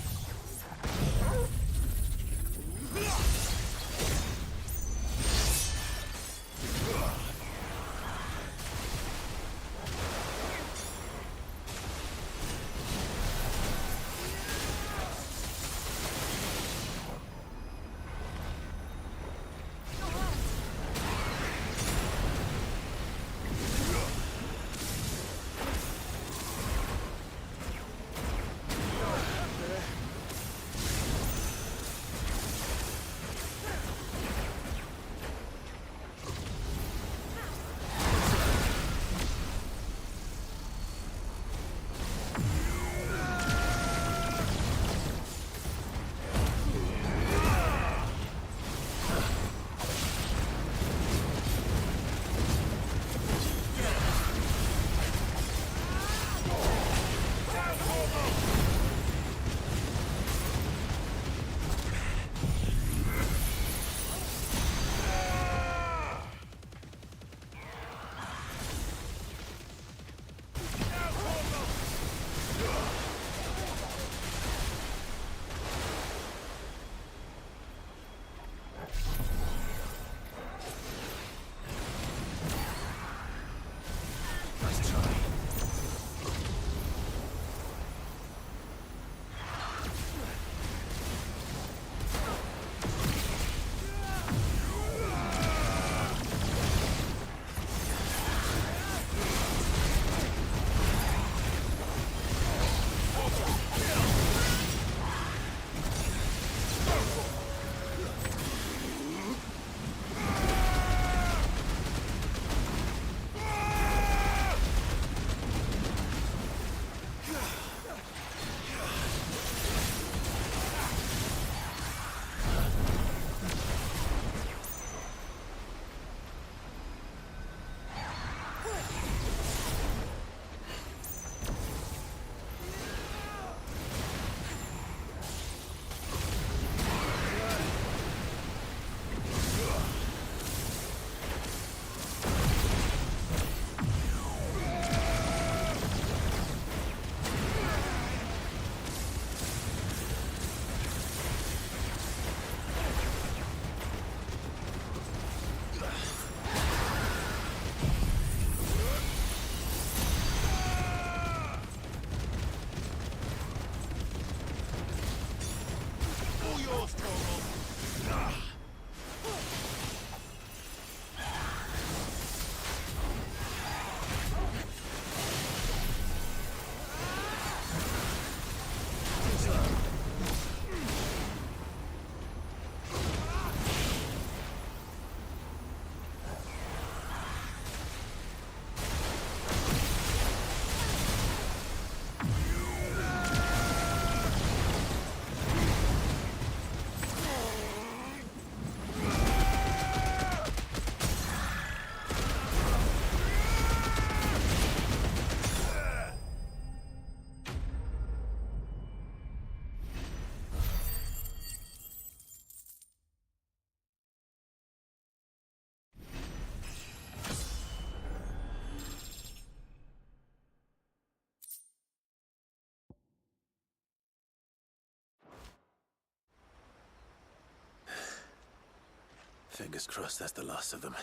Fingers crossed that's the last of them.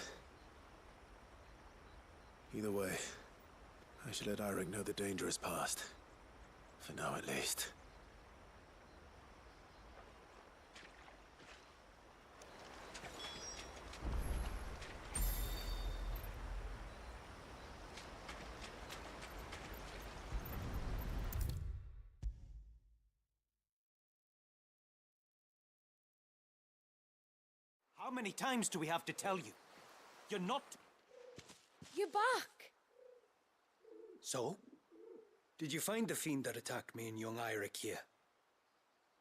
Either way, I should let Eirik know the danger is past. For now, at least. How many times do we have to tell you? You're not... You're back! So? Did you find the fiend that attacked me and young Eirik here?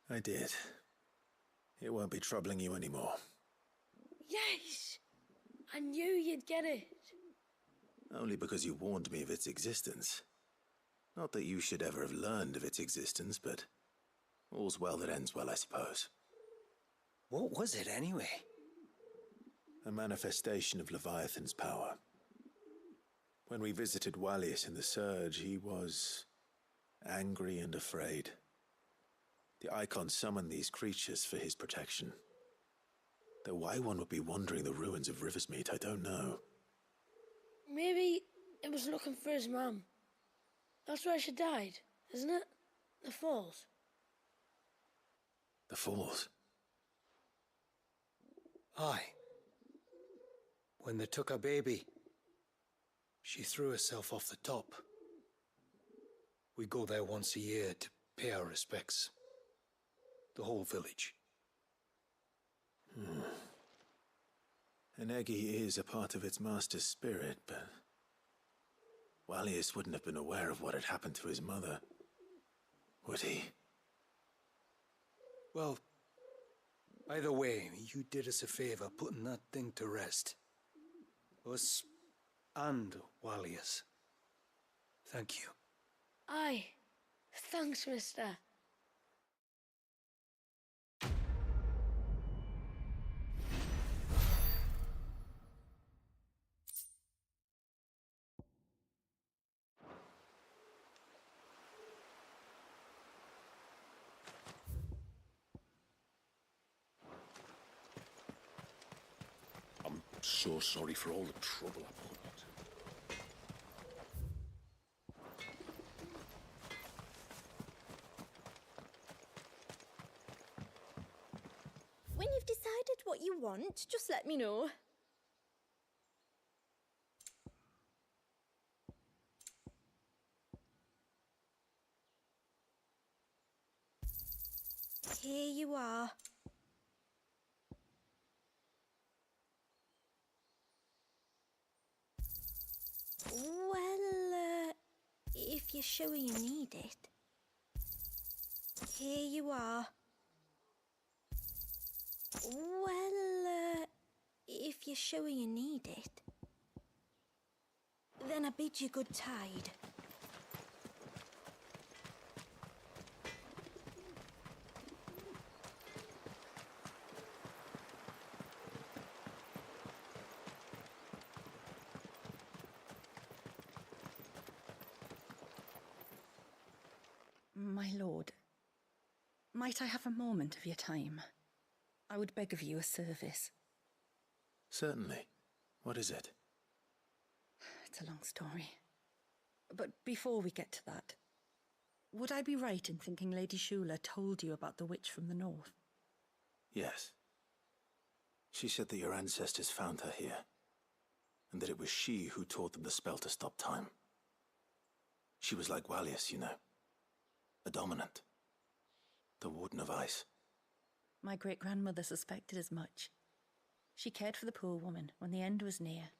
I did. It won't be troubling you anymore. Yes! I knew you'd get it. Only because you warned me of its existence. Not that you should ever have learned of its existence, but all's well that ends well, I suppose. What was it, anyway? A manifestation of Leviathan's power. When we visited Wallius in the Surge, he was angry and afraid. The Icon summoned these creatures for his protection. Though why one would be wandering the ruins of Riversmeet, I don't know. Maybe it was looking for his mum. That's where she died, isn't it? The falls. The falls? Aye. When they took her baby, she threw herself off the top. We go there once a year to pay our respects. The whole village. An Eggy is a part of its master's spirit, but Wallius wouldn't have been aware of what had happened to his mother, would he? Well, either way, you did us a favor putting that thing to rest. Us and Wallius. Thank you. Aye. Thanks, mister. I'm so sorry for all the trouble I put out. When you've decided what you want, just let me know. Here you are. Well, if you're sure you need it. Here you are. Well, if you're sure you need it. Then I bid you good tide. My lord, might I have a moment of your time? I would beg of you a service. Certainly. What is it? It's a long story. But before we get to that, would I be right in thinking Lady Shula told you about the witch from the north? Yes. She said that your ancestors found her here, and that it was she who taught them the spell to stop time. She was like Wallius, you know. A dominant. The Warden of Ice. My great-grandmother suspected as much. She cared for the poor woman when the end was near.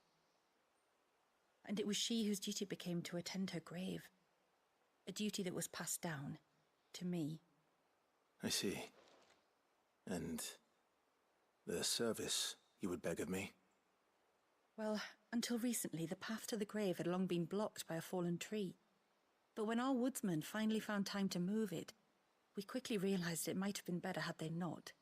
And it was she whose duty it became to attend her grave. A duty that was passed down to me. I see. And the service you would beg of me? Well, until recently, the path to the grave had long been blocked by a fallen tree. But when our woodsmen finally found time to move it, we quickly realized it might have been better had they not.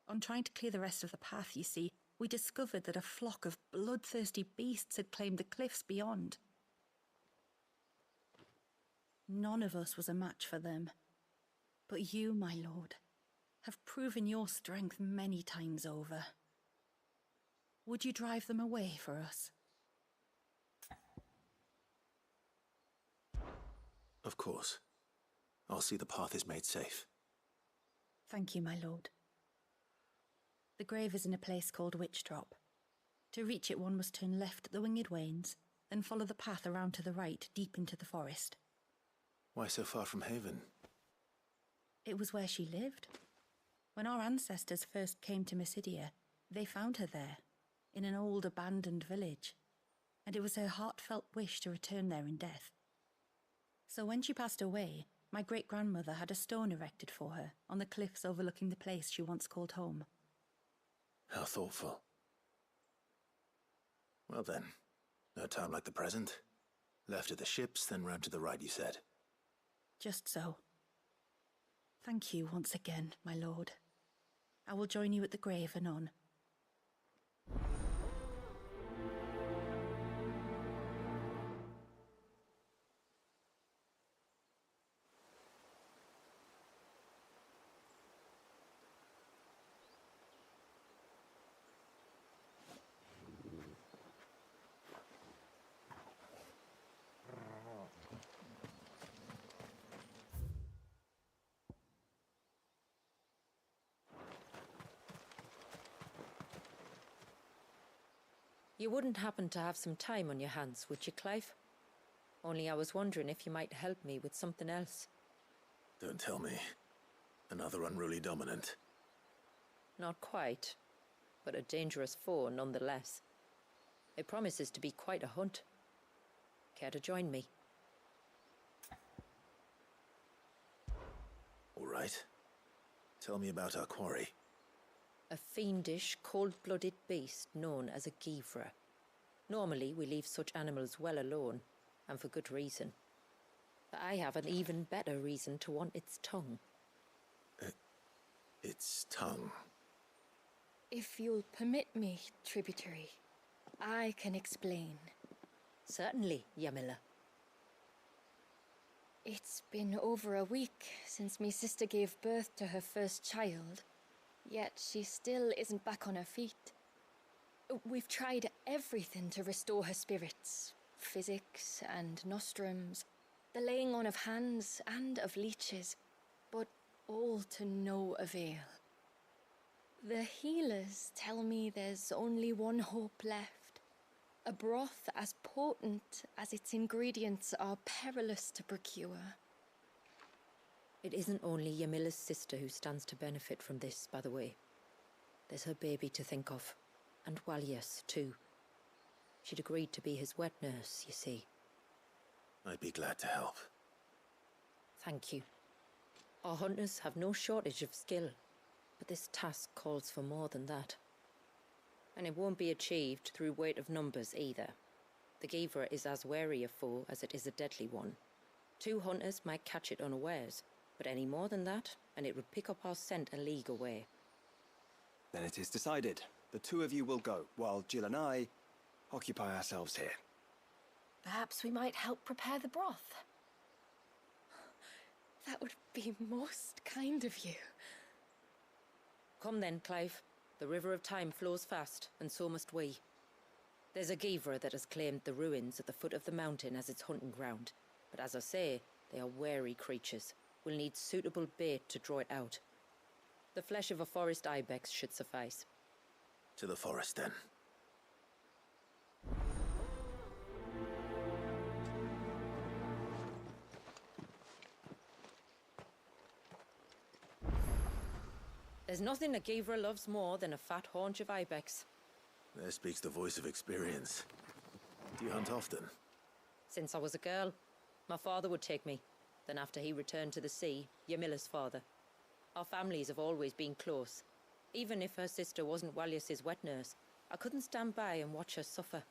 On trying to clear the rest of the path, you see, we discovered that a flock of bloodthirsty beasts had claimed the cliffs beyond. None of us was a match for them. But you, my lord, have proven your strength many times over. Would you drive them away for us? Of course. I'll see the path is made safe. Thank you, my lord. The grave is in a place called Witch Drop. To reach it, one must turn left at the Winged Wains, then follow the path around to the right, deep into the forest. Why so far from Haven? It was where she lived. When our ancestors first came to Mysidia, they found her there, in an old abandoned village, and it was her heartfelt wish to return there in death. So when she passed away, my great-grandmother had a stone erected for her on the cliffs overlooking the place she once called home. How thoughtful. Well then, no time like the present. Left at the ships, then round to the right, you said. Just so. Thank you once again, my lord. I will join you at the grave anon. You wouldn't happen to have some time on your hands, would you, Clive? Only I was wondering if you might help me with something else. Don't tell me. Another unruly dominant. Not quite, but a dangerous foe nonetheless. It promises to be quite a hunt. Care to join me? All right. Tell me about our quarry. A fiendish, cold-blooded beast known as a Givra. Normally, we leave such animals well alone, and for good reason. But I have an even better reason to want its tongue. Its tongue? If you'll permit me, Tributary, I can explain. Certainly, Yamila. It's been over a week since me sister gave birth to her first child, yet she still isn't back on her feet. We've tried everything to restore her spirits. Physics and nostrums, the laying on of hands and of leeches, but all to no avail. The healers tell me there's only one hope left. A broth as potent as its ingredients are perilous to procure. It isn't only Yamila's sister who stands to benefit from this, by the way. There's her baby to think of, and Walias, too. She'd agreed to be his wet nurse, you see. I'd be glad to help. Thank you. Our hunters have no shortage of skill, but this task calls for more than that. And it won't be achieved through weight of numbers either. The Givra is as wary a foe as it is a deadly one. 2 hunters might catch it unawares, but any more than that, and it would pick up our scent a league away. Then it is decided. The 2 of you will go, while Jill and I occupy ourselves here. Perhaps we might help prepare the broth. That would be most kind of you. Come then, Clive. The river of time flows fast, and so must we. There's a Givra that has claimed the ruins at the foot of the mountain as its hunting ground. But as I say, they are wary creatures. We'll need suitable bait to draw it out. The flesh of a forest ibex should suffice. To the forest, then. There's nothing a Givra loves more than a fat haunch of ibex. There speaks the voice of experience. Do you hunt often? Since I was a girl. My father would take me. Then after he returned to the sea, Yamila's father. Our families have always been close. Even if her sister wasn't Walias's wet nurse, I couldn't stand by and watch her suffer.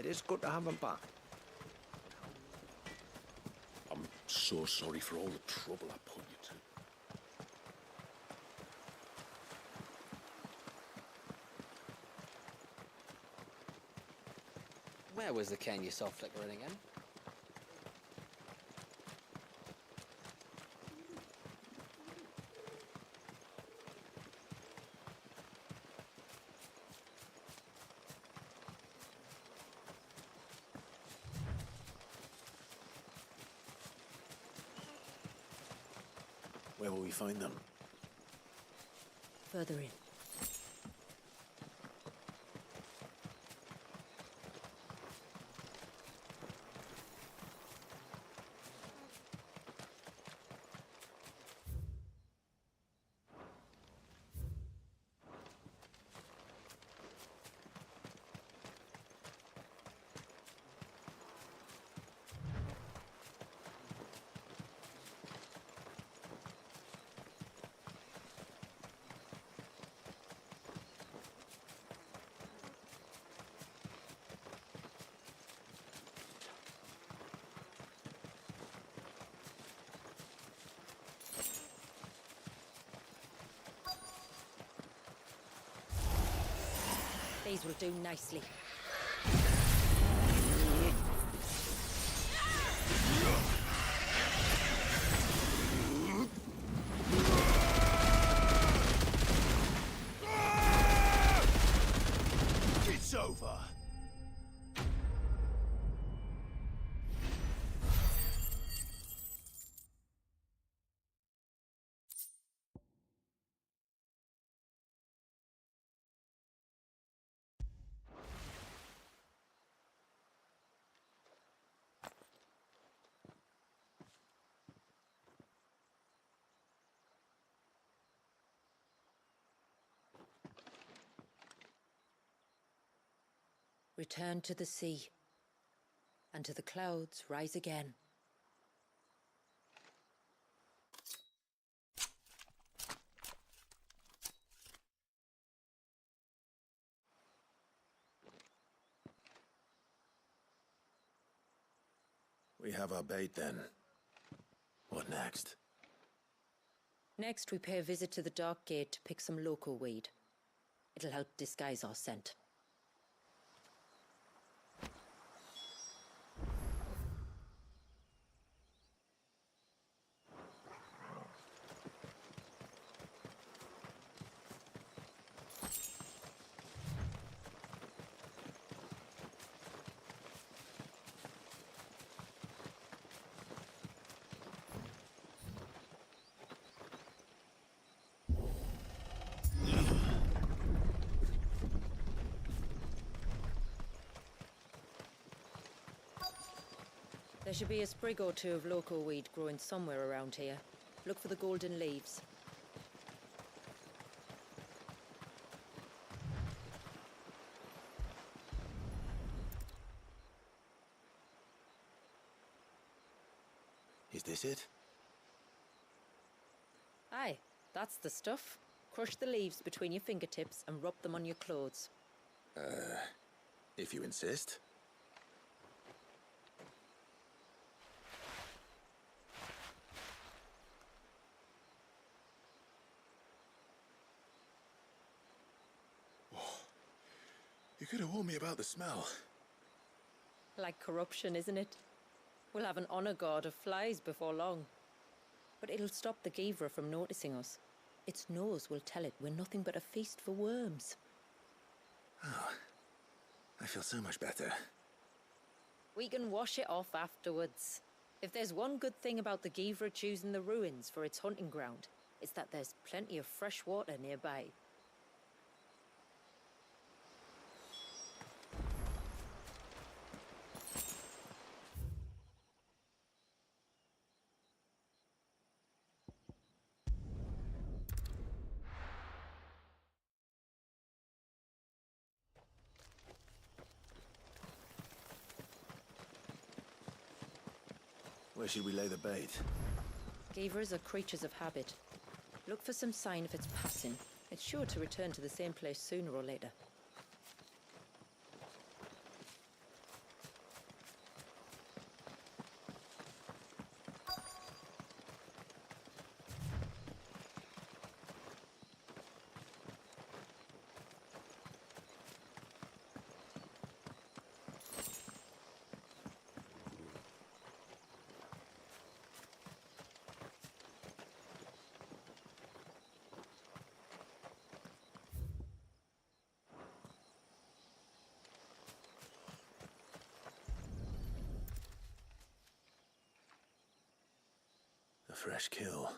It is good to have him back. I'm so sorry for all the trouble I put you to. Where was the cane you saw flickering again? Where will we find them? Further in. These will do nicely. It's over. Return to the sea, and to the clouds rise again. We have our bait then. What next? Next, we pay a visit to the Dark Gate to pick some local weed. It'll help disguise our scent. There should be a sprig or two of local weed growing somewhere around here. Look for the golden leaves. Is this it? Aye, that's the stuff. Crush the leaves between your fingertips and rub them on your clothes. If you insist. You could have warned me about the smell. Like corruption, isn't it? We'll have an honor guard of flies before long. But it'll stop the Givra from noticing us. Its nose will tell it we're nothing but a feast for worms. Oh, I feel so much better. We can wash it off afterwards. If there's one good thing about the Givra choosing the ruins for its hunting ground, it's that there's plenty of fresh water nearby. Where should we lay the bait? Givras are creatures of habit. Look for some sign of its passing. It's sure to return to the same place sooner or later. A fresh kill.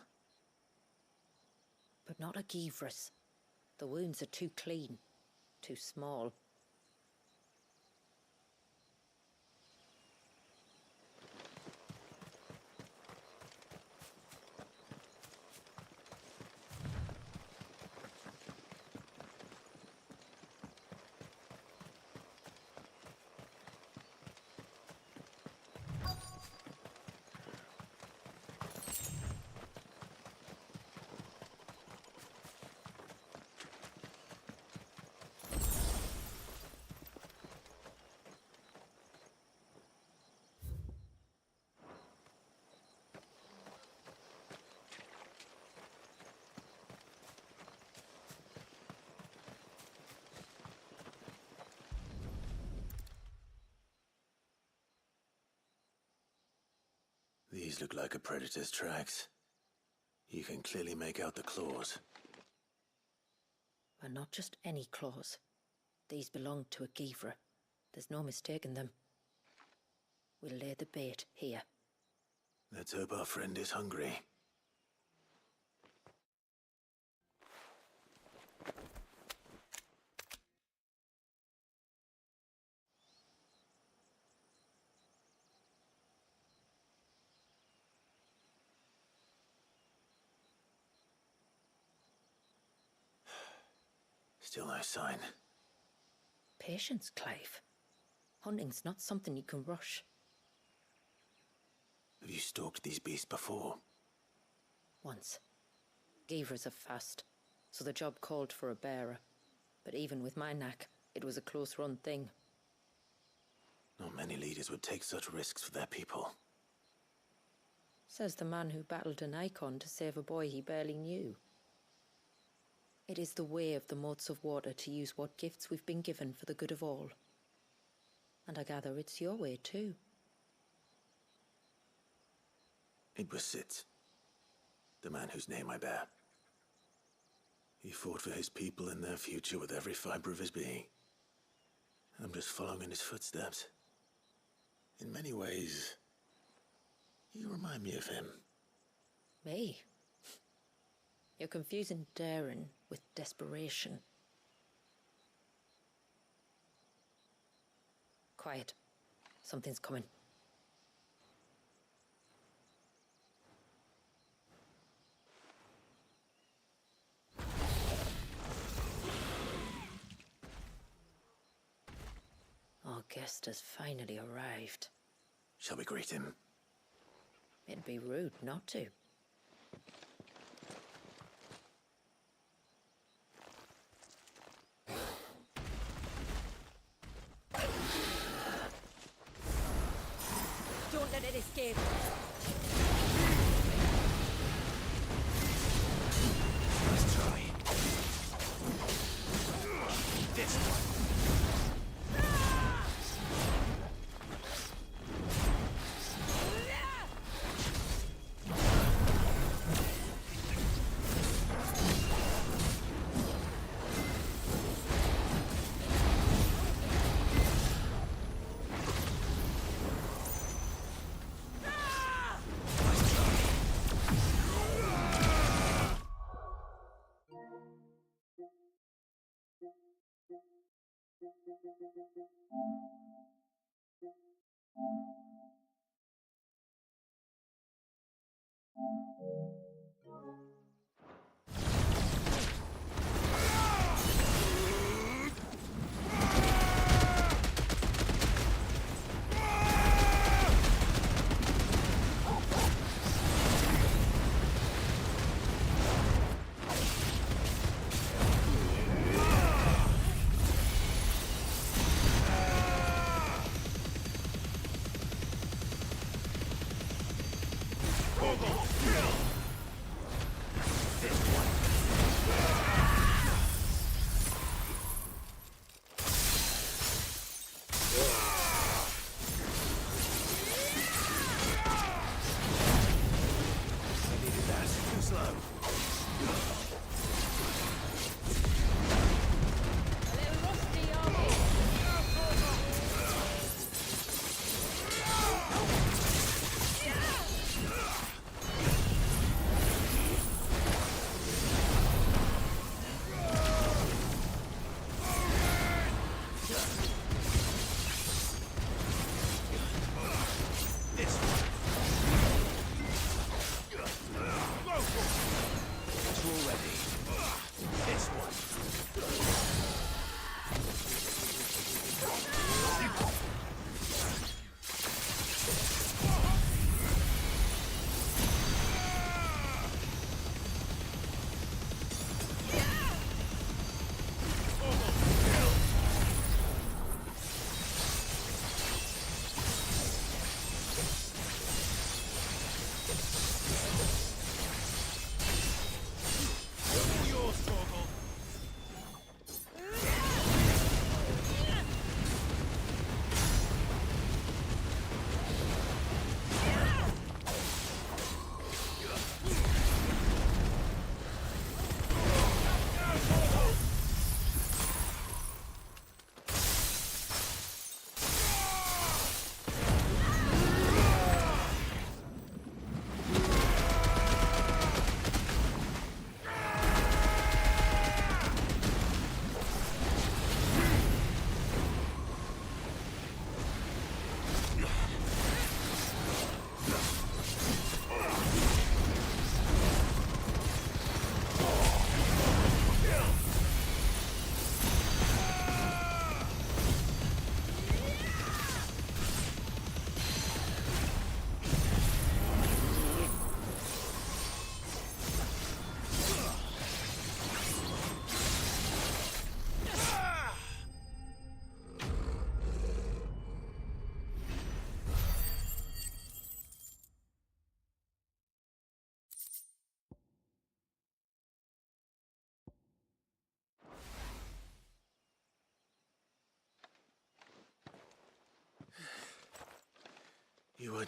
But not a Givras. The wounds are too clean, too small. These look like a predator's tracks. You can clearly make out the claws. And not just any claws. These belong to a Givra. There's no mistaking them. We'll lay the bait here. Let's hope our friend is hungry. Still no sign. Patience, Clive. Hunting's not something you can rush. Have you stalked these beasts before? Once. Givras are fast, so the job called for a bearer. But even with my knack, it was a close-run thing. Not many leaders would take such risks for their people. Says the man who battled an icon to save a boy he barely knew. It is the way of the moats of water to use what gifts we've been given for the good of all. And I gather it's your way too. It was Sid, the man whose name I bear. He fought for his people and their future with every fiber of his being. I'm just following in his footsteps. In many ways, you remind me of him. Me? You're confusing daring with desperation. Quiet. Something's coming. Our guest has finally arrived. Shall we greet him? It'd be rude not to. Don't let it escape. Let's try. This one.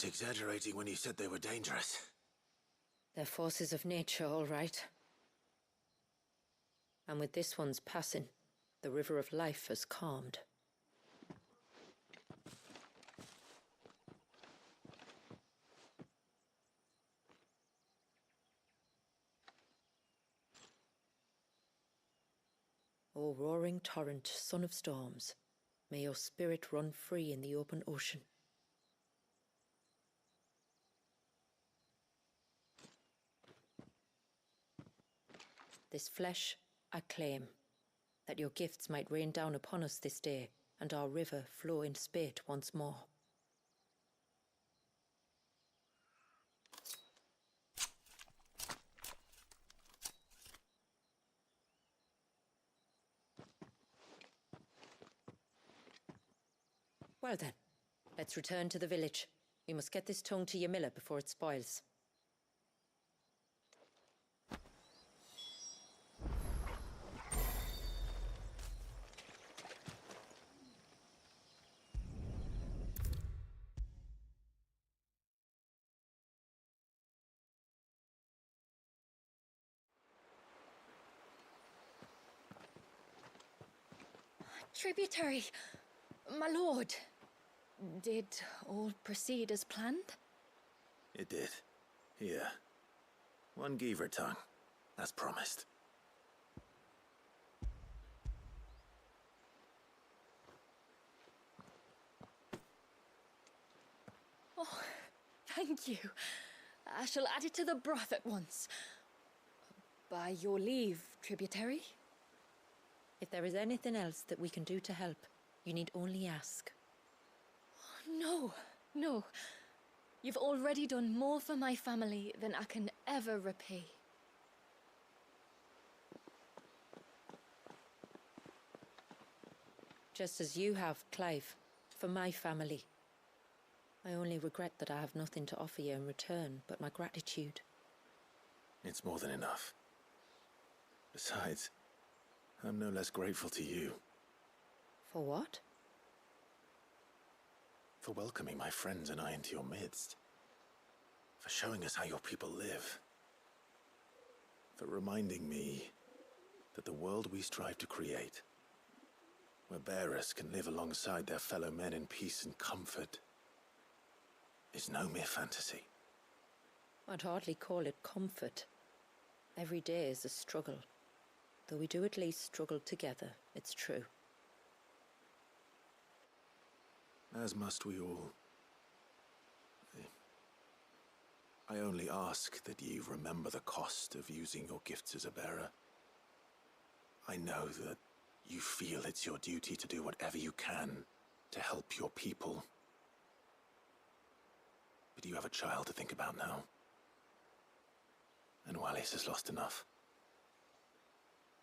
weren't exaggerating when you said they were dangerous. They're forces of nature, all right. And with this one's passing, the river of life has calmed. O roaring torrent, son of storms, may your spirit run free in the open ocean. This flesh I claim, that your gifts might rain down upon us this day, and our river flow in spate once more. Well then, let's return to the village. We must get this tongue to Yamila before it spoils. Tributary, my lord. Did all proceed as planned? It did. Here. One Geaver tongue, as promised. Oh, thank you. I shall add it to the broth at once. By your leave, Tributary. If there is anything else that we can do to help, you need only ask. No, no. You've already done more for my family than I can ever repay. Just as you have, Clive, for my family. I only regret that I have nothing to offer you in return but my gratitude. It's more than enough. Besides, I'm no less grateful to you. For what? For welcoming my friends and I into your midst. For showing us how your people live. For reminding me that the world we strive to create, where bearers can live alongside their fellow men in peace and comfort, is no mere fantasy. I'd hardly call it comfort. Every day is a struggle. Though we do at least struggle together, it's true. As must we all. I only ask that you remember the cost of using your gifts as a bearer. I know that you feel it's your duty to do whatever you can to help your people. But you have a child to think about now. And Wallis has lost enough.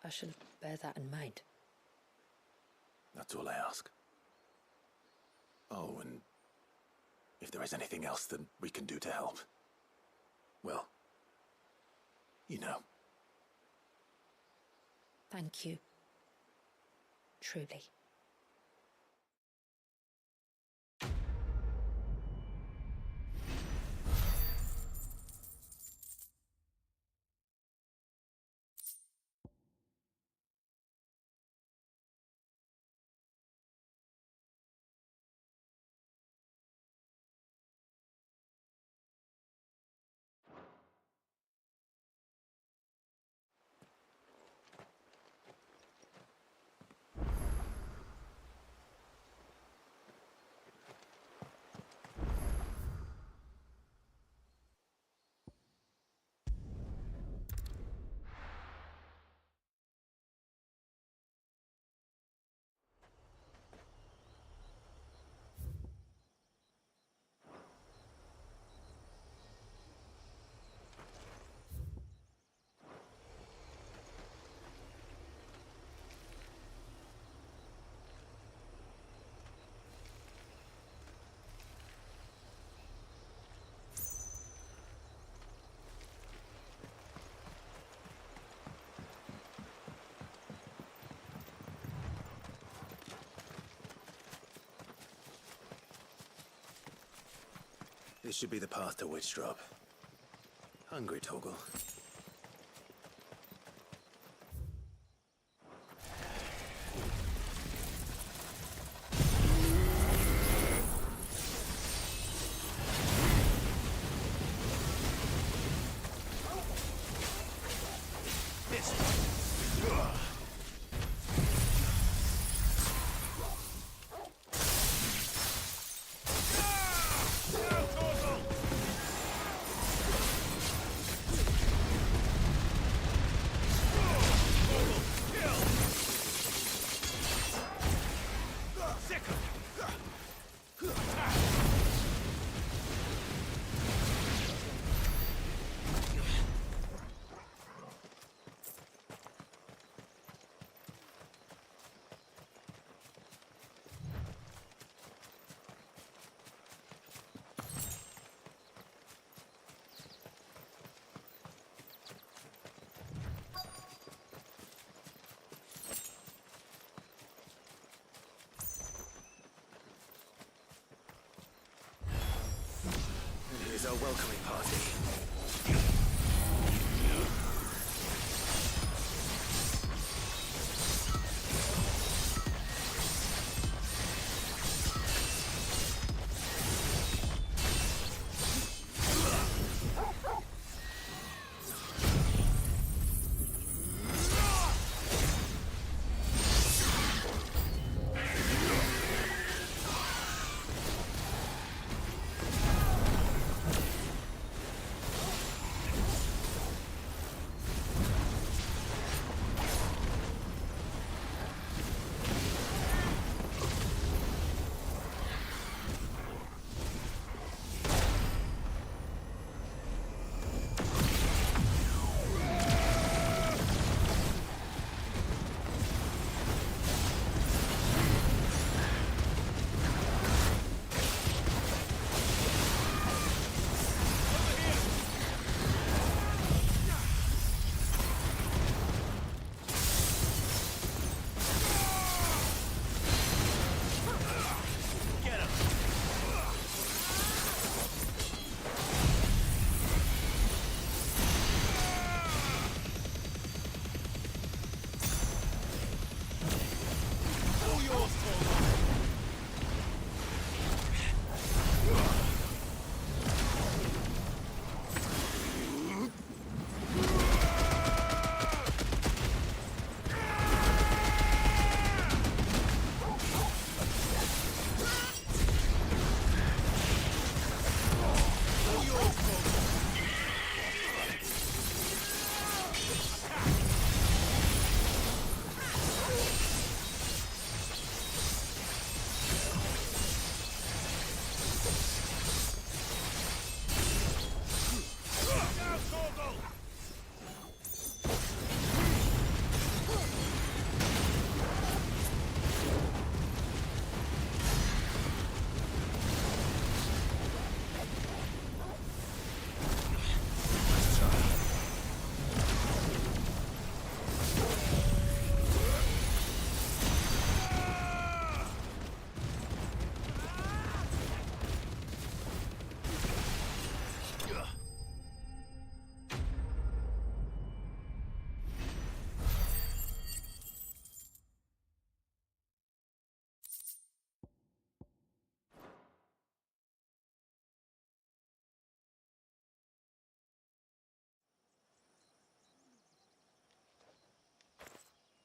I shall bear that in mind. That's all I ask. Oh, and if there is anything else that we can do to help, well, you know. Thank you. Truly. This should be the path to Witchdrop. Hungry, Toggle? Here's our welcoming party.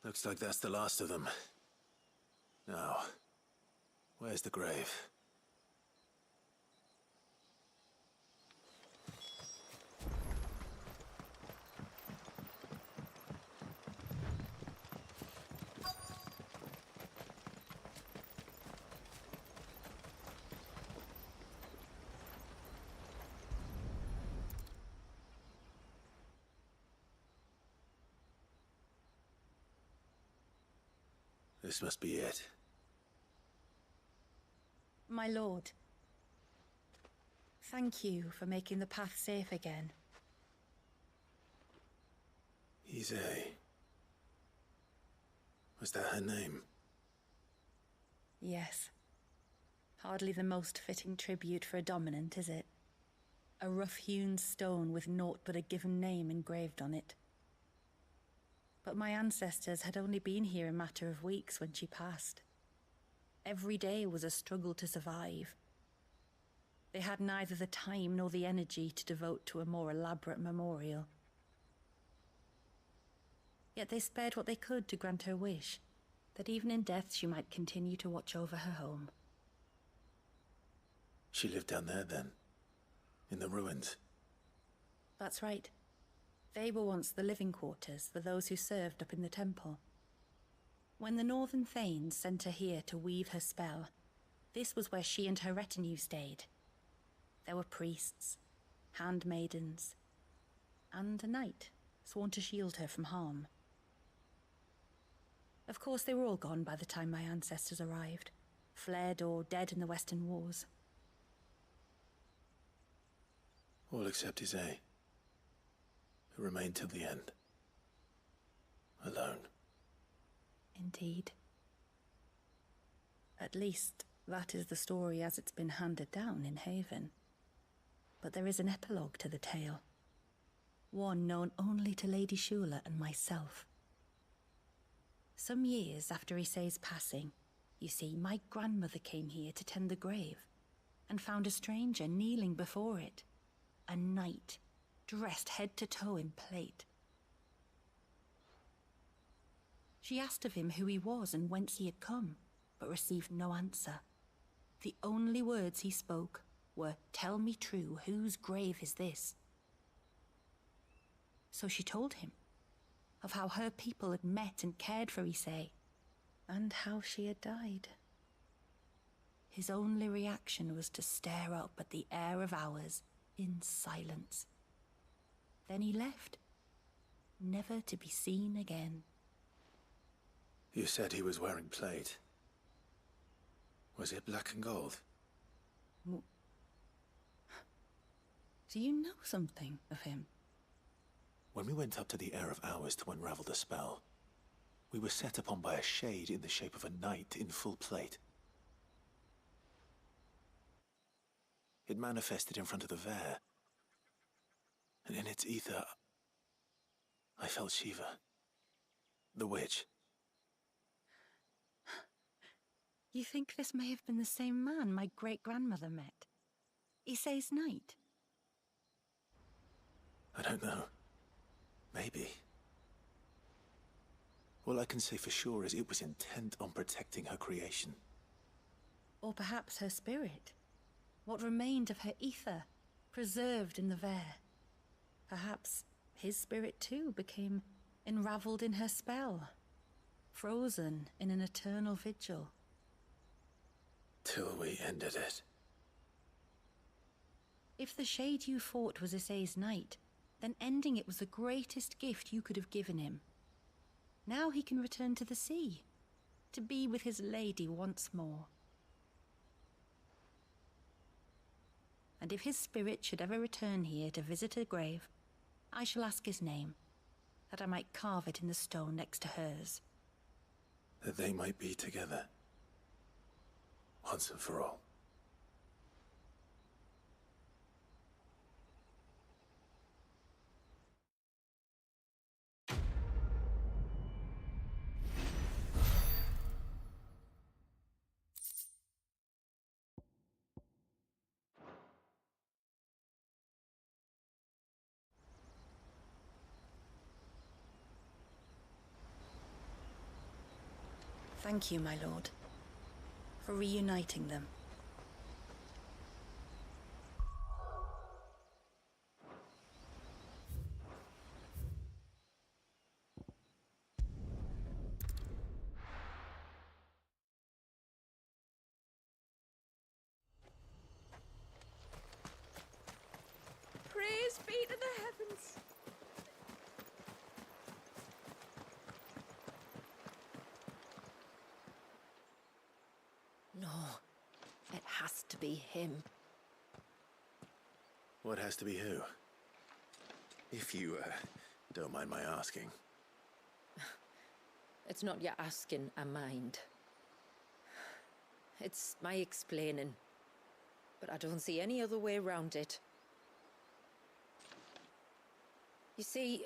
Looks like that's the last of them. Now, where's the grave? This must be it. My lord, thank you for making the path safe again. He's Was that her name? Yes. Hardly the most fitting tribute for a dominant, is it? a rough-hewn stone with naught but a given name engraved on it. But my ancestors had only been here a matter of weeks when she passed. Every day was a struggle to survive. They had neither the time nor the energy to devote to a more elaborate memorial. Yet they spared what they could to grant her wish, that even in death she might continue to watch over her home. She lived down there then? In the ruins? That's right. They were once the living quarters for those who served up in the temple. When the Northern Thanes sent her here to weave her spell, this was where she and her retinue stayed. There were priests, handmaidens, and a knight sworn to shield her from harm. Of course, they were all gone by the time my ancestors arrived, fled or dead in the Western Wars. All except Isay, who remained till the end. Alone. Indeed. At least, that is the story as it's been handed down in Haven. But there is an epilogue to the tale. One known only to Lady Shula and myself. Some years after Isay's passing, you see, my grandmother came here to tend the grave, and found a stranger kneeling before it. A knight, dressed head to toe in plate. She asked of him who he was and whence he had come, but received no answer. The only words he spoke were, "Tell me true, whose grave is this?" So she told him of how her people had met and cared for Isay, and how she had died. His only reaction was to stare up at the air of hours in silence. Then he left, never to be seen again. You said he was wearing plate. Was it black and gold? Do you know something of him? When we went up to the Air of Hours to unravel the spell, we were set upon by a shade in the shape of a knight in full plate. It manifested in front of the Vare, and in its ether, I felt Shiva, the witch. You think this may have been the same man my great-grandmother met? Isay's knight? I don't know. Maybe. All I can say for sure is it was intent on protecting her creation. Or perhaps her spirit. What remained of her ether, preserved in the Vare. Perhaps his spirit too became enraveled in her spell, frozen in an eternal vigil. Till we ended it. If the shade you fought was Isay's knight, then ending it was the greatest gift you could have given him. Now he can return to the sea, to be with his lady once more. And if his spirit should ever return here to visit her grave, I shall ask his name, that I might carve it in the stone next to hers. That they might be together. Once and for all. Thank you, my lord, for reuniting them. Praise be to the heavens! No, it has to be him. What has to be who? If you, don't mind my asking. It's not your asking, I mind. It's my explaining. But I don't see any other way round it. You see,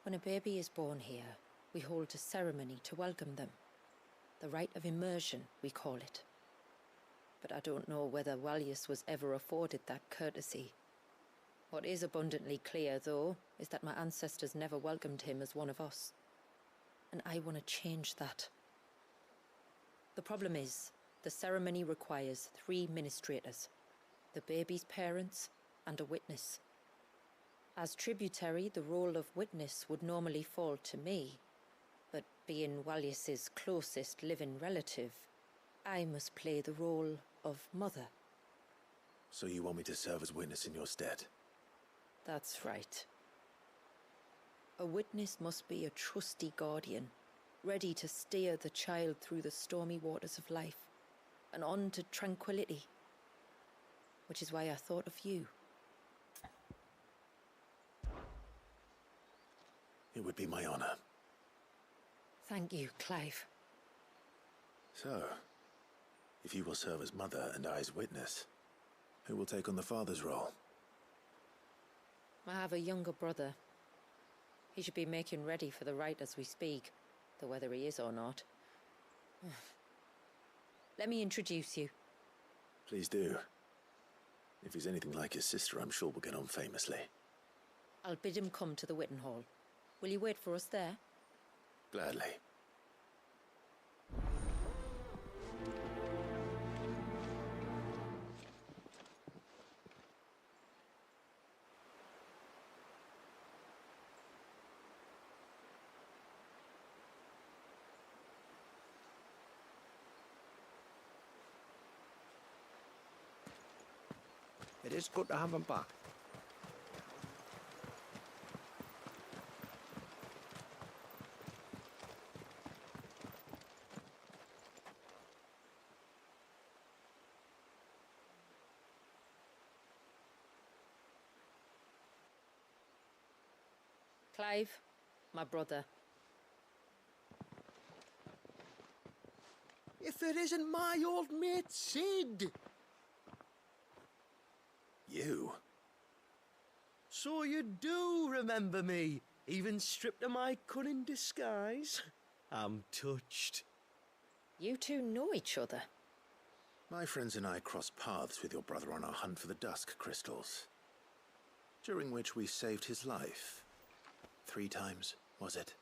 when a baby is born here, we hold a ceremony to welcome them. The rite of immersion, we call it. But I don't know whether Wallius was ever afforded that courtesy. What is abundantly clear, though, is that my ancestors never welcomed him as one of us. And I want to change that. The problem is, the ceremony requires 3 ministrators, the baby's parents and a witness. As tributary, the role of witness would normally fall to me, but being Wallius's closest living relative, I must play the role of mother. So you want me to serve as witness in your stead? That's right. A witness must be a trusty guardian, ready to steer the child through the stormy waters of life and on to tranquility. Which is why I thought of you. It would be my honor. Thank you, Clive. So, if you will serve as mother and I as witness, who will take on the father's role? I have a younger brother. He should be making ready for the rite as we speak, though whether he is or not. Let me introduce you. Please do. If he's anything like his sister, I'm sure we'll get on famously. I'll bid him come to the Witten Hall. Will you wait for us there? Gladly. It is good to have him back. Clive, my brother. If it isn't my old mate Sid! You? So you do remember me, even stripped of my cunning disguise? I'm touched. You two know each other? My friends and I crossed paths with your brother on our hunt for the dusk crystals, during which we saved his life. 3 times, was it?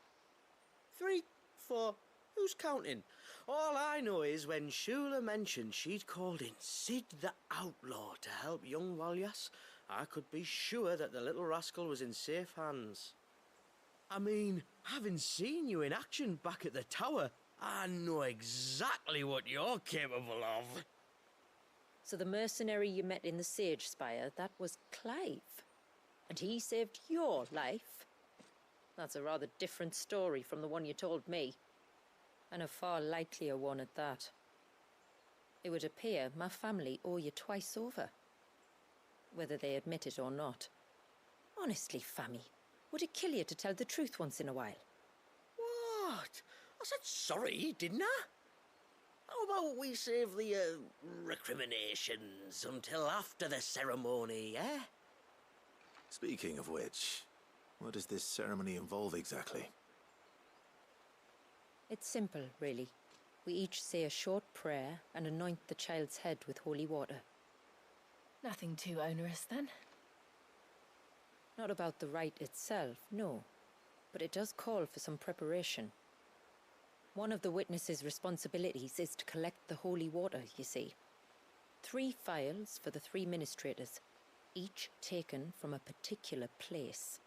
3, 4, who's counting? All I know is when Shula mentioned she'd called in Sid the Outlaw to help young Wallias, I could be sure that the little rascal was in safe hands. I mean, having seen you in action back at the tower, I know exactly what you're capable of. So the mercenary you met in the Sage Spire, that was Clive. And he saved your life? That's a rather different story from the one you told me. And a far likelier one at that. It would appear my family owe you twice over. Whether they admit it or not. Honestly, Fammy, would it kill you to tell the truth once in a while? What? I said sorry, didn't I? How about we save the, recriminations until after the ceremony, eh? Speaking of which, what does this ceremony involve exactly? It's simple, really. We each say a short prayer and anoint the child's head with holy water. Nothing too onerous, then? Not about the rite itself, no. But it does call for some preparation. One of the witness's responsibilities is to collect the holy water, you see. 3 phials for the 3 ministrators, each taken from a particular place.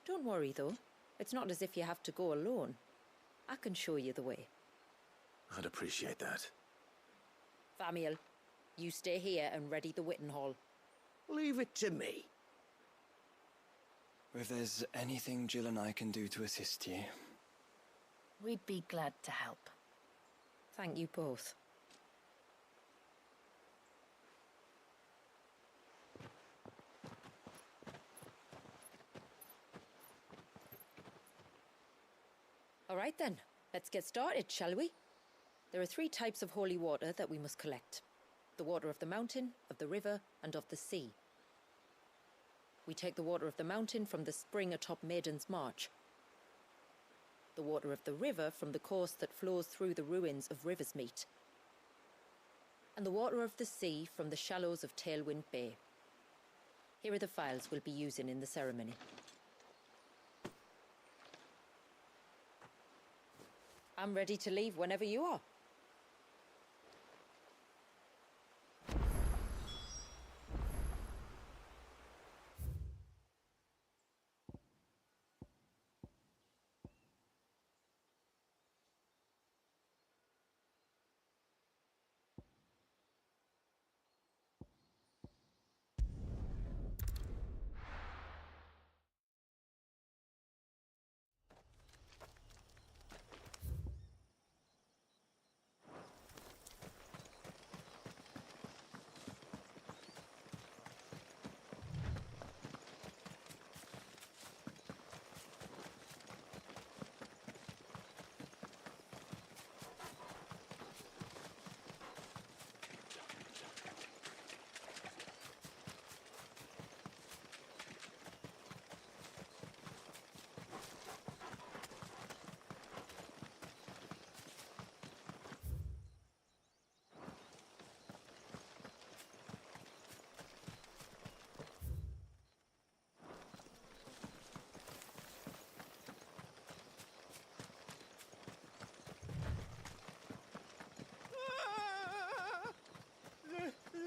Don't worry, though. It's not as if you have to go alone. I can show you the way. I'd appreciate that. Famiel, you stay here and ready the Witten Hall. Leave it to me. If there's anything Jill and I can do to assist you... We'd be glad to help. Thank you both. All right then, let's get started, shall we? There are 3 types of holy water that we must collect. The water of the mountain, of the river, and of the sea. We take the water of the mountain from the spring atop Maiden's March. The water of the river from the course that flows through the ruins of Riversmeet. And the water of the sea from the shallows of Tailwind Bay. Here are the files we'll be using in the ceremony. I'm ready to leave whenever you are.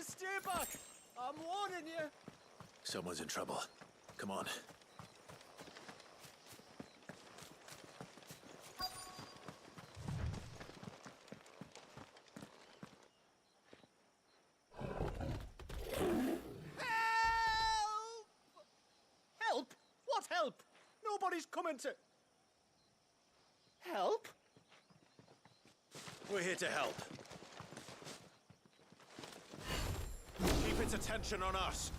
Stay back! I'm warning you! Someone's in trouble. Come on. Help! What help? Nobody's coming to... Help? We're here to help. Keep its attention on us.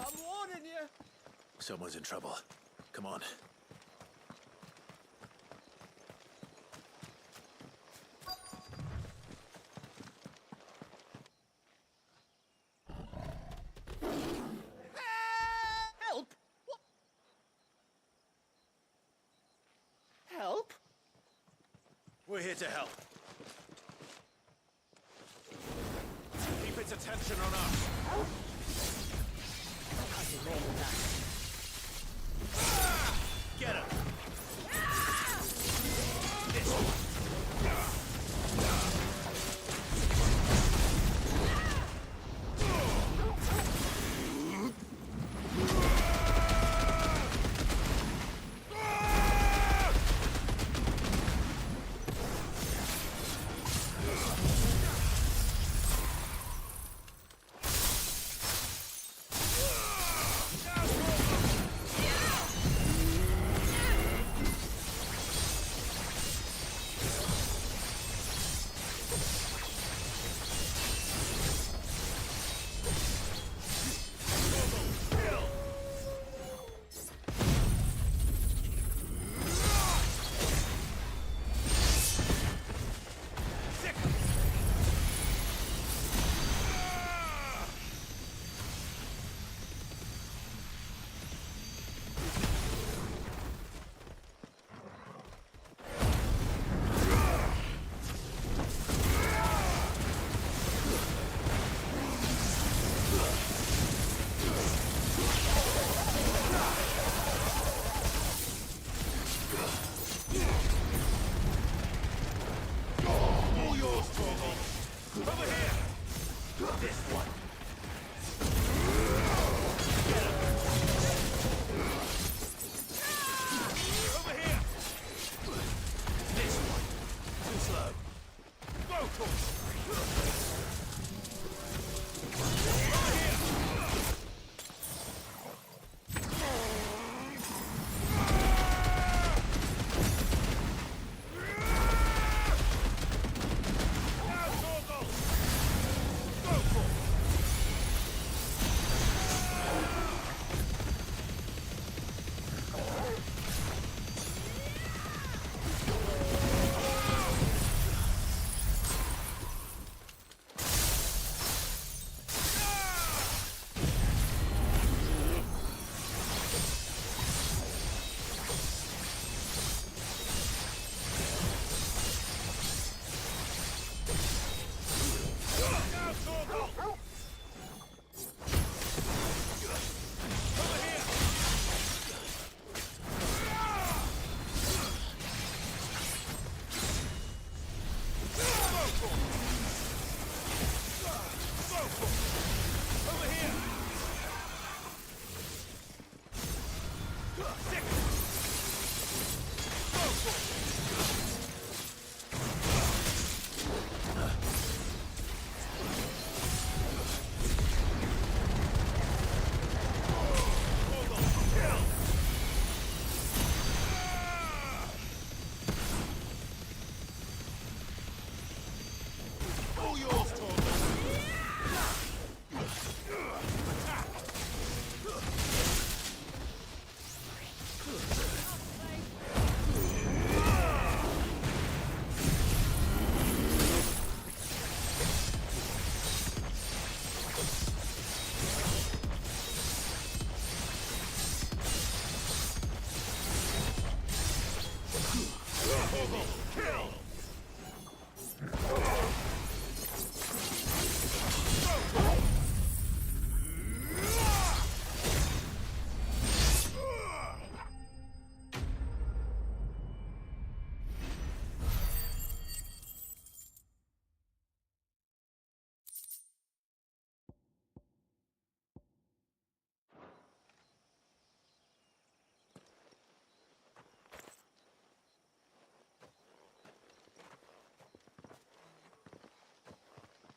I'm warning you. Someone's in trouble. Come on. Help! What? Help? We're here to help. Keep its attention on us. Get him! This one.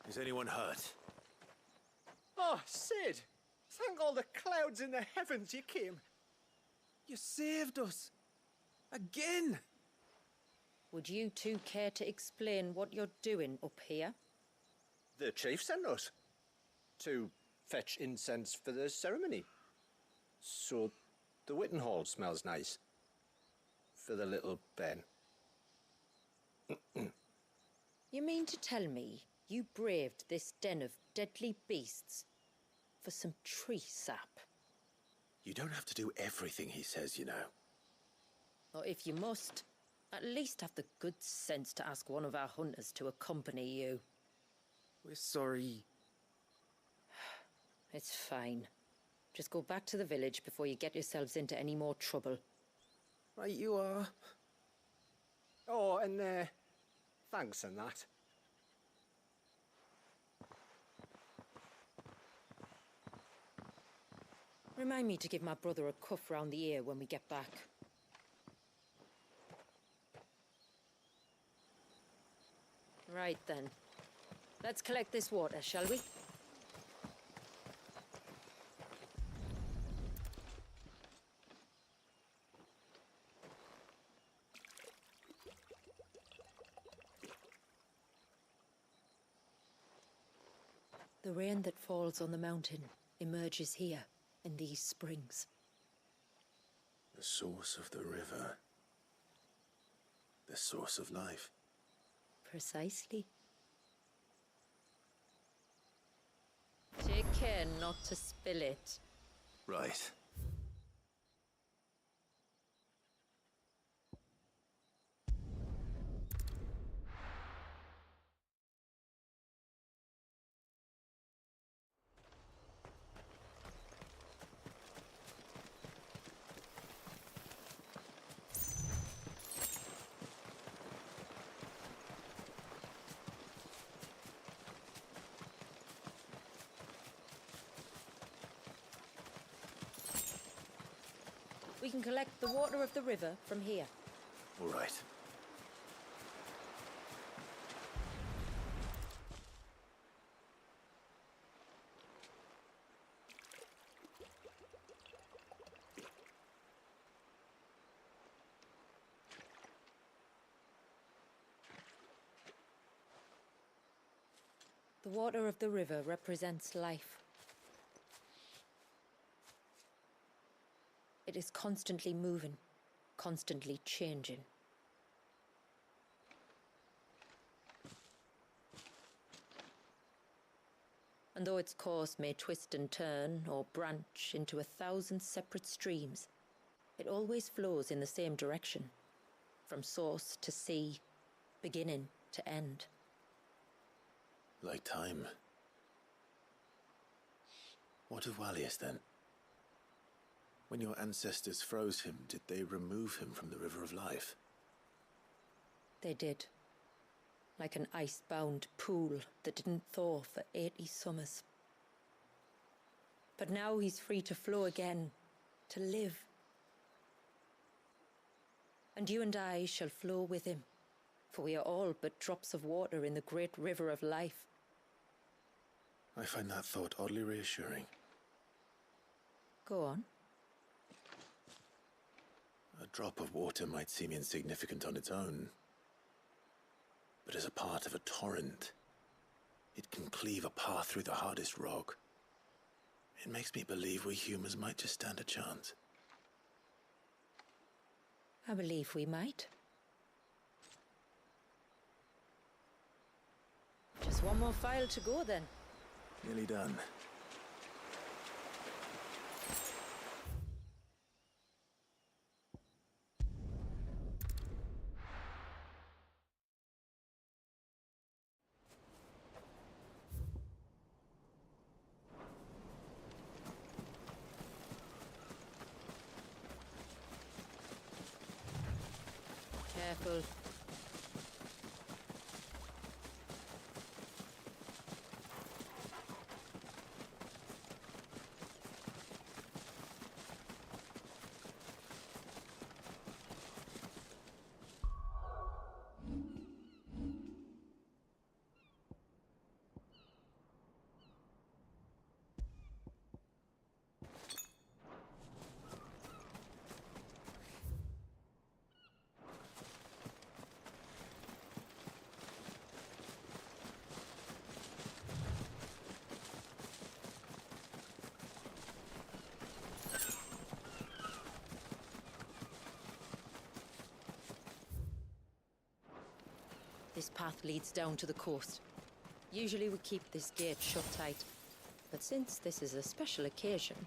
Is anyone hurt? Oh, Sid! Thank all the clouds in the heavens you came. You saved us. Again! Would you two care to explain what you're doing up here? The chief sent us to fetch incense for the ceremony. So, the Witten Hall smells nice. For the little Ben. You mean to tell me you braved this den of deadly beasts for some tree sap? You don't have to do everything he says, you know. Or if you must, at least have the good sense to ask one of our hunters to accompany you. We're sorry. It's fine. Just go back to the village before you get yourselves into any more trouble. Right you are. Oh, and thanks and that. Remind me to give my brother a cuff round the ear when we get back. Right then. Let's collect this water, shall we? The rain that falls on the mountain emerges here, in these springs. The source of the river. The source of life. Precisely. Take care not to spill it. Right. We can collect the water of the river from here. All right. The water of the river represents life. It is constantly moving, constantly changing. And though its course may twist and turn or branch into 1,000 separate streams, it always flows in the same direction, from source to sea, beginning to end. Like time. What of Wallius then? When your ancestors froze him, did they remove him from the River of Life? They did. Like an ice-bound pool that didn't thaw for 80 summers. But now he's free to flow again, to live. And you and I shall flow with him, for we are all but drops of water in the great river of life. I find that thought oddly reassuring. Go on. A drop of water might seem insignificant on its own, but as a part of a torrent, it can cleave a path through the hardest rock. It makes me believe we humans might just stand a chance. I believe we might. Just one more file to go then. Nearly done. Careful. This path leads down to the coast. Usually we keep this gate shut tight, but since this is a special occasion...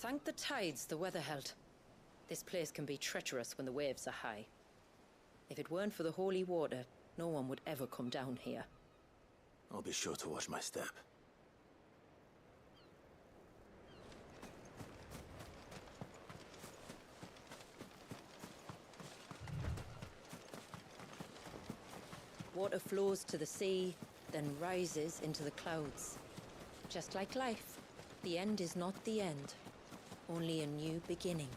Thank the tides the weather held. This place can be treacherous when the waves are high. If it weren't for the holy water, no one would ever come down here. I'll be sure to watch my step. Water flows to the sea, then rises into the clouds. Just like life, the end is not the end. Only a new beginning.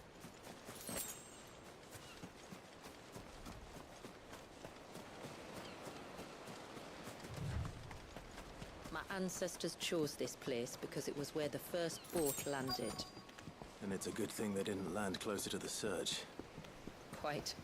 My ancestors chose this place because it was where the first boat landed. And it's a good thing they didn't land closer to the surge. Quite.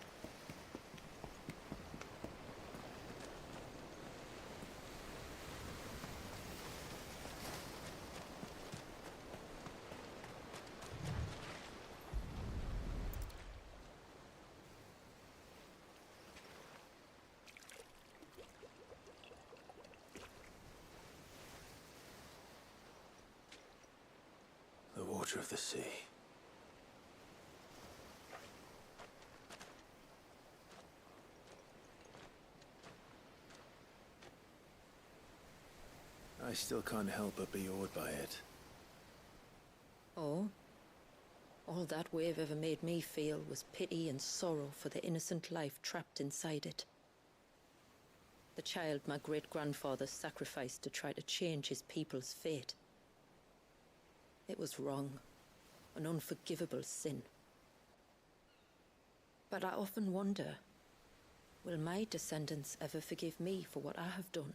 The water of the sea. I still can't help but be awed by it. Oh? All that wave ever made me feel was pity and sorrow for the innocent life trapped inside it. The child my great-grandfather sacrificed to try to change his people's fate. It was wrong, an unforgivable sin. But I often wonder, will my descendants ever forgive me for what I have done?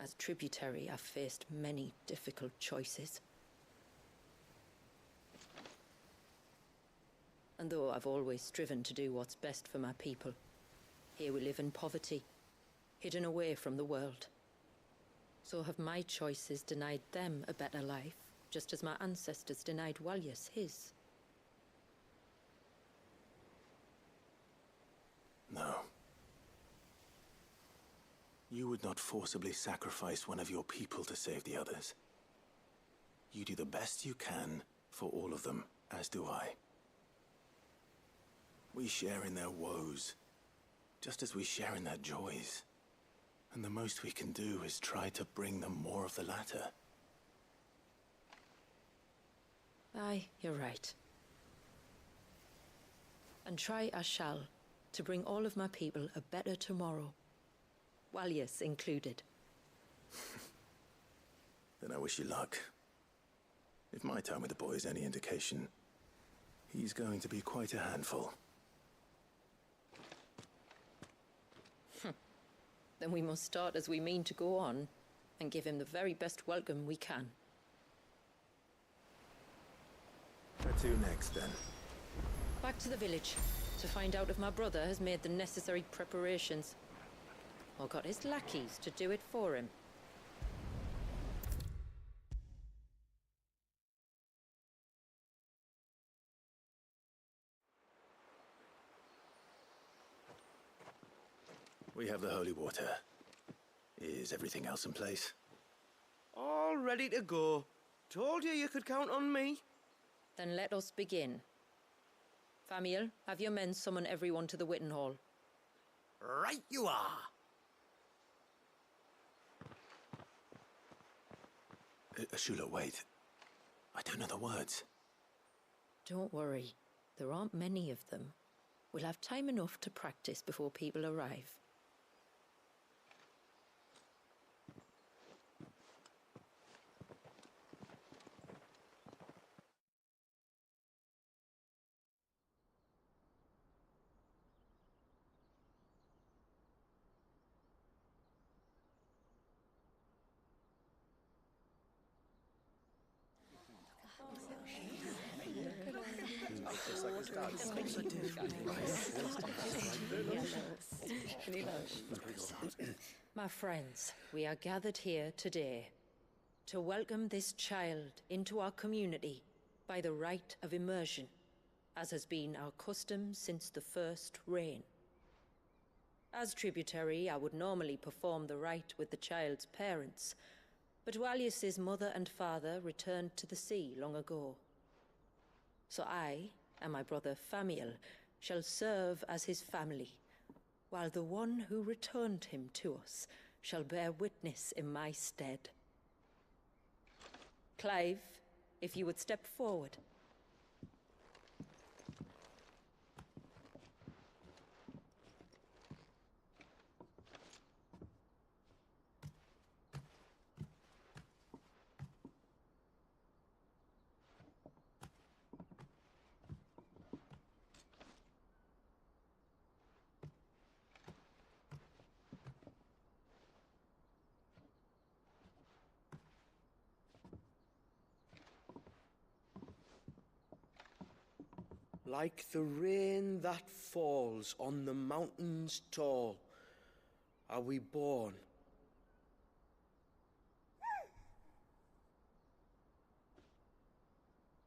As tributary, I've faced many difficult choices. And though I've always striven to do what's best for my people, here we live in poverty, hidden away from the world. So have my choices denied them a better life, just as my ancestors denied Walyas his? No. You would not forcibly sacrifice one of your people to save the others. You do the best you can for all of them, as do I. We share in their woes, just as we share in their joys. And the most we can do is try to bring them more of the latter. Aye, you're right. And try I shall, to bring all of my people a better tomorrow. Walyas included. Then I wish you luck. If my time with the boy is any indication, he's going to be quite a handful. Then we must start as we mean to go on, and give him the very best welcome we can. Where to next, then? Back to the village, to find out if my brother has made the necessary preparations. Or got his lackeys to do it for him. We have the holy water. Is everything else in place? All ready to go. Told you could count on me. Then let us begin. Famiel, have your men summon everyone to the Witten Hall. Right you are. Ashula, wait. I don't know the words. Don't worry. There aren't many of them. We'll have time enough to practice before people arrive. My friends, we are gathered here today to welcome this child into our community by the rite of immersion, as has been our custom since the first reign. As tributary, I would normally perform the rite with the child's parents, but Walius's mother and father returned to the sea long ago. So I and my brother Famiel shall serve as his family, while the one who returned him to us shall bear witness in my stead. Clive, if you would step forward. Like the rain that falls on the mountains tall, are we born.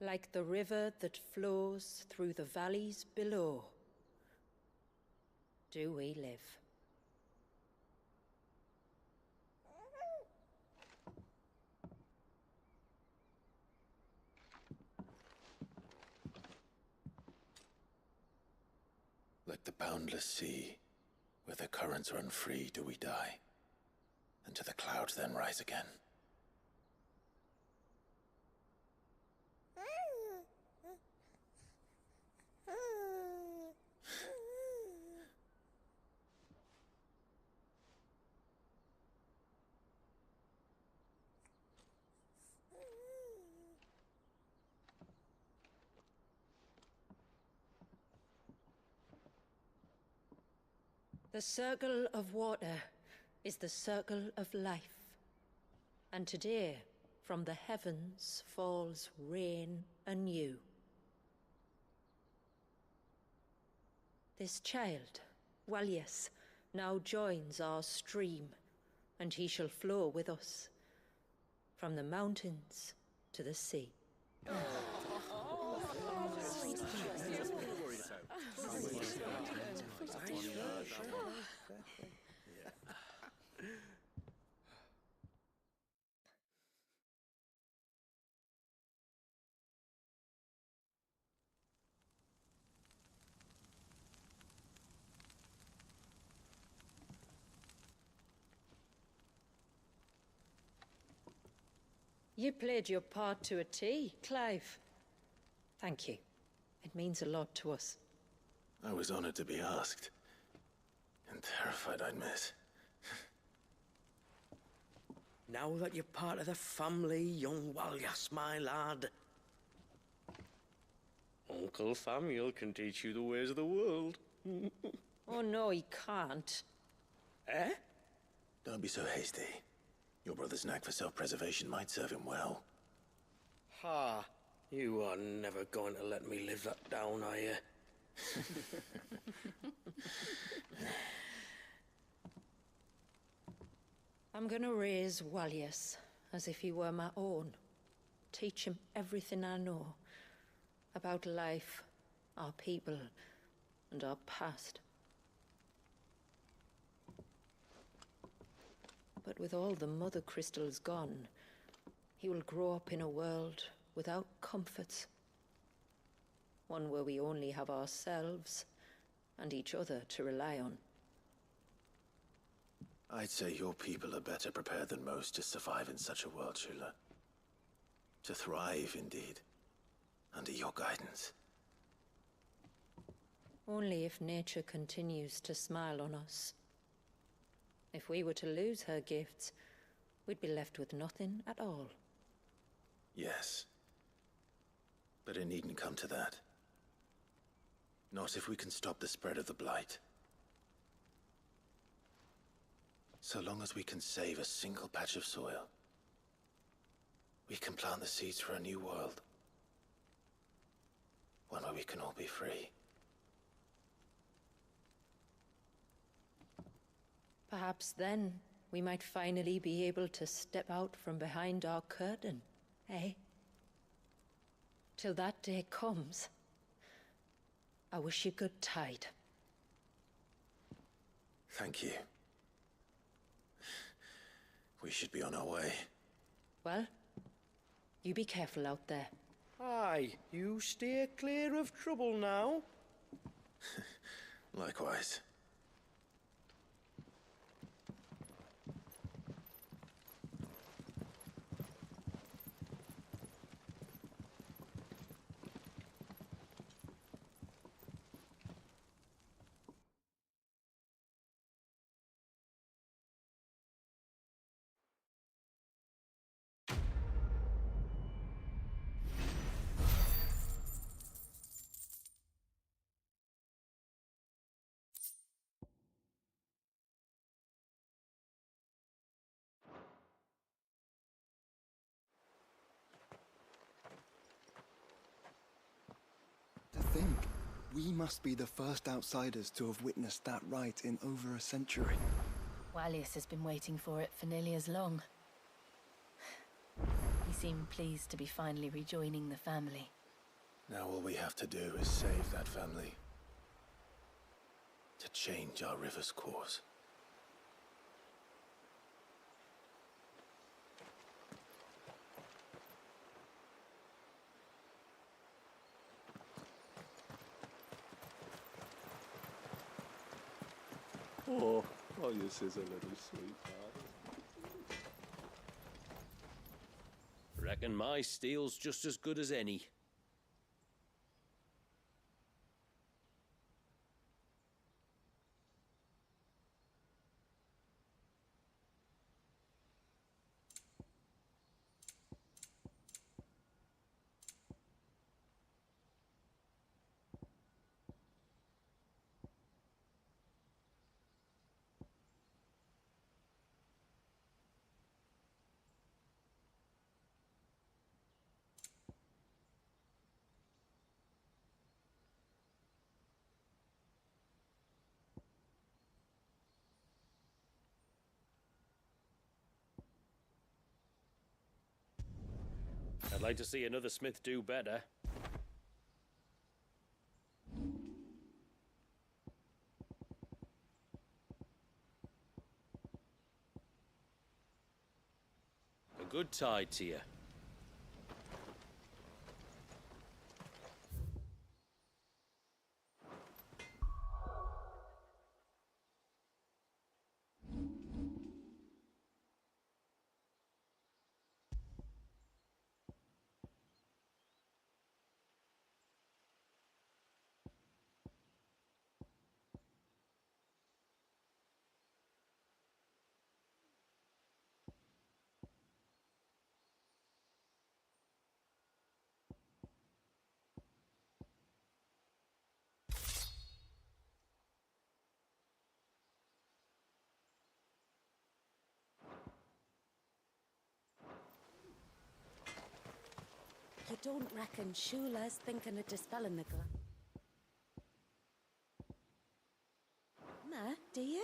Like the river that flows through the valleys below, do we live. Like the boundless sea, where the currents run free, do we die, and to the clouds then rise again. The circle of water is the circle of life. And today, from the heavens falls rain anew. This child, Walius, now joins our stream, and he shall flow with us, from the mountains to the sea. You played your part to a T, Clive. Thank you. It means a lot to us. I was honored to be asked, and terrified I'd miss. Now that you're part of the family, young Walyas, my lad. Uncle Famiel can teach you the ways of the world. Oh no, he can't. Eh? Don't be so hasty. Your brother's knack for self-preservation might serve him well. Ha! You are never going to let me live that down, are you? I'm gonna raise Walius as if he were my own. Teach him everything I know about life, our people, and our past. But with all the mother crystals gone, he will grow up in a world without comforts. One where we only have ourselves and each other to rely on. I'd say your people are better prepared than most to survive in such a world, Shula. To thrive, indeed, under your guidance. Only if nature continues to smile on us. If we were to lose her gifts, we'd be left with nothing at all. Yes. But it needn't come to that. Not if we can stop the spread of the Blight. So long as we can save a single patch of soil, we can plant the seeds for a new world. One where we can all be free. Perhaps then we might finally be able to step out from behind our curtain, eh? Till that day comes, I wish you good tide. Thank you. We should be on our way. Well, you be careful out there. Aye, you steer clear of trouble now. Likewise. To think, we must be the first outsiders to have witnessed that rite in over a century. Wallius has been waiting for it for nearly as long. He seemed pleased to be finally rejoining the family. Now all we have to do is save that family. To change our river's course. Oh, Marius is a little sweetheart. Reckon my steel's just as good as any. I'd like to see another smith do better. A good tide to you. You don't reckon Shula's thinking of dispelling the glow? Nah, do you?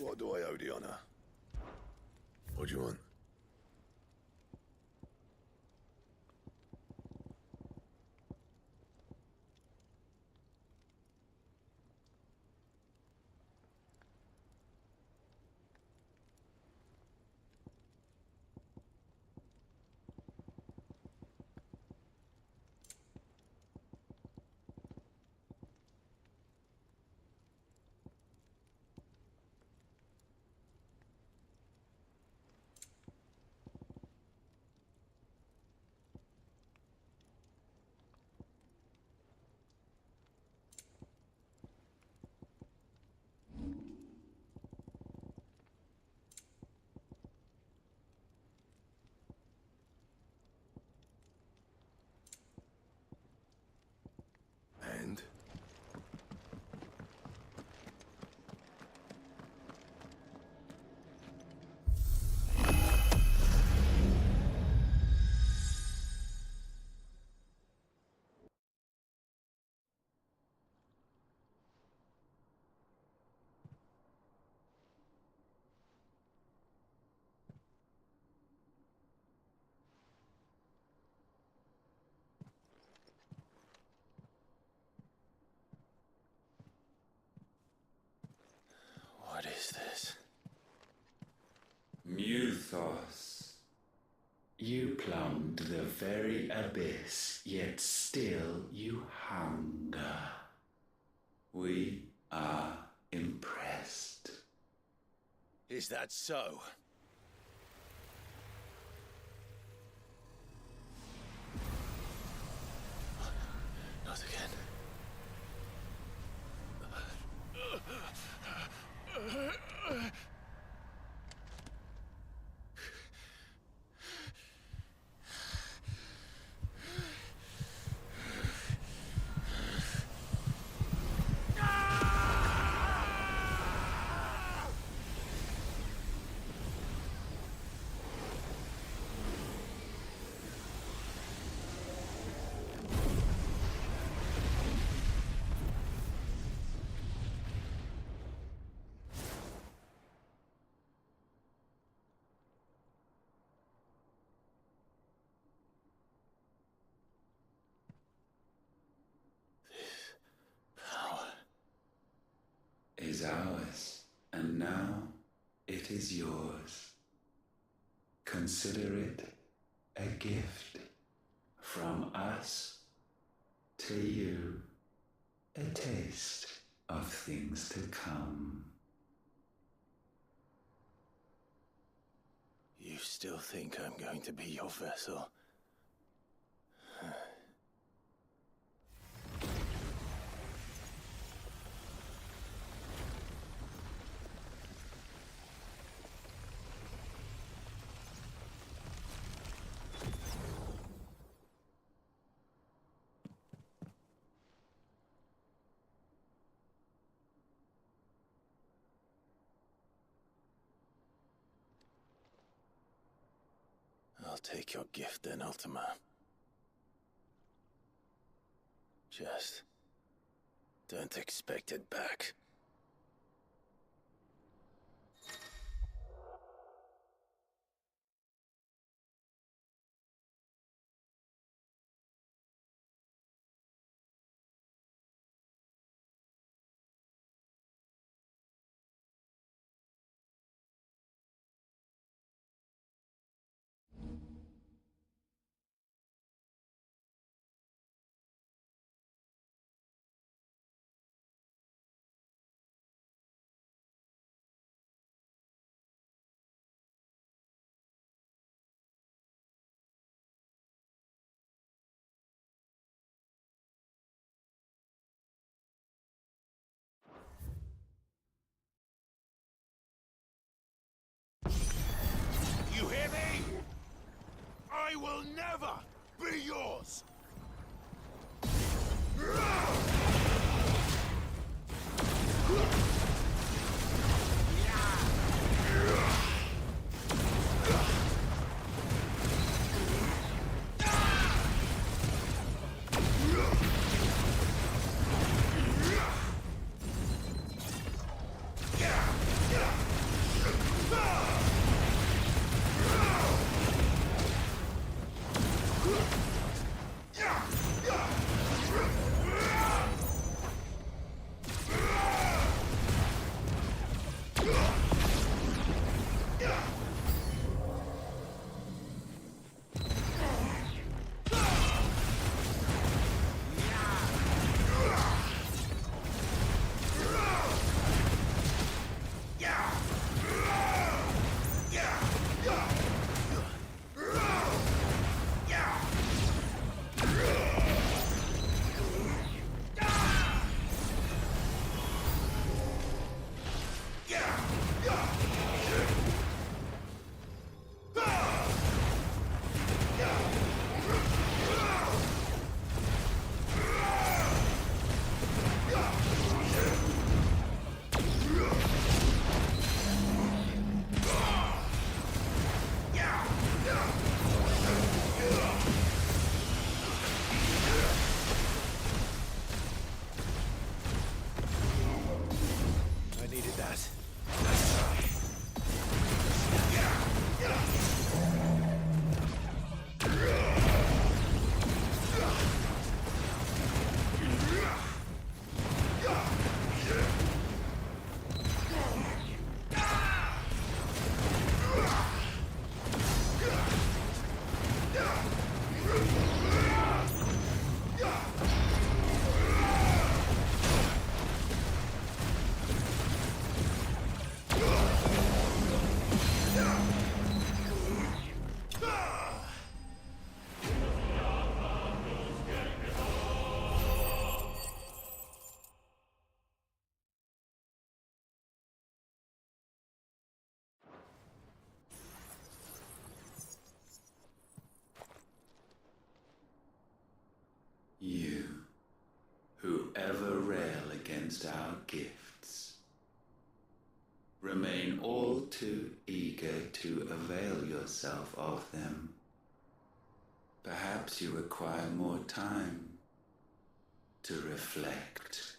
What do I owe the honor? What do you want? And? What is this? Muthos. You plumbed the very abyss, yet still you hunger. We are impressed. Is that so? Not again. Is ours, and now it is yours. Consider it a gift from us to you, a taste of things to come. You still think I'm going to be your vessel? I'll take your gift then, Ultima. Just don't expect it back. against our gifts. Remain all too eager to avail yourself of them. Perhaps you require more time to reflect.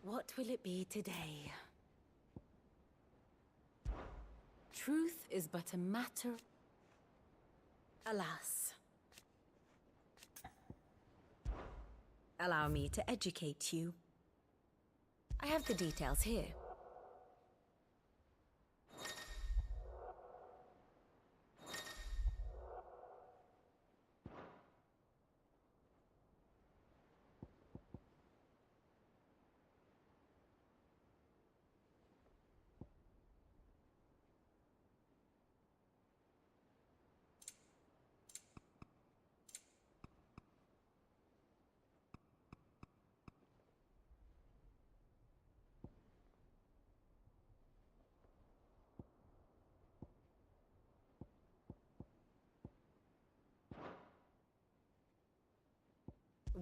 What will it be today? Truth is but a matter... Alas. Allow me to educate you. I have the details here.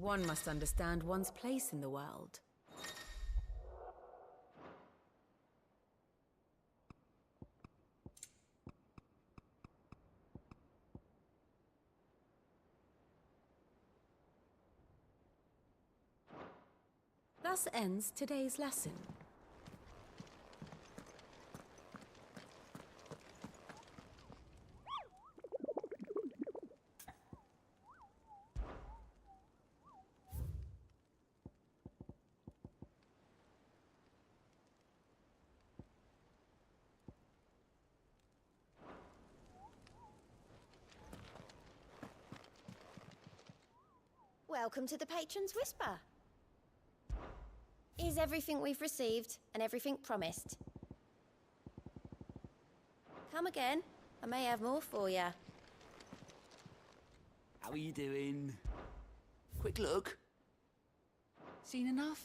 One must understand one's place in the world. Thus ends today's lesson. Welcome to the Patron's Whisper. Is everything we've received and everything promised? Come again. I may have more for you. How are you doing? Quick look. Seen enough?